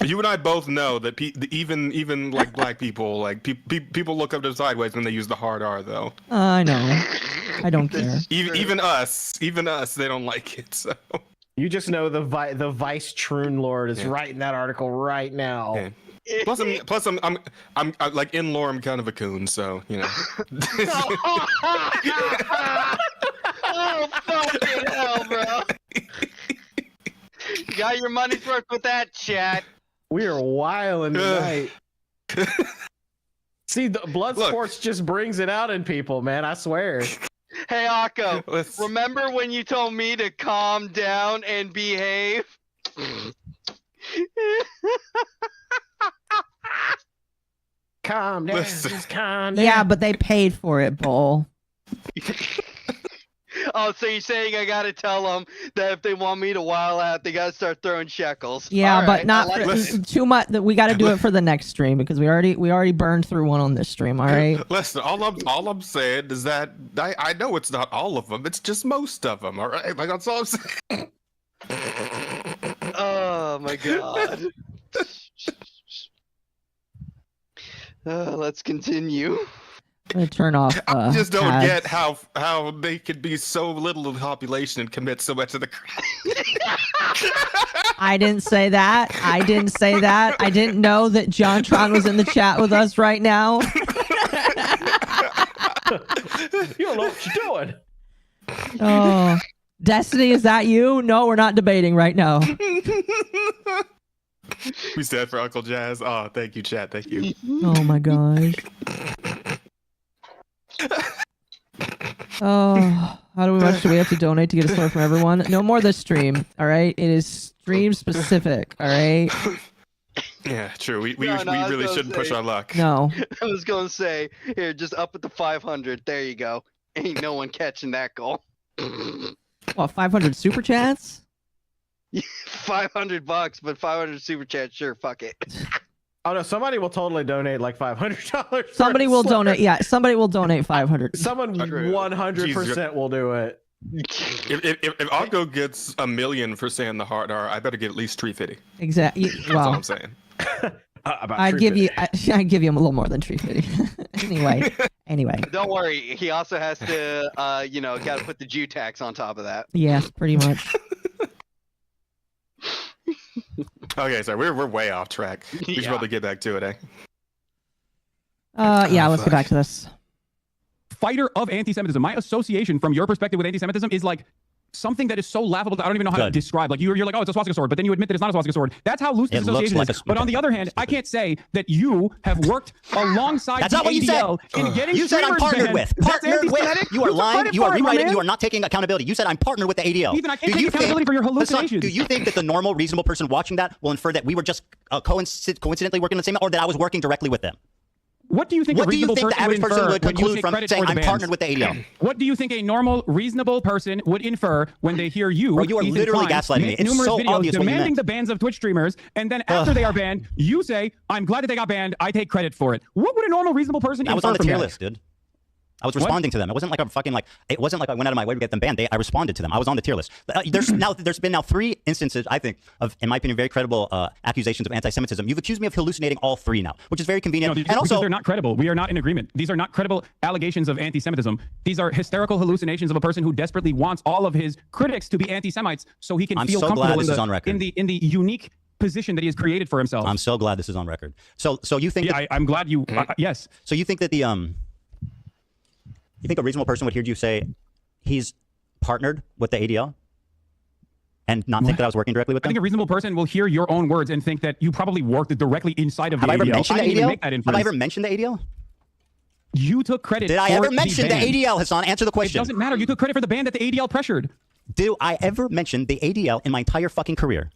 You and I both know that even like black people, like people look up to sideways when they use the hard R, though. I know. I don't care. Even us, they don't like it. So You just know the Vice Troon Lord is writing that article right now. yeah. Plus I'm like in lore I'm kind of a coon, so you know. Oh, fucking hell, bro. You got your money's worth with that, chat. We are wilding tonight. See, the blood sports just brings it out in people, man. I swear. Hey, Akko, remember when you told me to calm down and behave? Calm down. Listen. Just calm down. Yeah, but they paid for it, Bull. Oh, so you're saying I gotta tell them that if they want me to wild out, they gotta start throwing shekels. Yeah, All but right, not I like for, it. too much. That we got to do it for the next stream because we already burned through one on this stream. All right. Listen, all I'm saying is that I know it's not all of them. It's just most of them. All right, like that's all I'm saying. Oh my god. Let's continue. I'm gonna turn off. I just don't ads. get how they could be so little of the population and commit so much of the crime. I didn't say that. I didn't say that. I didn't know that JonTron was in the chat with us right now. You don't know what you're doing. Oh, Destiny, is that you? No, we're not debating right now. We stand for Uncle Jazz. Oh, thank you, chat. Thank you. Oh my gosh. Oh, much do we have to donate to get a sword from everyone? No more this stream, all right? It is stream specific, all right? Yeah, true. We No, I was really gonna shouldn't push say- our luck. No. I was gonna say, here, just up at the 500. There you go. Ain't no one catching that goal. What, 500 super chats? $500, but 500 super chats, sure, fuck it. Oh no, somebody will totally donate like $500. Somebody will donate. Yeah, somebody will donate 500. Someone 100% will do it. If Occo gets $1 million for saying the hard R, I better get at least 350. Exactly. That's all Well, I'm saying. I'd give you a little more than 350. Anyway. Don't worry, he also has to, got to put the Jew tax on top of that. Yes, pretty much. Okay, so we're way off track. We should probably get back to it, eh? Yeah, let's get back to this. Fighter of anti-Semitism. My association from your perspective with anti-Semitism is like something that is so laughable that I don't even know how to describe. Like you're like, oh, it's a swastika sword, but then you admit that it's not a swastika sword. That's how loose this It looks association like is. a- But on the other hand, I can't say that you have worked alongside That's the not what you said. ADL in getting You said I'm streamers partnered banned. with. That's Partnered with. anti-Semitic? You are Who's lying. fighting You are for it, my rewriting. man? You are not taking accountability. You said I'm partnered with the ADL. Ethan, I can't Do take you accountability for your Hassan, hallucinations. do you think that the normal, reasonable person watching that will infer that we were just coincidentally working on the same, or that I was working directly with them? What do you think What a do you reasonable think the person average would person infer would when you conclude take from credit saying for the I'm bans? partnered with the ADL? What do you think a normal, reasonable person would infer when they hear you, Bro, you are Ethan literally Klein, gaslighting me. make It's numerous so videos obvious what you demanding meant. the bans of Twitch streamers, and then after they are banned, you say, I'm glad that they got banned, I take credit for it. What would a normal, reasonable person I was infer on the from tier that? list, dude. I was responding to them. It wasn't like it wasn't like I went out of my way to get them banned. I responded to them. I was on the tier list. There's been 3 instances, I think, of, in my opinion, very credible accusations of anti-Semitism. You've accused me of hallucinating all 3 now, which is very convenient. No, and also, they're not credible. We are not in agreement. These are not credible allegations of anti-Semitism. These are hysterical hallucinations of a person who desperately wants all of his critics to be anti-Semites so he can I'm feel so glad comfortable this is on record. in the unique position that he has created for himself. I'm so glad this is on record. So you think? Yeah, I'm glad you. Yes. So you think that you think a reasonable person would hear you say he's partnered with the ADL and not think that I was working directly with I them? think a reasonable person will hear your own words and think that you probably worked directly inside of the Have I ever ADL. mentioned the didn't even ADL? make that Have I inference. ever mentioned the ADL? You took credit. Did I for ever mention the ban. ADL, Hasan? Answer the question. It doesn't matter. You took credit for the ban that the ADL pressured. Do I ever mention the ADL in my entire fucking career?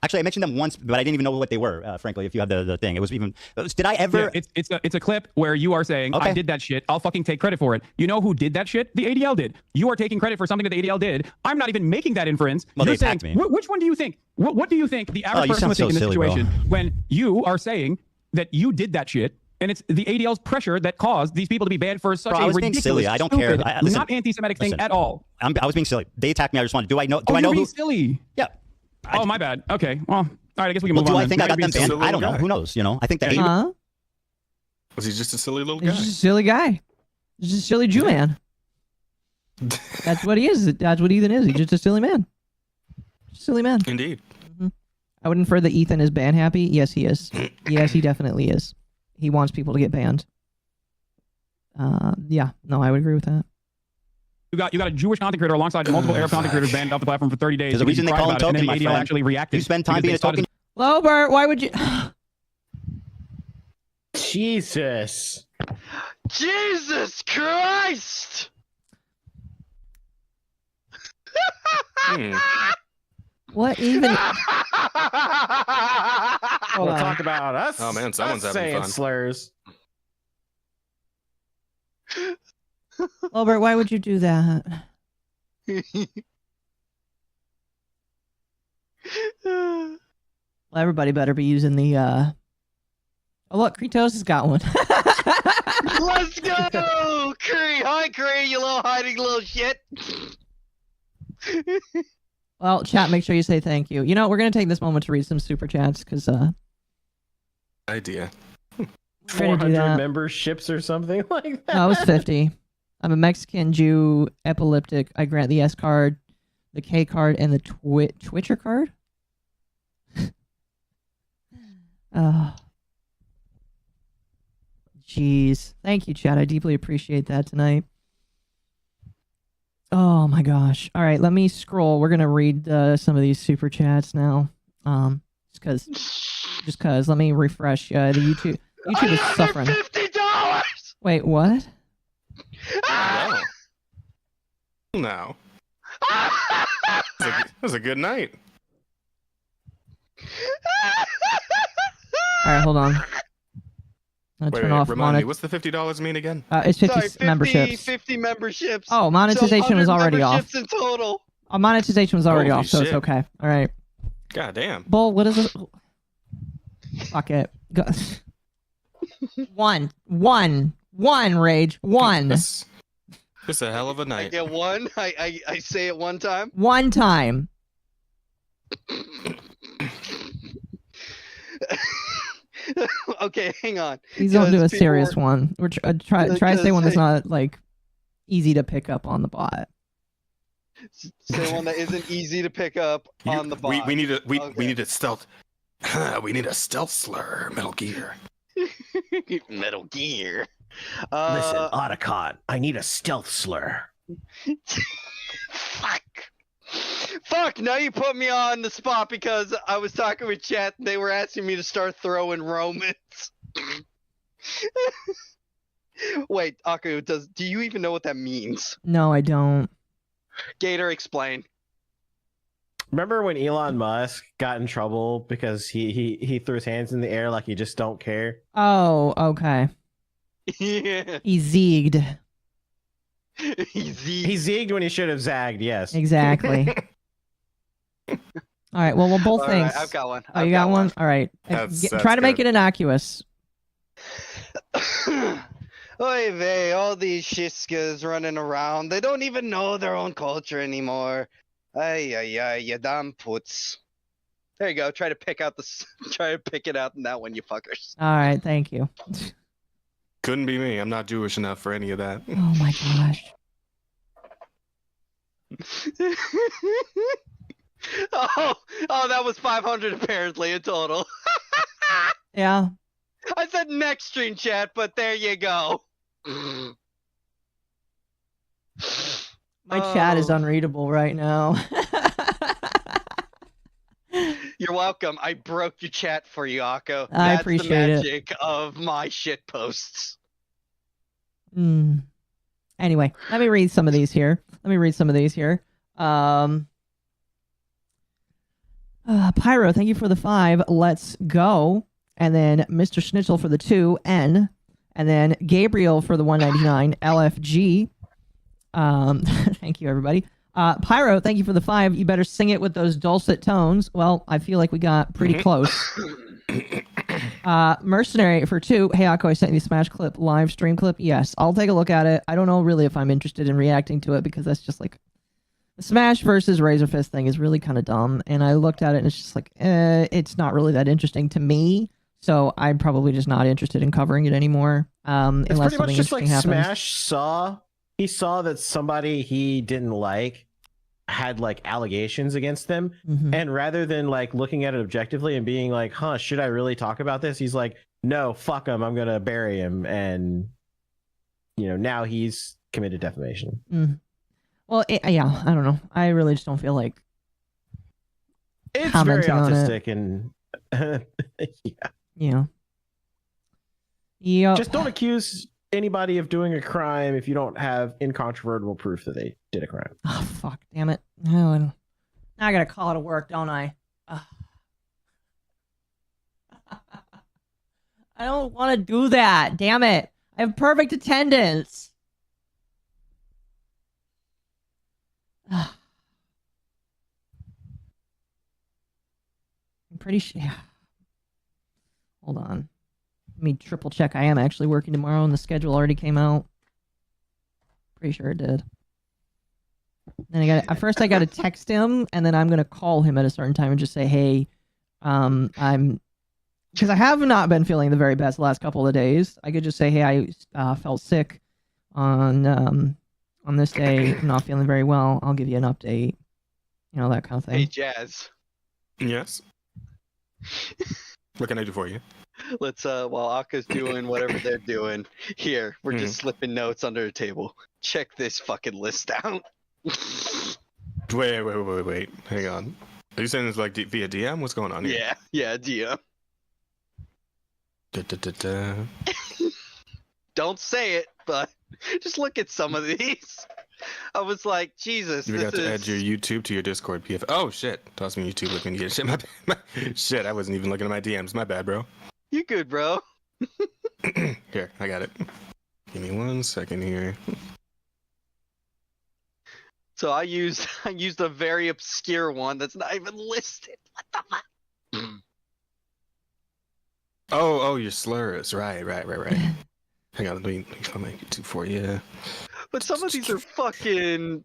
Actually, I mentioned them once, but I didn't even know what they were. Frankly, if you have the thing, it was even. Did I ever? Yeah, it's a clip where you are saying, Okay. I did that shit. I'll fucking take credit for it. You know who did that shit? The ADL did. You are taking credit for something that the ADL did. I'm not even making that inference. Well, You're they attacked saying, me. Which one do you think? What do you think the average you person would sound think so in this silly, bro. situation when you are saying that you did that shit? And it's the ADL's pressure that caused these people to be banned for such Bro, I a was being ridiculous, silly. I don't care. stupid, Listen, not anti-Semitic thing listen. at all. I was being silly. They attacked me. I responded. Do I know? Do Oh, I know you're who? being silly. Yeah. Oh, my bad. Okay. Well, all right. I guess we can Well, move do on. I think I got them Maybe he's banned? a I don't know. little Who guy. knows? You know, I think the Yeah. ADL. Was he just a silly little He's guy? just a silly guy. He's just a silly Jew man. That's what he is. That's what Ethan is. He's just a silly man. Silly man. Indeed. I would infer that Ethan is ban happy. Yes, he is. Yes, he definitely is. He wants people to get banned. Yeah. No, I would agree with that. You got a Jewish content creator alongside multiple Arab content creators banned off the platform for 30 days. There's a because reason you they cried call him about it, and token, then my the ADL friend. actually reacted. You spend time because being they a saw it token. Lobert, why would you? Jesus. Jesus Christ! What even? We'll talk about us. Oh, man, someone's us having saying fun. slurs. Lobert, why would you do that? Well, everybody better be using the. Oh look, Kratos has got one. Let's go! Curry! Hi, Curry, you little hiding little shit! Well, chat, make sure you say thank you. You know, we're gonna take this moment to read some super chats because Idea. we're gonna do 400 that. memberships or something like that. No, it was 50. I'm a Mexican Jew, epileptic. I grant the S card, the K card, and the Twitcher card. Oh, jeez. Thank you, chat. I deeply appreciate that tonight. Oh my gosh. All right, let me scroll. We're gonna read some of these super chats now. Just cause. Let me refresh. The YouTube is suffering. $50. Wait, what? No. That was a good night. All right, hold on. I'll Wait, turn off remind me, what's the $50 mean again? It's 50 Sorry, 50 memberships. 50 memberships. Oh, monetization was already off. In total. Monetization was already Holy off, so it's shit. okay. All right. God damn. Bull, what is it? Fuck it. Go. One, Rage. One. It's a hell of a night. I get one. I say it one time. One time. Okay, hang on. Please don't do a Because serious people one. Or try to say one that's not like easy to pick up on the bot. Say one that isn't easy to pick up on the bot. We need a stealth. We need a stealth slur. Metal Gear. Metal Gear. Listen, Otacon, I need a stealth slur. Fuck, now you put me on the spot because I was talking with chat and they were asking me to start throwing Romans. Wait, Aku, do you even know what that means? No, I don't. Gator, explain. Remember when Elon Musk got in trouble because he threw his hands in the air like he just don't care? Oh, okay. Yeah. He zigged. He zigged when he should have zagged, yes. Exactly. All right, well, both All things. right, I've got one. Oh, you got one? All right. That's Try to make good. it innocuous. Oy vey, all these shiskas running around. They don't even know their own culture anymore. Ay, ay, ay, you damn puts. There you go. Try to pick it out in that one, you fuckers. All right, thank you. Couldn't be me. I'm not Jewish enough for any of that. Oh my gosh. oh, that was 500 apparently in total. Yeah. I said next stream chat, but there you go. My chat is unreadable right now. You're welcome. I broke your chat for you, Akko. I That's appreciate the it. magic of my shit posts. Anyway, let me read some of these here. Pyro, thank you for the 5. Let's go. And then Mr. Schnitzel for the 2. N. And then Gabriel for the 199. LFG. Thank you, everybody. Pyro, thank you for the 5. You better sing it with those dulcet tones. Well, I feel like we got pretty close. Mercenary for 2. Hey, Akko, I sent you the Smash clip, live stream clip. Yes, I'll take a look at it. I don't know really if I'm interested in reacting to it because that's just like the Smash versus Razor Fist thing is really kind of dumb. And I looked at it and it's just like, it's not really that interesting to me. So I'm probably just not interested in covering it anymore. It's Unless pretty much something just like interesting happens. Smash he saw that somebody he didn't like had like allegations against them, and rather than like looking at it objectively and being like, huh, should I really talk about this, he's like, no, fuck him, I'm gonna bury him. And now he's committed defamation. Well, yeah, I don't know. I really just don't feel like It's very commenting on it. autistic and Yeah. Yep. Just don't accuse anybody of doing a crime if you don't have incontrovertible proof that they did a crime. Oh, fuck, damn it. No, now I gotta call it to work, don't I? I don't want to do that. Damn it. I have perfect attendance. I'm pretty sure. Yeah. Hold on. Let me triple check. I am actually working tomorrow and the schedule already came out. Pretty sure it did. Then I got to text him and then I'm going to call him at a certain time and just say, hey, because I have not been feeling the very best the last couple of days. I could just say, hey, I felt sick on this day. I'm not feeling very well. I'll give you an update. That kind of thing. Hey, Jazz. Yes. What can I do for you? Let's while Akka's doing whatever they're doing, here we're just slipping notes under the table. Check this fucking list out. Wait. Hang on. Are you saying it's like via DM? What's going on here? Yeah, DM. Don't say it, but just look at some of these. I was like, Jesus. You got to add your YouTube to your Discord PF. Oh shit! Toss me YouTube looking at shit. Shit, I wasn't even looking at my DMs. My bad, bro. You good, bro? Here, I got it. Give me 1 second here. So I used a very obscure one that's not even listed. What the fuck? Oh, your slurs. Right. Hang on, let me make YouTube for you. But some of these are fucking.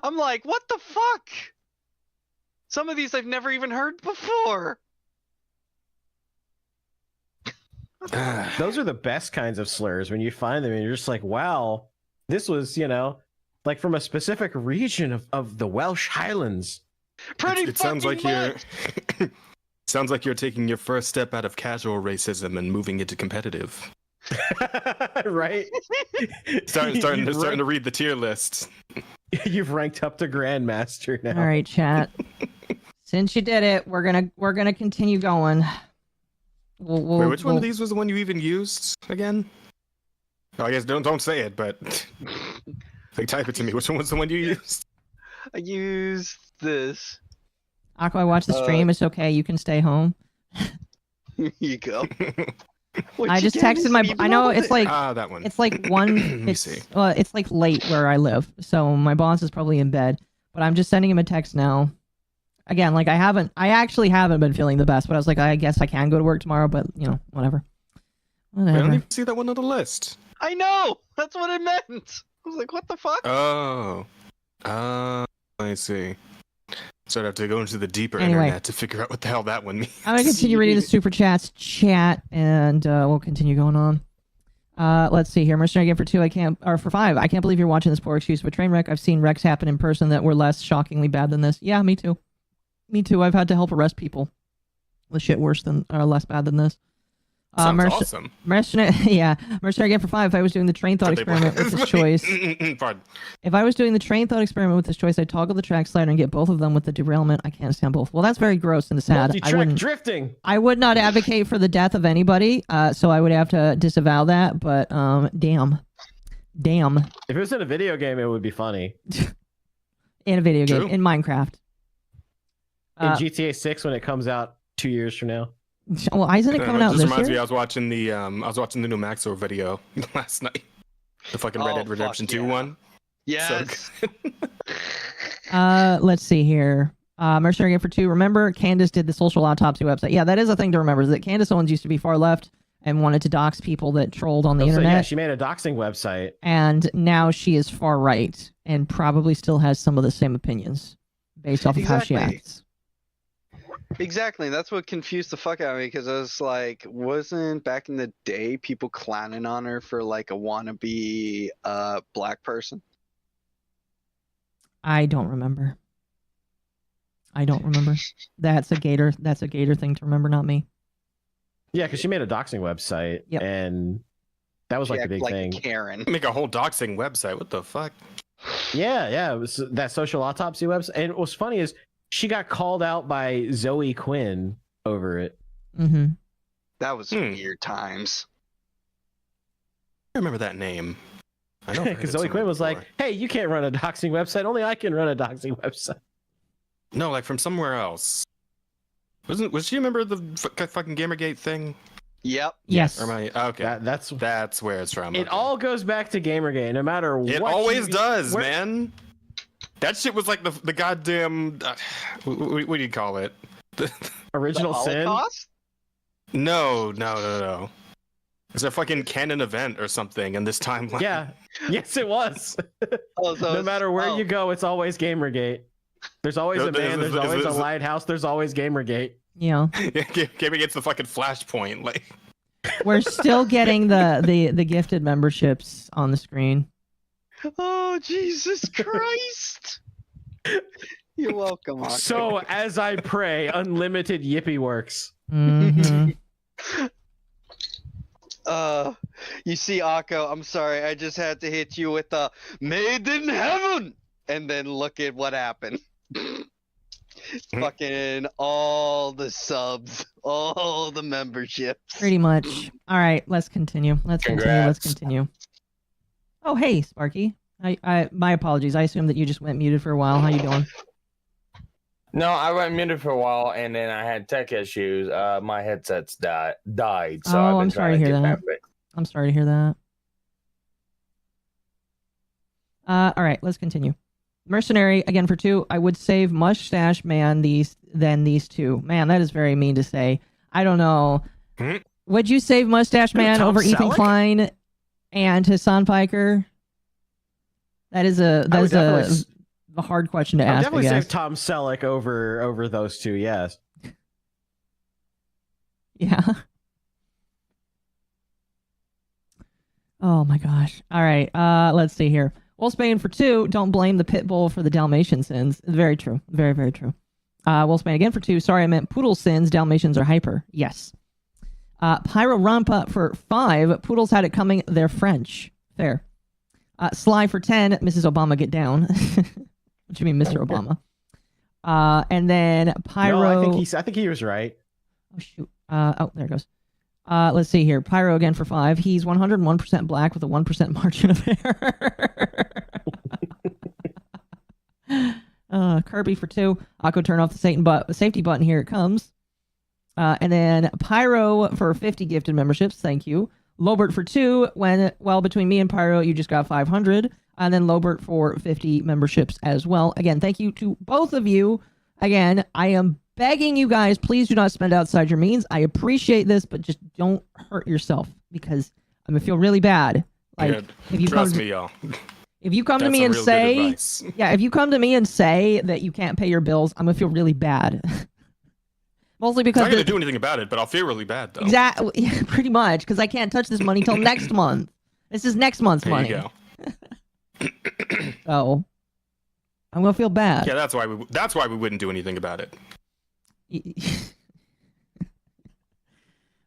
I'm like, what the fuck? Some of these I've never even heard before. Those are the best kinds of slurs when you find them and you're just like, wow, this was, like from a specific region of the Welsh Highlands. It sounds like you're sounds like you're taking your first step out of casual racism and moving into competitive. Right? starting to read the tier list. You've ranked up to Grandmaster now. All right, chat. Since you did it, we're gonna continue going. Wait, which one of these was the one you even used again? Oh, I guess don't say it, but like type it to me. Which one was the one you used? I used this. Aqua, I watched the stream. It's okay. You can stay home. Here you go. I just texted my. I know it's like that one. It's like one. It's like late where I live, so my boss is probably in bed. But I'm just sending him a text now. Again, like I actually haven't been feeling the best, but I was like, I guess I can go to work tomorrow, but whatever. I don't even see that one on the list. I know. That's what it meant. I was like, what the fuck? Oh, I see. So I'd have to go into the deeper Anyway. internet to figure out what the hell that one means. I'm gonna continue reading the super chats, chat, and we'll continue going on. Let's see here. Mercenary game for 2. For 5. I can't believe you're watching this poor excuse of a train wreck. I've seen wrecks happen in person that were less shockingly bad than this. Yeah, me too. Me too. I've had to help arrest people with shit worse than or less bad than this. Sounds awesome. Mercenary game for 5. If I was doing the train thought experiment with this choice, if I was doing the train thought experiment with this choice, I'd toggle the track slider and get both of them with the derailment. I can't stand both. Well, that's very gross and sad. Multi-track drifting. I would not advocate for the death of anybody, so I would have to disavow that. But damn. If it was in a video game, it would be funny. In a video game, in Minecraft. In GTA 6 when it comes out 2 years from now. Well, isn't it coming out this reminds year? me, I was watching the new MommaOcco video last night. The fucking Red Dead Redemption 2 one. Yes. Let's see here. Mercenary game for 2. Remember, Candace did the social autopsy website. Yeah, that is a thing to remember. Is that Candace Owens used to be far left and wanted to dox people that trolled on the internet. Yeah, she made a doxing website. And now she is far right and probably still has some of the same opinions based off of how she acts. Exactly. That's what confused the fuck out of me because I was like, wasn't back in the day people clowning on her for like a wannabe black person? I don't remember. That's a Gator thing to remember, not me. Yeah, because she made a doxing website, and that was like the big thing. Karen. Make a whole doxing website. What the fuck? Yeah, it was that social autopsy website. And what's funny is she got called out by Zoe Quinn over it. Mm-hmm. That was weird times. I remember that name. I know because Zoe Quinn was like, "Hey, you can't run a doxing website. Only I can run a doxing website." No, like from somewhere else. Was she a member of the fucking Gamergate thing? Yep. Yes. Or am I, okay. That's where it's from. It all goes back to Gamergate, no matter what. It always does, man. That shit was like the goddamn what do you call it? Original sin? No. It's a fucking canon event or something in this timeline. Yeah. Yes, it was. No matter where you go, it's always Gamergate. There's always a man, there's always a lighthouse, there's always Gamergate. Yeah. Gamergate's the fucking flashpoint. Like we're still getting the gifted memberships on the screen. Oh, Jesus Christ. You're welcome, Aqua. So, as I pray, unlimited Yippee works. Mm-hmm. You see, Akko, I'm sorry, I just had to hit you with the made in heaven, and then look at what happened. Fucking all the subs, all the memberships. Pretty much. All right, let's continue. Let's continue. Oh, hey, Sparky. My apologies. I assume that you just went muted for a while. How you doing? No, I went muted for a while, and then I had tech issues. My headsets died, so I've been I'm sorry to trying hear get that. fixed. I'm sorry to hear that. All right, let's continue. Mercenary again for 2. I would save Mustache Man than these 2. Man, that is very mean to say. I don't know. Would you save Mustache Man Tom over Ethan Selleck? Klein and Hasan Piker? That is a hard question to I would ask. definitely I guess. save Tom Selleck over those 2. Yes. Yeah. Oh my gosh. All right. Let's see here. Wolfsbane for 2. Don't blame the pit bull for the Dalmatian sins. Very true. Very, very true. Wolfsbane again for 2. Sorry, I meant poodle sins. Dalmatians are hyper. Yes. Pyro Rampa for 5. Poodles had it coming. They're French. Fair. Sly for 10. Mrs. Obama, get down. What do you mean, Mr. Obama? And then Pyro. No, I think he was right. Oh shoot. There it goes. Let's see here. Pyro again for 5. He's 101% black with a 1% margin of error. Kirby for 2. Akko, turn off the safety button. Here it comes. And then Pyro for 50 gifted memberships. Thank you. Lobert for 2. Between me and Pyro, you just got 500. And then Lobert for 50 memberships as well. Again, thank you to both of you. Again, I am begging you guys, please do not spend outside your means. I appreciate this, but just don't hurt yourself because I'm gonna feel really bad. Like if you trust me, y'all. If you come to That's me some and real good say, advice. if you come to me and say that you can't pay your bills, I'm gonna feel really bad. Mostly I'm because not gonna do anything about it, but I'll feel really bad though. Exactly, yeah, pretty much, because I can't touch this money till next month. This is next month's There money. you go. So I'm gonna feel bad. Yeah, that's why we wouldn't do anything about it.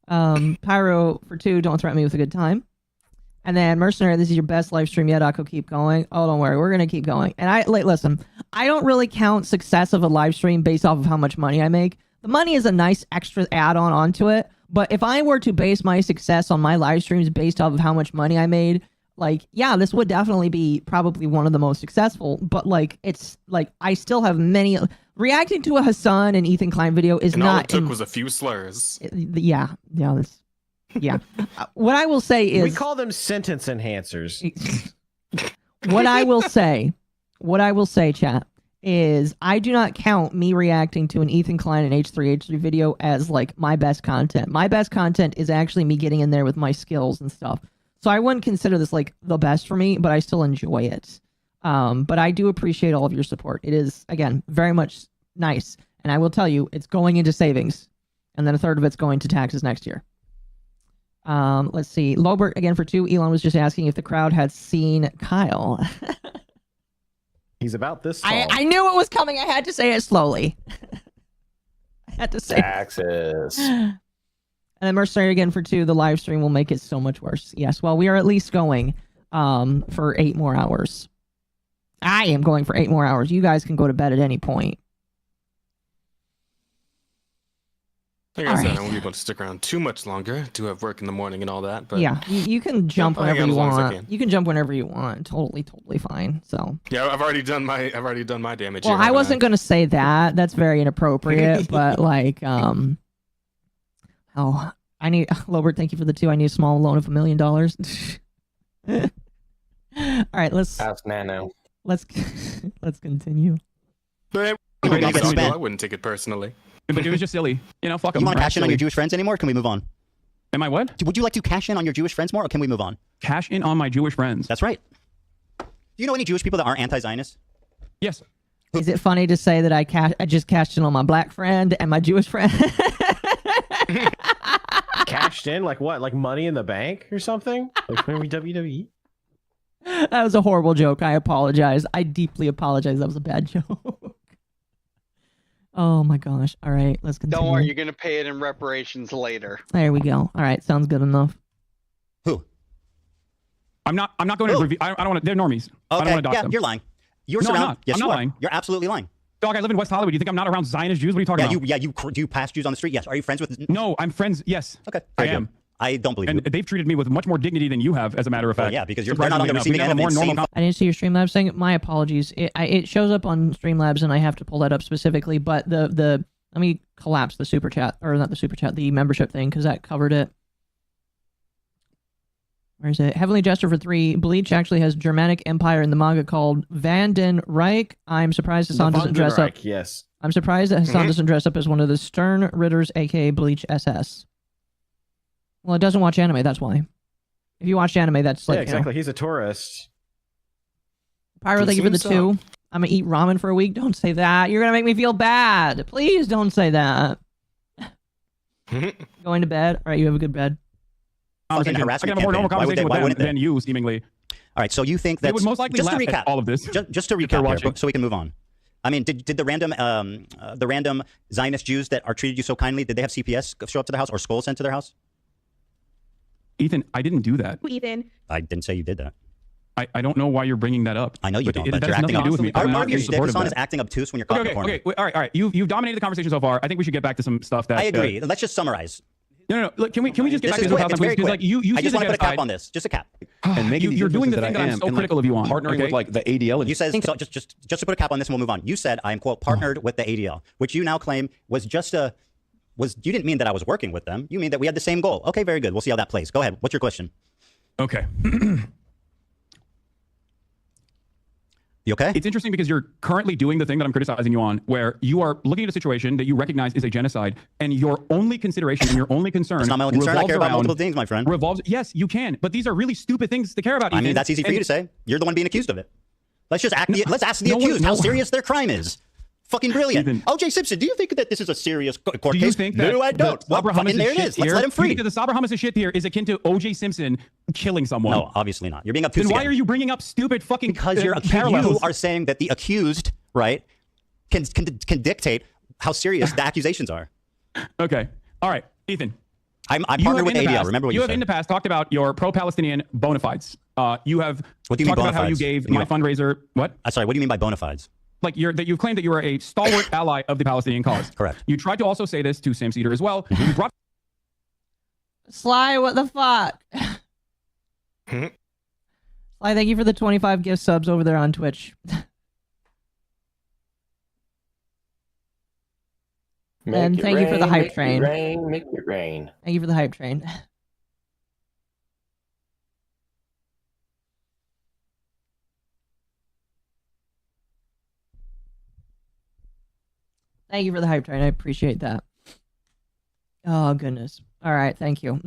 Pyro for 2, don't threaten me with a good time. And then Mercenary, this is your best live stream yet. Akko, keep going. Oh, don't worry, we're gonna keep going. And listen, I don't really count success of a live stream based off of how much money I make. The money is a nice extra add-on onto it. But if I were to base my success on my live streams based off of how much money I made, yeah, this would definitely be probably one of the most successful. But it's I still have many. Reacting to a Hasan and Ethan Klein video is And not. all it took was a few slurs. Yeah. What I will say is We call them sentence enhancers. what I will say, chat, is I do not count me reacting to an Ethan Klein and H3H3 video as my best content. My best content is actually me getting in there with my skills and stuff. So I wouldn't consider this the best for me, but I still enjoy it. But I do appreciate all of your support. It is, again, very much nice. And I will tell you, it's going into savings. And then a third of it's going to taxes next year. Let's see. Lobert again for 2. Elon was just asking if the crowd had seen Kyle. He's about this tall. I knew it was coming. I had to say it slowly. I had to say Taxes. And then Mercenary again for 2. The live stream will make it so much worse. Yes, well, we are at least going for 8 more hours. I am going for 8 more hours. You guys can go to bed at any point. Like I said, I won't be able to stick around too much longer. I do have work in the morning and all that. But Yeah, you can jump I'll hang whenever out you as long as I want. can. You can jump whenever you want. Totally fine. So. Yeah, I've already done my damage. Well, here, I haven't wasn't going to say that. That's very inappropriate. But I need Lobert. Thank you for the 2. I need a small loan of $1 million. All right, let's Ask Nano. Let's continue. But I wouldn't take it personally. But it was just silly. Fuck them. You want to cash in on your Jewish friends anymore? Or can we move on? Am I what? Would you like to cash in on your Jewish friends more, or can we move on? Cash in on my Jewish friends. That's right. Do you know any Jewish people that aren't anti-Zionist? Yes. Is it funny to say that I just cashed in on my black friend and my Jewish friend? Cashed in? Like what? Like Money in the Bank or something? Like maybe WWE? That was a horrible joke. I apologize. I deeply apologize. That was a bad joke. Oh my gosh. All right, let's continue. Don't worry, you're gonna pay it in reparations later. There we go. All right, sounds good enough. Who? I'm not going to review. I don't want to. They're normies. I don't Okay, want to dox yeah, them. you're lying. You're No, I'm surrounded. not. Yes, I'm you not are. lying. You're absolutely lying. Dog, I live in West Hollywood. You think I'm not around Zionist Jews? What are you talking about? Do you pass Jews on the street? Yes. Are you friends with? No, I'm friends. Yes. Okay. I Very am. good. I don't believe And you. they've treated me with much more dignity than you have, as a matter of fact. Well, yeah, because they're not on the Surprisingly receiving enough, end we of have a more insane normal I didn't see your Streamlabs thing. My apologies. It shows up on Streamlabs, and I have to pull that up specifically. But the let me collapse the super chat, or not the super chat, the membership thing, because that covered it. Where is it? Heavenly Jester for 3. Bleach actually has Germanic Empire in the manga called Van den Reich. I'm surprised Hasan doesn't dress up. Yes. I'm surprised that Hasan doesn't dress up as one of the Stern Ritters, aka Bleach SS. Well, it doesn't watch anime, that's why. If you watch anime, that's like, Yeah, exactly. He's a tourist. Pyro, thank you for the Seems 2. I'm gonna eat ramen for a week. Don't say that. You're gonna make me feel bad. Please don't say that. Going to bed? Alright, you have a good bed. I can have a more normal conversation with them than you, seemingly. All right, so you think that They would most likely just to laugh recap at all of this. Just to recap here, so we can move on. I mean, did the random Zionist Jews that are treated you so kindly, did they have CPS show up to their house or skulls sent to their house? Ethan, I didn't do that. Ethan. I didn't say you did that. I don't know why you're bringing that up. I know you don't, but that you're has acting nothing to do with me. obtuse. I'm not Arguing in support of Hasan that. is acting obtuse when you're caught in the corner. Okay, all right. You've dominated the conversation so far. I think we should get back to some stuff that I agree. Let's just summarize. No. Look, can we just get back to quick. Palestine, It's very please? Because quick. like you I see just the want to put a cap genocide. on this. Just a cap. And making these You're doing the inferences thing that I'm am, so and, critical of you on. Partnering okay? with like the ADL. You said so. Just to put a cap on this, and we'll move on. You said I am quote partnered with the ADL, which you now claim was just a was. You didn't mean that I was working with them. You mean that we had the same goal. Okay, very good. We'll see how that plays. Go ahead. What's your question? Okay. You okay? It's interesting because you're currently doing the thing that I'm criticizing you on, where you are looking at a situation that you recognize is a genocide, and your only consideration and your only concern That's not my only concern. I care about around- multiple things, my friend. Yes, you can, but these are really stupid things to care about. I mean, Ethan. that's easy for you to say. You're the one being accused of it. Let's just let's ask the no one- accused no how one- serious their crime is. Fucking brilliant. Ethan. O.J. Simpson, do you think that this is a serious court Do you case? think that No, I don't. the Sabra Well, Hummus' there it shit is. Let's here- let him Do you free. think that the Sabra Hummus' shit here is akin to O.J. Simpson killing someone? No, obviously not. You're being obtuse Then why again. are you bringing up stupid fucking Because you're parallels? you are saying that the accused, right, can dictate how serious the accusations are. Okay. All right, Ethan. I'm You have partnered with in the ADL. past- Remember what you you have said. in the past talked about your pro-Palestinian bona fides. You have What do you mean talked about bona how you fides? gave You my know- fundraiser. What? Sorry, what do you mean by bona fides? Like you've claimed that you are a stalwart ally of the Palestinian cause. Correct. You tried to also say this to Sam Cedar as well. You brought Sly, what the fuck? Sly, thank you for the 25 gift subs over there on Twitch. And thank you for the hype train. Make it rain. Thank you for the hype train. Thank you for the hype train. I appreciate that. Oh, goodness. All right. Thank you.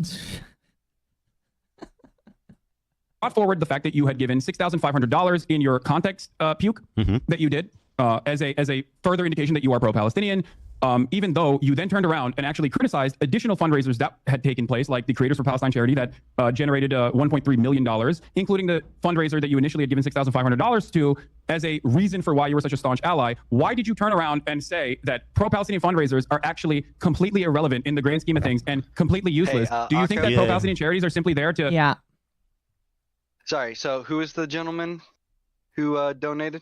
brought forward the fact that you had given $6,500 in your context puke that you did as a further indication that you are pro-Palestinian. Even though you then turned around and actually criticized additional fundraisers that had taken place, like the Creators for Palestine charity that generated $1.3 million, including the fundraiser that you initially had given $6,500 to as a reason for why you were such a staunch ally. Why did you turn around and say that pro-Palestinian fundraisers are actually completely irrelevant in the grand scheme of things and completely useless? Do you think that pro-Palestinian charities are simply there to... Yeah. Sorry, so who is the gentleman who donated?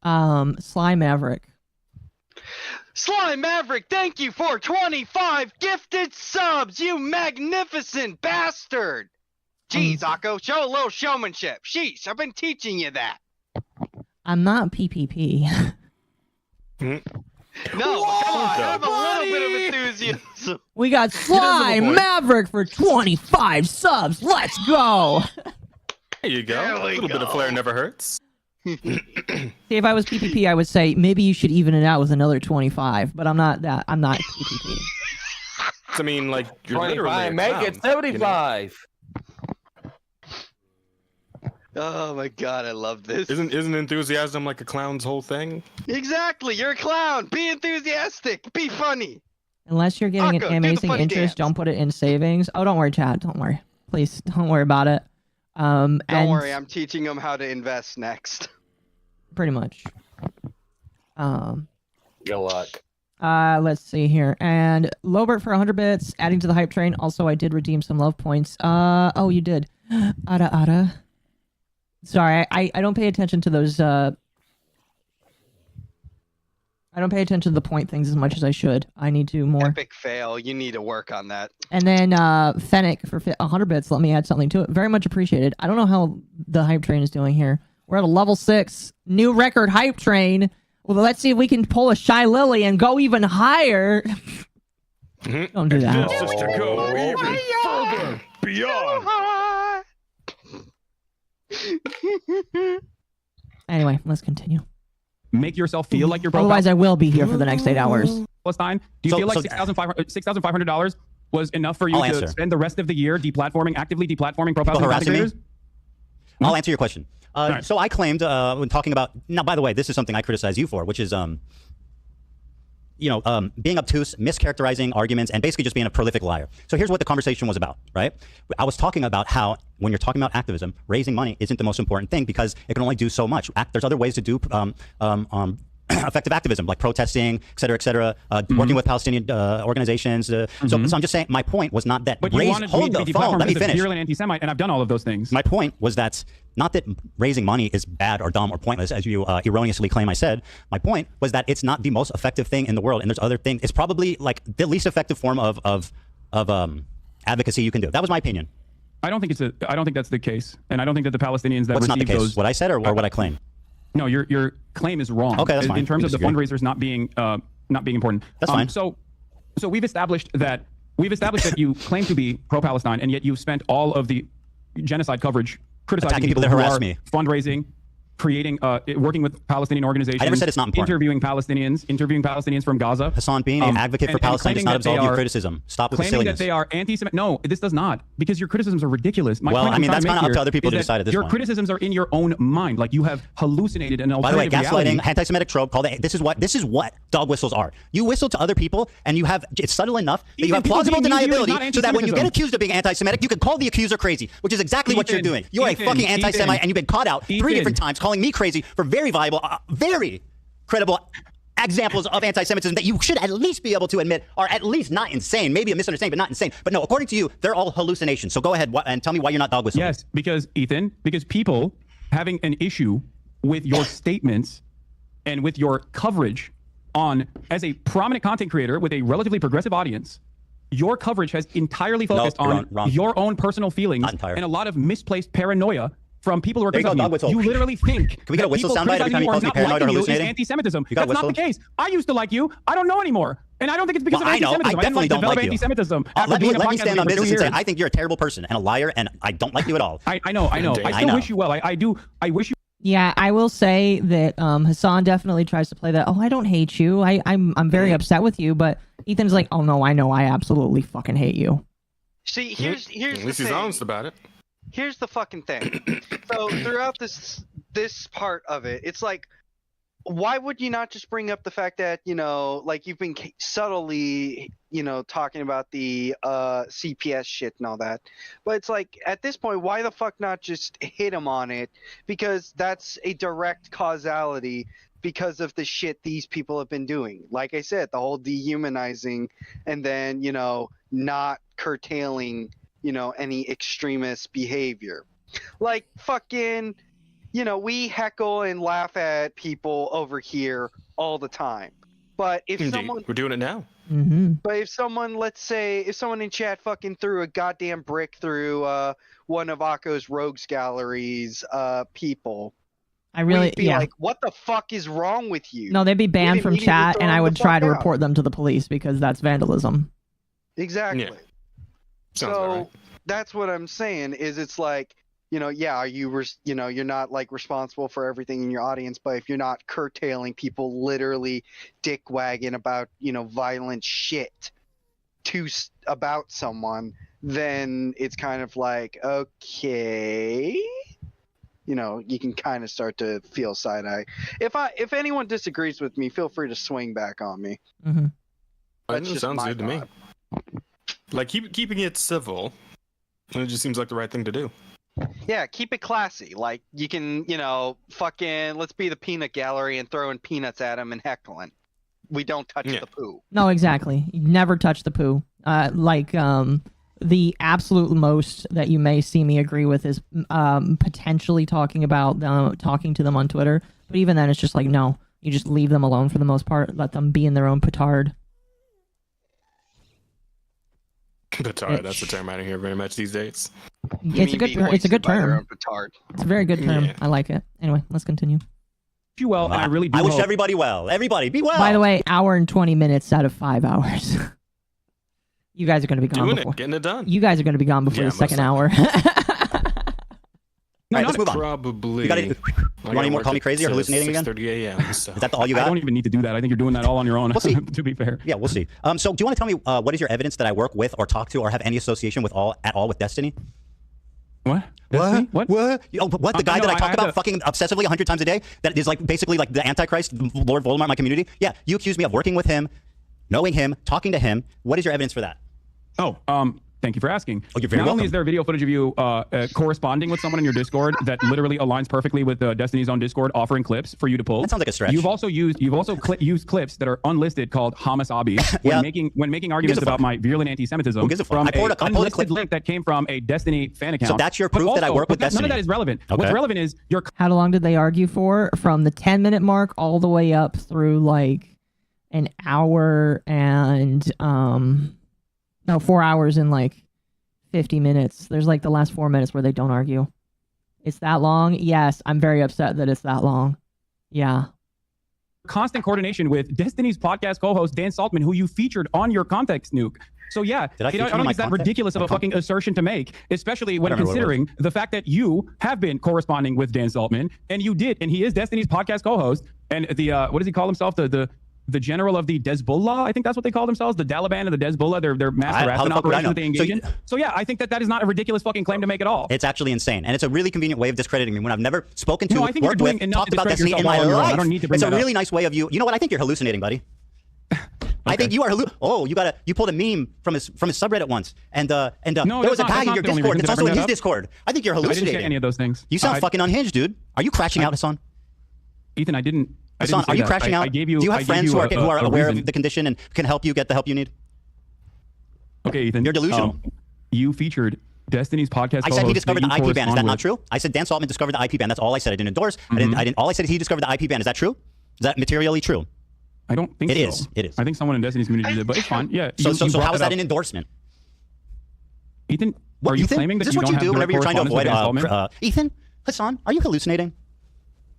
Sly Maverick. Sly Maverick, thank you for 25 gifted subs, you magnificent bastard! Jeez, Occo, show a little showmanship. Sheesh, I've been teaching you that. I'm not PPP. No, come on, have a little bit of enthusiasm. We got Sly Maverick for 25 subs. Let's go. There you go. A little bit of flair never hurts. See, if I was PPP, I would say maybe you should even it out with another 25, but I'm not that. I'm not PPP. I mean, like, you're 25, literally a make clown, it 75. Oh my god, I love this. Isn't enthusiasm like a clown's whole thing? Exactly, you're a clown. Be enthusiastic. Be funny. Unless you're getting Occo, an do the amazing funny interest, dance. don't put it in savings. Oh, don't worry, Chad. Don't worry. Please, don't worry about it. Don't worry, I'm teaching them how to invest next. Pretty much. Good luck. Let's see here. And Lobert for 100 bits, adding to the hype train. Also, I did redeem some love points. Oh, you did. Ada. Sorry, I don't pay attention to those. I don't pay attention to the point things as much as I should. I need to more. Epic fail. You need to work on that. And then Fennec for 100 bits. Let me add something to it. Very much appreciated. I don't know how the hype train is doing here. We're at a level 6 new record hype train. Well, let's see if we can pull a Shy Lily and go even higher. Don't do that. This is to go even further beyond. Anyway, let's continue. Make yourself feel like you're Otherwise, I will be here for the next 8 hours. Palestine. Do you feel like $6,500 was enough for you I'll to answer. spend the rest of the year actively deplatforming pro-Palestinian harassing me? creators? I'll answer your question. So I claimed when talking about now. By the way, this is something I criticize you for, which is being obtuse, mischaracterizing arguments, and basically just being a prolific liar. So here's what the conversation was about, right? I was talking about how when you're talking about activism, raising money isn't the most important thing because it can only do so much. There's other ways to do effective activism, like protesting, et cetera, working with Palestinian organizations. So I'm just saying, my point was not that But you wanted me to be let me as a finish. virulent anti-Semite, and I've done all of those things. My point was that not that raising money is bad or dumb or pointless, as you erroneously claim I said. My point was that it's not the most effective thing in the world, and there's other things. It's probably like the least effective form of advocacy you can do. That was my opinion. I don't think that's the case, and I don't think that the Palestinians that What's not the receive case? those. What I said or what I claim? No, your claim is wrong. Okay, that's fine. In terms We of the disagree. fundraisers not being important. That's fine. So we've established that you claim to be pro-Palestine, and yet you've spent all of the genocide coverage criticizing Attacking people that who harass are me. fundraising, creating, working with Palestinian organizations. I never said it's not important. Interviewing Palestinians from Gaza. Hassan, being an advocate for Palestine does not absolve you of criticism. Stop with the claiming that silliness. they are anti-Semitic. No, this does not, because your criticisms are ridiculous. My Well, point I mean, I'm that's trying kinda make up to here other people is to that decide at this your point. criticisms are in your own mind. Like you have hallucinated an By the way, alternative gaslighting, reality. anti-Semitic trope. This is what dog whistles are. You whistle to other people, and you have it's subtle enough that you have people plausible being mean to you is not deniability, so that when you get anti-Semitism. accused of being anti-Semitic, you can call the accuser crazy, which is exactly what you're doing. You are a fucking anti-Semite, and you've been caught out 3 different times, calling me crazy for very viable, very credible examples of anti-Semitism that you should at least be able to admit are at least not insane, maybe a misunderstanding, but not insane. But no, according to you, they're all hallucinations. So go ahead and tell me why you're not dog whistling. Yes, because people having an issue with your statements and with your coverage as a prominent content creator with a relatively progressive audience, your coverage has entirely focused on wrong. your own personal feelings and a lot of misplaced paranoia from people who are There you go, dog criticizing you. whistle. You literally think Can we get a whistle soundbite every time you call me paranoid or hallucinating? Anti-Semitism. You got a That's not the whistle? case. I used to like you. I don't know anymore. And I don't think it's because Well, of I know. anti-Semitism. I definitely didn't don't develop like you. anti-Semitism. Let me podcast stand on for 2 business and say years. I think you're a terrible person and a liar, and I don't like you at all. I know. I still wish you well. I do. I wish you. Yeah, I will say that Hassan definitely tries to play that. Oh, I don't hate you. I'm very upset with you. But Ethan's like, oh no, I know. I absolutely fucking hate you. See, here's At the least he's thing. honest about it. Here's the fucking thing. So throughout this part of it, it's like, why would you not just bring up the fact that, like you've been subtly, talking about the CPS shit and all that. But it's like, at this point, why the fuck not just hit him on it? Because that's a direct causality because of the shit these people have been doing. Like I said, the whole dehumanizing and then, not curtailing, any extremist behavior. Like fucking, we heckle and laugh at people over here all the time. But if Indeed. someone, We're doing it now. but if someone, let's say, if someone in chat fucking threw a goddamn brick through one of Akko's rogues galleries people, we'd be like, what the fuck is wrong with you? No, they'd be banned from immediately chat, throw and them I the would try fuck to out. report them to the police because that's vandalism. Exactly. Yeah. Sounds about So right. that's what I'm saying is it's like, yeah, you're not like responsible for everything in your audience, but if you're not curtailing people literally dick wagging about, violent shit about someone, then it's kind of like, okay, you can kind of start to feel side eye. If anyone disagrees with me, feel free to swing back on me. That just sounds my good to me. Like keeping it civil, it just seems like the right thing to do. Yeah, keep it classy. Like you can, fucking let's be the peanut gallery and throwing peanuts at him and heckling. We don't touch the poo. No, exactly. You never touch the poo. the absolute most that you may see me agree with is potentially talking to them on Twitter. But even then, it's just like, no, you just leave them alone for the most part. Let them be in their own petard. Petard, that's a term I don't hear very much these days. It's a good term. It's a very good term. Yeah. I like it. Anyway, let's continue. You well, and I really do. I wish hope- everybody well. Everybody be well. By the way, hour and 20 minutes out of 5 hours. You guys are going to be gone Doing before. it, getting it done. You guys are going to be gone before Yeah, the second most hour. All right, let's move on. Probably. You want any more call me crazy or hallucinating again? 6:30 a.m. So. Is that all you got? I don't even need to do that. I think you're doing that all on your own. We'll see. To be fair. Yeah, we'll see. So do you want to tell me what is your evidence that I work with or talk to or have any association with at all with Destiny? What? Destiny? What? What? What? The guy no, that I I talk had about to- fucking obsessively 100 times a day? That is like basically like the Antichrist, Lord Voldemort in my community? Yeah, you accuse me of working with him, knowing him, talking to him. What is your evidence for that? Oh, thank you for asking. Oh, you're very Not welcome. only is there video footage of you corresponding with someone in your Discord that literally aligns perfectly with Destiny's own Discord, offering clips for you to pull. That sounds like a stretch. You've also used used clips that are unlisted called HommaOchibe Yeah. when making arguments about my virulent anti-Semitism Who gives a fuck? from I pulled a unlisted clip. link that came from a Destiny fan account. So that's your But proof that I also- work with but None Destiny. of that is relevant. Okay. What's relevant is your How long did they argue for? From the 10-minute mark all the way up through like an hour and 4 hours and like 50 minutes. There's like the last 4 minutes where they don't argue. It's that long? Yes, I'm very upset that it's that long. Yeah. constant coordination with Destiny's podcast co-host Dan Saltman, who you featured on your context nuke. So yeah, Did I you know, feature I him don't in my think it's that context? ridiculous of a fucking assertion to make, especially when I don't remember what it considering the fact that you have been corresponding with Dan Saltman, and you did, and he is Destiny's podcast co-host, and the what does he call himself? The general of the Dezbollah, I think that's what they call themselves, the Taliban and the Dezbollah, their mass How the harassment fuck would I operation know? that they engage in. So yeah, I think that is not a ridiculous fucking claim to make at all. It's actually insane, and it's a really convenient way of discrediting me when I've never spoken to, No, I think you're worked doing with, enough talked to about discredit Destiny in my yourself all on your own. I life. don't need to bring It's a that really up. nice way of you. You know what? I think you're hallucinating, buddy. I think you are you pulled a meme from his subreddit once, and there was a guy in your Discord that's also in his Discord. I think you're No, I hallucinating. didn't say any of those things. You sound fucking unhinged, dude. Are you crashing out, Hassan? Ethan, I didn't. Hassan, are you crashing out? I gave you. Do you I have gave friends you who are aware reason. of the condition and can help you get the help you need? Okay, Ethan. You're delusional. You featured Destiny's podcast. I said he co-host discovered that the you IP ban. Is that correspond not with. true? I said Dan Saltman discovered the IP ban. That's all I said. I didn't endorse. I didn't. All I said is he discovered the IP ban. Is that true? Is that materially true? I don't think It so. is. It is. I think someone in Destiny's community did, but it's fine. Yeah. So you how brought is that up. an endorsement? Ethan, are you Ethan? claiming that Is this you what don't you have do whenever you're trying to avoid? correspondence with Dan Saltman? Ethan, Hassan, are you hallucinating?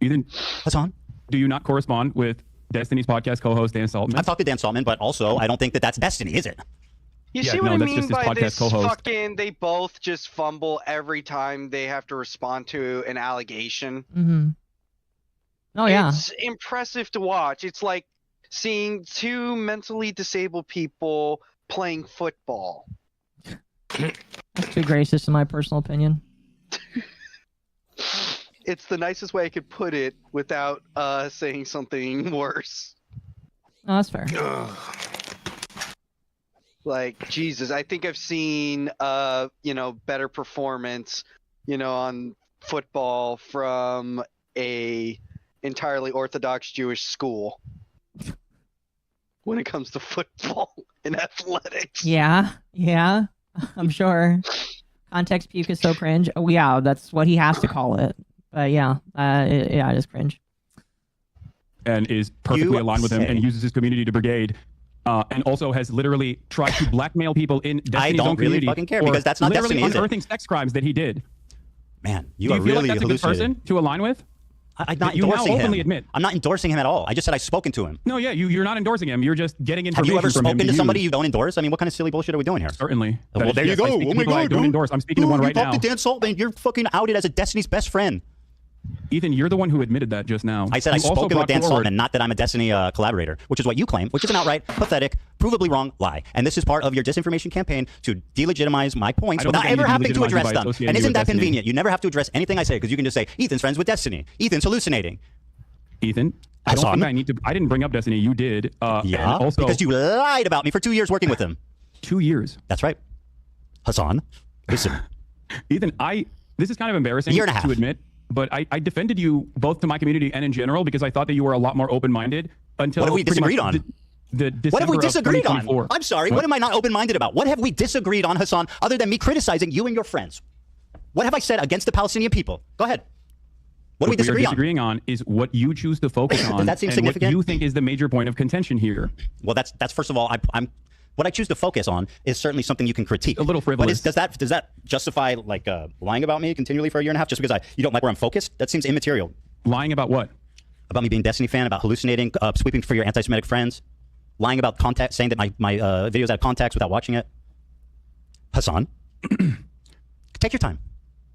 Ethan, Hassan, do you not correspond with Destiny's podcast co-host Dan Saltman? I've talked to Dan Saltman, but also I don't think that that's Destiny, is it? You Yeah, see no, what I that's mean just his by podcast this co-host. fucking, they both just fumble every time they have to respond to an allegation. Mm-hmm. Oh yeah. It's impressive to watch. It's like seeing two mentally disabled people playing football. That's too gracious in my personal opinion. It's the nicest way I could put it without saying something worse. Oh, that's fair. Like, Jesus, I think I've seen better performance, on football from a entirely Orthodox Jewish school when it comes to football and athletics. Yeah, I'm sure. Context puke is so cringe. Oh yeah, that's what he has to call it. But yeah, it is cringe. And is perfectly aligned with him and uses his community to brigade. And also has literally tried to blackmail people in Destiny's don't own really community fucking care for because that's not literally Destiny, is it? unearthing sex crimes that he did. Man, you Do are you feel really like that's a good hallucinating. person to align with? I'm not You now endorsing openly him. admit. I'm not endorsing him at all. I just said I've spoken to him. No, yeah, you're not endorsing him. You're just getting Have information you ever from him spoken to somebody use. you don't endorse? I mean, what kind of silly bullshit are we doing here? Certainly. Well, That there is- you go. I speak to Oh my people I God, don't dude. endorse. I'm speaking to one You right talked now. to Dan Saltman. You're fucking outed as a Destiny's best friend. Ethan, you're the one who admitted that just now. I said I've You also spoken with brought Dan forward- Saltman, not that I'm a Destiny collaborator, which is what you claim, which is an outright, pathetic, provably wrong lie. And this is part of your disinformation campaign to delegitimize my points I don't without think I ever need to having to delegitimize address you by them. associating And you isn't with that Destiny. convenient? You never have to address anything I say because you can just say, Ethan's friends with Destiny. Ethan's hallucinating. Ethan, I don't think I need to. I didn't bring up Destiny. You did. Yeah, and also, because you lied about me for 2 years working with him. 2 years. That's right. Hassan, listen. Ethan, this is kind of embarrassing Year and a half. to admit, but I defended you both to my community and in general because I thought that you were a lot more open-minded until What have we pretty much disagreed on? What have we disagreed on? 2024. I'm sorry. What am I not open-minded about? What have we disagreed on, Hasan, other than me criticizing you and your friends? What have I said against the Palestinian people? Go ahead. What do we disagree on? Disagreeing on is what you choose to focus on. Does that seem and significant? What you think is the major point of contention here. Well, that's first of all, what I choose to focus on is certainly something you can critique. A little frivolous. But does that justify like lying about me continually for a year and a half just because you don't like where I'm focused? That seems immaterial. Lying about what? About me being a Destiny fan, about hallucinating, sweeping for your anti-Semitic friends, lying about context, saying that my videos had context without watching it. Hasan, take your time.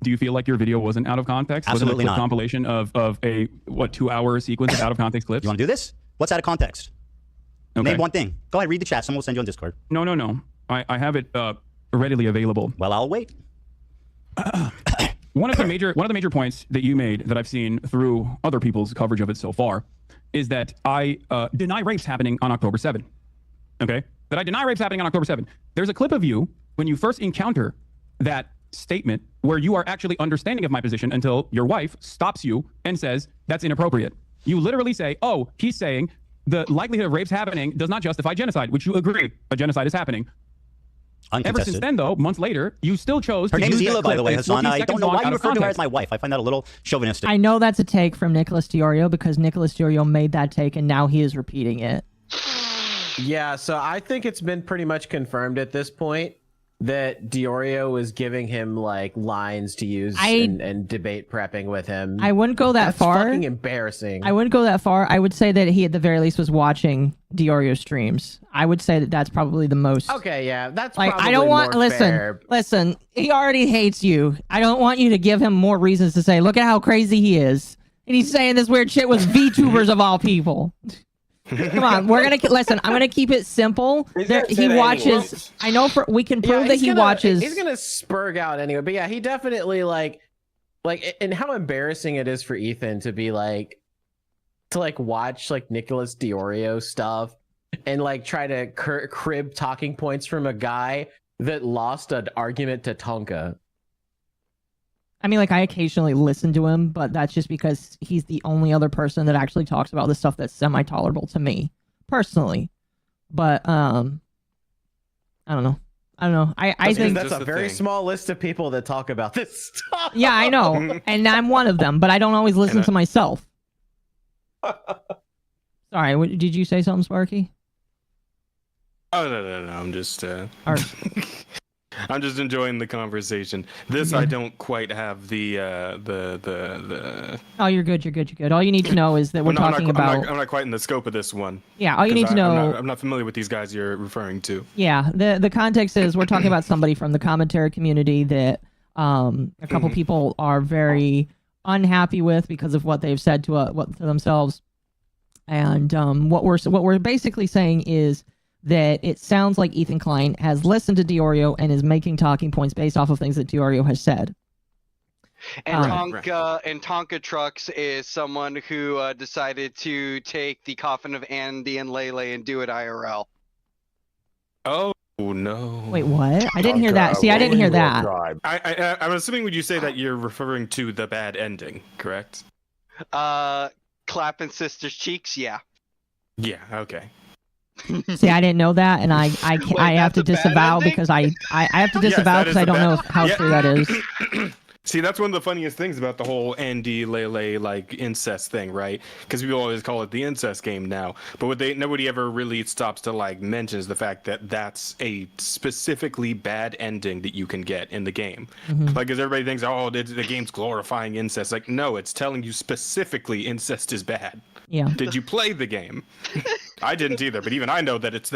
Do you feel like your video wasn't out of context? Absolutely wasn't a not. Compilation of a 2-hour sequence of out of context clips? You want to do this? What's out of context? Okay. Name one thing. Go ahead, read the chat. Someone will send you on Discord. No. I have it readily available. Well, I'll wait. One of the major points that you made that I've seen through other people's coverage of it so far is that I deny rapes happening on October 7. Okay? That I deny rapes happening on October 7. There's a clip of you when you first encounter that statement where you are actually understanding of my position until your wife stops you and says that's inappropriate. You literally say, oh, he's saying the likelihood of rapes happening does not justify genocide, which you agree a genocide is happening. Ever since then, though, months later, you still chose Her to name is use Hila, that by the way, clip Hasan. I 14 don't know seconds why long you out of refer to her as context. my wife. I find that a little chauvinistic. I know that's a take from Nicholas Diorio because Nicholas Diorio made that take and now he is repeating it. Yeah, so I think it's been pretty much confirmed at this point that Diorio is giving him like lines to use and debate prepping with him. I wouldn't go that That's far. fucking embarrassing. I wouldn't go that far. I would say that he at the very least was watching Diorio streams. I would say that that's probably the most. Okay, yeah, that's like probably I don't want more fair. listen. He already hates you. I don't want you to give him more reasons to say, look at how crazy he is, and he's saying this weird shit with VTubers of all people. Come on, we're gonna listen. I'm gonna keep it simple. He watches. I know we can prove that he watches. He's gonna spurg out anyway. But yeah, he definitely like, and how embarrassing it is for Ethan to be like, to watch like Nicholas Diorio stuff and like try to crib talking points from a guy that lost an argument to Tonka. I mean, like, I occasionally listen to him, but that's just because he's the only other person that actually talks about the stuff that's semi-tolerable to me, personally. But, I don't know. I think that's a very small list of people that talk about this stuff. Yeah, I know. And I'm one of them, but I don't always listen to myself. Sorry, did you say something, Sparky? Oh no! I'm just I'm just enjoying the conversation. This I don't quite have the. Oh, you're good. All you need to know is that we're talking about. I'm not quite in the scope of this one. Yeah, all you need to know. I'm not familiar with these guys you're referring to. Yeah, the context is we're talking about somebody from the commentary community that a couple people are very unhappy with because of what they've said to themselves, and what we're basically saying is that it sounds like Ethan Klein has listened to Diorio and is making talking points based off of things that Diorio has said. And Tonka Trucks is someone who decided to take the coffin of Andy and Lele and do it IRL. Oh no! Wait, what? I didn't hear that. See, I didn't hear that. I'm assuming when you say that you're referring to the bad ending, correct? Clapping sisters' cheeks, yeah. Yeah. Okay. See, I didn't know that, and I have to disavow because I have to disavow because I don't know how true that is. See, that's one of the funniest things about the whole Andy Lele like incest thing, right? Because people always call it the incest game now. But what nobody ever really stops to like mention is the fact that that's a specifically bad ending that you can get in the game. Like, because everybody thinks, oh, the game's glorifying incest. Like, no, it's telling you specifically incest is bad. Yeah. Did you play the game? I didn't either, but even I know that it's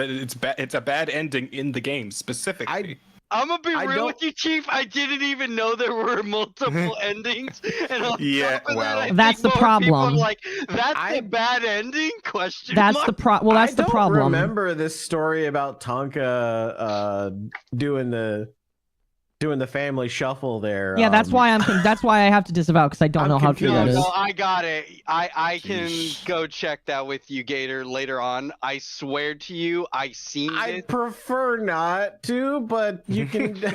a bad ending in the game specifically. I'm gonna be real with you, Chief. I didn't even know there were multiple endings. And on top of that, that's the problem. Like, that's a bad ending? Question That's mark? the problem. Well, that's the problem. I don't remember this story about Tonka doing the family shuffle there. Yeah, that's why that's why I have to disavow because I don't know how true that is. No, I got it. I can go check that with you, Gator, later on. I swear to you, I seen it. I prefer not to, but you can.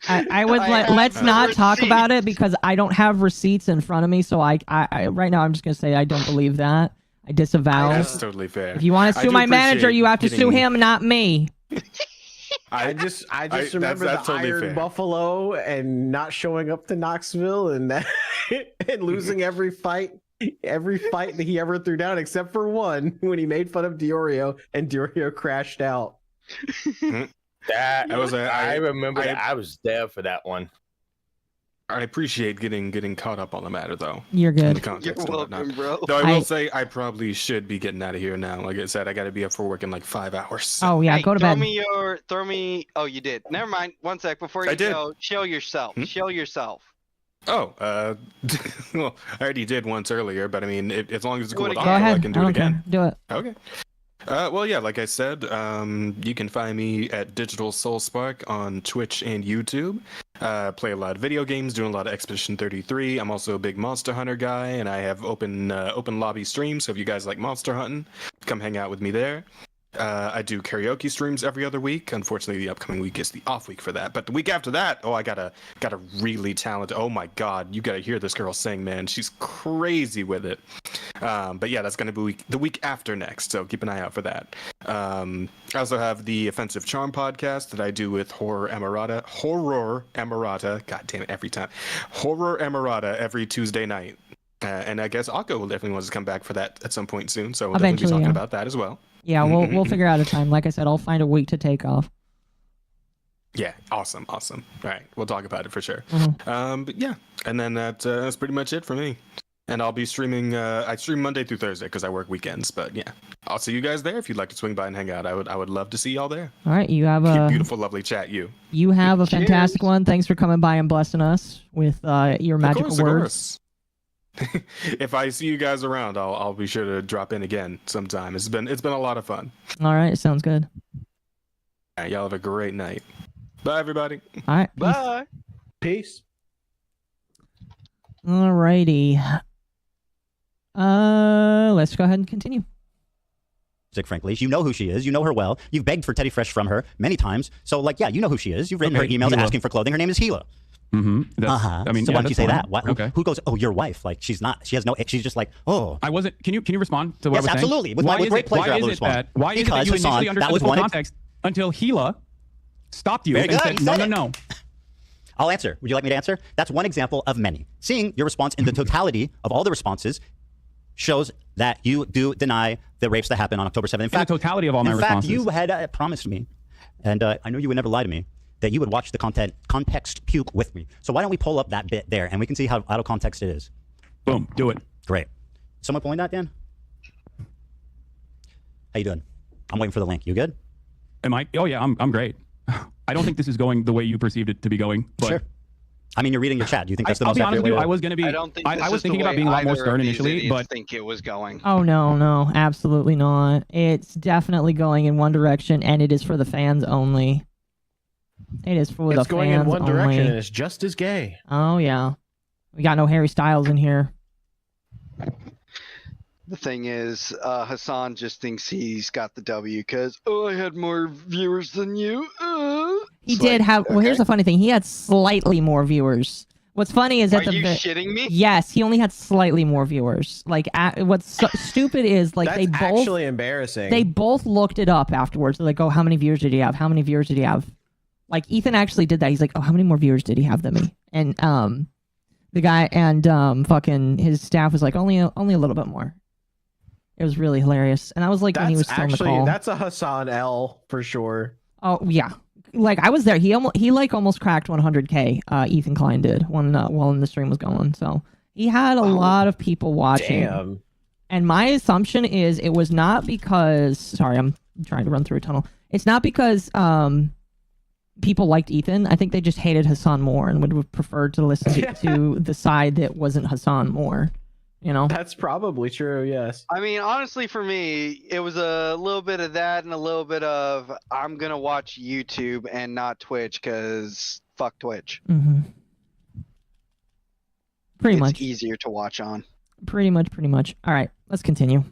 I would let's not talk about it because I don't have receipts in front of me. So I right now I'm just gonna say I don't believe that. I disavow. That's totally fair. If you want to I sue do my manager, appreciate you have to sue getting- him, not me. I just remember that's the totally Iron fair. Buffalo and not showing up to Knoxville and and losing every fight that he ever threw down except for one when he made fun of Diorio and Diorio crashed out. That was I remember that. I was there for that one. I appreciate getting caught up on the matter, though. You're good. In the context You're and welcome, whatnot. bro. Though I will say I probably should be getting out of here now. Like I said, I got to be up for work in like 5 hours. Oh yeah, Hey, go to throw bed. Throw me. Oh, you did. Never mind. One sec before I you did. go. Show yourself. Show yourself. Oh, well, I already did once earlier, but I mean, as long as it's cool with Go Occo, ahead. I can do it don't again. care. Do it. Okay. Well, yeah, like I said, you can find me at Digital Soul Spark on Twitch and YouTube. Play a lot of video games, doing a lot of Expedition 33. I'm also a big Monster Hunter guy, and I have open lobby streams. So if you guys like monster hunting, come hang out with me there. I do karaoke streams every other week. Unfortunately, the upcoming week is the off week for that. But the week after that, I got a really talented. Oh my God, you gotta hear this girl sing, man. She's crazy with it. But yeah, that's gonna be the week after next. So keep an eye out for that. I also have the Offensive Charm podcast that I do with Horror Emirata. God damn it, every time. Horror Emirata every Tuesday night. And I guess Occo definitely wants to come back for that at some point soon. So we'll definitely be Eventually, talking yeah. about that as well. Yeah, we'll figure out a time. Like I said, I'll find a week to take off. Yeah, awesome. All right, we'll talk about it for sure. Mm-hmm. But yeah, and then that's pretty much it for me. And I'll be streaming. I stream Monday through Thursday because I work weekends. But yeah, I'll see you guys there if you'd like to swing by and hang out. I would love to see y'all there. All right, you have a Beautiful, lovely chat. You have a fantastic one. Thanks for coming by and blessing us with your magical of words. course. If I see you guys around, I'll be sure to drop in again sometime. It's been a lot of fun. All right, sounds good. All right, y'all have a great night. Bye, everybody. All right, Bye. Peace. All righty. Let's go ahead and continue. Frankly, you know who she is. You know her well. You've begged for Teddy Fresh from her many times. So, like, yeah, you know who she is. You've written her emails Gila. asking for clothing. Her name is Gila. Mm-hmm. I mean, so why don't you say that? Who goes? Oh, your wife. Like, she's not. She has no. She's just like, oh. I wasn't. Can you respond to what I was saying? Yes, absolutely. With great pleasure, I will respond. Why is it that you initially understood the full context until Gila stopped you and said, no. I'll answer. Would you like me to answer? That's one example of many. Seeing your response in the totality of all the responses shows that you do deny the rapes that happened on October 7th. In fact, the totality of all my responses. In fact, you had promised me, and I know you would never lie to me, that you would watch the context puke with me. So why don't we pull up that bit there, and we can see how out of context it is. Boom. Do it. Great. Someone pulling that, Dan? How you doing? I'm waiting for the link. You good? Am I? Oh, yeah, I'm great. I don't think this is going the way you perceived it to be going. But sure. I mean, you're reading your chat. Do you think that's the I'll most be honest with you. way I was going to be. I don't think I was thinking about being a lot more stern initially, but think it was going. Oh no, absolutely not. It's definitely going in one direction, and it is for the fans only. It is for the fans only. It's going in one direction, and it's just as gay. Oh yeah, we got no Harry Styles in here. The thing is, Hasan just thinks he's got the W because, I had more viewers than you. He did have. Well, here's the funny thing. He had slightly more viewers. What's funny is Are that you shitting me? Yes, he only had slightly more viewers. Like, what's stupid is like That's they both actually embarrassing. They both looked it up afterwards. They're like, oh, how many viewers did he have? How many viewers did he have? Like Ethan actually did that. He's like, oh, how many more viewers did he have than me? And the guy and fucking his staff was like, only a little bit more. It was really hilarious. And I was like, when he was still on the call. That's a Hasan L for sure. Oh yeah, like I was there. He almost cracked 100K. Ethan Klein did while the stream was going. So he had a lot of people watching. Damn. And my assumption is it was not because. Sorry, I'm trying to run through a tunnel. It's not because people liked Ethan. I think they just hated Hasan more and would have preferred to listen to the side that wasn't Hasan more. You know, that's probably true. Yes. I mean, honestly, for me, it was a little bit of that and a little bit of I'm gonna watch YouTube and not Twitch because fuck Twitch. Mm-hmm. Pretty much. It's easier to watch on. Pretty much. All right, let's continue.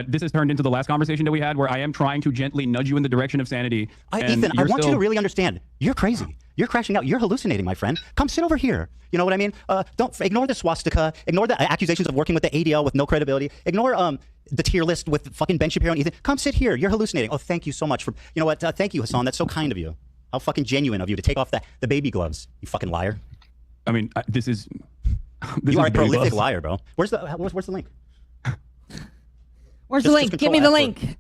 This has turned into the last conversation that we had where I am trying to gently nudge you in the direction of sanity. Ethan, I want you to really understand. You're crazy. You're crashing out. You're hallucinating, my friend. Come sit over here. You know what I mean? Don't ignore the swastika. Ignore the accusations of working with the ADL with no credibility. Ignore the tier list with fucking Ben Shapiro and Ethan. Come sit here. You're hallucinating. Oh, thank you so much for. You know what? Thank you, Hasan. That's so kind of you. How fucking genuine of you to take off the baby gloves. You fucking liar. I mean, this is. You are a prolific liar, bro. Where's the link? Where's the link? Give me the link.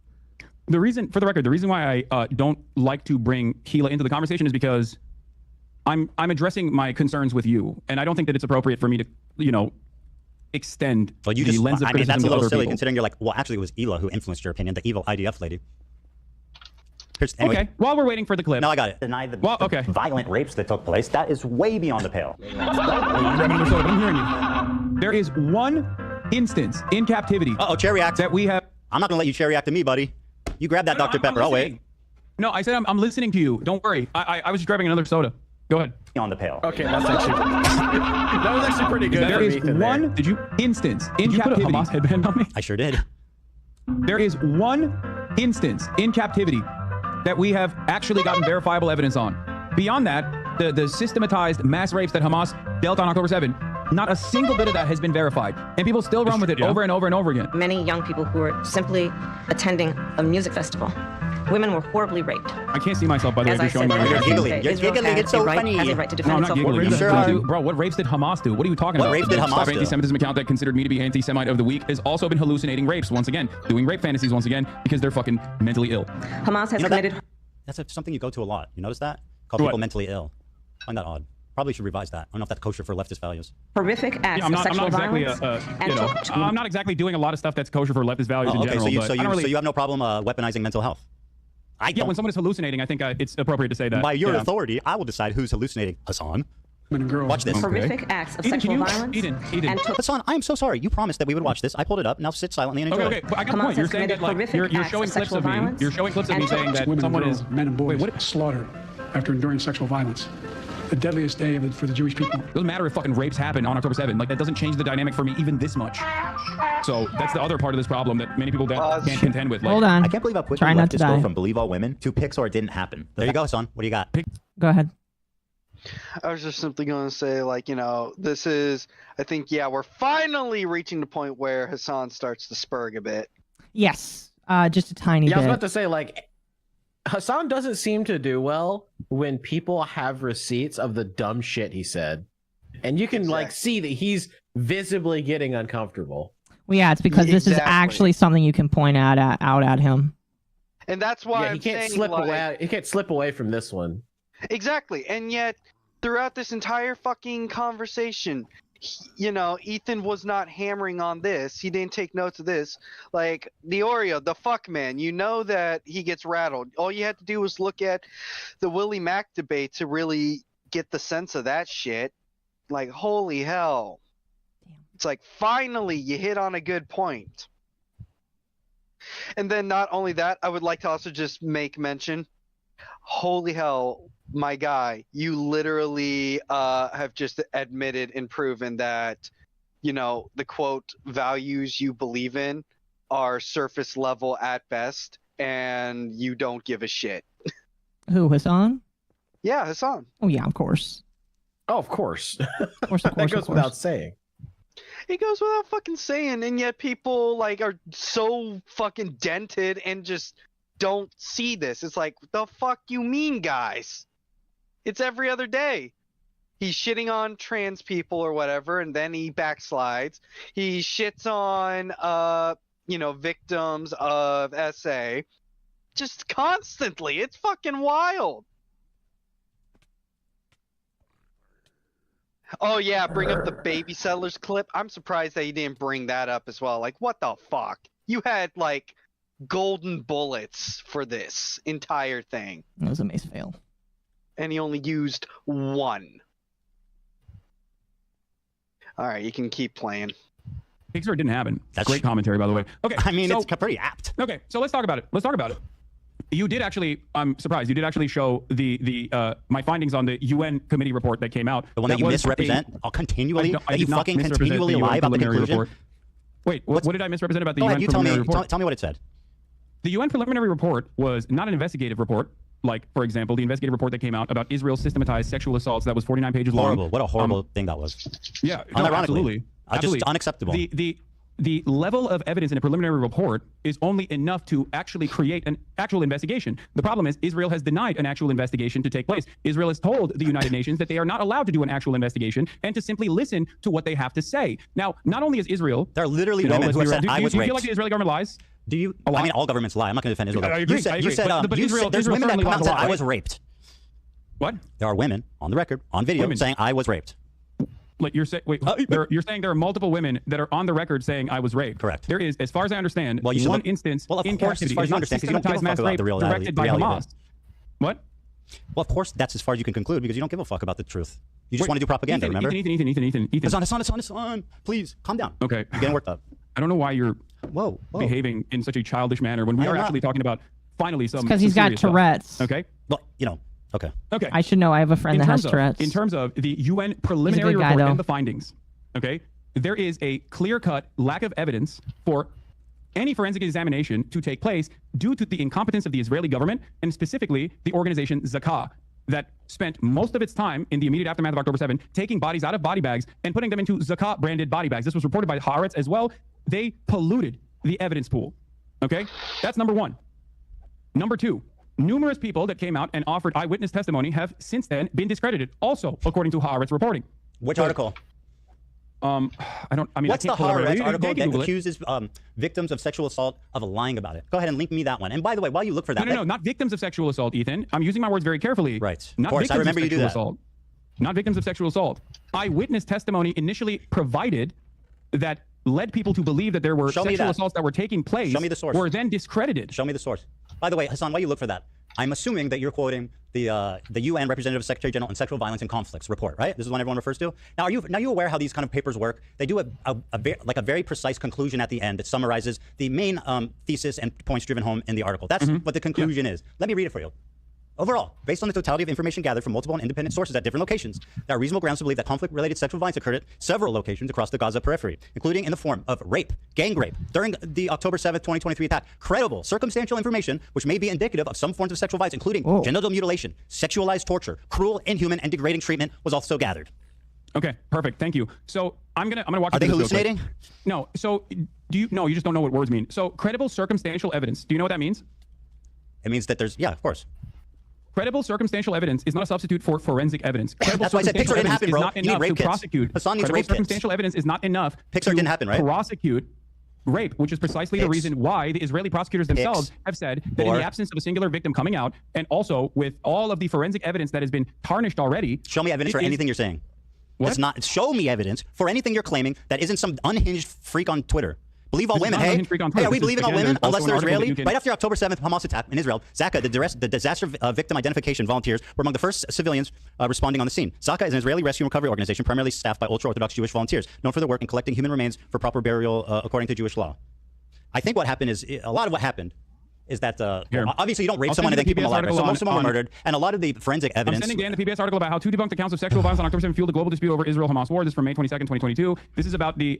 The reason, for the record, the reason why I don't like to bring Keela into the conversation is because I'm addressing my concerns with you, and I don't think that it's appropriate for me to, you know, extend well, you the just, lens of I mean, that's criticism a to little other silly people. considering you're like, well, actually, it was Ela who influenced your opinion, the evil IDF lady. Anyway. Okay, while we're waiting for the clip. No, I got it. Deny the, okay. violent rapes that took place. That is way beyond the pale. I'm hearing you. There is one instance in captivity. Chair react. That we have. I'm not gonna let you chair react to me, buddy. You grab that Dr. Pepper. I'll wait. No, I said I'm listening to you. Don't worry. I was just grabbing another soda. Go ahead. On the pale. Okay, that's actually that was actually pretty good. There is one instance in captivity. Put a Hamas headband on me? I sure did. There is one instance in captivity that we have actually gotten verifiable evidence on. Beyond that, the systematized mass rapes that Hamas dealt on October 7, not a single bit of that has been verified. And people still run with it over and over and over again. Many young people who were simply attending a music festival. Women were horribly raped. I can't see myself, by the way, if you're showing my You're giggling. You're giggling. It's so funny. Has a right to No, defend I'm not itself. giggling. You sure are. Bro, what rapes did Hamas do? What are you talking about? What rapes did Hamas do? Anti-Semitism account that considered me to be anti-Semite of the week has also been hallucinating rapes once again, doing rape fantasies once again because they're fucking mentally ill. Hamas has committed. That's something you go to a lot. You notice that? Call people mentally ill. I find that odd. Probably should revise that. I don't know if that's kosher for leftist values. Horrific acts of sexual violence. I'm not exactly doing a lot of stuff that's kosher for leftist values in general. So you have no problem weaponizing mental health? When someone is hallucinating, I think it's appropriate to say that. By your authority, I will decide who's hallucinating. Hasan. Watch this. Horrific acts of sexual violence. Eden. Hasan, I am so sorry. You promised that we would watch this. I pulled it up. Now sit silently and enjoy Okay, but I got a point. You're saying that like you're showing clips of me. You're showing clips of me saying that someone is men and boys slaughtered after enduring sexual violence. The deadliest day for the Jewish people. It doesn't matter if fucking rapes happen on October 7. Like that doesn't change the dynamic for me even this much. So that's the other part of this problem that many people can't contend with. Like, Hold on. I can't believe how quickly Try not to leftists go die. from believe all women to pics or it didn't happen. There you go, son. What do you got? Go ahead. I was just simply going to say, like, you know, this is, I think, we're finally reaching the point where Hasan starts to spurg a bit. Yes. Just a tiny bit. I was about to say, like, Hasan doesn't seem to do well when people have receipts of the dumb shit he said. And you can, like, see that he's visibly getting uncomfortable. Well, yeah, it's because this is actually something you can point out at him. And that's why he can't slip away. He can't slip away from this one. Exactly. And yet, throughout this entire fucking conversation, you know, Ethan was not hammering on this. He didn't take notes of this. Like, the Oreo, the fuck man, you know that he gets rattled. All you had to do was look at the Willie Mack debate to really get the sense of that shit. Like, holy hell. It's like, finally, you hit on a good point. And then not only that, I would like to also just make mention, holy hell, my guy, you literally have just admitted and proven that, you know, the quote values you believe in are surface level at best, and you don't give a shit. Who, Hasan? Yeah, Hasan. Oh, yeah, of course. Oh, of course. Of course, that goes without saying. It goes without fucking saying, and yet people like are so fucking dented and just don't see this. It's like, the fuck you mean, guys? It's every other day. He's shitting on trans people or whatever, and then he backslides. He shits on, you know, victims of SA. Just constantly. It's fucking wild. Oh, yeah, bring up the baby settlers clip. I'm surprised that he didn't bring that up as well. Like, what the fuck? You had, like, golden bullets for this entire thing. It was a mace fail. And he only used one. All right, you can keep playing. Piker didn't happen. That's great commentary, by the way. Okay, I mean, so, it's pretty apt. Okay, so let's talk about it. You did actually, I'm surprised, you did actually show the my findings on the UN committee report that came out. The one that you misrepresent continually? That you fucking continually lie about the conclusion? Report. Wait, what did I misrepresent about the Go UN ahead, preliminary report? Tell me what it said. The UN preliminary report was not an investigative report. like, for example, the investigative report that came out about Israel's systematized sexual assaults that was 49 pages Horrible. long. What a horrible thing that was. Yeah, Unironically. no, absolutely. Just unacceptable. The level of evidence in a preliminary report is only enough to actually create an actual investigation. The problem is Israel has denied an actual investigation to take place. Israel has told the United Nations that they are not allowed to do an actual investigation and to simply listen to what they have to say. Now, not only is Israel... There are literally women who have said, I was raped. Do you feel like the Israeli government lies? Do you? I mean, all governments lie. I'm not going to defend Israel. I agree. You said there's women that come out and said, I was raped. What? There are women on the record, on video, saying, I was raped. Like you're saying, you're saying there are multiple women that are on the record saying I was raped. Correct. There is, as far as I understand, one instance of in course, captivity. as far as you understand, because you don't give a fuck about the real directed by Hamas. What? Well, of course, that's as far as you can conclude because you don't give a fuck about the truth. You just want to do propaganda. Ethan, remember? Ethan. Hassan, please calm down. Okay. You're getting worked up. I don't know why you're whoa. behaving in such a childish manner when we are actually talking about finally some. Because he's got Tourette's. Stuff. Okay. Well, Okay. Okay. I should know. I have a friend that has Tourette's. In terms of the UN preliminary report and the findings, okay, there is a clear-cut lack of evidence for any forensic examination to take place due to the incompetence of the Israeli government and specifically the organization Zakah that spent most of its time in the immediate aftermath of October 7 taking bodies out of body bags and putting them into Zakah branded body bags. This was reported by Haaretz as well. They polluted the evidence pool. Okay, that's number one. Number two. Numerous people that came out and offered eyewitness testimony have since then been discredited, also according to Haaretz reporting. Which article? What's the Haaretz article that accuses victims of sexual assault of lying about it? Go ahead and link me that one. And by the way, while you look for that, no, not victims of sexual assault, Ethan. I'm using my words very carefully. Right. Not of course, victims I remember of you do sexual that. assault. Not victims of sexual assault. Eyewitness testimony initially provided that led people to believe that there were sexual assaults that were taking place. Show me the source. Were then discredited. Show me the source. By the way, Hassan, while you look for that, I'm assuming that you're quoting the UN Representative Secretary General on Sexual Violence and Conflicts report, right? This is one everyone refers to. Now, are you aware how these kind of papers work? They do a very precise conclusion at the end that summarizes the main thesis and points driven home in the article. That's what the conclusion is. Let me read it for you. Overall, based on the totality of information gathered from multiple and independent sources at different locations, there are reasonable grounds to believe that conflict-related sexual violence occurred at several locations across the Gaza periphery, including in the form of rape, gang rape, during the October 7th, 2023 attack. Credible, circumstantial information which may be indicative of some forms of sexual violence, including genital mutilation, sexualized torture, cruel, inhuman, and degrading treatment was also gathered. Okay, perfect. Thank you. So I'm gonna walk you Are they through this real quick. hallucinating? No. So you just don't know what words mean. So credible circumstantial evidence. Do you know what that means? It means that there's of course. Credible circumstantial evidence is not a substitute for forensic evidence. Credible That's why I said Piker didn't happen, bro. Not You need enough rape to kits. prosecute. Hassan needs Credible rape kits. circumstantial evidence is not enough Piker to didn't happen, right? prosecute rape, which is precisely the reason why the Israeli prosecutors themselves have said that in the absence of a singular victim coming out, and also with all of the forensic evidence that has been tarnished already. Show me evidence for anything you're saying. What? It's not. Show me evidence for anything you're claiming that isn't some unhinged freak on Twitter. Believe all This is women. not Hey, unhinged freak on Twitter. are we This is, believing all again, women there's unless also they're an article that Israeli? you can- Right after October 7th Hamas attack in Israel, Zaka, the disaster victim identification volunteers, were among the first civilians responding on the scene. Zaka is an Israeli rescue and recovery organization primarily staffed by ultra-Orthodox Jewish volunteers, known for their work in collecting human remains for proper burial according to Jewish law. I think what happened is a lot of what happened is that obviously you don't rape someone and then keep them alive. So most of them were murdered, and a lot of the forensic evidence. I'm sending Dan the PBS article about how two debunked accounts of sexual violence on October 7 fueled the global dispute over Israel-Hamas war. This is from May 22nd, 2022. This is about the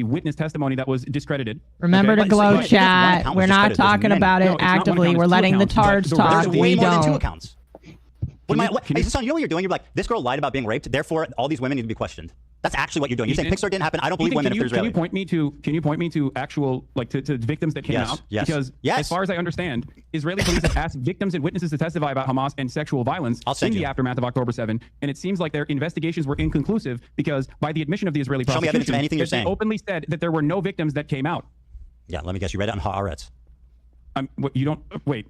witness testimony that was discredited. Remember to glow chat. We're not talking about it actively. We're letting the tards talk. There's way We more than two don't. accounts. Hey, Hassan, you know what you're doing? You're like, this girl lied about being raped, therefore all these women need to be questioned. That's actually what you're doing. You're saying Pixar didn't happen. I don't believe women if they're Israeli. Can you point me to actual to victims that came out? Yes. Because as far as I understand, Israeli police have asked victims and witnesses to testify about Hamas and sexual violence in the aftermath of October 7, and it seems like their investigations were inconclusive because by the admission of the Israeli Show me evidence prosecution, of anything you're they saying. openly said that there were no victims that came out. Yeah, let me guess. You read it on Haaretz. You don't wait.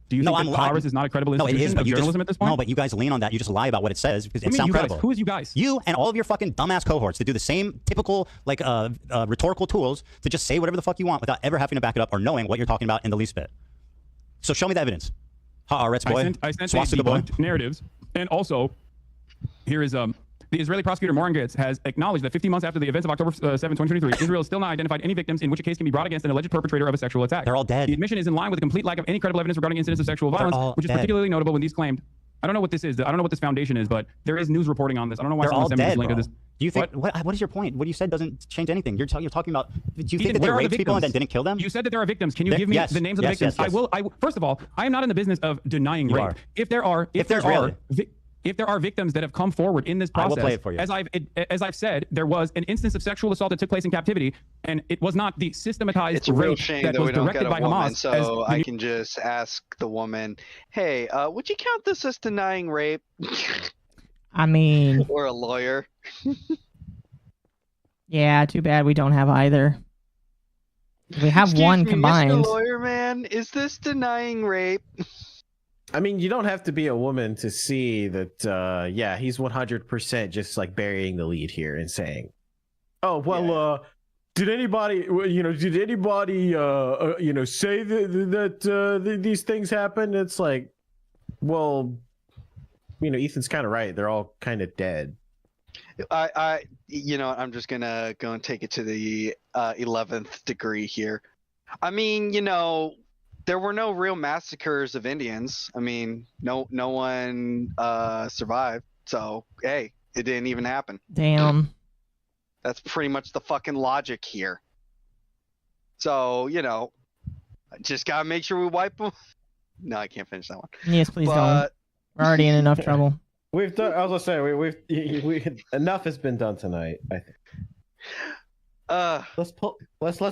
Do you think that Haaretz is not a credible institution of journalism at this point? No, but you guys lean on that. You just lie about what it says because it Who sounds you guys? credible. Who is you guys? You and all of your fucking dumbass cohorts that do the same typical rhetorical tools to just say whatever the fuck you want without ever having to back it up or knowing what you're talking about in the least bit. So show me the evidence. Haaretz boy. I sent Swastika boy. debunked narratives, and also here is the Israeli prosecutor Morgengetz has acknowledged that 15 months after the events of October 7, 2023, Israel has still not identified any victims in which a case can be brought against an alleged perpetrator of a sexual attack. They're all dead. The admission is in line with a complete lack of any credible evidence regarding incidents of sexual violence, which is particularly notable when these claimed I don't know what this is. I don't know what this foundation is, but there is news reporting on this. I don't know why They're all someone sent me this dead, link bro. of this. Do you think what is your point? What you said doesn't change anything. You're talking about. Do you think Ethan, that they where are the raped people and then victims? didn't kill them? You said that there are victims. Can you give me yes, the names of the yes, victims? yes, yes. I will. First of all, I am not in the business of denying You rape. are. If there are victims that have come forward in this I will process, play it for you. as I've said, there was an instance of sexual assault that took place in captivity, and it was not the systematized It's a real rape shame that that was we don't directed get a by woman, Hamas. so I can just ask the woman, "Hey, would you count this as denying rape?" I mean, or a lawyer. yeah, too bad we don't have either. We have Excuse one me, combined. Mr. Lawyer Man, is this denying rape? I mean, you don't have to be a woman to see that. Yeah, he's 100% just like burying the lead here and saying, "Oh well, did anybody, say that these things happen?" It's like, well, Ethan's kind of right. They're all kind of dead. I'm just gonna go and take it to the 11th degree here. I mean, there were no real massacres of Indians. I mean, no one survived. So hey, it didn't even happen. Damn. That's pretty much the fucking logic here. So just gotta make sure we wipe them. No, I can't finish that one. Yes, please don't. We're already in enough trouble. We've done. I was gonna say we enough has been done tonight. I think.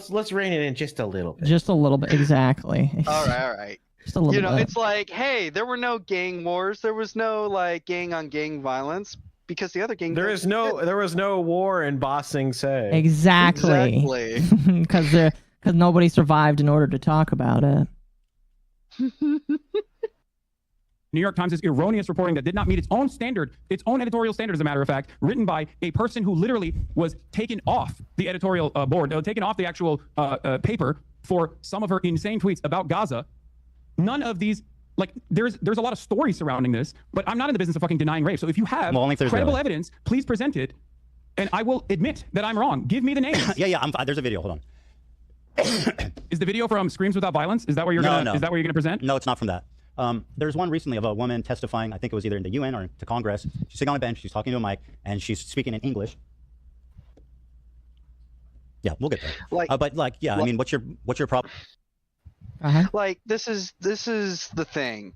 Let's rein it in just a little bit. Just a little bit, exactly. All right. Just a little bit. It's like, hey, there were no gang wars. There was no gang on gang violence because the other gang. There was no war in Ba Sing Se. Exactly. Because nobody survived in order to talk about it. New York Times is erroneous reporting that did not meet its own standard, its own editorial standard, as a matter of fact, written by a person who literally was taken off the editorial board, taken off the actual paper for some of her insane tweets about Gaza. None of these, there's a lot of stories surrounding this, but I'm not in the business of fucking denying rape. So if you have credible evidence, please present it, and I will admit that I'm wrong. Give me the names. yeah. There's a video. Hold on. Is the video from Screams Without Violence? Is that where you're gonna? Is that where you're gonna present? No, it's not from that. There's one recently of a woman testifying. I think it was either in the UN or to Congress. She's sitting on a bench. She's talking to a mic, and she's speaking in English. Yeah, we'll get there. I mean, what's your problem? This is the thing,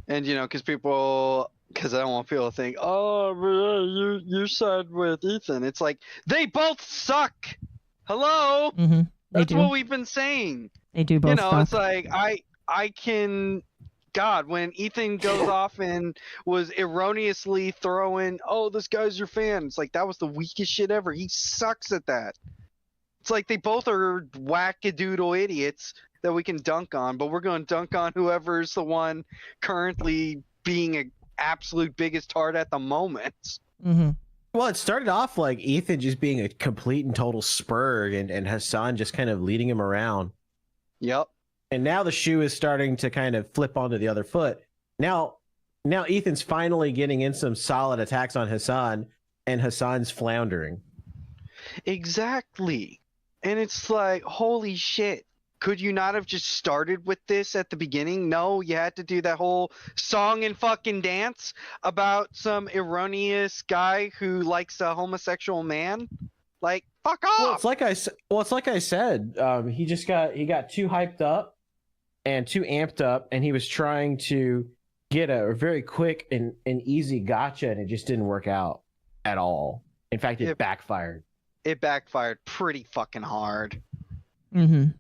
and because I don't want people to think, oh, you side with Ethan. It's like they both suck. Hello. Mm-hmm. That's what we've been saying. They do both suck. It's like I can. God, when Ethan goes off and was erroneously throwing, "Oh, this guy's your fan," it's like that was the weakest shit ever. He sucks at that. It's like they both are wackadoodle idiots that we can dunk on, but we're going to dunk on whoever's the one currently being an absolute biggest tart at the moment. Mm-hmm. Well, it started off like Ethan just being a complete and total spurg, and Hasan just kind of leading him around. Yep. And now the shoe is starting to kind of flip onto the other foot. Now Ethan's finally getting in some solid attacks on Hasan, and Hasan's floundering. Exactly. And it's like, holy shit. Could you not have just started with this at the beginning? No, you had to do that whole song and fucking dance about some erroneous guy who likes a homosexual man. Like, fuck off. Well, it's like I said. He got too hyped up and too amped up, and he was trying to get a very quick and easy gotcha, and it just didn't work out at all. In fact, it backfired. It backfired pretty fucking hard. Mm-hmm.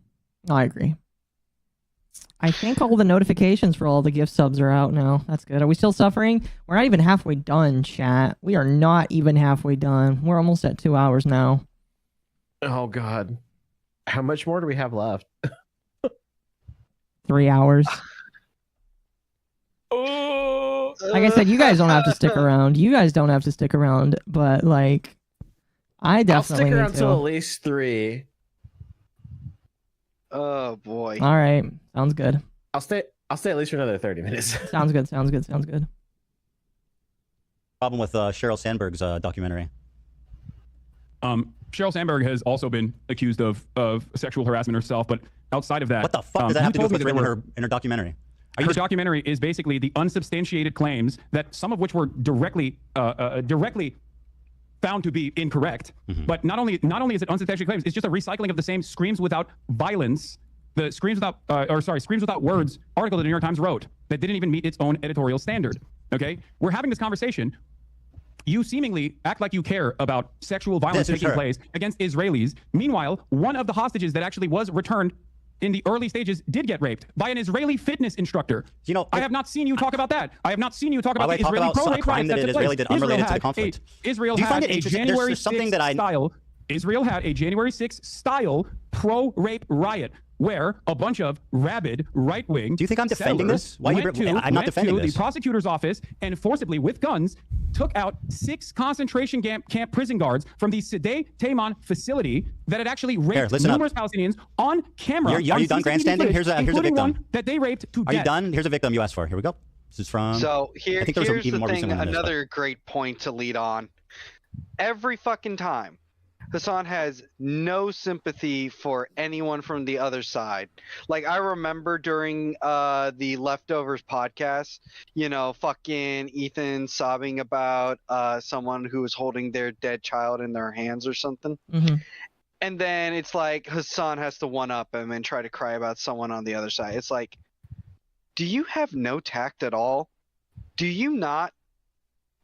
I agree. I think all the notifications for all the gift subs are out now. That's good. Are we still suffering? We're not even halfway done, chat. We are not even halfway done. We're almost at 2 hours now. Oh, God. How much more do we have left? 3 hours. Like I said, you guys don't have to stick around. You guys don't have to stick around, but I definitely I'll stick around need till at least 3. Oh boy. All right, sounds good. I'll stay at least for another 30 minutes. Sounds good. Problem with Sheryl Sandberg's documentary. Sheryl Sandberg has also been accused of sexual harassment herself, but outside of that, What the fuck does that have to do with what's written in her documentary? Her documentary is basically the unsubstantiated claims that some of which were directly found to be incorrect. But not only is it unsubstantiated claims, it's just a recycling of the same Screams Without Violence, the Screams Without Words article that the New York Times wrote that didn't even meet its own editorial standard. Okay, we're having this conversation. You seemingly act like you care about sexual violence taking place against Israelis. Meanwhile, one of the hostages that actually was returned in the early stages did get raped by an Israeli fitness instructor. You know, I have not seen you talk about that. I have not seen you talk about the Israeli pro-rape riots that took place. Unrelated to the conflict. Israel had a January 6th style. Israel had a January 6th style pro-rape riot where a bunch of rabid right-wing. Do you think I'm defending this? I'm not defending this. The prosecutor's office and forcibly with guns took out 6 concentration camp prison guards from the Sede Taman facility that had actually raped numerous Palestinians on camera. Are you done grandstanding? Here's a victim. One that they raped to death. Are you done? Here's a victim you asked for. Here we go. This is from. So here's the thing. Another this, great point to lead on. Every fucking time, Hasan has no sympathy for anyone from the other side. Like, I remember during the Leftovers podcast, you know, fucking Ethan sobbing about someone who was holding their dead child in their hands or something. And then it's like Hasan has to one-up him and try to cry about someone on the other side. It's like, do you have no tact at all? Do you not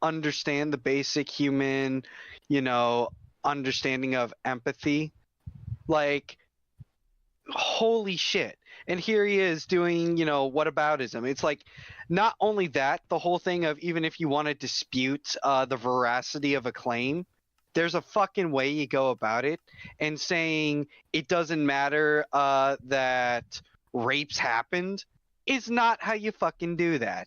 understand the basic human, you know, understanding of empathy? Like, holy shit. And here he is doing, you know, whataboutism. It's like, not only that, the whole thing of even if you want to dispute the veracity of a claim, there's a fucking way you go about it. And saying it doesn't matter that rapes happened is not how you fucking do that.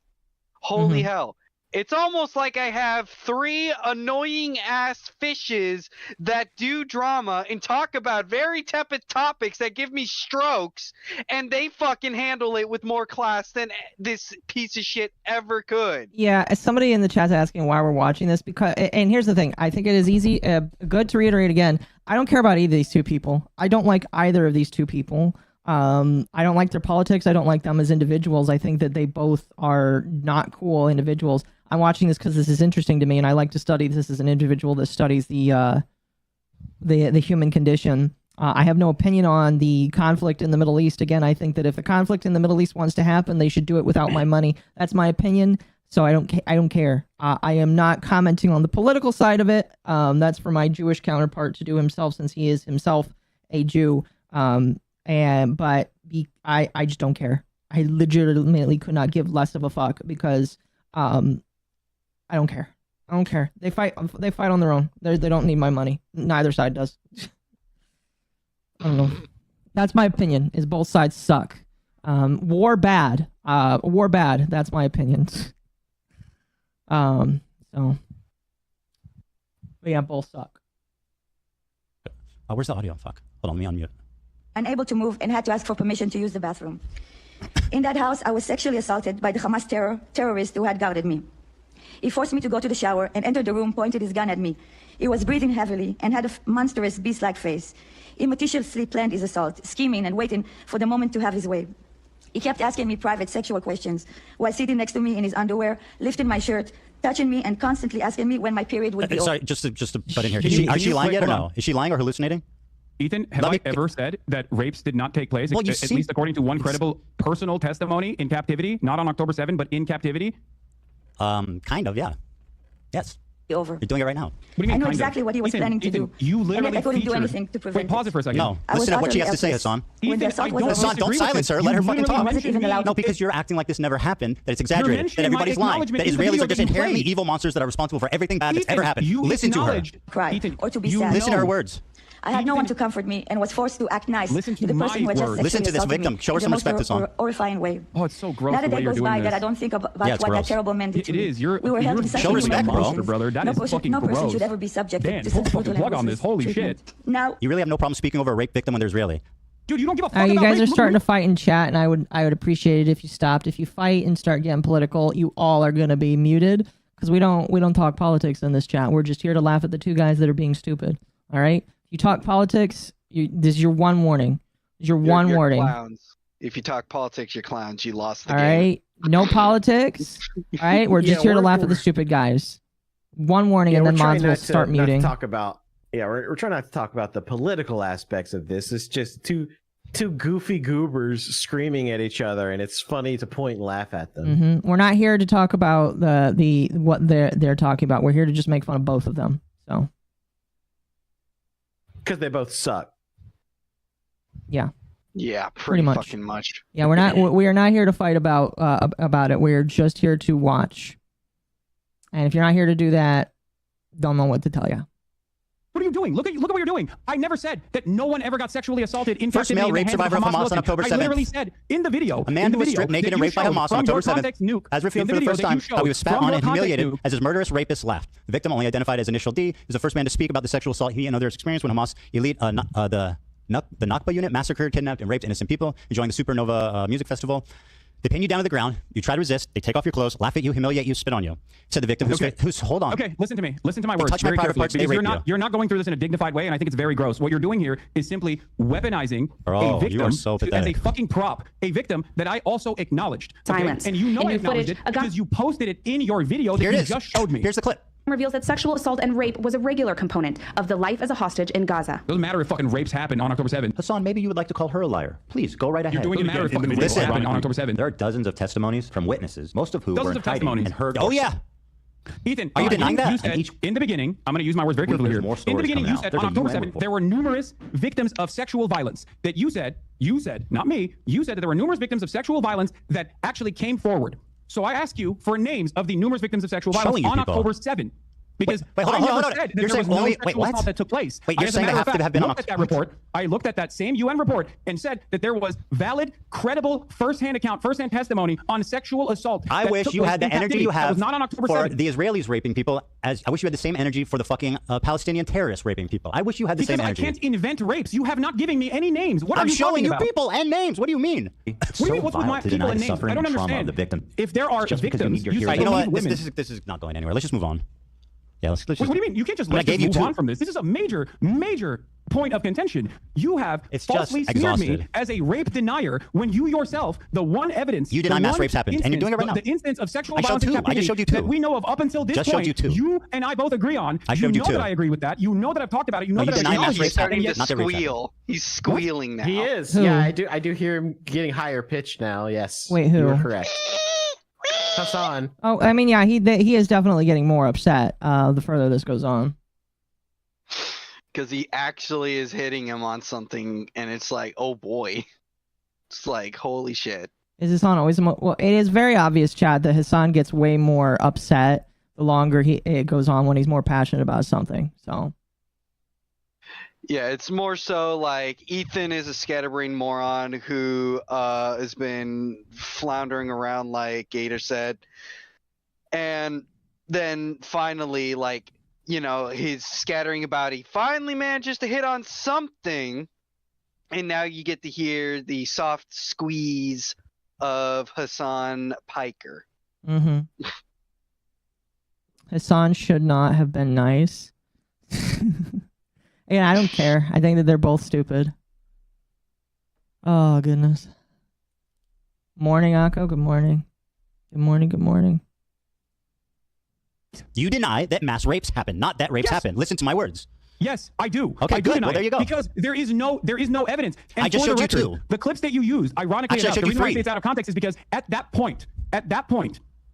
Holy hell. It's almost like I have 3 annoying ass fishes that do drama and talk about very tepid topics that give me strokes, and they fucking handle it with more class than this piece of shit ever could. Yeah, as somebody in the chat's asking why we're watching this, because, and here's the thing, I think it is easy, good to reiterate again, I don't care about either of these two people. I don't like either of these two people. I don't like their politics. I don't like them as individuals. I think that they both are not cool individuals. I'm watching this because this is interesting to me, and I like to study this as an individual that studies the human condition. I have no opinion on the conflict in the Middle East. Again, I think that if the conflict in the Middle East wants to happen, they should do it without my money. That's my opinion. So I don't care. I am not commenting on the political side of it. That's for my Jewish counterpart to do himself, since he is himself a Jew. I just don't care. I legitimately could not give less of a fuck because I don't care. I don't care. They fight on their own. They don't need my money. Neither side does. I don't know. That's my opinion. Is both sides suck. War bad. War bad. That's my opinion. But yeah, both suck. Where's the audio? Fuck. Hold on, let me unmute. Unable to move and had to ask for permission to use the bathroom. In that house, I was sexually assaulted by the Hamas terrorist who had guarded me. He forced me to go to the shower and entered the room, pointed his gun at me. He was breathing heavily and had a monstrous beast-like face. He meticulously planned his assault, scheming and waiting for the moment to have his way. He kept asking me private sexual questions while sitting next to me in his underwear, lifting my shirt, touching me, and constantly asking me when my period would be over. Sorry, just to butt in here. Is she lying yet or no? Is she lying or hallucinating? Ethan, have I ever said that rapes did not take place, at least according to one credible personal testimony in captivity, not on October 7, but in captivity? Kind of, yeah. Yes. Over. You're doing it right now. What do you mean, I know exactly what he was planning to do. You literally I couldn't do anything to prevent Wait, pause it for a second. No, listen to what she has to say, Hassan. Hassan, don't silence her. Let her fucking talk. No, because you're acting like this never happened, that it's exaggerated, that everybody's lying, that Israelis are just inherently evil monsters that are responsible for everything bad that's ever happened. Listen to her. Cry, or to be sad. Listen to her words. I had no one to comfort me and was forced to act nice to the person who had just Listen to this victim. Show her some respect, Hassan. Horrifying way. Oh, it's so gross. Not a day goes by that I don't think about what that terrible man did to me. It is. We were held in such show respect, brother. That is fucking gross. No person should ever be subjected to such brutal plug on this. Holy shit. Now, you really have no problem speaking over a rape victim when they're Israeli. Dude, you don't give a fuck You about guys rape. are starting to fight in chat, and I would appreciate it if you stopped. If you fight and start getting political, you all are gonna be muted because we don't talk politics in this chat. We're just here to laugh at the two guys that are being stupid. All right. If you talk politics, this is your one warning. Your one warning. Clowns. If you talk politics, you're clowns. You lost the All game. right, no politics. All right, we're just here to laugh at the stupid guys. One warning, and then mods will start muting. Talk about we're trying not to talk about the political aspects of this. It's just two goofy goobers screaming at each other, and it's funny to point and laugh at them. We're not here to talk about the what they're talking about. We're here to just make fun of both of them. So, because they both suck. Yeah. Yeah, Pretty much. fucking much. Yeah, we are not here to fight about it. We're just here to watch. And if you're not here to do that, don't know what to tell you. What are you doing? Look at what you're doing. I never said that no one ever got sexually assaulted. In First male rape survivor of Hamas on October 7th. I literally said in the video. A man who was stripped naked and raped by Hamas on October 7th has revealed for the first time how he was spat on and humiliated as his murderous rapist laughed. The victim, only identified as Initial D, is the first man to speak about the sexual assault he and others experienced when Hamas elite the Nakba unit massacred, kidnapped, and raped innocent people enjoying the Supernova music festival. They pin you down to the ground. You try to resist. They take off your clothes, laugh at you, humiliate you, spit on you. Said the victim who's hold on. Okay, listen to me. Listen to my They words touch my very private carefully, parts, they because rape you're not going through this in a dignified way, and I think it's very gross. What you're doing here is simply weaponizing a victim you are so as a pathetic. fucking prop, a victim that I also acknowledged. Silence. And you know In I new acknowledged footage, it because you posted it in your video that Here it you is. just showed me. Here's the clip. Reveals that sexual assault and rape was a regular component of the life as a hostage in Gaza. Doesn't matter if fucking rapes happened on October 7th. Hassan, maybe you would like to call her a liar. Please, go right ahead. You're doing it matter if fucking rapes happened on October 7th. There are dozens of testimonies from witnesses, most of who Dozens were of hiding testimonies. and heard. Oh, yeah. Ethan, Are you denying that? You said, in the beginning, I'm going to use my words very carefully here. In the beginning, you said on October 7th, there were numerous victims of sexual violence. That you said, not me, you said that there were numerous victims of sexual violence that actually came forward. So I ask you for names of the numerous victims of sexual violence on October 7th. Because hold on. said that You're there was saying no only sexual assault that took place. Wait, you're saying they have to have been on that report. I looked at that same UN report and said that there was valid, credible, firsthand testimony on sexual assault. I wish you had the energy you have was not on October for 7th. the Israelis raping people. As I wish you had the same energy for the fucking Palestinian terrorists raping people. I wish you had the same energy. I can't invent rapes. You have not given me any names. What I'm are you showing talking you about? people and names. What do you mean? What do you mean, what's with my people and names? I don't understand. The victim. If there are victims, you know what? This is not going anywhere. Let's just move on. Yeah, let's just. What do you mean? You can't just let us move on from this. This is a major point of contention. You have falsely smeared me as a rape denier when you yourself, the one evidence, you deny mass rapes happened, and you're doing it right now. The instance of sexual violence in captivity I just showed you two. that we know of up until this point, you and I both agree on. I showed you two. That I agree with that. You know that I've talked about it. You know that deny mass rapes happened. He's starting to squeal. He's squealing now. He is. Who? Yeah, I do hear him getting higher pitched now. Yes. Wait, who? You were correct. Hasan. Oh, I mean, yeah, he is definitely getting more upset the further this goes on. Because he actually is hitting him on something, and it's like, oh boy. It's like, holy shit. Is Hasan always well? It is very obvious, Chad, that Hasan gets way more upset the longer it goes on when he's more passionate about something. So. Yeah, it's more so like Ethan is a scatterbrained moron who has been floundering around like Gator said. And then finally, like, you know, he's scattering about. He finally manages to hit on something. And now you get to hear the soft squeeze of Hasan Piker. Mm-hmm. Hasan should not have been nice. Yeah, I don't care. I think that they're both stupid. Oh, goodness. Morning, Akko. Good morning. Good morning. Good morning. You deny that mass rapes happen, not that rapes happen. Listen to my words. Yes, I do. Okay, I do good. deny Well, there you go. Because there is no evidence. And I just for the showed you record, two. The clips that you use, ironically enough, the reason why I say it's out of context is because at that point,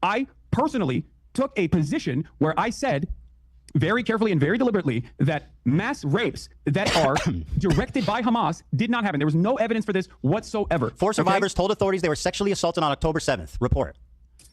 I personally took a position where I said very carefully and very deliberately that mass rapes that are directed by Hamas did not happen. There was no evidence for this whatsoever. 4 survivors told authorities they were sexually assaulted on October 7th. Report.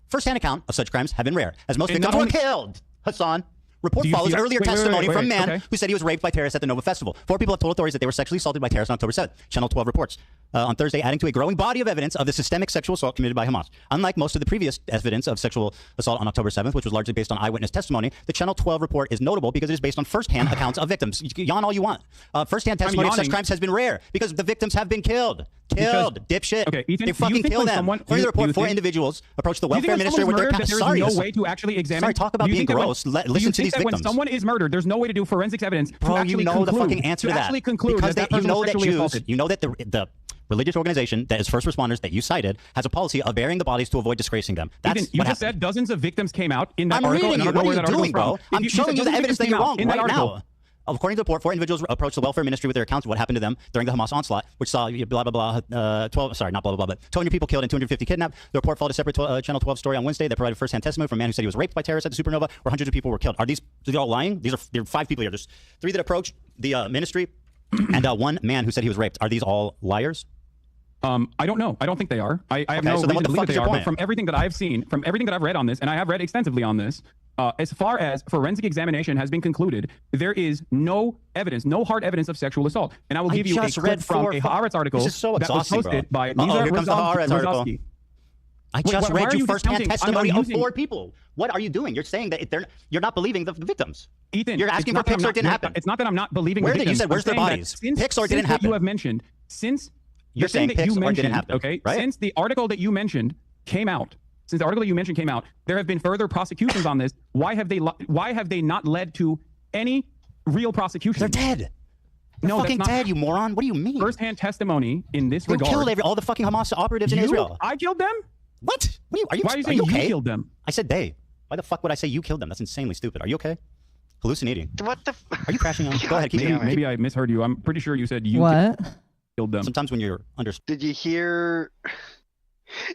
First-hand account of such crimes have been rare, as most victims were killed. Hassan. Report follows earlier testimony from a man who said he was raped by terrorists at the Nova Festival. 4 people have told authorities that they were sexually assaulted by terrorists on October 7th. Channel 12 reports. On Thursday, adding to a growing body of evidence of the systemic sexual assault committed by Hamas. Unlike most of the previous evidence of sexual assault on October 7th, which was largely based on eyewitness testimony, the Channel 12 report is notable because it is based on first-hand accounts of victims. Yawn all you want. First-hand testimony of such crimes has been rare because the victims have been killed. Dipshit. Okay, Ethan, they fucking kill them. According to the report, 4 individuals approached the welfare minister with their Sorry, no way to actually examine. Sorry, talk about being gross. Listen to these victims. When someone is murdered, there's no way to do forensics evidence to actually you know conclude, the fucking answer to that. Actually conclude because that person was sexually assaulted. You know that the religious organization that is first responders that you cited has a policy of burying the bodies to avoid disgracing them. That's Ethan, you what just happened. said dozens of victims came out in that I'm article. reading and I you. don't know What where are that you doing, article's bro? from. I'm You showing said you the dozens of evidence that victims you're came out wrong in that right article. now. According to the report, 4 individuals approached the welfare ministry with their accounts of what happened to them during the Hamas onslaught, which saw blah, blah, blah, 12, sorry, not blah, blah, blah, but 200 people killed and 250 kidnapped. The report followed a separate Channel 12 story on Wednesday that provided first-hand testimony from a man who said he was raped by terrorists at the Supernova, where hundreds of people were killed. Are these all lying? There are 5 people here. There's 3 that approached the ministry and 1 man who said he was raped. Are these all liars? I don't know. I don't think they are. I have Okay, no so then reason what to the believe fuck that is they your are. But point? from everything that I've seen, from everything that I've read on this, and I have read extensively on this, as far as forensic examination has been concluded, there is no evidence, no hard evidence of sexual assault. And I will give you a clip from a Haaretz article This is so that was exhausting, posted bro. by Here comes the Haaretz article. Rozovsky. I Wait, just why read are you you first-hand discounting- testimony I'm of using- 4 people. What are you doing? You're saying that you're not believing the victims. Ethan, You're asking it's for not that I'm Pixar not- didn't happen. It's not that I'm not believing Where the are they? You victims. said, where's I'm their saying that bodies? Since, Pixar since didn't what happen. you have mentioned, since You're the thing saying that you Pixar didn't mentioned, happen, okay, right? since the article that you mentioned came out, there have been further prosecutions on this. Why have they not led to any real prosecution? They're dead. They're fucking dead, you moron. What do you mean? First-hand testimony in this You regard. killed all the fucking Hamas operatives in Israel. I killed them? What? Are you Why are you saying okay? you killed them? I said they. Why the fuck would I say you killed them? That's insanely stupid. Are you okay? Hallucinating. What the? Are you crashing on? Go ahead. Keep going. Maybe I misheard you. I'm pretty sure you said you killed them. Sometimes when you're under. Did you hear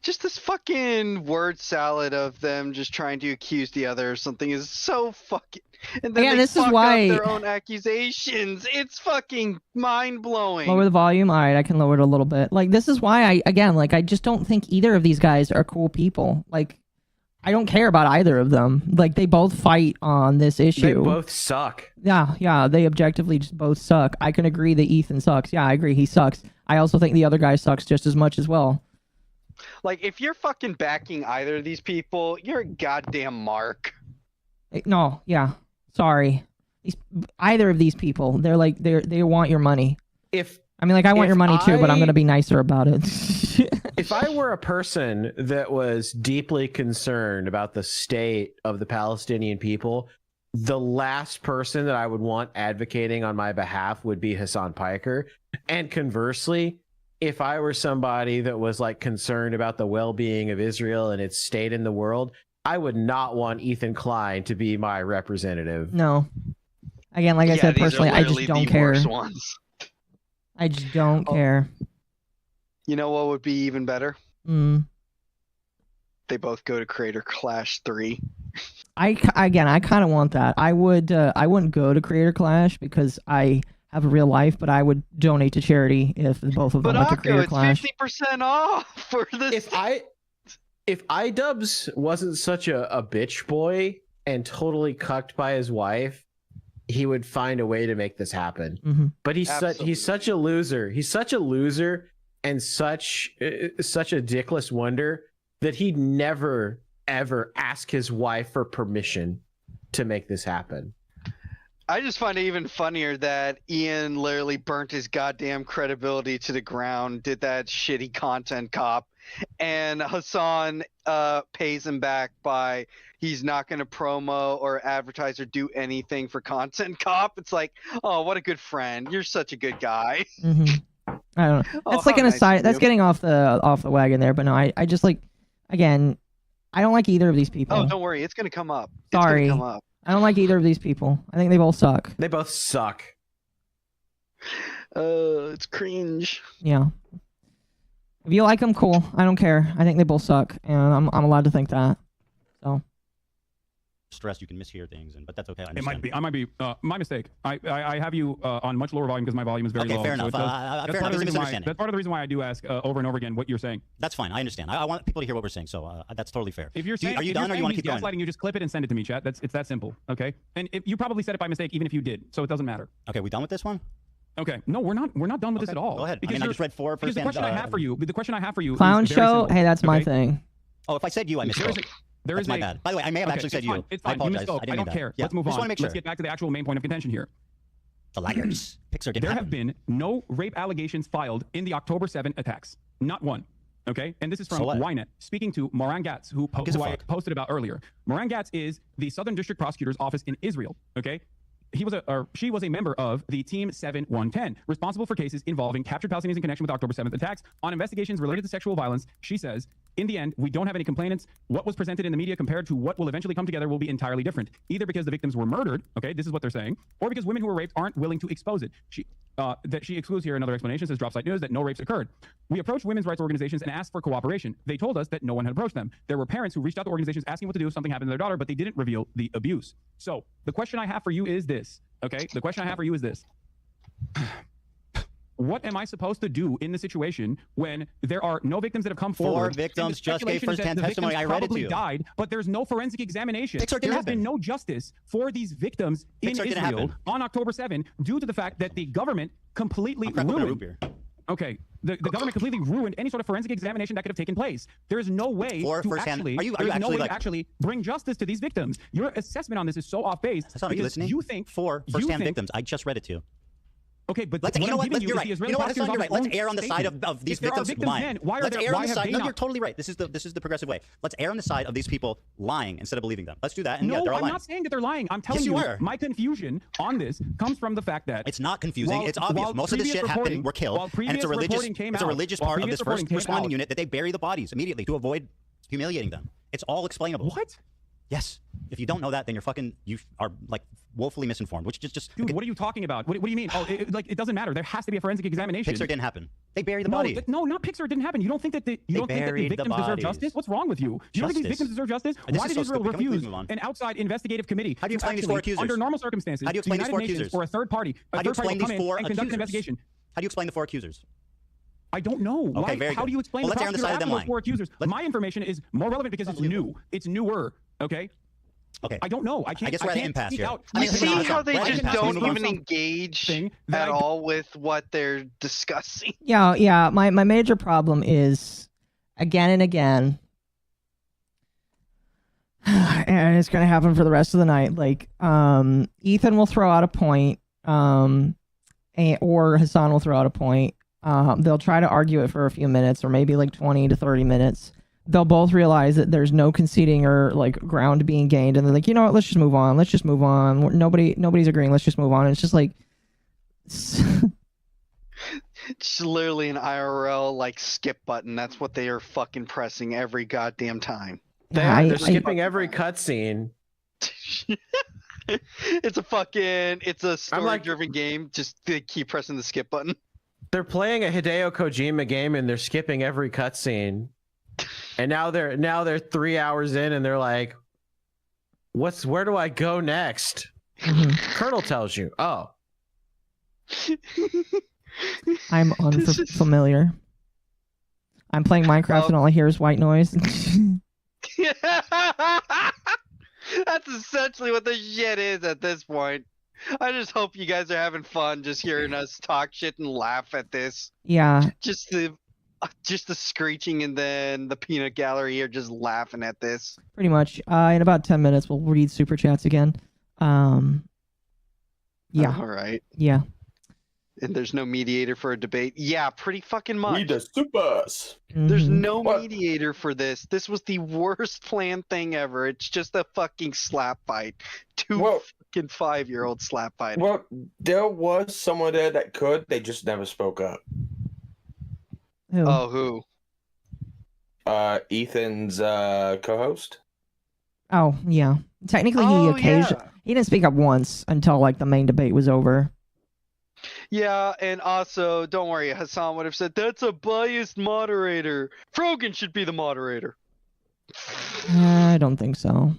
just this fucking word salad of them just trying to accuse the other or something is so fucking. And then Again, they this is fuck why- up their own accusations. It's fucking mind blowing. Lower the volume. All right, I can lower it a little bit. Like, this is why I just don't think either of these guys are cool people. Like, I don't care about either of them. Like, they both fight on this issue. They both suck. Yeah, they objectively just both suck. I can agree that Ethan sucks. Yeah, I agree, he sucks. I also think the other guy sucks just as much as well. Like, if you're fucking backing either of these people, you're a goddamn mark. No, yeah. Sorry. Either of these people, they want your money. I want your money too, but I'm gonna be nicer about it. If I were a person that was deeply concerned about the state of the Palestinian people, the last person that I would want advocating on my behalf would be Hasan Piker. And conversely, if I were somebody that was concerned about the well-being of Israel and its state in the world, I would not want Ethan Klein to be my representative. No. Again, like I said, personally, I just don't care. I just don't care. You know what would be even better? They both go to Creator Clash 3. I kind of want that. I wouldn't go to Creator Clash because I have a real life, but I would donate to charity if both of them went to Creator Clash. It's 50% off for this. If iDubbbz wasn't such a bitch boy and totally cucked by his wife, he would find a way to make this happen. But he's such a loser. He's such a loser and such a dickless wonder that he'd never ever ask his wife for permission to make this happen. I just find it even funnier that Ian literally burnt his goddamn credibility to the ground, did that shitty content cop, and Hasan pays him back by he's not going to promo or advertise or do anything for content cop. It's like, oh, what a good friend. You're such a good guy. I don't know. That's an aside. That's getting off the wagon there, but no, I just again, I don't like either of these people. Oh, don't worry. It's going to come up. Sorry. It's going to come up. I don't like either of these people. I think they both suck. They both suck. It's cringe. Yeah. If you like them, cool. I don't care. I think they both suck, and I'm allowed to think that. So. Stress, you can mishear things, but that's okay. It might be. I might be. My mistake. I have you on much lower volume because my volume is very low. Okay, fair enough. That's part of the reason why I do ask over and over again what you're saying. That's fine. I understand. I want people to hear what we're saying, so that's totally fair. If you're saying, are you done, or you want to keep going? Gaslighting, you just clip it and send it to me, chat. It's that simple. Okay. And you probably said it by mistake, even if you did, so it doesn't matter. Okay, we done with this one? Okay. No, we're not done with this at all. Go ahead. Because I just read 4 because the question I have for you. The question I have for you. Clown is very show. simple, Hey, that's my okay? thing. Oh, if I said you, I misspoke. That's my bad. By the way, I may have actually said you. It's I fine. You apologize. misspoke. I don't care. Let's move on. Just want to make sure. Let's get back to the actual main point of contention here. The liars. Pixar didn't There happen. have been no rape allegations filed in the October 7 attacks. Not one. Okay? And this is from So what? Ynet, speaking to Moran Gatz, who I posted about earlier. Moran Gatz is the Southern District Prosecutor's Office in Israel. Okay? she was a member of the Team 7110, responsible for cases involving captured Palestinians in connection with October 7th attacks. On investigations related to sexual violence, she says, in the end, we don't have any complainants. What was presented in the media compared to what will eventually come together will be entirely different, either because the victims were murdered, okay, this is what they're saying, or because women who were raped aren't willing to expose it. That she excludes here another explanation, says Dropsite News, that no rapes occurred. We approached women's rights organizations and asked for cooperation. They told us that no one had approached them. There were parents who reached out to organizations asking what to do if something happened to their daughter, but they didn't reveal the abuse. So the question I have for you is this, okay? The question I have for you is this. What am I supposed to do in the situation when there are no victims that have come forward? 4 victims just gave first-hand testimony. I read it to you. Died, but there's no forensic examination. Pixar There didn't has been happen. no justice for these victims in Pixar didn't Israel happen. on October 7 due to the fact that the government completely ruined. Okay, the government completely ruined any sort of forensic examination that could have taken place. There is no way For to first-hand- actually, are you there's no actually, way like- to actually bring justice to these victims. Your assessment on this is so off base. That's not, are you listening? You think 4 first-hand victims. I just read it to you. Okay, but let's, what you know I'm what? giving you You're is right. the You Israeli know what, Hasan, prosecutors you're right. on Let's their err own on the side statement. of these If there are victims victims lying. then, why Let's err on the have side. they No, not? you're totally right. This is the progressive way. Let's err on the side of these people lying instead of believing them. Let's do that. And No, yeah, they're all I'm lying. not saying that they're lying. I'm telling Yes, you are. my confusion on this comes from the fact that it's not confusing. while- It's obvious. while Most of this previous shit happened. reporting- Were killed, while and it's previous a religious. reporting came It's a out- religious while part of previous this first reporting came responding out- unit that they bury the bodies immediately to avoid humiliating them. It's all explainable. What? Yes. If you don't know that, then you are like woefully misinformed. Which just Dude, what are you talking about? What do you mean? Oh, it doesn't matter. There has to be a forensic examination. Pixar didn't happen. They buried the no, body. No, not Pixar. It didn't happen. You don't think that the buried the victims deserve bodies. justice? What's wrong with you? You don't think these Justice. victims deserve justice? This Why is did so Israel stupid. Can we please refuse move on? an outside investigative committee? How do you explain these actually, 4 accusers? Under normal circumstances, How do you explain the these United 4 Nations accusers? or a third party, How do you explain will these come 4 in and conduct an accusers? investigation. How do you explain the 4 accusers? I don't know. Okay, Why, very how good. do you explain Well, the let's err on the prosecutor side of them after those lying. 4 accusers? My information is more relevant because it's new. It's newer. Okay. Okay. I don't know. I can't. I guess we're at an can't impasse speak here. out. You see how they We're at an just impasse. don't Move on. even engage Thing at all with what they're discussing. Yeah. My major problem is again and again, and it's gonna happen for the rest of the night. Like, Ethan will throw out a point, or Hasan will throw out a point. They'll try to argue it for a few minutes, or maybe like 20 to 30 minutes. They'll both realize that there's no conceding or like ground being gained, and they're like, you know what? Let's just move on. Let's just move on. Nobody's agreeing. Let's just move on. And it's just like. It's literally an IRL like skip button. That's what they are fucking pressing every goddamn time. They're skipping every cutscene. It's a story-driven game. Just they keep pressing the skip button. They're playing a Hideo Kojima game and they're skipping every cutscene. And now they're 3 hours in and they're like, where do I go next? Colonel tells you. Oh. I'm unfamiliar. I'm playing Minecraft and all I hear is white noise. That's essentially what the shit is at this point. I just hope you guys are having fun just hearing us talk shit and laugh at this. Yeah. Just the screeching and then the peanut gallery are just laughing at this. Pretty much. In about 10 minutes, we'll read super chats again. Yeah. All right. Yeah. And there's no mediator for a debate. Yeah, pretty fucking much. We the supers. There's no mediator for this. This was the worst planned thing ever. It's just a fucking slap fight. Two fucking 5-year-old slap fight. Well, there was someone there that could. They just never spoke up. Who? Oh, who? Ethan's co-host. Oh, yeah. Technically, he didn't speak up once until like the main debate was over. Yeah, and also, don't worry, Hasan would have said, that's a biased moderator. Frogan should be the moderator. I don't think so.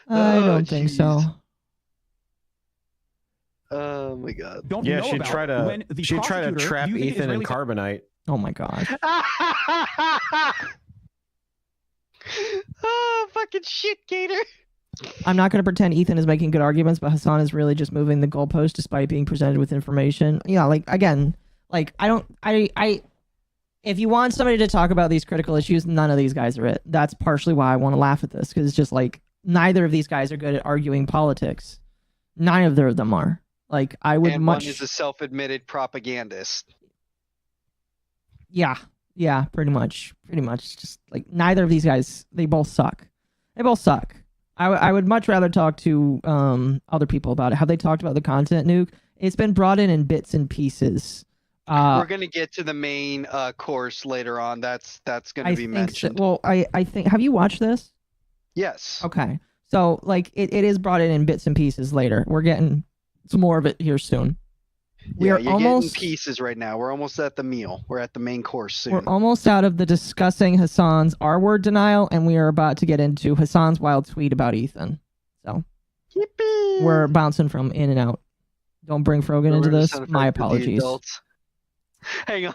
I don't think so. Oh my god. Yeah, she'd try to trap Ethan in carbonite. Oh my god. Oh, fucking shit, Gator. I'm not going to pretend Ethan is making good arguments, but Hasan is really just moving the goalpost despite being presented with information. Yeah, like, again, like, if you want somebody to talk about these critical issues, none of these guys are it. That's partially why I want to laugh at this, because it's just like, neither of these guys are good at arguing politics. Neither of them are. Like, I would and one is a self-admitted propagandist. Yeah, pretty much. Just like neither of these guys, they both suck. They both suck. I would much rather talk to other people about it. Have they talked about the content nuke? It's been brought in bits and pieces. We're gonna get to the main course later on. That's gonna be mentioned. Well, I think. Have you watched this? Yes. Okay. So like it is brought in bits and pieces later. We're getting some more of it here soon. You're getting pieces right now. We're almost at the meal. We're at the main course soon. We're almost out of the discussing Hasan's R-word denial, and we are about to get into Hasan's wild tweet about Ethan. So we're bouncing from in and out. Don't bring Frogan into this. My apologies. Hang on.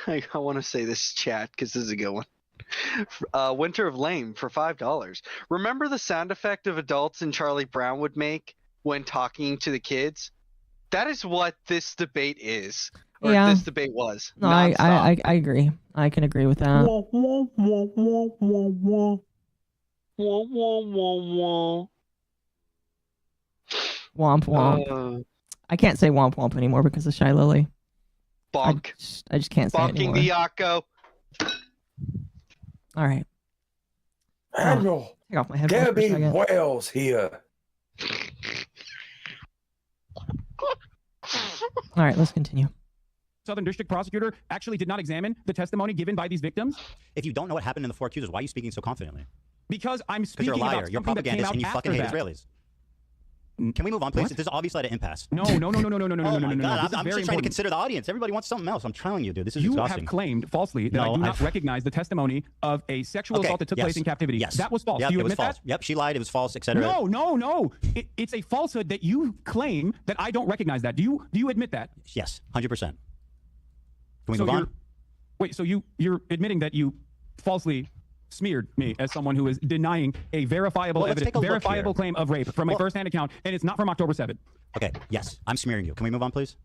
I want to say this chat because this is a good one. Winter of Lame for $5. Remember the sound effect of adults and Charlie Brown would make when talking to the kids? That is what this debate is, or this debate was. No, I agree. I can agree with that. Womp womp. I can't say womp womp anymore because of Shy Lily. Bonk. I just can't say it anymore. Bonking the Occo. All right. Admiral, take off my headphones for a Gabby second. Wells here. All right, let's continue. Southern District Prosecutor actually did not examine the testimony given by these victims? If you don't know what happened in the 4 accusers, why are you speaking so confidently? Because I'm speaking you're a liar. about You're something that came propagandist out and you after fucking hate that. Israelis. Can we move on, please? This is obviously at an impasse. No. Oh my no. God, This is I'm very just trying to important. consider the audience. Everybody wants something else. I'm telling you, dude. This is You exhausting. have claimed falsely that I do not recognize the testimony of a sexual assault that took place in captivity. Yes. That was false. Yep, Do you it was admit false. that? Yep, she lied. It was false, etc. No. It's a falsehood that you claim that I don't recognize that. Do you admit that? Yes, 100%. Can we So move on? Wait, so you're admitting that you falsely smeared me as someone who is denying a verifiable claim of rape from a first-hand account, and it's not from October 7th. Okay, yes, I'm smearing you. Can we move on, please?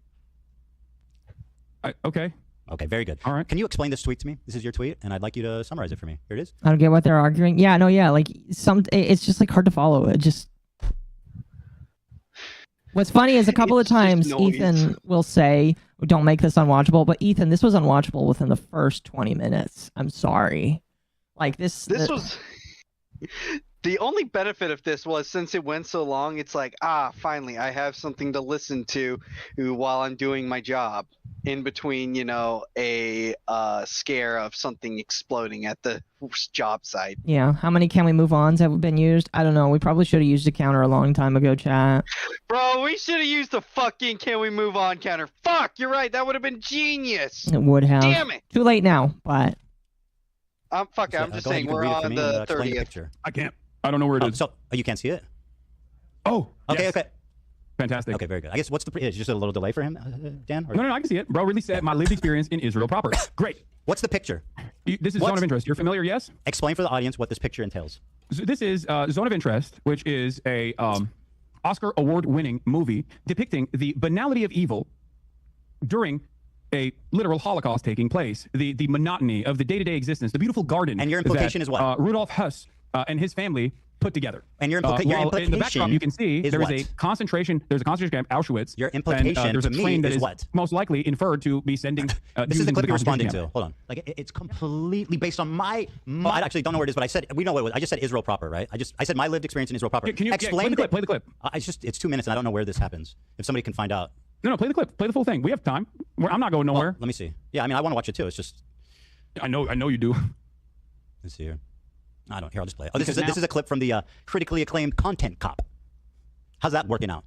Okay. Okay, very good. All right. Can you explain this tweet to me? This is your tweet, and I'd like you to summarize it for me. Here it is. I don't get what they're arguing. Yeah, no, yeah, like it's just like hard to follow. It just. What's funny is a couple of times Ethan will say, "Don't make this unwatchable," but Ethan, this was unwatchable within the first 20 minutes. I'm sorry. Like this was the only benefit of this was since it went so long, it's like, finally I have something to listen to while I'm doing my job in between, a scare of something exploding at the job site. Yeah, how many can we move ons have been used? I don't know. We probably should have used a counter a long time ago, chat. Bro, we should have used the fucking can we move on counter. Fuck, you're right. That would have been genius. It would have. Damn it. Too late now, but. I'm just saying we're on the 30th. I can't. I don't know where it is. So you can't see it? Oh. Okay. Yes. Okay. Fantastic. Okay, very good. I guess it's just a little delay for him, Dan? Or? No, I can see it. Bro really said my lived experience in Israel proper. Great. What's the picture? This is Zone of Interest. You're familiar, yes? Explain for the audience what this picture entails. So this is Zone of Interest, which is a Oscar award-winning movie depicting the banality of evil during a literal Holocaust taking place, the monotony of the day-to-day existence, the beautiful garden. And your implication is what? Rudolf Huss and his family put together. And your implication in the backdrop, you can see is there is what? a concentration. There's a concentration camp, Auschwitz. Your implication and, there's a to train me that is what? most likely inferred to be sending. This is the clip you're responding to. Camp. Hold on. Like it's completely based on my. I actually don't know where it is, but I said we know what it was. I just said Israel proper, right? I said my lived experience in Israel proper. Can you explain play the clip? It's 2 minutes, and I don't know where this happens. If somebody can find out. No, play the clip. Play the full thing. We have time. I'm not going nowhere. Let me see. Yeah, I mean, I want to watch it too. It's just. I know you do. Let's see here. I don't. Here, I'll just play it. Oh, this is a clip from the critically acclaimed Content Cop. How's that working out?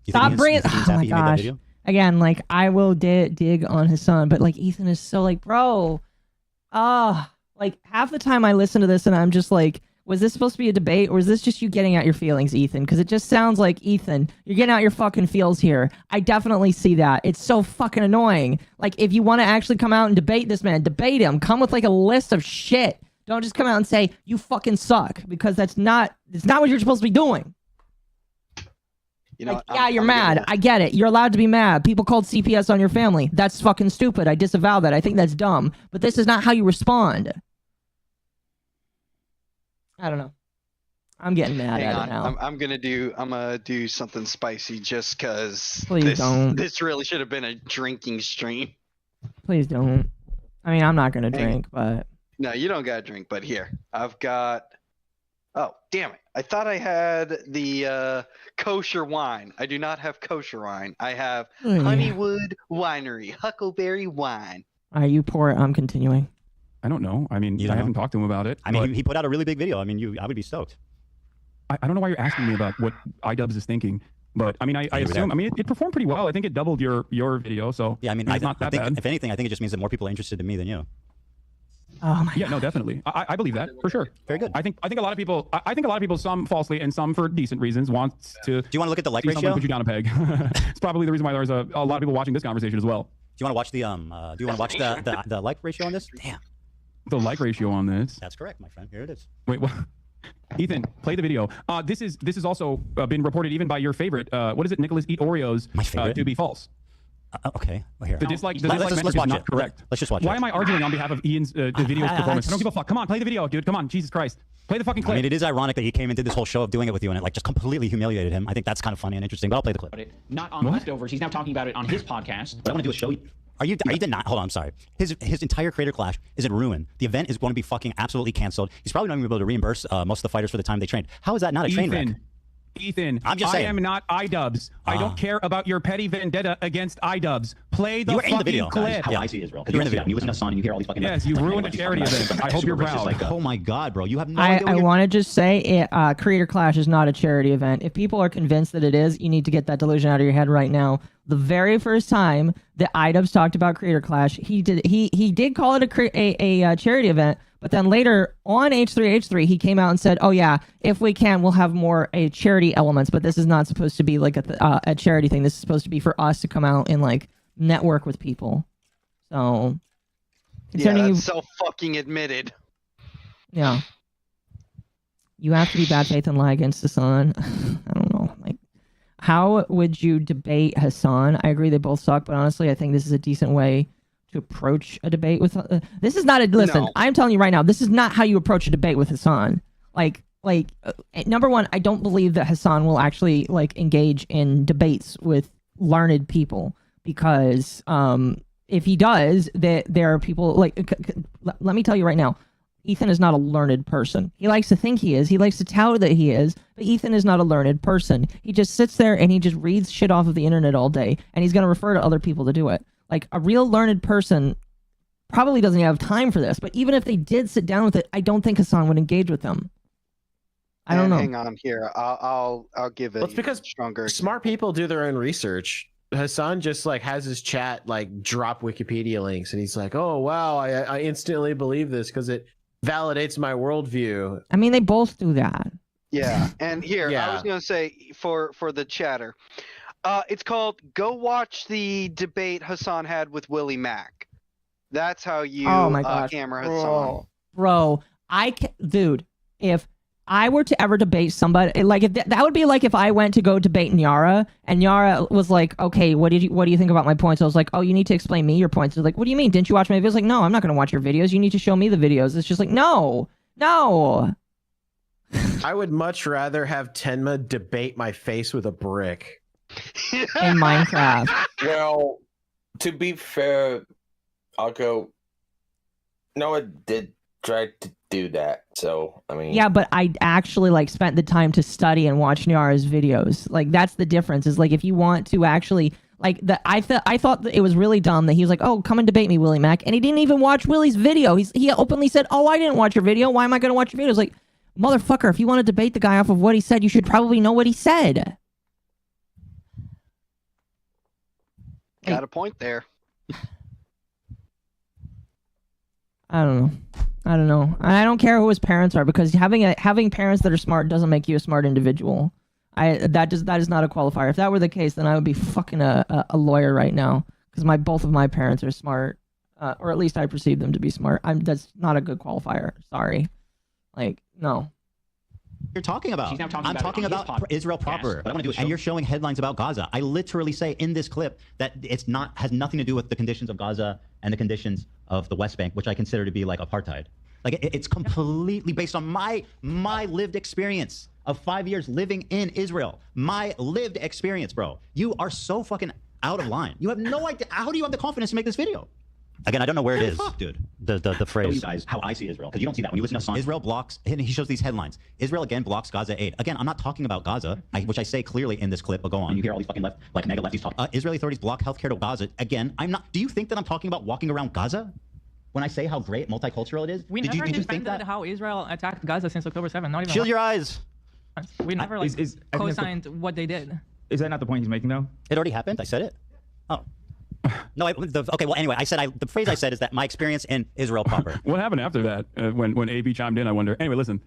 Stop bringing. Oh my gosh. Again, like I will dig on his son, but like Ethan is so like, bro. Like half the time I listen to this and I'm just like, was this supposed to be a debate or is this just you getting out your feelings, Ethan? Because it just sounds like, Ethan, you're getting out your fucking feels here. I definitely see that. It's so fucking annoying. Like, if you want to actually come out and debate this man, debate him. Come with like a list of shit. Don't just come out and say, you fucking suck. Because it's not what you're supposed to be doing. Like, you're mad. I get it. You're allowed to be mad. People called CPS on your family. That's fucking stupid. I disavow that. I think that's dumb. But this is not how you respond. I don't know. I'm getting mad at it now. I'm gonna do something spicy just because don't. This really should have been a drinking stream. Please don't. I mean, I'm not gonna drink, but No, you don't got a drink, but here. I've got... Oh, damn it. I thought I had the kosher wine. I do not have kosher wine. I have Oh, yeah. Honeywood Winery, Huckleberry wine. All right, you pour it. I'm continuing. I don't know. I mean, I haven't talked to him about it. I mean, he put out a really big video. I mean, I would be stoked. I don't know why you're asking me about what iDubbbz is thinking, but I mean, I assume. I mean, it performed pretty well. I think it doubled your video. So yeah, I mean, it's not that think, bad. if anything, I think it just means that more people are interested in me than you. Oh my yeah, no, definitely. I believe that for sure. Very good. I think a lot of people. I think a lot of people, some falsely and some for decent reasons, want to. Do you want to look at the like see someone ratio? Put you down a peg. It's probably the reason why there's a lot of people watching this conversation as well. Do you want to watch the Do you want to watch the like ratio on this? Damn. The like ratio on this. That's correct, my friend. Here it is. Wait, what? Ethan, play the video. This is also been reported even by your favorite. What is it? Nicholas Eat Oreos. My favorite. To be false. Okay. Well, here. The dislike Let's metric watch is not it. correct. Let's just watch Why it. am I arguing on behalf of Ian's video's performance? I don't give a fuck. Come on, play the video, dude. Come on, Jesus Christ. Play the fucking clip. I mean, it is ironic that he came and did this whole show of doing it with you, and it like just completely humiliated him. I think that's kind of funny and interesting. But I'll play the clip. Not on leftovers. He's now talking about it on his podcast. What I want to do is show you. Are you not? Hold on, I'm sorry. His entire creator clash is in ruin. The event is going to be fucking absolutely canceled. He's probably not even able to reimburse most of the fighters for the time they trained. How is that not a train wreck? Ethan, I'm just saying. I am not iDubbbz. I don't care about your petty vendetta against iDubbbz. Play the fucking clip. That's how I see Israel. You're in the video. You listen to Hasan and you hear all these fucking... Yes, you ruined a charity event. I hope you're proud. Oh my God, bro. You have no idea. I want to just say Creator Clash is not a charity event. If people are convinced that it is, you need to get that delusion out of your head right now. The very first time that iDubbbz talked about Creator Clash, he did call it a charity event, but then later on H3H3, he came out and said, oh yeah, if we can, we'll have more charity elements, but this is not supposed to be like a charity thing. This is supposed to be for us to come out and like network with people. So, Yeah, that's so fucking admitted. Yeah. You have to be bad faith and lie against Hasan. I don't know. Like, how would you debate Hasan? I agree they both suck, but honestly, I think this is a decent way to approach a debate with. This is not a listen. No. I'm telling you right now, this is not how you approach a debate with Hasan. Number one, I don't believe that Hasan will actually like engage in debates with learned people because if he does, there are people like. Let me tell you right now. Ethan is not a learned person. He likes to think he is. He likes to tout that he is, but Ethan is not a learned person. He just sits there and he just reads shit off of the internet all day, and he's going to refer to other people to do it. Like, a real learned person probably doesn't have time for this, but even if they did sit down with it, I don't think Hasan would engage with them. I don't know. Hang on here. I'll give it. Well, it's because stronger. Smart people do their own research. Hasan just like has his chat like drop Wikipedia links, and he's like, "Oh wow, I instantly believe this because it validates my worldview." I mean, they both do that. Yeah, and here Yeah. I was gonna say for the chatter, it's called "Go Watch the Debate Hasan Had with Willie Mack." That's how you Oh my gosh. hammer Hasan. Bro, dude, if I were to ever debate somebody, like if that would be like if I went to go debate Nyara, and Nyara was like, "Okay, what do you think about my points?" I was like, "Oh, you need to explain me your points." I was like, "What do you mean? Didn't you watch my videos?" Like, "No, I'm not going to watch your videos. You need to show me the videos." It's just like, no. I would much rather have Tenma debate my face with a brick. In Minecraft. Well, to be fair, I'll go. Noah did try to do that, so I mean. Yeah, but I actually like spent the time to study and watch Nyara's videos. Like, that's the difference. Is like if you want to actually like I thought that it was really dumb that he was like, "Oh, come and debate me, Willie Mack," and he didn't even watch Willie's video. He openly said, "Oh, I didn't watch your video. Why am I going to watch your video?" It's like, motherfucker, if you want to debate the guy off of what he said, you should probably know what he said. Got a point there. I don't know. And I don't care who his parents are, because having parents that are smart doesn't make you a smart individual. That is not a qualifier. If that were the case, then I would be fucking a lawyer right now, because both of my parents are smart, or at least I perceive them to be smart. That's not a good qualifier. Sorry. Like, no. You're talking about. She's now talking I'm about talking it on about his Israel proper. But I want to do a show. And you're showing headlines about Gaza. I literally say in this clip that has nothing to do with the conditions of Gaza and the conditions of the West Bank, which I consider to be like apartheid. Like it's completely based on my lived experience of 5 years living in Israel. My lived experience, bro. You are so fucking out of line. You have no idea. How do you have the confidence to make this video? Again, I don't know where it is, dude. The phrase. You guys, how I see Israel, because you don't see that when you listen to Hasan. Israel blocks, and he shows these headlines. Israel again blocks Gaza aid. Again, I'm not talking about Gaza, which I say clearly in this clip, but go on. You hear all these fucking mega lefties talk. Israeli authorities block healthcare to Gaza. Again, I'm not. Do you think that I'm talking about walking around Gaza? When I say how great multicultural it is? We did never you think defended that? how Israel attacked Gaza since October 7th. Not even Shield your eyes. We never I think co-signed what they did. Is that not the point he's making, though? It already happened. I said it. Oh. No, okay, well, anyway, the phrase I said is that my experience in Israel proper. What happened after that? When AB chimed in, I wonder. Anyway, listen.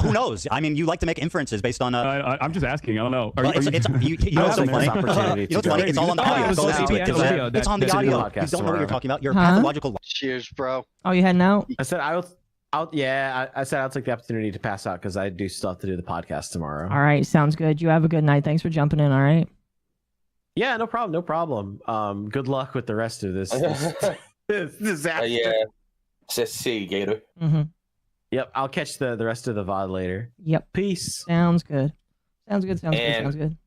Who knows? I mean, you like to make inferences based on. I'm just asking. I don't know. You know what's so funny? You know what's funny? It's all on the audio. It's on the audio. You don't know what you're talking about. You're pathological. Cheers, bro. Oh, you heading out? I said I said I'll take the opportunity to pass out because I do still have to do the podcast tomorrow. All right, sounds good. You have a good night. Thanks for jumping in. All right. Yeah, no problem. No problem. Good luck with the rest of this disaster. Yeah. See, Gator. Yep, I'll catch the rest of the VOD later. Yep. Peace. Sounds good. Sounds good. Sounds good.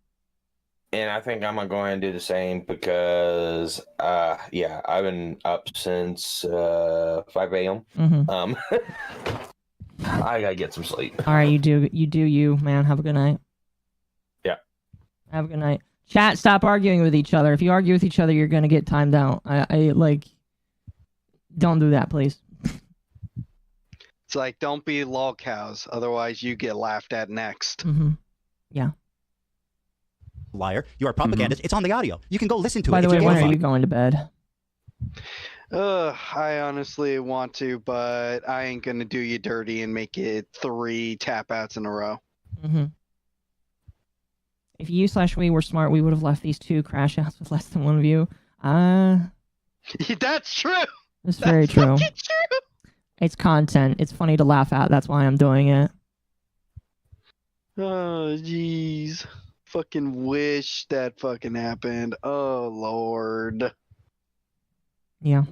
And I think I'm going to do the same because, yeah, I've been up since 5 a.m. I gotta get some sleep. All right, you do, man. Have a good night. Yeah. Have a good night. Chat, stop arguing with each other. If you argue with each other, you're gonna get timed out. I don't do that, please. It's like, don't be lol cows, otherwise you get laughed at next. Yeah. Liar. You are propagandist. It's on the audio. You can go listen to it. By the way, when are you going to bed? I honestly want to, but I ain't gonna do you dirty and make it 3 tap outs in a row. If you/we were smart, we would have left these 2 crash outs with less than 1 view. That's true. That's very true. Fucking true. It's content. It's funny to laugh at. That's why I'm doing it. Oh, jeez. Fucking wish that fucking happened. Oh, Lord. Yeah.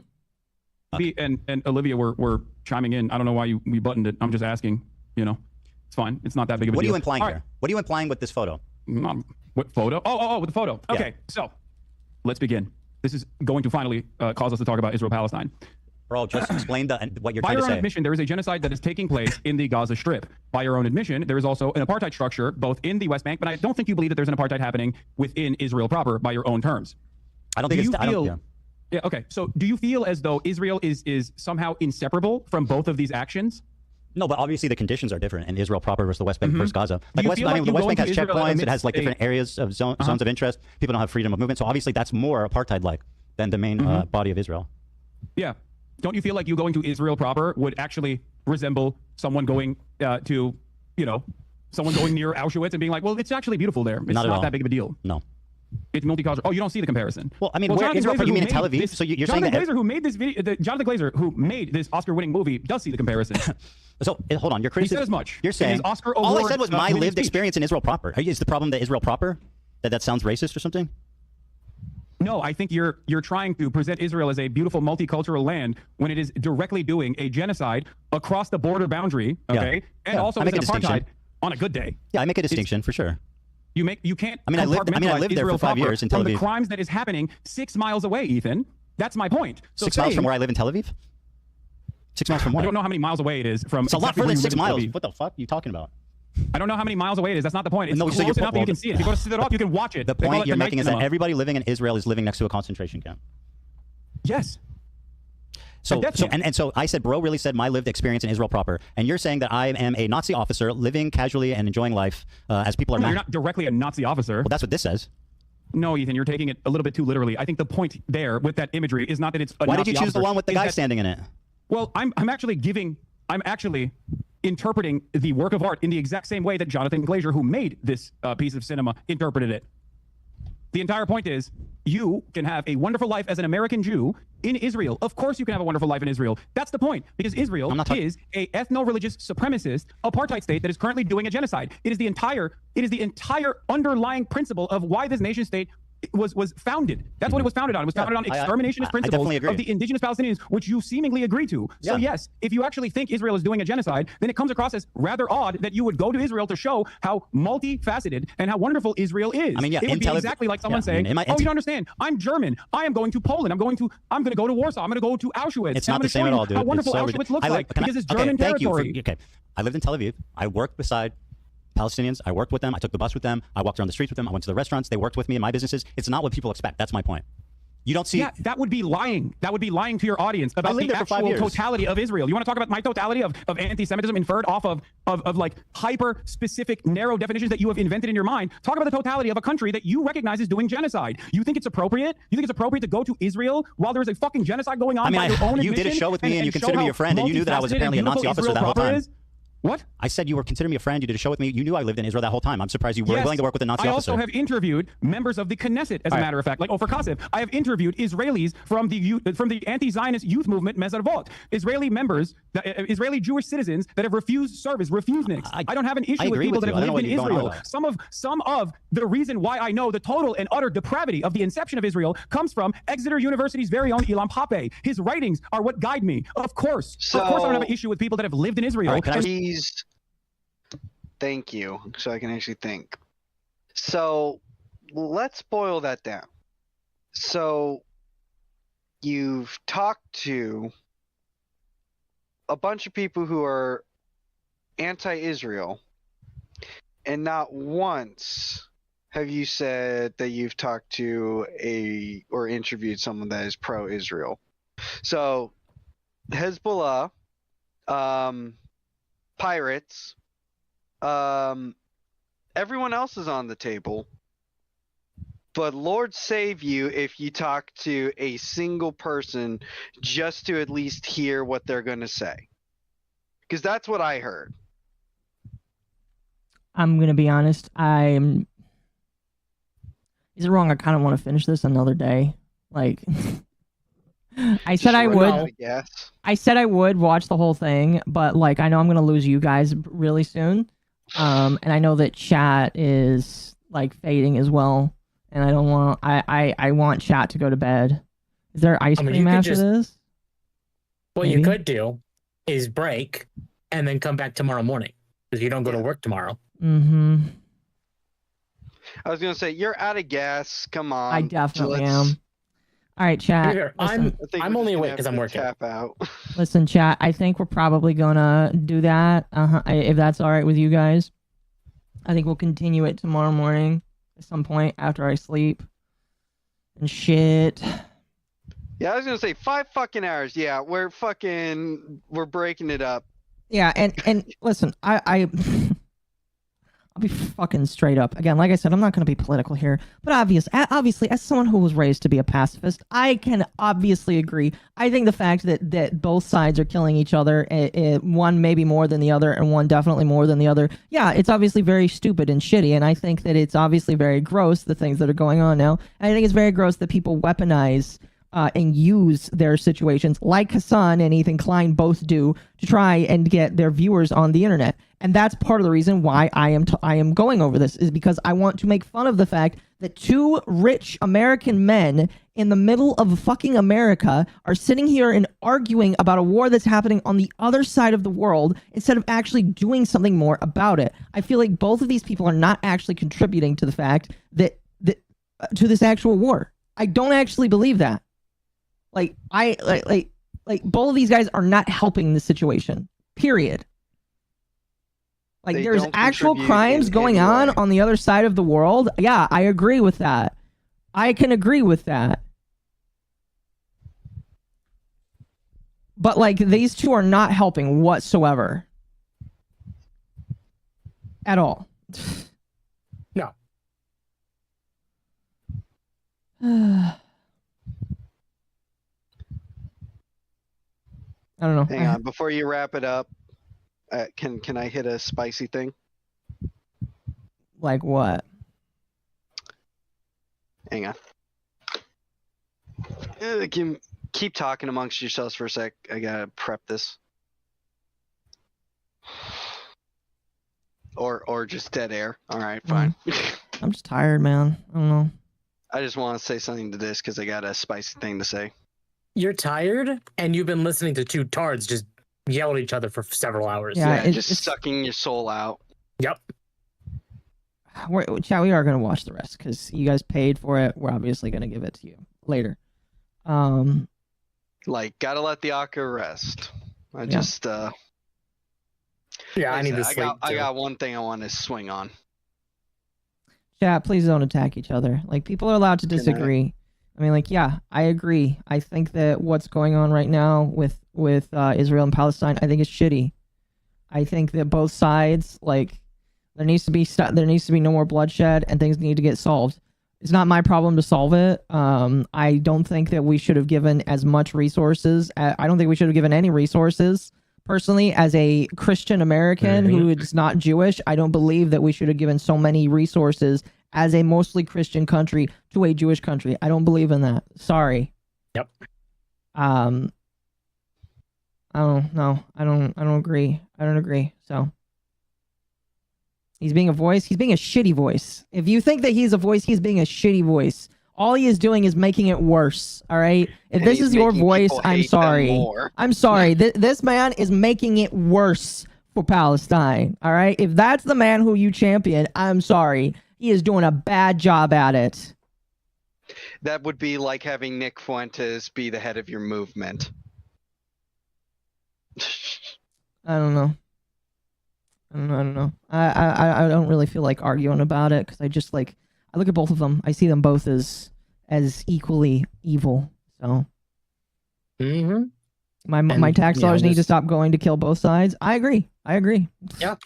And Olivia were chiming in. I don't know why we buttoned it. I'm just asking. You know, it's fine. It's not that big of a deal. What are you implying All here? right. What are you implying with this photo? What photo? Oh, with the photo. Yeah. Okay, so let's begin. This is going to finally cause us to talk about Israel-Palestine. Bro, just explain what you're By trying to your own say. admission, there is a genocide that is taking place in the Gaza Strip. By your own admission, there is also an apartheid structure both in the West Bank, but I don't think you believe that there's an apartheid happening within Israel proper by your own terms. I don't think do it's... you feel, yeah, okay. So do you feel as though Israel is somehow inseparable from both of these actions? No, but obviously the conditions are different in Israel proper versus the West Bank versus Gaza. Like the West Bank has checkpoints, it has like different areas of zones of interest. People don't have freedom of movement. So obviously that's more apartheid-like than the main body of Israel. Yeah. Don't you feel like you going to Israel proper would actually resemble someone going to, you know, someone going near Auschwitz and being like, well, it's actually beautiful there. It's not that big of a deal. No. It's multicultural. Oh, you don't see the comparison. Well, I mean, where Israel, you mean in Tel Aviv? So you're saying that Jonathan Glazer, who made this video, Jonathan Glazer, who made this Oscar-winning movie, does see the comparison. So hold on, your criticism. He said as much. You're saying Oscar all I said was my lived experience in Israel proper. Is the problem that Israel proper? That sounds racist or something? No, I think you're trying to present Israel as a beautiful multicultural land when it is directly doing a genocide across the border boundary, okay, and also as an apartheid on a good day. Yeah, I make a distinction for sure. You can't. I lived there for 5 years in Tel Aviv. From the crimes that is happening 6 miles away, Ethan. That's my point. So 6 miles from where I live in Tel Aviv? 6 miles from where? I don't know how many miles away it is from. It's a lot further than 6 miles. What the fuck are you talking about? I don't know how many miles away it is. That's not the point. It's close enough that you can see it. If you go to Cinder, you can watch it. The point you're making is that everybody living in Israel is living next to a concentration camp. Yes. So I said, bro really said my lived experience in Israel proper. And you're saying that I am a Nazi officer living casually and enjoying life as people are... No, you're not directly a Nazi officer. Well, that's what this says. No, Ethan, you're taking it a little bit too literally. I think the point there with that imagery is not that it's a Why Nazi did you choose the officer, one with the guy standing in it? Well, I'm actually interpreting the work of art in the exact same way that Jonathan Glazer, who made this piece of cinema, interpreted it. The entire point is you can have a wonderful life as an American Jew in Israel. Of course you can have a wonderful life in Israel. That's the point, because Israel is a ethno-religious supremacist apartheid state that is currently doing a genocide. It is the entire underlying principle of why this nation state was founded. That's what it was founded on. It was founded on exterminationist principles of the indigenous Palestinians, which you seemingly agree to. So yes, if you actually think Israel is doing a genocide, then it comes across as rather odd that you would go to Israel to show how multifaceted and how wonderful Israel is. I mean, yeah, it would be exactly like someone saying, "Oh, you don't understand? I'm German. I am going to Poland. I'm going to go to Warsaw. I'm going to go to Auschwitz. It's not the same at all, dude. How wonderful Auschwitz looks like because it's German territory." Okay, I lived in Tel Aviv. I worked beside Palestinians. I worked with them. I took the bus with them. I walked around the streets with them. I went to the restaurants. They worked with me in my businesses. It's not what people expect. That's my point. You don't see. Yeah, that would be lying. That would be lying to your audience about the actual totality of Israel. You want to talk about my totality of anti-Semitism inferred off of like hyper specific narrow definitions that you have invented in your mind? Talk about the totality of a country that you recognize is doing genocide. You think it's appropriate? You think it's appropriate to go to Israel while there's a fucking genocide going on? I mean, you did a show with me and you consider me your friend, and you knew that I was apparently a Nazi officer that whole time. What? I said you were considering me a friend. You did a show with me. You knew I lived in Israel that whole time. I'm surprised you were willing to work with a Nazi officer. I also have interviewed members of the Knesset, as a matter of fact. Like Ofer Kassev, I have interviewed Israelis from the anti-Zionist youth movement Mezarvot. Israeli members, Israeli Jewish citizens that have refused service, refuseniks. I don't have an issue with people that have lived in Israel. Some of the reason why I know the total and utter depravity of the inception of Israel comes from Exeter University's very own Ilan Pappé. His writings are what guide me. Of course I don't have an issue with people that have lived in Israel. Thank you. So I can actually think. So let's boil that down. So you've talked to a bunch of people who are anti-Israel, and not once have you said that you've talked to or interviewed someone that is pro-Israel. So Hezbollah, pirates, everyone else is on the table, but Lord save you if you talk to a single person just to at least hear what they're going to say, because that's what I heard. I'm gonna be honest. Is it wrong? I kind of want to finish this another day. Like, I said I would. I said I would watch the whole thing, but like I know I'm gonna lose you guys really soon. And I know that chat is like fading as well, and I don't want. I want chat to go to bed. Is there ice cream after this? What you could do is break and then come back tomorrow morning because you don't go to work tomorrow. Mm-hmm. I was gonna say you're out of gas. Come on. I definitely am. All right, chat. I'm only awake because I'm working. Tap out. Listen, chat. I think we're probably gonna do that. If that's all right with you guys, I think we'll continue it tomorrow morning at some point after I sleep. And shit. Yeah, I was gonna say 5 fucking hours. Yeah, we're breaking it up. Yeah, and listen, I'll be fucking straight up. Again, like I said, I'm not going to be political here, but obviously, as someone who was raised to be a pacifist, I can obviously agree. I think the fact that both sides are killing each other, one maybe more than the other, and one definitely more than the other, yeah, it's obviously very stupid and shitty, and I think that it's obviously very gross, the things that are going on now. And I think it's very gross that people weaponize and use their situations, like Hasan and Ethan Klein both do, to try and get their viewers on the internet. And that's part of the reason why I am going over this, is because I want to make fun of the fact that 2 rich American men in the middle of fucking America are sitting here and arguing about a war that's happening on the other side of the world instead of actually doing something more about it. I feel like both of these people are not actually contributing to the fact that to this actual war. I don't actually believe that. Like both of these guys are not helping the situation. Period. Like there's actual crimes going on the other side of the world. Yeah, I agree with that. I can agree with that. But like these 2 are not helping whatsoever. At all. No. I don't know. Hang on, before you wrap it up, can I hit a spicy thing? Like what? Hang on. Keep talking amongst yourselves for a sec. I gotta prep this. Or just dead air. All right, fine. I'm just tired, man. I don't know. I just want to say something to this because I got a spicy thing to say. You're tired, and you've been listening to two tards just yell at each other for several hours. Yeah, Just sucking your soul out. Yep. Chat, we are going to watch the rest because you guys paid for it. We're obviously going to give it to you later. Like, gotta let the Akka rest. I just, Yeah, I like need said, to sleep. I got one thing I want to swing on. Chat, please don't attack each other. Like, people are allowed to disagree. I mean, like, yeah, I agree. I think that what's going on right now with Israel and Palestine, I think is shitty. I think that both sides, like, there needs to be no more bloodshed and things need to get solved. It's not my problem to solve it. I don't think that we should have given as much resources. I don't think we should have given any resources. Personally, as a Christian American who is not Jewish, I don't believe that we should have given so many resources as a mostly Christian country to a Jewish country. I don't believe in that. Sorry. Yep. I don't agree. I don't agree. So he's being a voice. He's being a shitty voice. If you think that he's a voice, he's being a shitty voice. All he is doing is making it worse. All right. If And this he's is your making voice, people I'm hate them sorry. more. I'm sorry. This man is making it worse for Palestine. All right. If that's the man who you champion, I'm sorry. He is doing a bad job at it. That would be like having Nick Fuentes be the head of your movement. I don't know. I don't know. I don't really feel like arguing about it because I just like I look at both of them. I see them both as equally evil. So my tax dollars need to stop going to kill both sides. I agree. Yeah.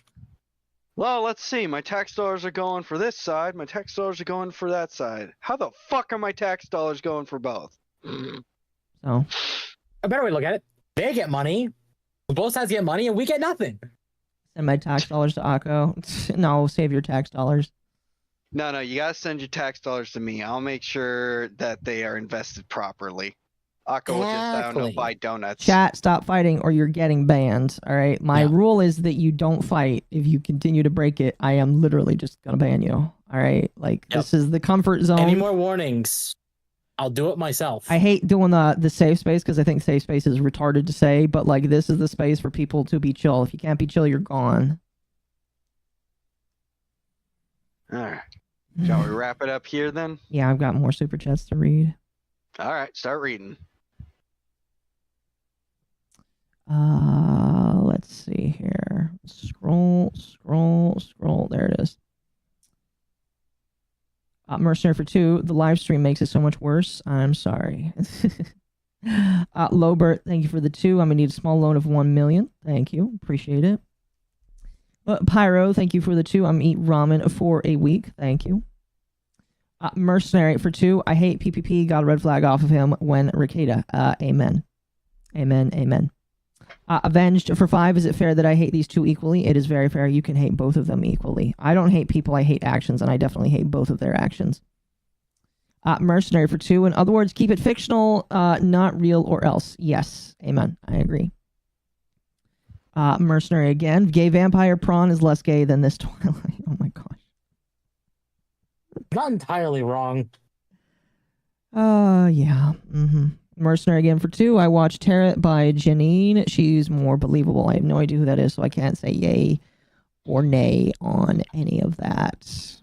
Well, let's see. My tax dollars are going for this side. My tax dollars are going for that side. How the fuck are my tax dollars going for both? So A better way to look at it: they get money, both sides get money, and we get nothing. send my tax dollars to Akko. No, save your tax dollars. No, you gotta send your tax dollars to me. I'll make sure that they are invested properly. Akko will just, I don't know, buy donuts. Chat, stop fighting or you're getting banned. All right. My rule is that you don't fight. If you continue to break it, I am literally just gonna ban you. All right. Like this is the comfort zone. Any more warnings? I'll do it myself. I hate doing the safe space because I think safe space is retarded to say, but like this is the space for people to be chill. If you can't be chill, you're gone. All right. Shall we wrap it up here then? Yeah, I've got more super chats to read. All right, start reading. Let's see here. Scroll. There it is. Mercenary for 2. The live stream makes it so much worse. I'm sorry. Lobert, thank you for the 2. I'm gonna need a small loan of 1 million. Thank you. Appreciate it. Pyro, thank you for the 2. I'm gonna eat ramen for a week. Thank you. Mercenary for 2. I hate PPP. Got a red flag off of him when Ricada. Amen. Amen. Avenged for 5. Is it fair that I hate these two equally? It is very fair. You can hate both of them equally. I don't hate people. I hate actions, and I definitely hate both of their actions. Mercenary for 2. In other words, keep it fictional, not real or else. Yes. Amen. I agree. Mercenary again. Gay vampire prawn is less gay than this Twilight. Oh my gosh. Not entirely wrong. Yeah. Mercenary again for 2. I watched Tarot by Janine. She's more believable. I have no idea who that is, so I can't say yay or nay on any of that.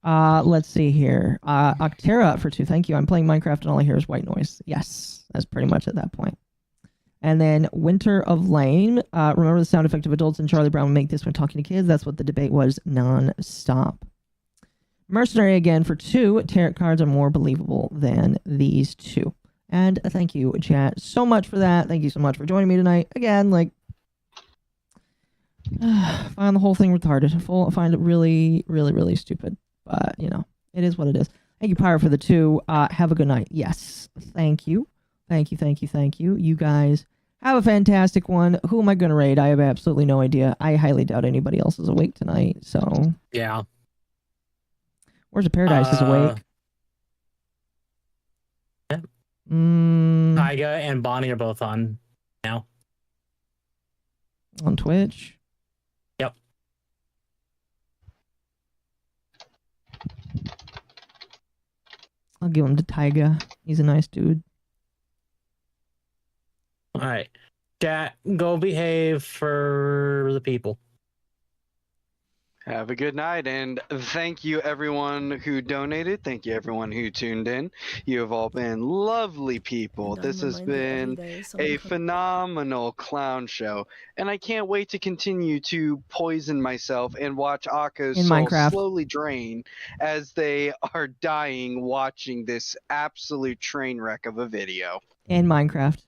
Let's see here. Octera for 2. Thank you. I'm playing Minecraft and all I hear is white noise. Yes, that's pretty much at that point. And then Winter of Lane. Remember the sound effect of adults and Charlie Brown would make this when talking to kids. That's what the debate was non-stop. Mercenary again for 2. Tarot cards are more believable than these 2. And thank you, chat, so much for that. Thank you so much for joining me tonight. Again, like, find the whole thing retarded. Find it really, really, really stupid. But, you know, it is what it is. Thank you, Pyro, for the 2. Have a good night. Yes. Thank you. Thank you. You guys have a fantastic one. Who am I going to raid? I have absolutely no idea. I highly doubt anybody else is awake tonight. So, yeah. Where's the Paradise is awake? Yeah. Tyga and Bonnie are both on now. On Twitch? Yep. I'll give him to Tyga. He's a nice dude. All right. Chat, go behave for the people. Have a good night, and thank you everyone who donated. Thank you everyone who tuned in. You have all been lovely people. This has been a phenomenal clown show, and I can't wait to continue to poison myself and watch Akko's In soul Minecraft. slowly drain as they are dying watching this absolute train wreck of a video. And Minecraft.